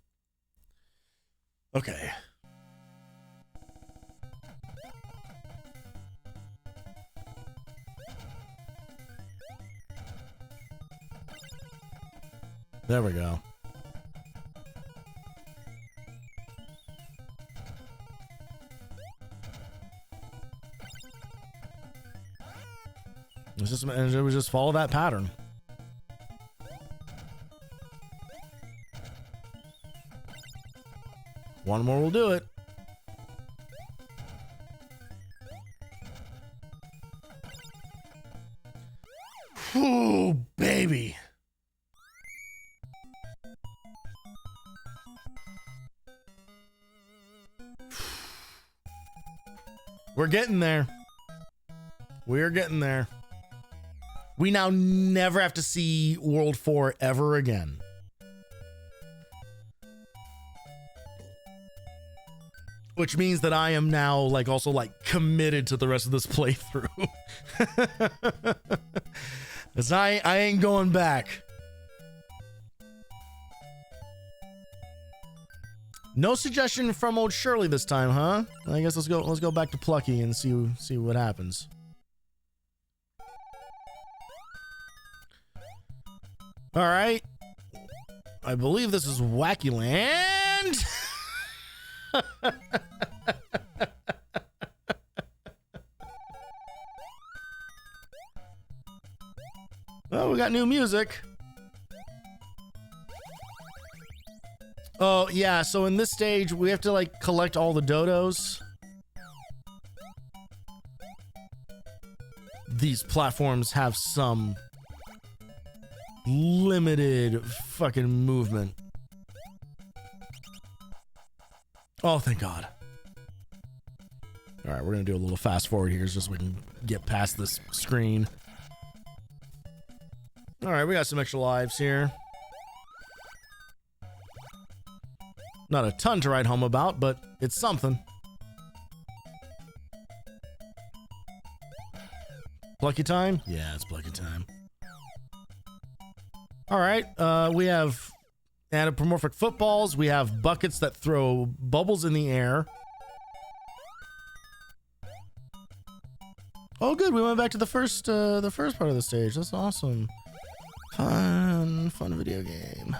Okay. There we go. It was just follow that pattern. One more will do it. Ooh, baby. We're getting there. We're getting there. We now never have to see World 4 ever again. which means that I am now like also like committed to the rest of this playthrough. Cause I ain't going back. No suggestion from old Shirley this time, huh? I guess let's go back to Plucky and see what happens. All right. I believe this is Wacky Land. Oh, we got new music. Oh, yeah, so in this stage, we have to, like, collect all the dodos. These platforms have some limited fucking movement. Oh, thank God. All right, we're gonna do a little fast forward here just so we can get past this screen. All right, we got some extra lives here. Not a ton to write home about, but it's something. Plucky time? Yeah, it's Plucky time. All right, we have anthropomorphic footballs. We have buckets that throw bubbles in the air. Oh, good. We went back to the first part of the stage. That's awesome. Fun video game.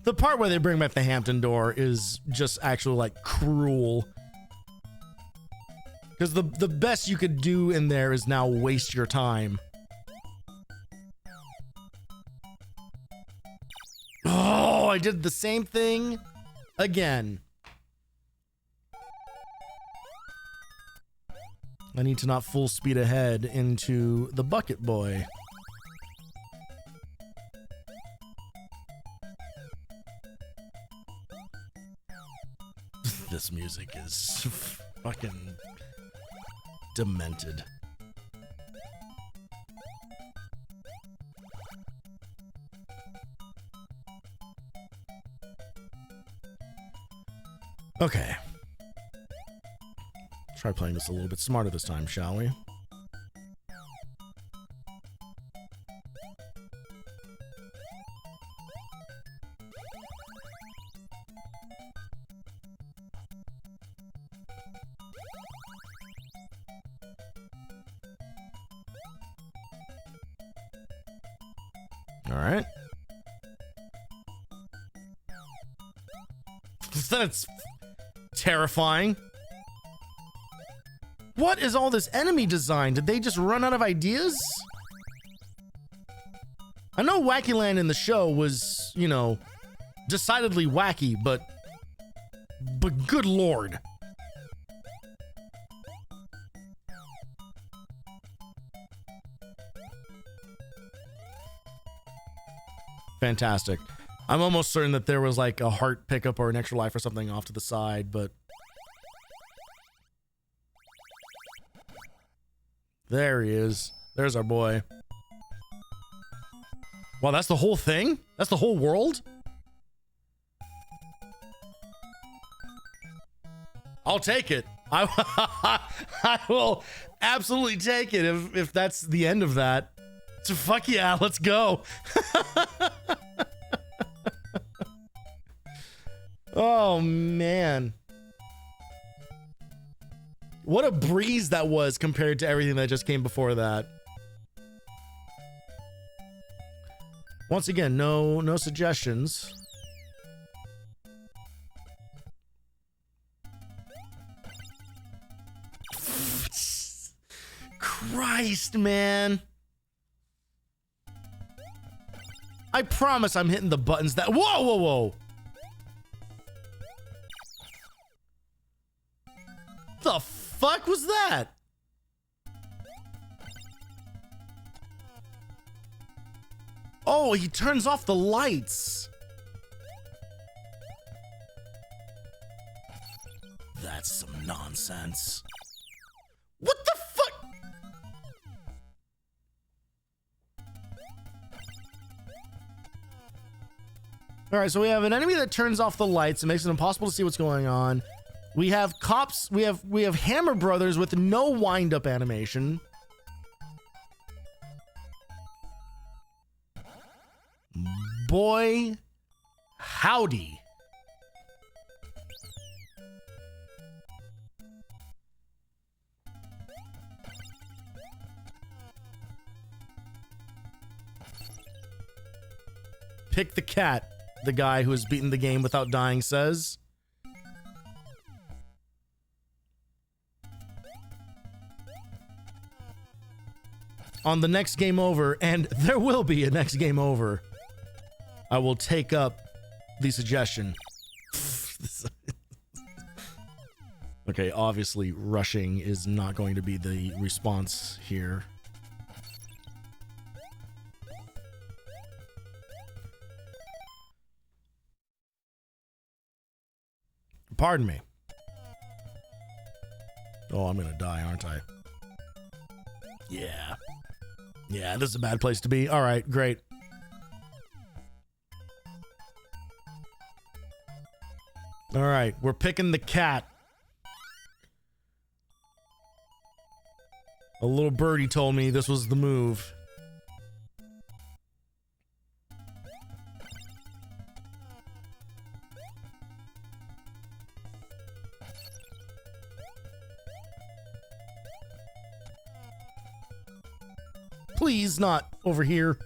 The part where they bring back the Hampton door is just actually like cruel. Because the best you could do in there is now waste your time. Oh, I did the same thing again. I need to not full speed ahead into the bucket boy. This music is fucking demented. Okay. Try playing this a little bit smarter this time, shall we? All right. That's terrifying. What is all this enemy design? Did they just run out of ideas? I know Wacky Land in the show was, you know, decidedly wacky, but good lord. Fantastic. I'm almost certain that there was like a heart pickup or an extra life or something off to the side, but there he is. There's our boy. Wow, that's the whole thing? That's the whole world? I'll take it. I will absolutely take it if that's the end of that. So fuck yeah, let's go. Oh man. What a breeze that was compared to everything that just came before that. Once again, no suggestions. Christ, man. I promise I'm hitting the buttons that... Whoa, whoa, whoa. The fuck was that? Oh, he turns off the lights. That's some nonsense. What All right, so we have an enemy that turns off the lights and makes it impossible to see what's going on. We have cops. We have Hammer Brothers with no wind-up animation. Boy, howdy. Pick the cat, the guy who has beaten the game without dying says. On the next game over, and there will be a next game over, I will take up the suggestion. Okay, obviously rushing is not going to be the response here. Pardon me. Oh, I'm gonna die, aren't I? Yeah. Yeah, this is a bad place to be. All right, great. All right, we're picking the cat. A little birdie told me this was the move. Please, not over here.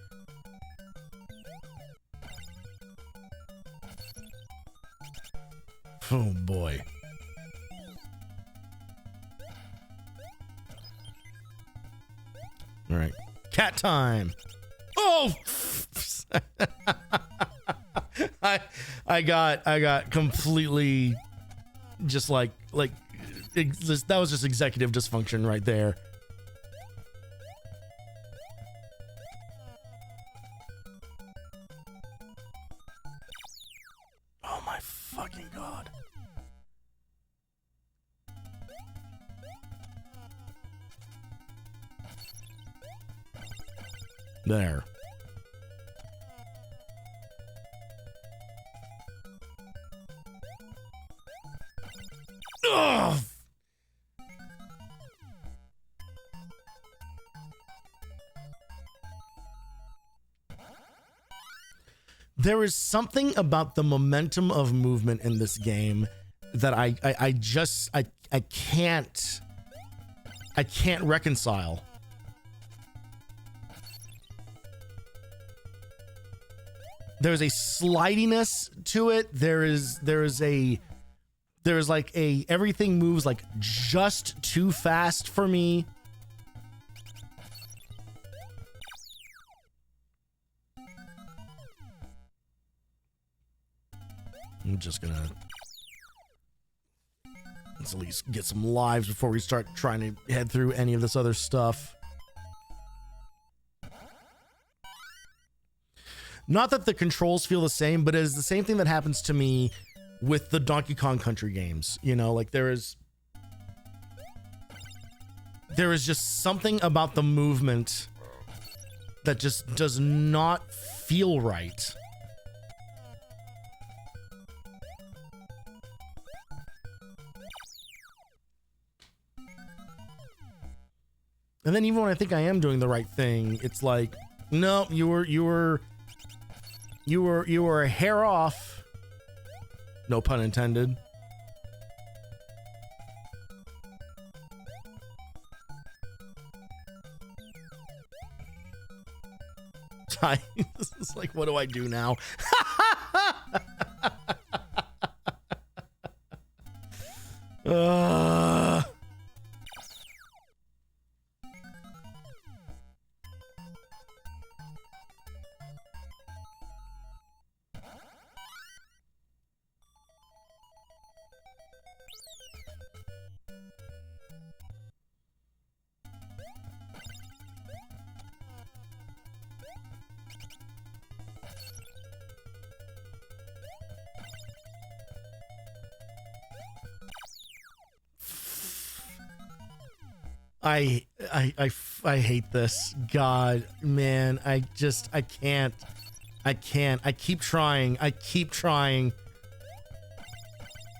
Oh boy. All right. Cat time. Oh! I got completely just like that was just executive dysfunction right there. Oh my fucking god. There. Ugh. There is something about the momentum of movement in this game that I can't reconcile. There's a slidiness to it. There is like everything moves like just too fast for me. I'm just gonna let's at least get some lives before we start trying to head through any of this other stuff. Not that the controls feel the same, but it is the same thing that happens to me with the Donkey Kong Country games. You know, like there is just something about the movement that just does not feel right. And then even when I think I am doing the right thing, it's like, no, you were a hair off. No pun intended. This is like, what do I do now? I hate this. God, man, I can't. I can't. I keep trying. I keep trying.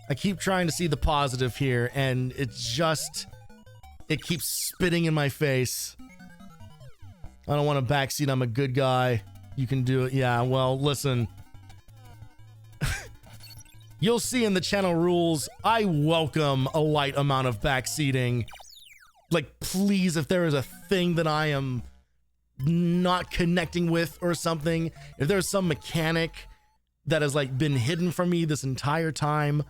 I keep trying to see the positive here, and it's just... It keeps spitting in my face. I don't want to backseat. I'm a good guy. You can do it. Yeah, well, listen. You'll see in the channel rules, I welcome a light amount of backseating. Like, please, if there is a thing that I am not connecting with or something, if there's some mechanic that has, like, been hidden from me this entire time,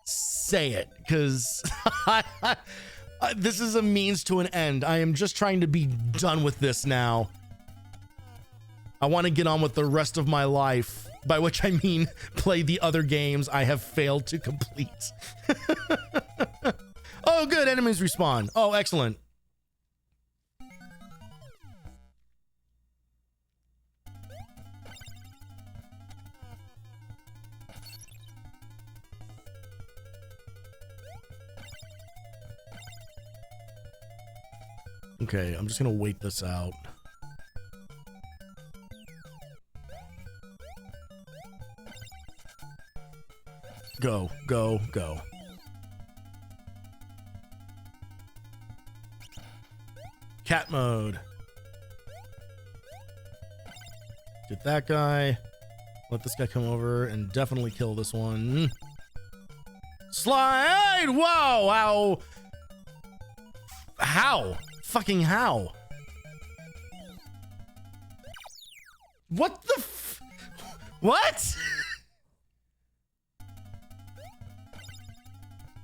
say it, because this is a means to an end. I am just trying to be done with this now. I want to get on with the rest of my life, by which I mean play the other games I have failed to complete. Oh, good. Enemies respawn. Oh, excellent. Okay, I'm just gonna wait this out. Go, go, go. Cat mode. Get that guy. Let this guy come over and definitely kill this one. Slide! Whoa! How? How? Fucking how? What the f- What?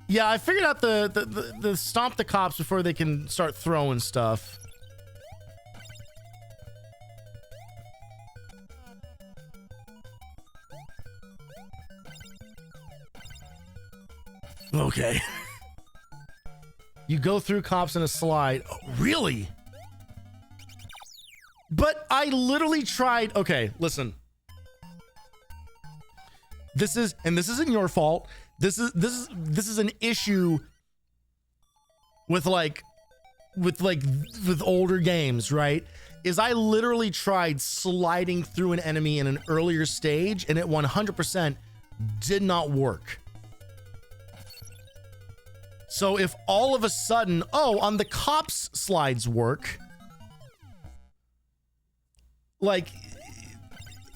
Yeah, I figured out the stomp the cops before they can start throwing stuff. Okay. You go through cops in a slide. Oh, really? But I literally tried. Okay, listen. This isn't your fault. This is an issue with with older games, right? Is I literally tried sliding through an enemy in an earlier stage and it 100% did not work. So if all of a sudden, oh, on the cops slides work, like,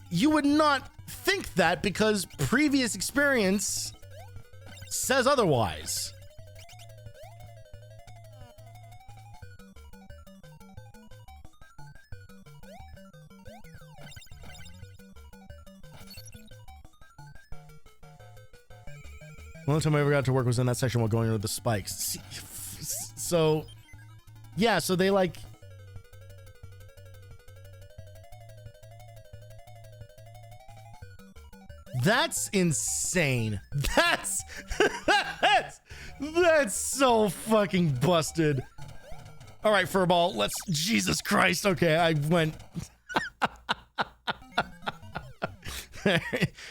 you would not think that because previous experience says otherwise. The only time I ever got to work was in that section while going over the spikes. So, yeah, so they like... That's insane. That's so fucking busted. All right, Furball, let's... Jesus Christ. Okay, I went...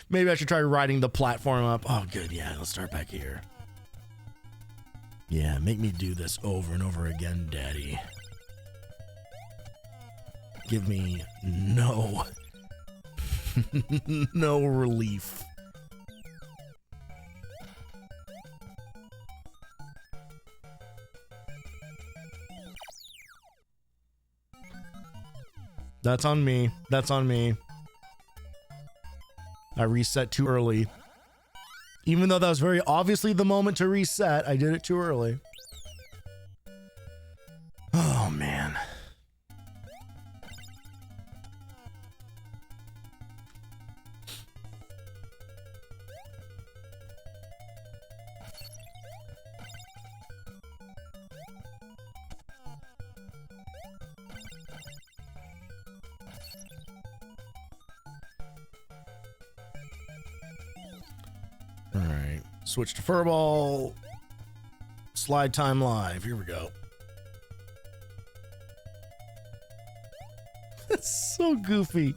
Maybe I should try riding the platform up. Oh, good. Yeah, let's start back here. Yeah, make me do this over and over again, Daddy. Give me no... no relief. That's on me. That's on me. I reset too early. Even though that was very obviously the moment to reset, I did it too early. Oh, man. Alright, switch to Furball. Slide time live. Here we go. It's so goofy.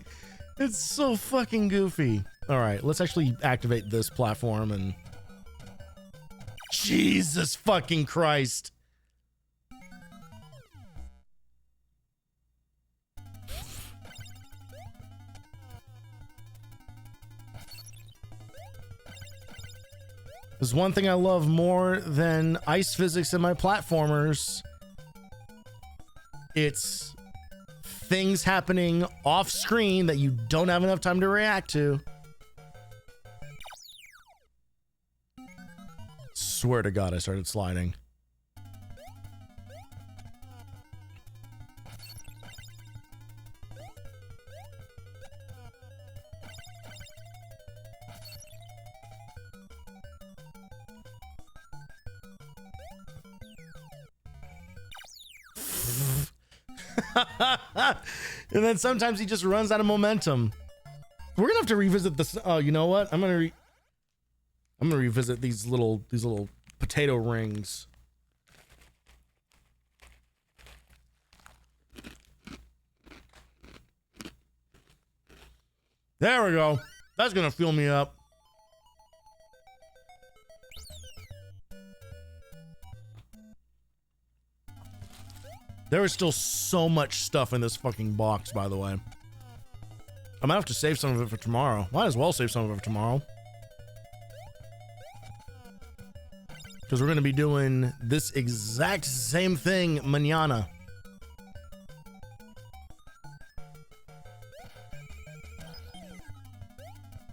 It's so fucking goofy. Alright, let's actually activate this platform and... Jesus fucking Christ. There's one thing I love more than ice physics in my platformers. It's things happening off screen that you don't have enough time to react to. Swear to God, I started sliding. And then sometimes he just runs out of momentum. We're gonna have to revisit this. Oh, you know what? I'm gonna revisit these little potato rings. There we go. That's gonna fuel me up. There is still so much stuff in this fucking box, by the way. I might have to save some of it for tomorrow. Might as well save some of it for tomorrow. Because we're going to be doing this exact same thing mañana.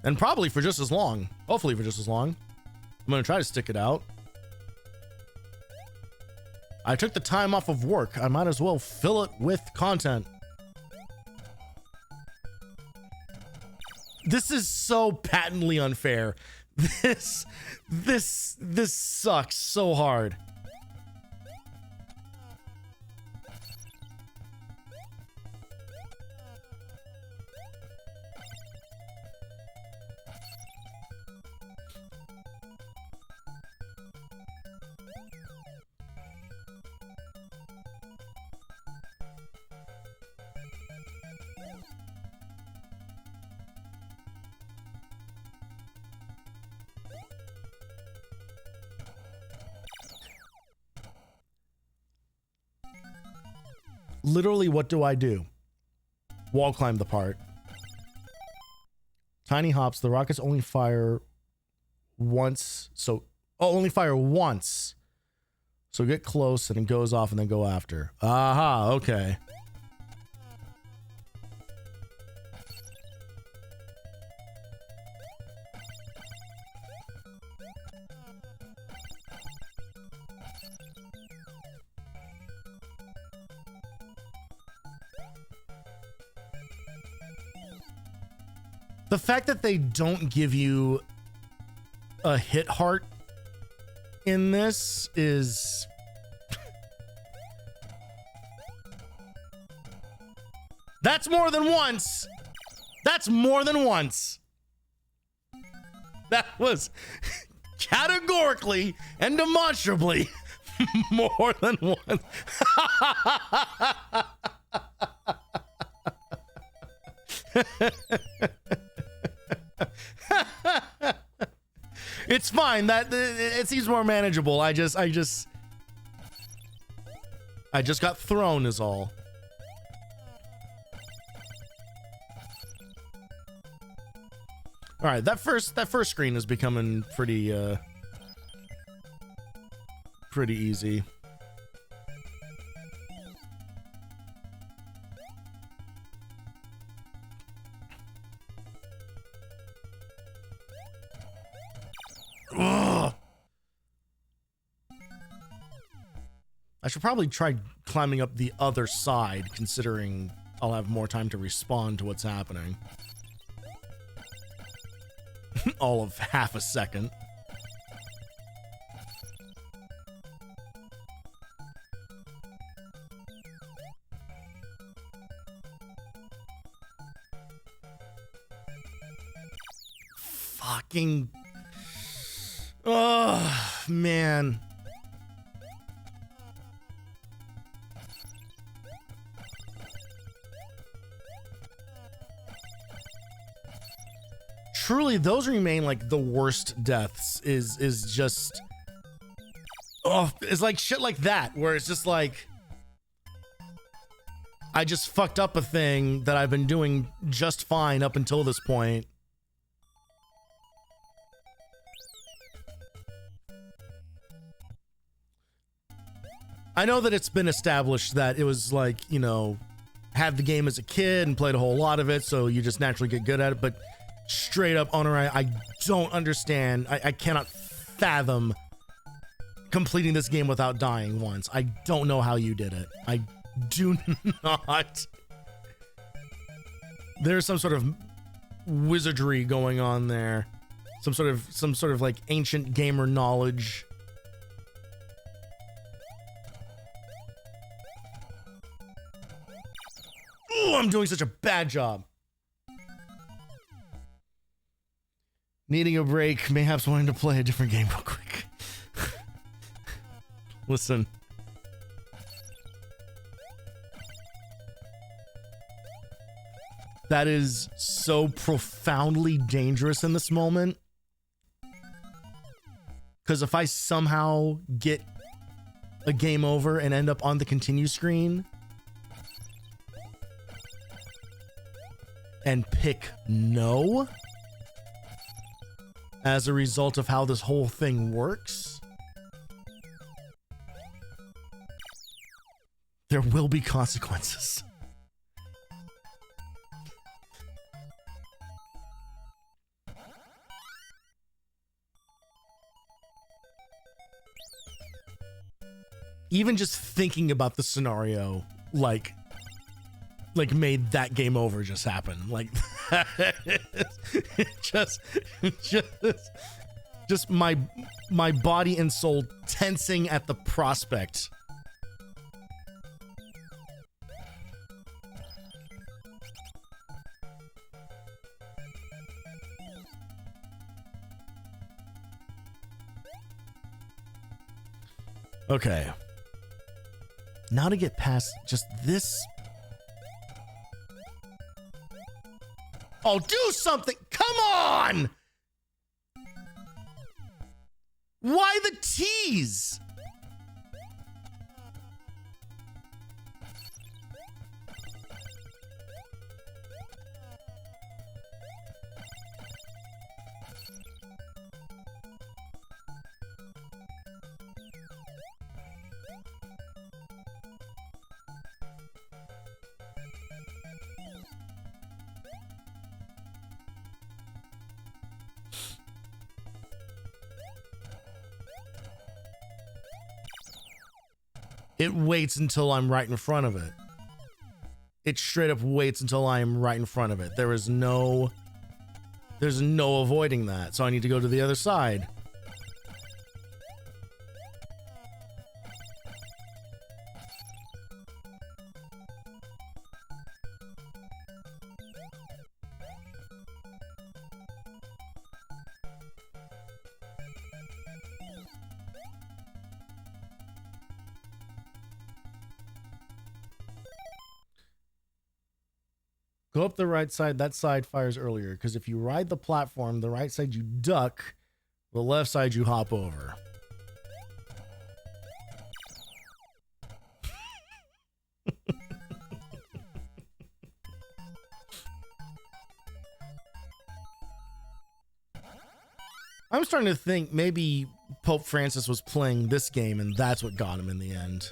And probably for just as long. Hopefully for just as long. I'm going to try to stick it out. I took the time off of work. I might as well fill it with content. This is so patently unfair. This sucks so hard. Literally, what do I do? Wall climb the part. Tiny hops. The rockets only fire once. So, only fire once. So get close and it goes off and then go after. Aha, okay. The fact that they don't give you a hit heart in this is... That's more than once. That's more than once. That was categorically and demonstrably more than once. It's fine. That it seems more manageable. I just got thrown is all. All right, that first screen is becoming pretty easy. Ugh. I should probably try climbing up the other side, considering I'll have more time to respond to what's happening. All of half a second. Fucking... Oh, man. Truly, those remain like the worst deaths. Is just... Oh, it's like shit like that, where it's just like... I just fucked up a thing that I've been doing just fine up until this point. I know that it's been established that it was like, you know, had the game as a kid and played a whole lot of it, so you just naturally get good at it. But straight up, Honor, I don't understand. I cannot fathom completing this game without dying once. I don't know how you did it. I do not. There's some sort of wizardry going on there. Some sort of like ancient gamer knowledge. Ooh, I'm doing such a bad job. Needing a break, mayhaps wanting to play a different game real quick. Listen. That is so profoundly dangerous in this moment. Because if I somehow get a game over and end up on the continue screen and pick no as a result of how this whole thing works, there will be consequences. Even just thinking about the scenario, like made that game over just happen. Like, just my body and soul tensing at the prospect. Okay. Now to get past just this. Oh, do something! Come on! Why the tease? It waits until I'm right in front of it. It straight up waits until I am right in front of it. There's no avoiding that. So I need to go to the other side. Go up the right side. That side fires earlier. Because if you ride the platform, the right side you duck, the left side you hop over. I'm starting to think maybe Pope Francis was playing this game and that's what got him in the end.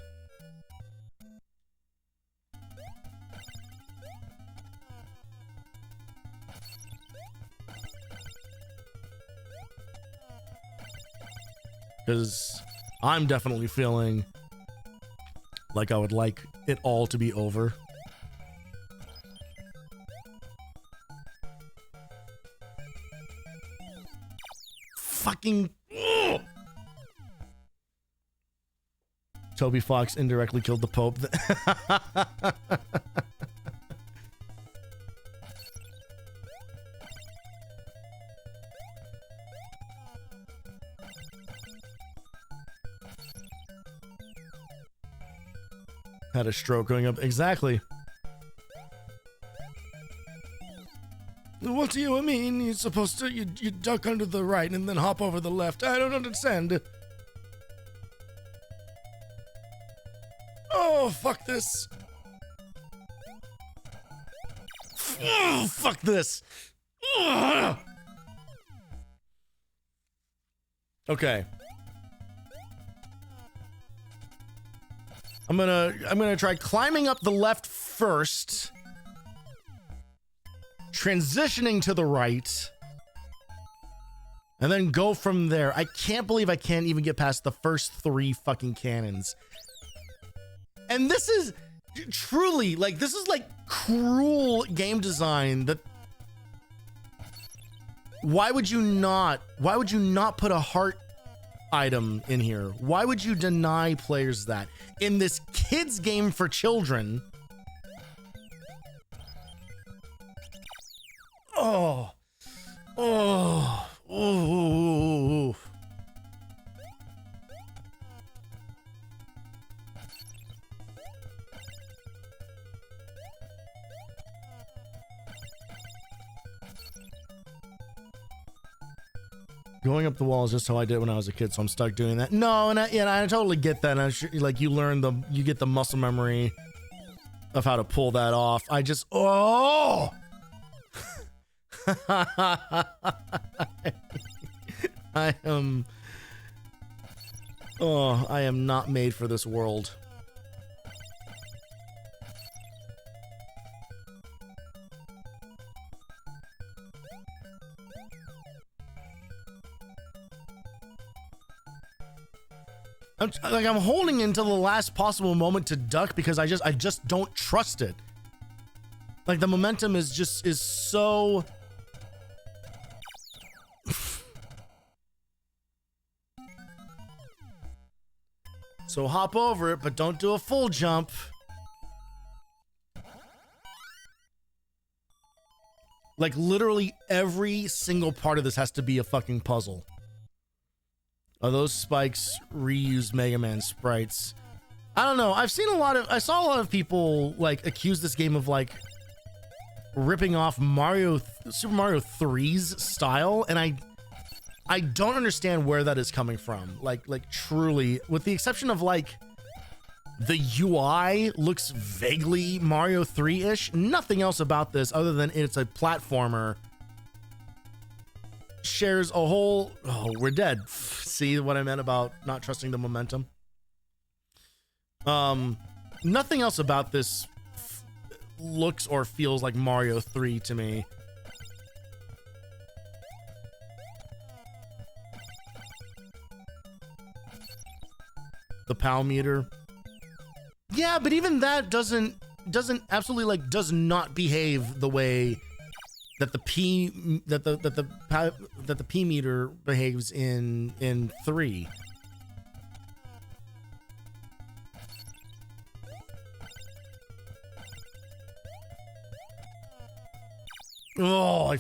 Because I'm definitely feeling like I would like it all to be over. Fucking... Ugh! Toby Fox indirectly killed the Pope. Had a stroke going up. Exactly. What do you mean? You're supposed to... You duck under the right and then hop over the left. I don't understand. Oh, fuck this. Oh, fuck this. Ugh. Okay. I'm gonna try climbing up the left first, transitioning to the right, and then go from there. I can't believe I can't even get past the first 3 fucking cannons. And this is truly, like, this is like cruel game design. That why would you not put a heart item in here? Why would you deny players that in this kids game for children? Oh, oh, oh. Going up the wall is just how I did when I was a kid, so I'm stuck doing that. No, and I totally get that. And like, you get the muscle memory of how to pull that off. I just, oh, I am not made for this world. I'm holding until the last possible moment to duck because I just don't trust it. Like, the momentum is so. So hop over it, but don't do a full jump. Like, literally every single part of this has to be a fucking puzzle. Are those spikes reused Mega Man sprites? I don't know. I saw a lot of people like accuse this game of like ripping off Super Mario 3's style, and I don't understand where that is coming from. Like truly, with the exception of like the UI looks vaguely Mario 3-ish. Nothing else about this other than it's a platformer shares a whole. Oh, we're dead. See what I meant about not trusting the momentum? Nothing else about this looks or feels like Mario 3 to me. The PAL meter. Yeah, but even that doesn't absolutely like does not behave the way that the P meter behaves in 3. Oh,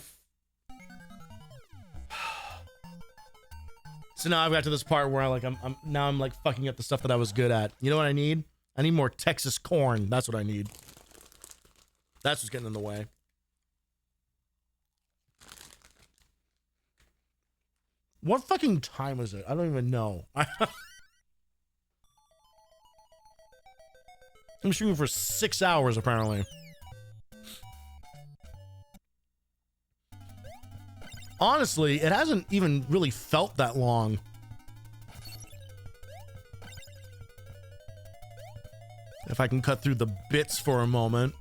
so now I've got to this part where I'm like fucking up the stuff that I was good at. You know what I need? I need more Texas corn. That's what I need. That's what's getting in the way. What fucking time is it? I don't even know. I'm shooting for 6 hours, apparently. Honestly, it hasn't even really felt that long. If I can cut through the bits for a moment.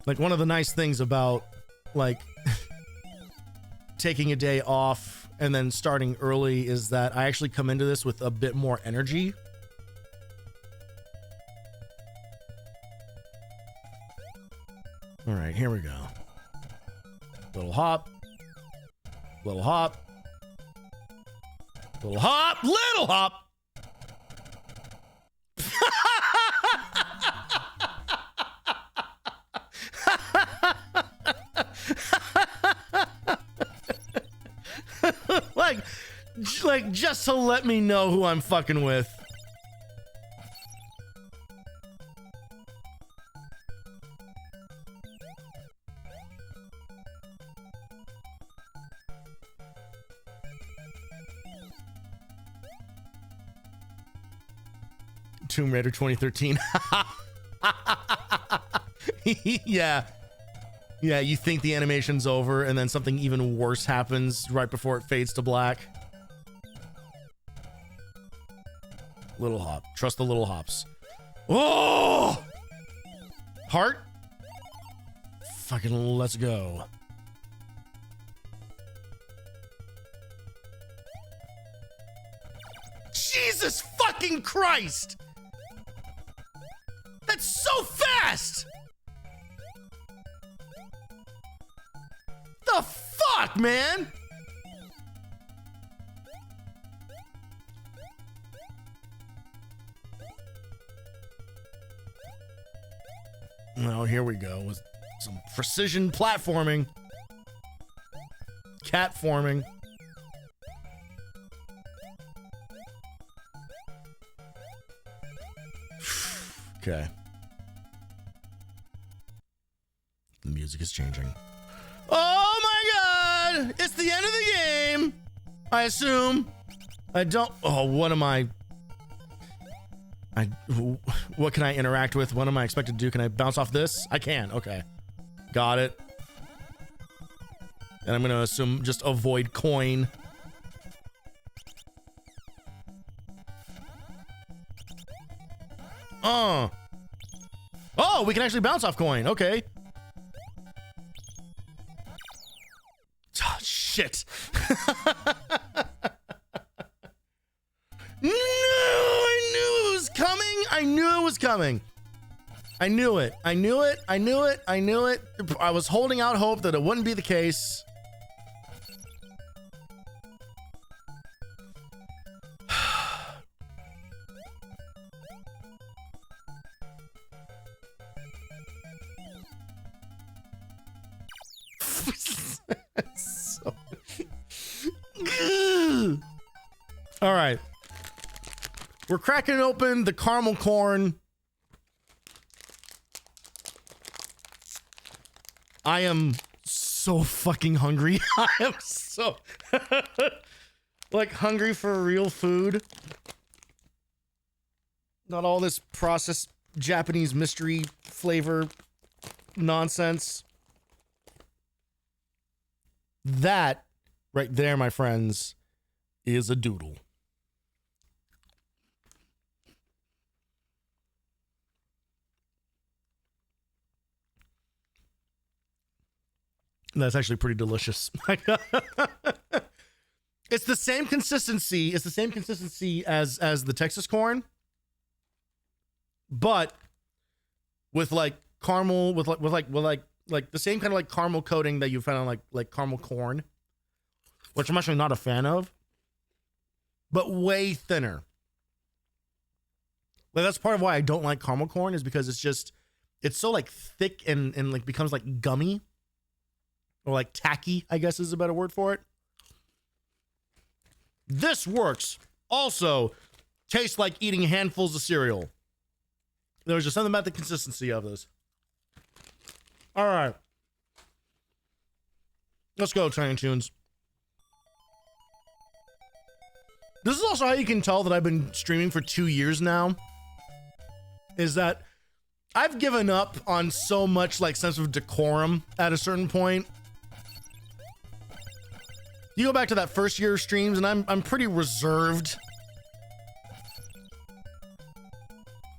Like, one of the nice things about, like, taking a day off and then starting early is that I actually come into this with a bit more energy. All right, here we go. Little hop. Little hop. Little hop. Little hop. like just to let me know who I'm fucking with. Tomb Raider 2013. Yeah. Yeah, you think the animation's over, and then something even worse happens right before it fades to black. Little hop. Trust the little hops. Oh! Heart? Fucking let's go. Jesus fucking Christ! That's so fast! The fuck, man? Well, here we go with some precision platforming. Cat forming. Okay. The music is changing. Oh my god! It's the end of the game! I assume. I don't... Oh, what am I... What can I interact with? What am I expected to do? Can I bounce off this? I can. Okay. Got it. And I'm going to assume just avoid coin. Oh, we can actually bounce off coin. Okay. Oh, shit. No, I knew it was coming. I knew it was coming. I knew it. I knew it. I knew it. I knew it. I was holding out hope that it wouldn't be the case. So... All right. We're cracking open the caramel corn. I am so fucking hungry. I am so like hungry for real food. Not all this processed Japanese mystery flavor nonsense. That right there, my friends, is a doodle. That's actually pretty delicious. It's the same consistency. It's the same consistency as the Texas corn, but with like caramel, with like the same kind of like caramel coating that you found on like caramel corn, which I'm actually not a fan of, but way thinner. Like that's part of why I don't like caramel corn, is because it's so like thick and like becomes like gummy. Or like tacky, I guess is a better word for it. This works. Also, tastes like eating handfuls of cereal. There's just something about the consistency of this. All right. Let's go, Tiny Toons. This is also how you can tell that I've been streaming for 2 years now. Is that I've given up on so much like sense of decorum at a certain point. You go back to that first year of streams and I'm pretty reserved.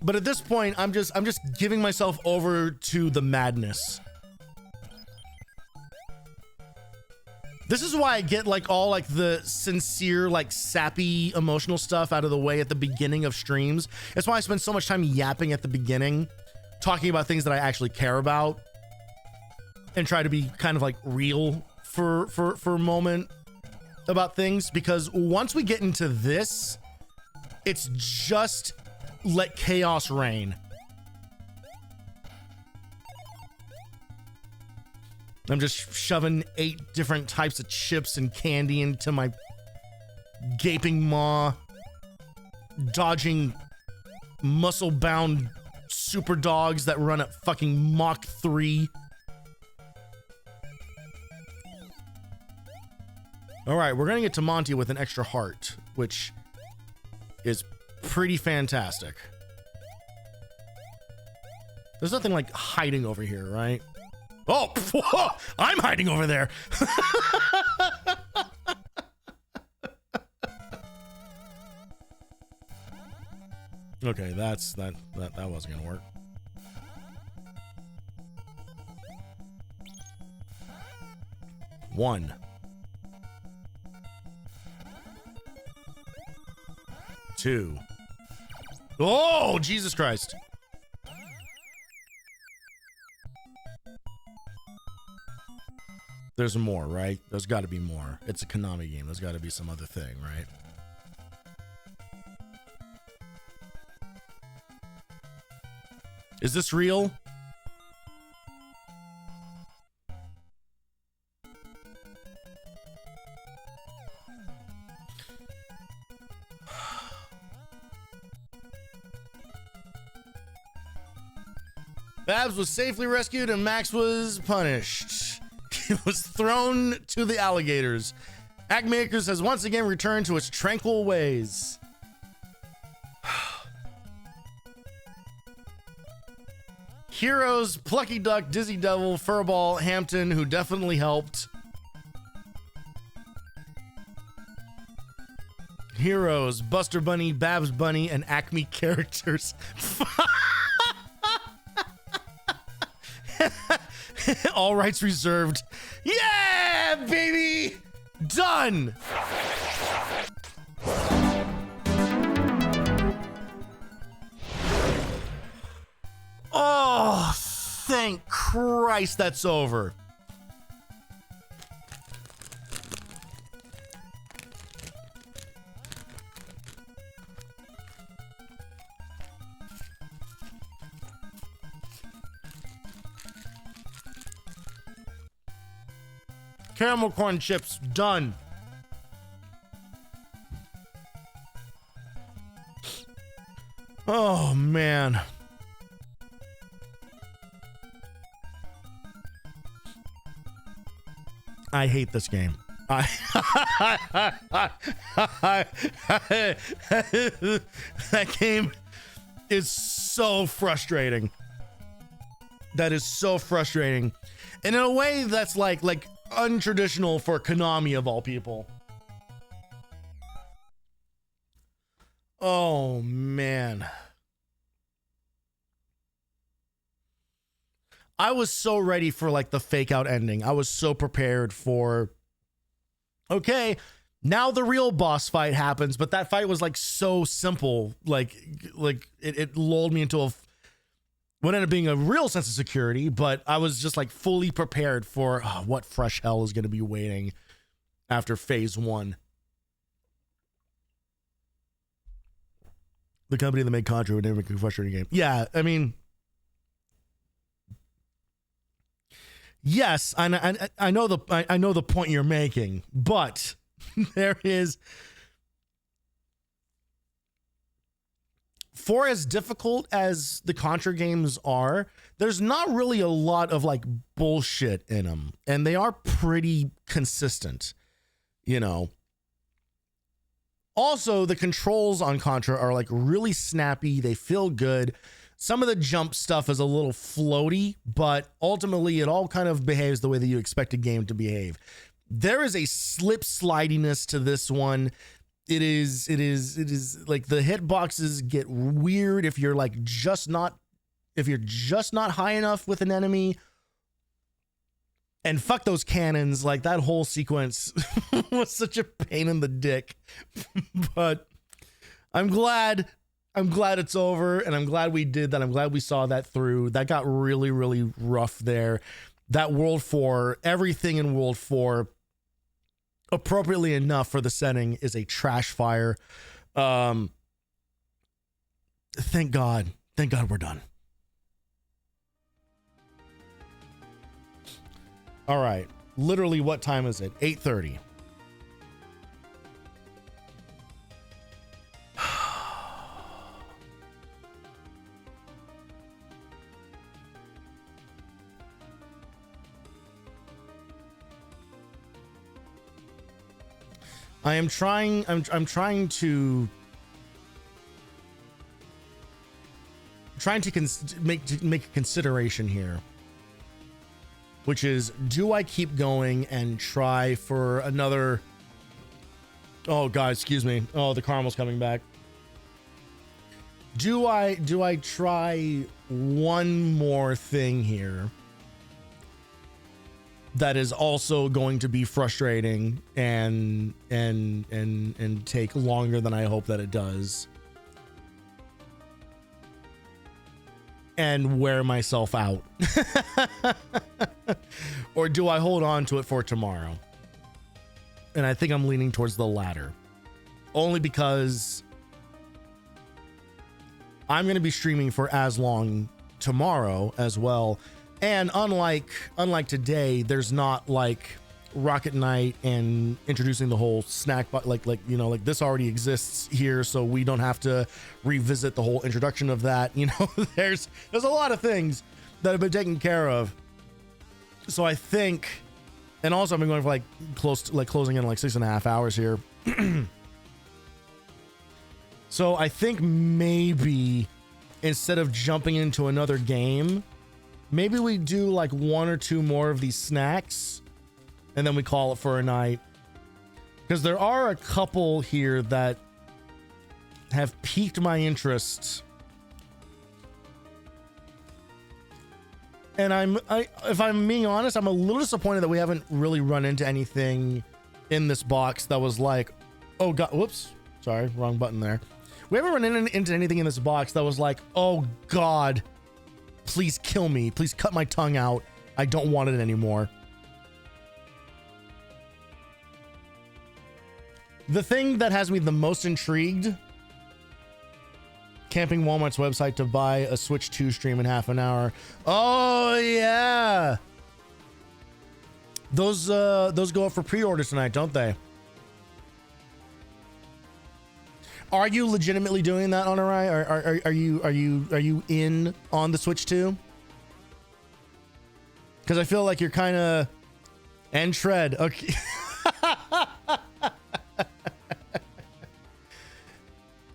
But at this point, I'm just giving myself over to the madness. This is why I get like all like the sincere, like sappy emotional stuff out of the way at the beginning of streams. That's why I spend so much time yapping at the beginning, talking about things that I actually care about, and try to be kind of like real for a moment about things, because once we get into this, it's just let chaos reign. I'm just shoving 8 different types of chips and candy into my gaping maw, dodging muscle-bound super dogs that run at fucking Mach 3. All right, we're gonna get to Monty with an extra heart, which is pretty fantastic. There's nothing like hiding over here, right? Oh, I'm hiding over there. Okay, that wasn't gonna work. One. Two. Oh, Jesus Christ. There's more, right? There's got to be more. It's a Konami game. There's got to be some other thing, right? Is this real? Babs was safely rescued and Max was punished. He was thrown to the alligators. Actmakers has once again returned to its tranquil ways. Heroes, Plucky Duck, Dizzy Devil, Furball, Hampton, who definitely helped. Heroes, Buster Bunny, Babs Bunny, and Acme characters. All rights reserved. Yeah, baby! Done! Oh, thank Christ that's over. Caramel corn chips, done. Oh, man. I hate this game. That game is so frustrating. That is so frustrating. And in a way that's like untraditional for Konami of all people. Oh man. I was so ready for like the fake out ending. I was so prepared for, okay, now the real boss fight happens, but that fight was like so simple. Like it lulled me into what ended up being a real sense of security, but I was just like fully prepared for what fresh hell is going to be waiting after phase one. The company that made Contra would never make a frustrating game. Yeah, I mean, yes, I know the point you're making, but there is, for as difficult as the Contra games are, there's not really a lot of like bullshit in them, and they are pretty consistent, you know. Also, the controls on Contra are like really snappy. They feel good. Some of the jump stuff is a little floaty, but ultimately it all kind of behaves the way that you expect a game to behave. There is a slip slidiness to this one. It is like the hitboxes get weird if you're just not high enough with an enemy. And fuck those cannons, like that whole sequence was such a pain in the dick. But I'm glad it's over, and I'm glad we did that. I'm glad we saw that through. That got really, really rough there. That World 4, everything in World 4, appropriately enough for the setting, is a trash fire. Thank God. Thank God we're done. All right. Literally, what time is it? 8:30. I'm trying to make a consideration here, which is, do I keep going and try for another, oh God, excuse me. Oh, the caramel's coming back. Do I try one more thing here that is also going to be frustrating and take longer than I hope that it does, and wear myself out? Or do I hold on to it for tomorrow? And I think I'm leaning towards the latter, only because I'm going to be streaming for as long tomorrow as well. And unlike today, there's not like Rocket Knight and introducing the whole snack, but like this already exists here, so we don't have to revisit the whole introduction of that. There's a lot of things that have been taken care of. So I think, and also I've been going for closing in 6.5 hours here. So I think maybe instead of jumping into another game, maybe we do like 1 or 2 more of these snacks and then we call it for a night. Because there are a couple here that have piqued my interest. And if I'm being honest, I'm a little disappointed that we haven't really run into anything in this box that was like, oh God, whoops, sorry, wrong button there. We haven't run into anything in this box that was like, oh God, please kill me. Please cut my tongue out. I don't want it anymore. The thing that has me the most intrigued, Camping Walmart's website to buy a Switch 2 stream in half an hour. Oh yeah. Those go up for pre-order tonight, don't they? Are you legitimately doing that, Honorai? Are you in on the Switch 2? Because I feel like you're kind of, and Tread. Okay.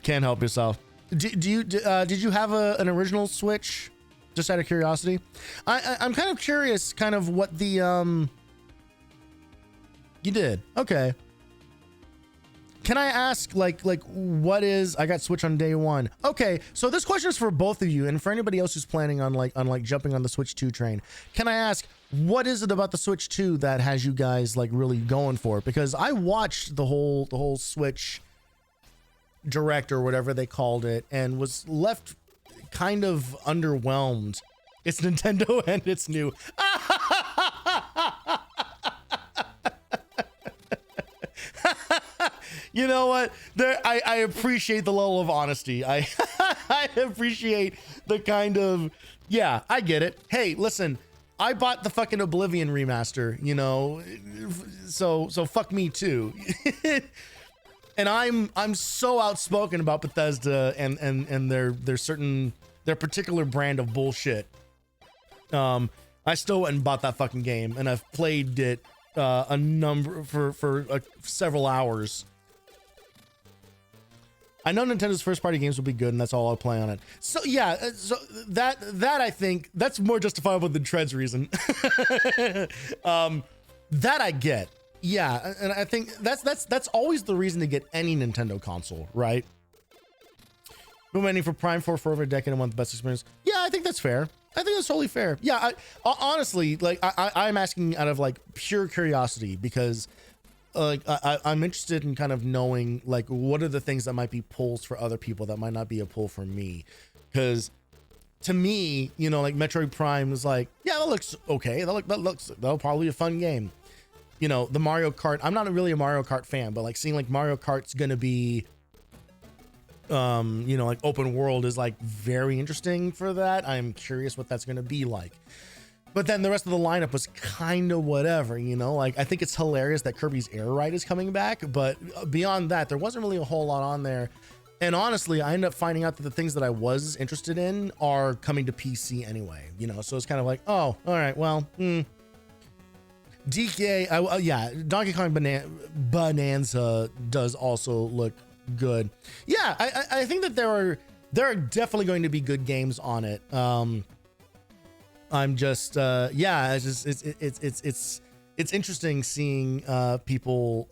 Can't help yourself. Did you have an original Switch? Just out of curiosity. I'm kind of curious, kind of what the you did. Okay. Can I ask, like what is, I got Switch on day one. Okay, so this question is for both of you and for anybody else who's planning on jumping on the Switch 2 train. Can I ask, what is it about the Switch 2 that has you guys like really going for it? Because I watched the whole Switch Direct or whatever they called it and was left kind of underwhelmed. It's Nintendo and it's new. You know what? I appreciate the level of honesty. I appreciate the kind of, yeah, I get it. Hey, listen, I bought the fucking Oblivion remaster, so fuck me too. And I'm so outspoken about Bethesda and their particular brand of bullshit. I still went and bought that fucking game, and I've played it a number for several hours. I know Nintendo's first party games will be good, and that's all I'll play on it. So yeah, so that I think that's more justifiable than Tread's reason. That I get. Yeah, and I think that's always the reason to get any Nintendo console, right? Been waiting for Prime 4 for over a decade and want the best experience. Yeah, I think that's fair. I think that's totally fair. Yeah, honestly, like I'm asking out of like pure curiosity because like I'm interested in kind of knowing like what are the things that might be pulls for other people that might not be a pull for me. Because to me, like Metroid Prime is like, yeah, that looks okay. That'll probably be a fun game. The Mario Kart, I'm not really a Mario Kart fan, but like seeing like Mario Kart's gonna be like open world is like very interesting for that. I'm curious what that's gonna be like. But then the rest of the lineup was kind of whatever, like I think it's hilarious that Kirby's Air Ride is coming back, but beyond that, there wasn't really a whole lot on there. And honestly, I ended up finding out that the things that I was interested in are coming to PC anyway, so it's kind of like, oh, all right, well, DK, yeah, Donkey Kong Bonanza does also look good. Yeah, I think that there are definitely going to be good games on it. I'm just yeah, it's just it's interesting seeing people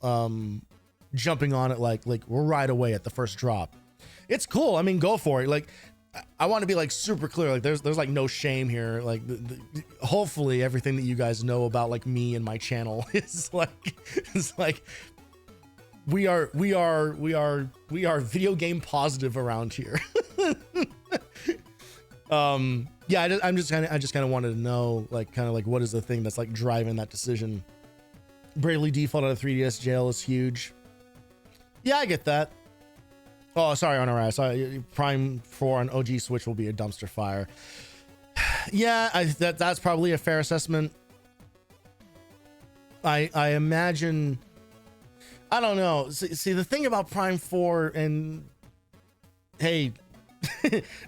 jumping on it like we're right away at the first drop. It's cool. I mean, go for it. Like, I want to be like super clear. Like, there's like no shame here. Like, hopefully everything that you guys know about like me and my channel is like we are video game positive around here. Yeah, I just kind of wanted to know, like, kind of like what is the thing that's like driving that decision. Bravely Default out of 3DS jail is huge. Yeah, I get that. Oh, sorry, Honorary. Sorry, Prime 4 on OG Switch will be a dumpster fire. Yeah, that's probably a fair assessment. I imagine. I don't know. See, the thing about Prime 4, and hey,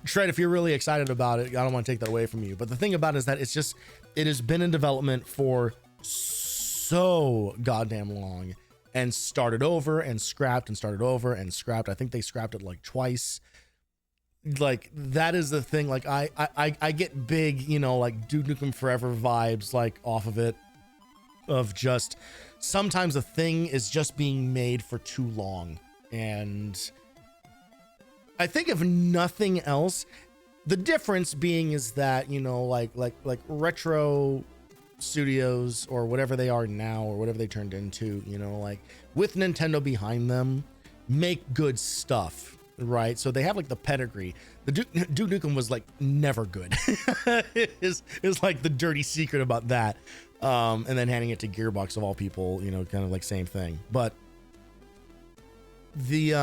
Tread, if you're really excited about it, I don't want to take that away from you. But the thing about it is that it has been in development for so goddamn long, and started over and scrapped and started over and scrapped. I think they scrapped it like twice. Like, that is the thing. Like, I get big, you know, like Duke Nukem Forever vibes, like, off of it, of just sometimes a thing is just being made for too long. And I think if nothing else, the difference being is that, you know, like retro studios or whatever they are now or whatever they turned into, you know, like with Nintendo behind them, make good stuff, right? So they have like the pedigree. The Duke Nukem was like never good. Is like the dirty secret about that. And then handing it to Gearbox of all people, you know, kind of like same thing. But the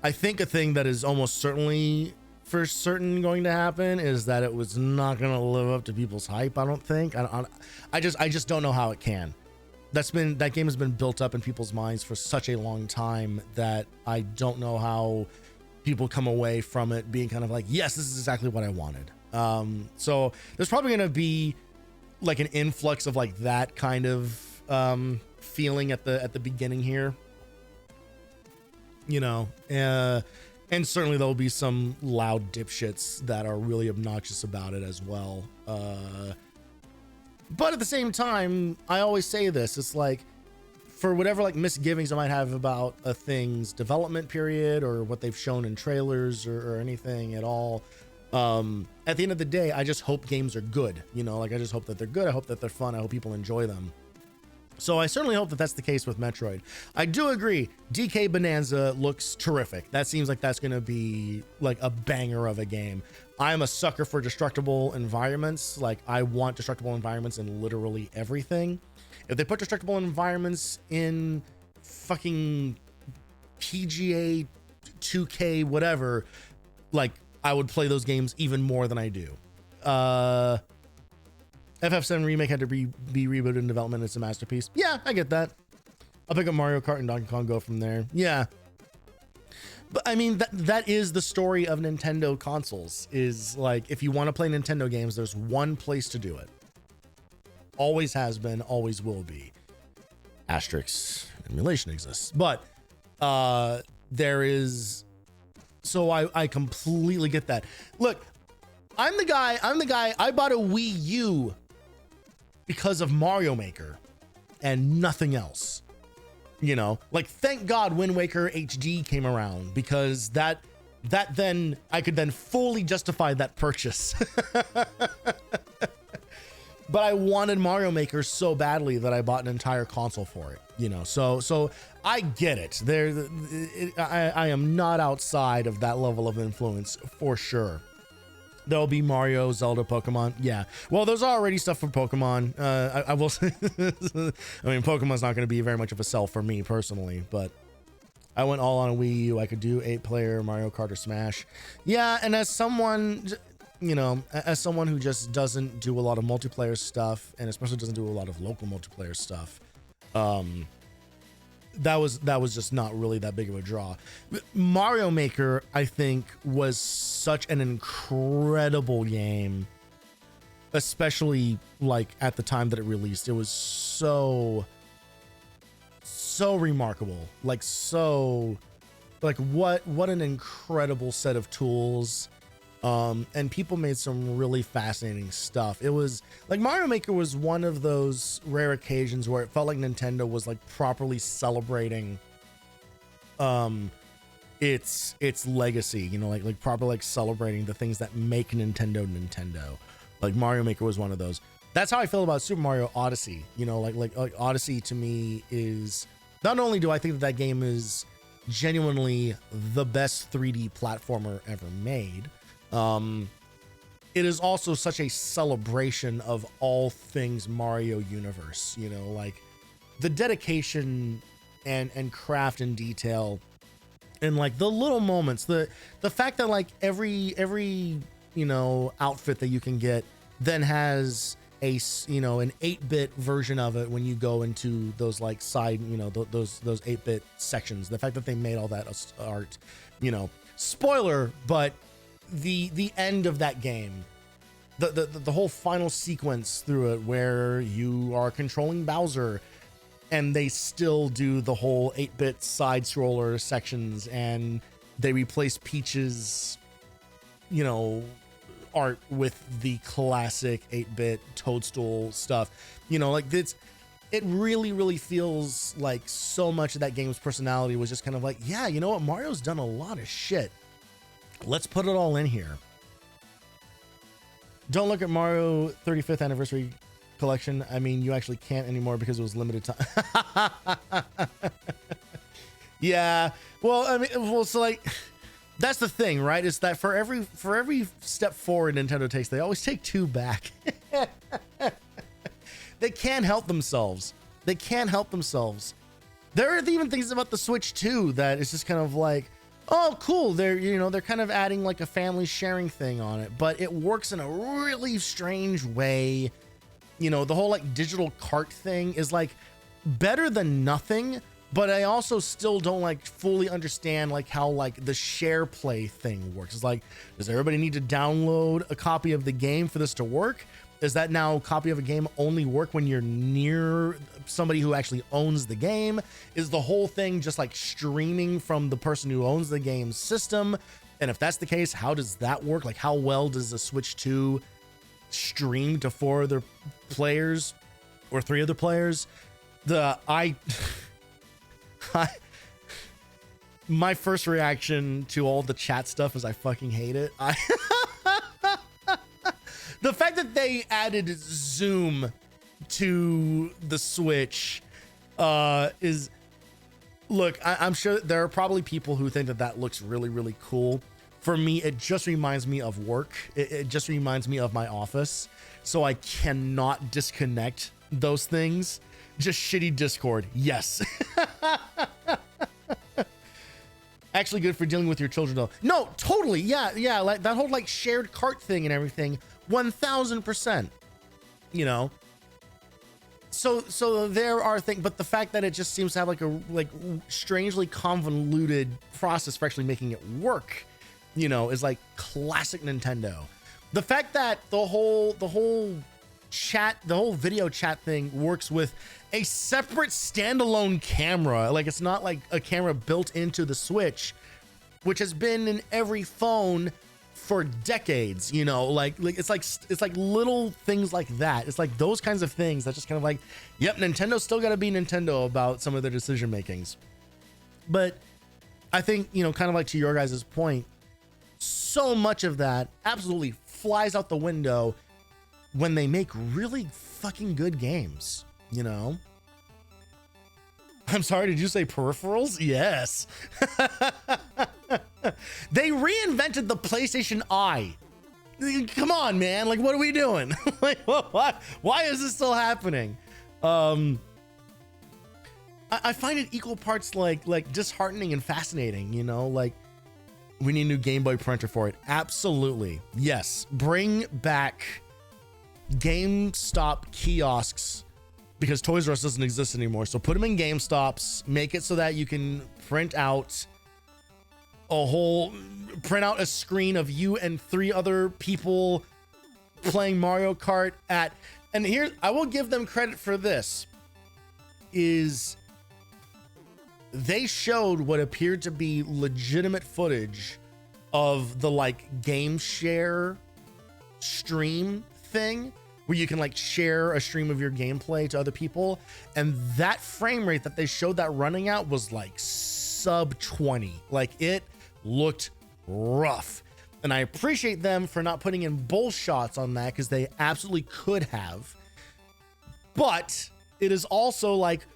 I think a thing that is almost certainly for certain going to happen is that it was not going to live up to people's hype. I don't think. I just don't know how it can. That game has been built up in people's minds for such a long time that I don't know how people come away from it being kind of like, yes, this is exactly what I wanted. So there's probably going to be like an influx of like that kind of feeling at the beginning here, you know, and certainly there'll be some loud dipshits that are really obnoxious about it as well. But at the same time, I always say this, it's like, for whatever like misgivings I might have about a thing's development period or what they've shown in trailers or anything at all, at the end of the day, I just hope games are good. You know, like, I just hope that they're good. I hope that they're fun. I hope people enjoy them. So I certainly hope that that's the case with Metroid. I do agree. DK Bonanza looks terrific. That seems like that's going to be like a banger of a game. I'm a sucker for destructible environments. Like, I want destructible environments in literally everything. If they put destructible environments in fucking PGA 2K, whatever, like, I would play those games even more than I do. FF7 Remake had to be rebooted in development. It's a masterpiece. Yeah, I get that. I'll pick up Mario Kart and Donkey Kong, go from there. Yeah. But I mean, that is the story of Nintendo consoles, is like, if you want to play Nintendo games, there's one place to do it. Always has been, always will be. Asterisk, emulation exists. But there is... So I completely get that. Look, I'm the guy, I bought a Wii U because of Mario Maker and nothing else. You know, like, thank God Wind Waker HD came around, because that then I could then fully justify that purchase. But I wanted Mario Maker so badly that I bought an entire console for it, you know. So I get it. I am not outside of that level of influence for sure. There'll be Mario, Zelda, Pokemon. Yeah. Well, there's already stuff for Pokemon. I will say, I mean, Pokemon's not going to be very much of a sell for me personally, but I went all on a Wii U. I could do 8-player Mario Kart or Smash. Yeah. And as someone, you know, as someone who just doesn't do a lot of multiplayer stuff, and especially doesn't do a lot of local multiplayer stuff, that was just not really that big of a draw. Mario Maker, I think, was such an incredible game, especially like at the time that it released. It was so remarkable. Like, what an incredible set of tools. And people made some really fascinating stuff. It was like Mario Maker was one of those rare occasions where it felt like Nintendo was like properly celebrating its legacy, you know, like proper, like celebrating the things that make Nintendo. Like Mario Maker was one of those. That's how I feel about Super Mario Odyssey. You know, like Odyssey to me is, not only do I think that game is genuinely the best 3D platformer ever made, it is also such a celebration of all things Mario universe. You know, like the dedication and craft and detail, and like the little moments, the fact that like every you know outfit that you can get then has a, you know, an 8-bit version of it when you go into those like side, you know, those 8-bit sections. The fact that they made all that art, you know, spoiler, but the end of that game, the whole final sequence through it where you are controlling Bowser and they still do the whole 8-bit side scroller sections, and they replace Peach's, you know, art with the classic 8-bit Toadstool stuff. You know, like it really feels like so much of that game's personality was just kind of like, yeah, you know what, Mario's done a lot of shit, let's put it all in here. Don't look at Mario 35th anniversary collection. I mean, you actually can't anymore because it was limited time. Yeah, well, I mean, well, so like that's the thing, right? Is that for every step forward Nintendo takes, they always take 2 back. They can't help themselves. They can't help themselves. There are even things about the Switch too that is just kind of like, oh, cool. They're kind of adding like a family sharing thing on it, but it works in a really strange way. You know, the whole like digital cart thing is like better than nothing, but I also still don't like fully understand like how like the share play thing works. It's like, does everybody need to download a copy of the game for this to work? Does that now copy of a game only work when you're near somebody who actually owns the game? Is the whole thing just like streaming from the person who owns the game's system? And if that's the case, how does that work? Like, how well does the Switch 2 stream to 4 other players or 3 other players? My first reaction to all the chat stuff is I fucking hate it. The fact that they added Zoom to the Switch is, look, I'm sure there are probably people who think that that looks really, really cool. For me, it just reminds me of work. It just reminds me of my office. So I cannot disconnect those things. Just shitty Discord. Yes. Actually good for dealing with your children though. No, totally. Yeah. Like that whole like shared cart thing and everything. 1000%, you know? So there are things, but the fact that it just seems to have like a strangely convoluted process for actually making it work, you know, is like classic Nintendo. The fact that the whole video chat thing works with a separate standalone camera. Like it's not like a camera built into the Switch, which has been in every phone for decades, you know, like it's like little things like that. It's like those kinds of things that just kind of like, yep, Nintendo's still got to be Nintendo about some of their decision makings. But I think, you know, kind of like to your guys' point, so much of that absolutely flies out the window when they make really fucking good games, you know? I'm sorry, did you say peripherals? Yes. They reinvented the PlayStation Eye. Come on, man. Like, what are we doing? Like, why is this still happening? I find it equal parts like disheartening and fascinating, you know? Like, we need a new Game Boy printer for it. Absolutely. Yes. Bring back GameStop kiosks, because Toys R Us doesn't exist anymore. So put them in GameStops, make it so that you can print out a screen of you and 3 other people playing Mario Kart and here, I will give them credit for this, is they showed what appeared to be legitimate footage of the like game share stream thing where you can like share a stream of your gameplay to other people, and that frame rate that they showed that running out was like sub 20. Like it looked rough, and I appreciate them for not putting in bull shots on that because they absolutely could have. But it is also like,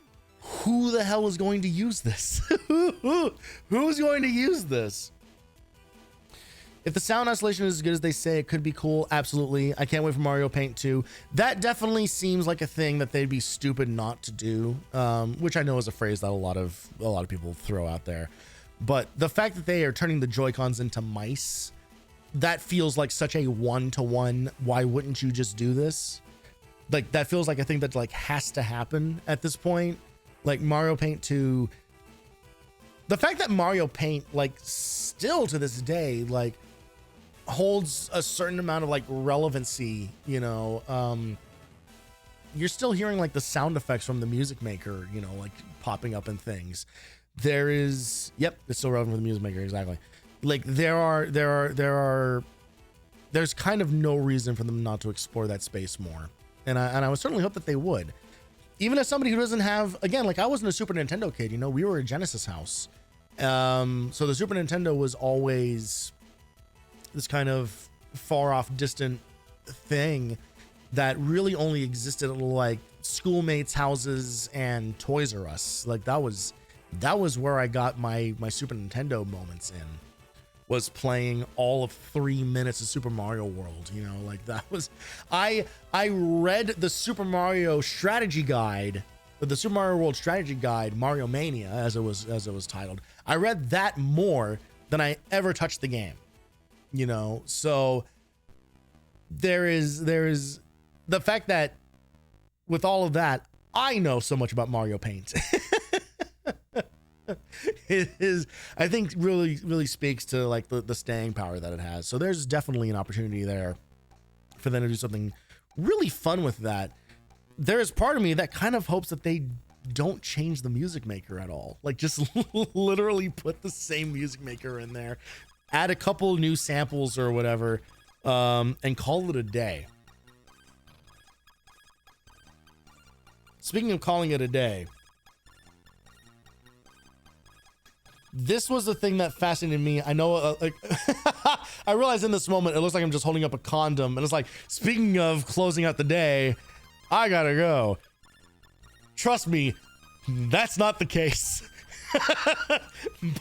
who the hell is going to use this? Who's going to use this? If the sound isolation is as good as they say, it could be cool. Absolutely. I can't wait for Mario Paint 2. That definitely seems like a thing that they'd be stupid not to do, which I know is a phrase that a lot of people throw out there. But the fact that they are turning the Joy-Cons into mice, that feels like such a one-to-one. Why wouldn't you just do this? Like, that feels like a thing that like has to happen at this point. Like Mario Paint 2, the fact that Mario Paint like still to this day like holds a certain amount of like relevancy, you know, you're still hearing like the sound effects from the music maker, you know, like popping up and things. There is, yep, it's still relevant for the music maker, exactly. Like there's kind of no reason for them not to explore that space more, and I would certainly hope that they would. Even as somebody who doesn't have, again, like I wasn't a Super Nintendo kid, you know, we were a Genesis house. So the Super Nintendo was always this kind of far off, distant thing that really only existed at like schoolmates' houses and Toys R Us. Like that was where I got my Super Nintendo moments in, was playing all of 3 minutes of Super Mario World. You know, like that was, I read the Super Mario strategy guide, the Super Mario World strategy guide, Mario Mania, as it was titled. I read that more than I ever touched the game, you know? So there is the fact that with all of that, I know so much about Mario Paint. It is, I think, really speaks to like the staying power that it has. So there's definitely an opportunity there for them to do something really fun with that. There is part of me that kind of hopes that they don't change the music maker at all. Like just literally put the same music maker in there, add a couple new samples or whatever, and call it a day. Speaking of calling it a day, this was the thing that fascinated me. I know, like, I realize in this moment, it looks like I'm just holding up a condom. And it's like, speaking of closing out the day, I gotta go. Trust me, that's not the case.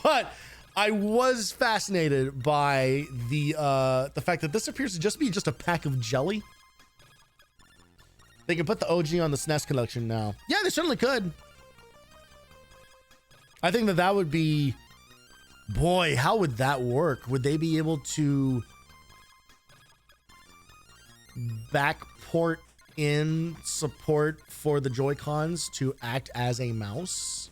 But I was fascinated by the fact that this appears to just be a pack of jelly. They can put the OG on the SNES collection now. Yeah, they certainly could. I think that would be, boy, how would that work? Would they be able to backport in support for the Joy-Cons to act as a mouse?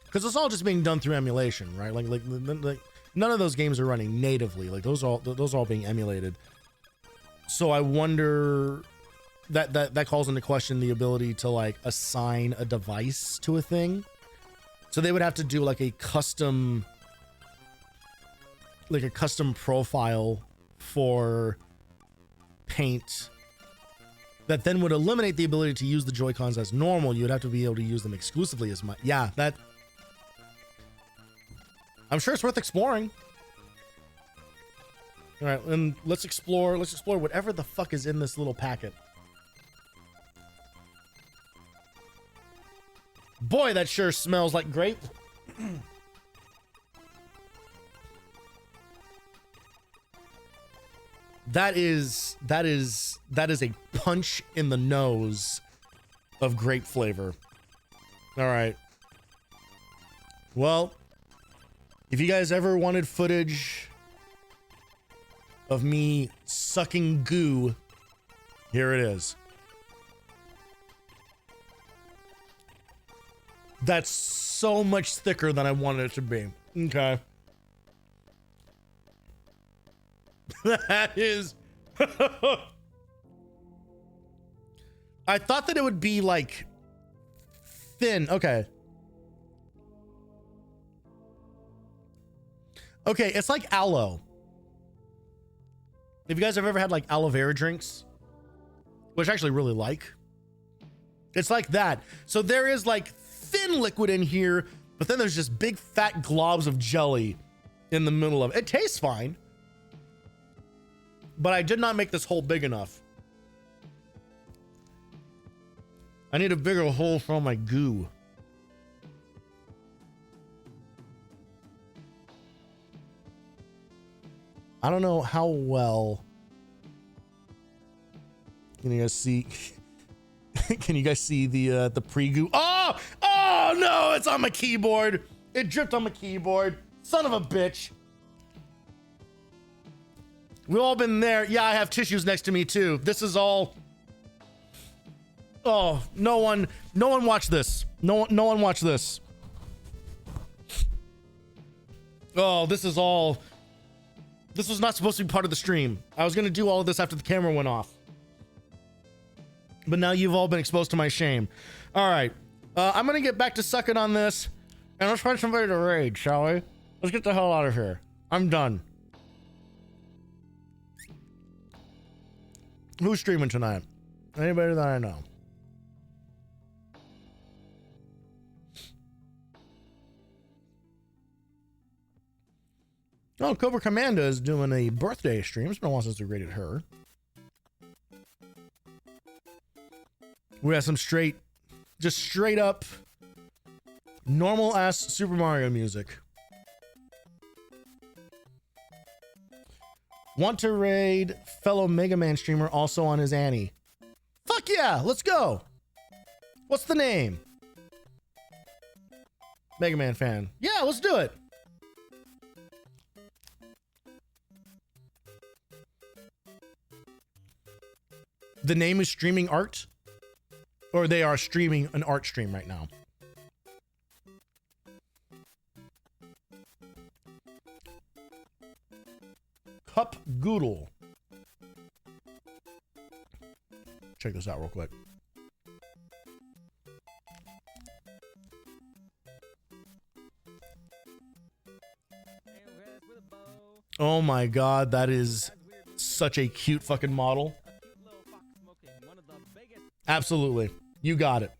Because it's all just being done through emulation, right? Like none of those games are running natively. Like those are all being emulated. So I wonder, that calls into question the ability to like assign a device to a thing. So they would have to do like a custom profile for Paint that then would eliminate the ability to use the Joy-Cons as normal. You would have to be able to use them exclusively as much. Yeah, that, I'm sure it's worth exploring. All right, and let's explore whatever the fuck is in this little packet. Boy, that sure smells like grape. That is a punch in the nose of grape flavor. All right. Well, if you guys ever wanted footage of me sucking goo, here it is. That's so much thicker than I wanted it to be. Okay. That is... I thought that it would be like thin. Okay. Okay, it's like aloe. If you guys have ever had like aloe vera drinks, which I actually really like, it's like that. So there is like thin liquid in here, but then there's just big fat globs of jelly in the middle of it. It tastes fine, but I did not make this hole big enough. I need a bigger hole for all my goo. I don't know how well. Can you guys see? Can you guys see the pre-goo? Oh no! It's on my keyboard. It dripped on my keyboard. Son of a bitch. We've all been there. Yeah, I have tissues next to me too. This is all. Oh, no one watch this. No one watch this. Oh, this is all. This was not supposed to be part of the stream. I was gonna do all of this after the camera went off. But now you've all been exposed to my shame. All right, I'm gonna get back to sucking on this, and let's find somebody to raid, shall we? Let's get the hell out of here. I'm done. Who's streaming tonight? Anybody that I know? Oh, Cobra Commanda is doing a birthday stream. It's been a while since we rated her. We have some straight up normal ass Super Mario music. Want to raid fellow Mega Man streamer also on his Annie. Fuck yeah, let's go. What's the name? Mega Man fan. Yeah, let's do it. The name is Streaming Art, or they are streaming an art stream right now. Cup Goodle. Check this out real quick. Oh my God, that is such a cute fucking model. Absolutely. You got it.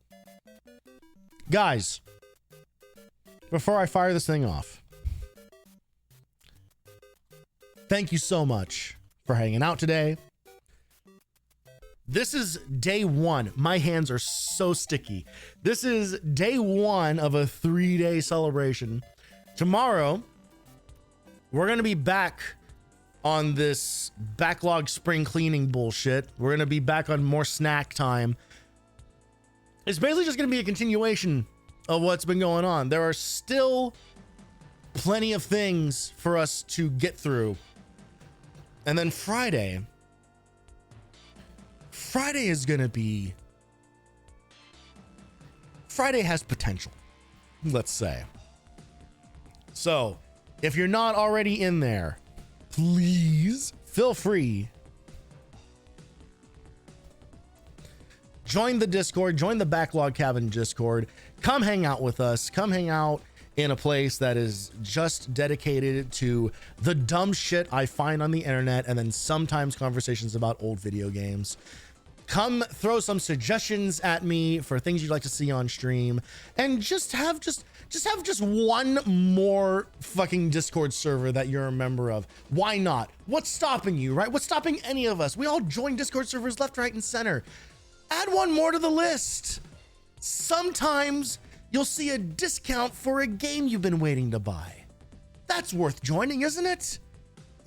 Guys, before I fire this thing off, thank you so much for hanging out today. This is day one. My hands are so sticky. This is day one of a 3-day celebration. Tomorrow, we're going to be back on this backlog spring cleaning bullshit. We're going to be back on more snack time. It's basically just going to be a continuation of what's been going on. There are still plenty of things for us to get through. And then Friday is going to be... Friday has potential, let's say. So, if you're not already in there, please feel free. Join the Discord, join the Backlog Cabin Discord. Come hang out with us. Come hang out in a place that is just dedicated to the dumb shit I find on the internet, and then sometimes conversations about old video games. Come throw some suggestions at me for things you'd like to see on stream, and just have one more fucking Discord server that you're a member of. Why not? What's stopping you, right? What's stopping any of us? We all join Discord servers left, right, and center. Add one more to the list. Sometimes you'll see a discount for a game you've been waiting to buy. That's worth joining, isn't it?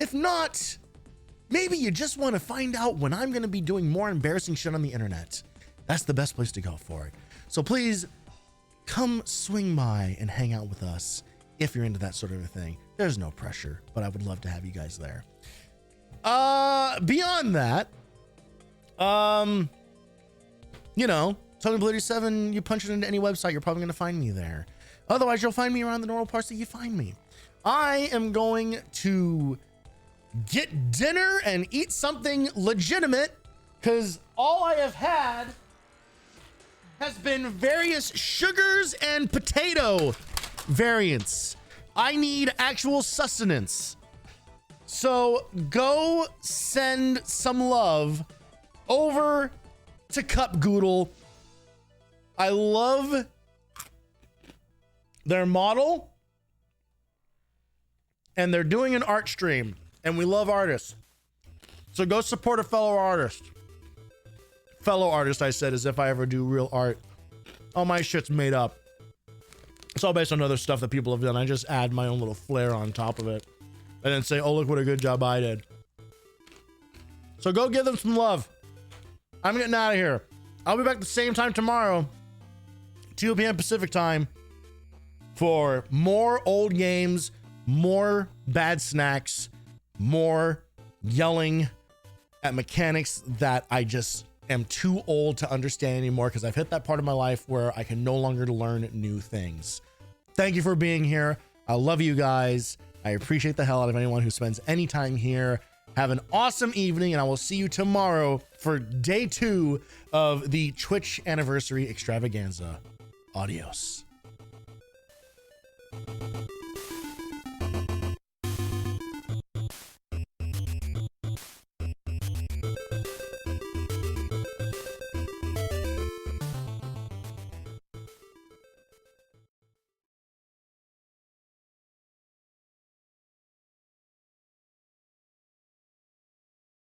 If not, maybe you just want to find out when I'm going to be doing more embarrassing shit on the internet. That's the best place to go for it. So please come swing by and hang out with us if you're into that sort of a thing. There's no pressure, but I would love to have you guys there. Beyond that, you know, TonyBlue87, you punch it into any website, you're probably going to find me there. Otherwise, you'll find me around the normal parts that you find me. I am going to get dinner and eat something legitimate, because all I have had has been various sugars and potato variants. I need actual sustenance. So go send some love over to Cup Goodle. I love their model, and they're doing an art stream, and we love artists. So go support a fellow artist. Fellow artist, I said, as if I ever do real art. All my shit's made up. It's all based on other stuff that people have done. I just add my own little flair on top of it and then say, oh, look what a good job I did. So go give them some love. I'm getting out of here. I'll be back the same time tomorrow, 2 p.m. Pacific time, for more old games, more bad snacks, more yelling at mechanics that I just am too old to understand anymore, because I've hit that part of my life where I can no longer learn new things. Thank you for being here. I love you guys. I appreciate the hell out of anyone who spends any time here. Have an awesome evening, and I will see you tomorrow for day 2 of the Twitch anniversary extravaganza. Adios.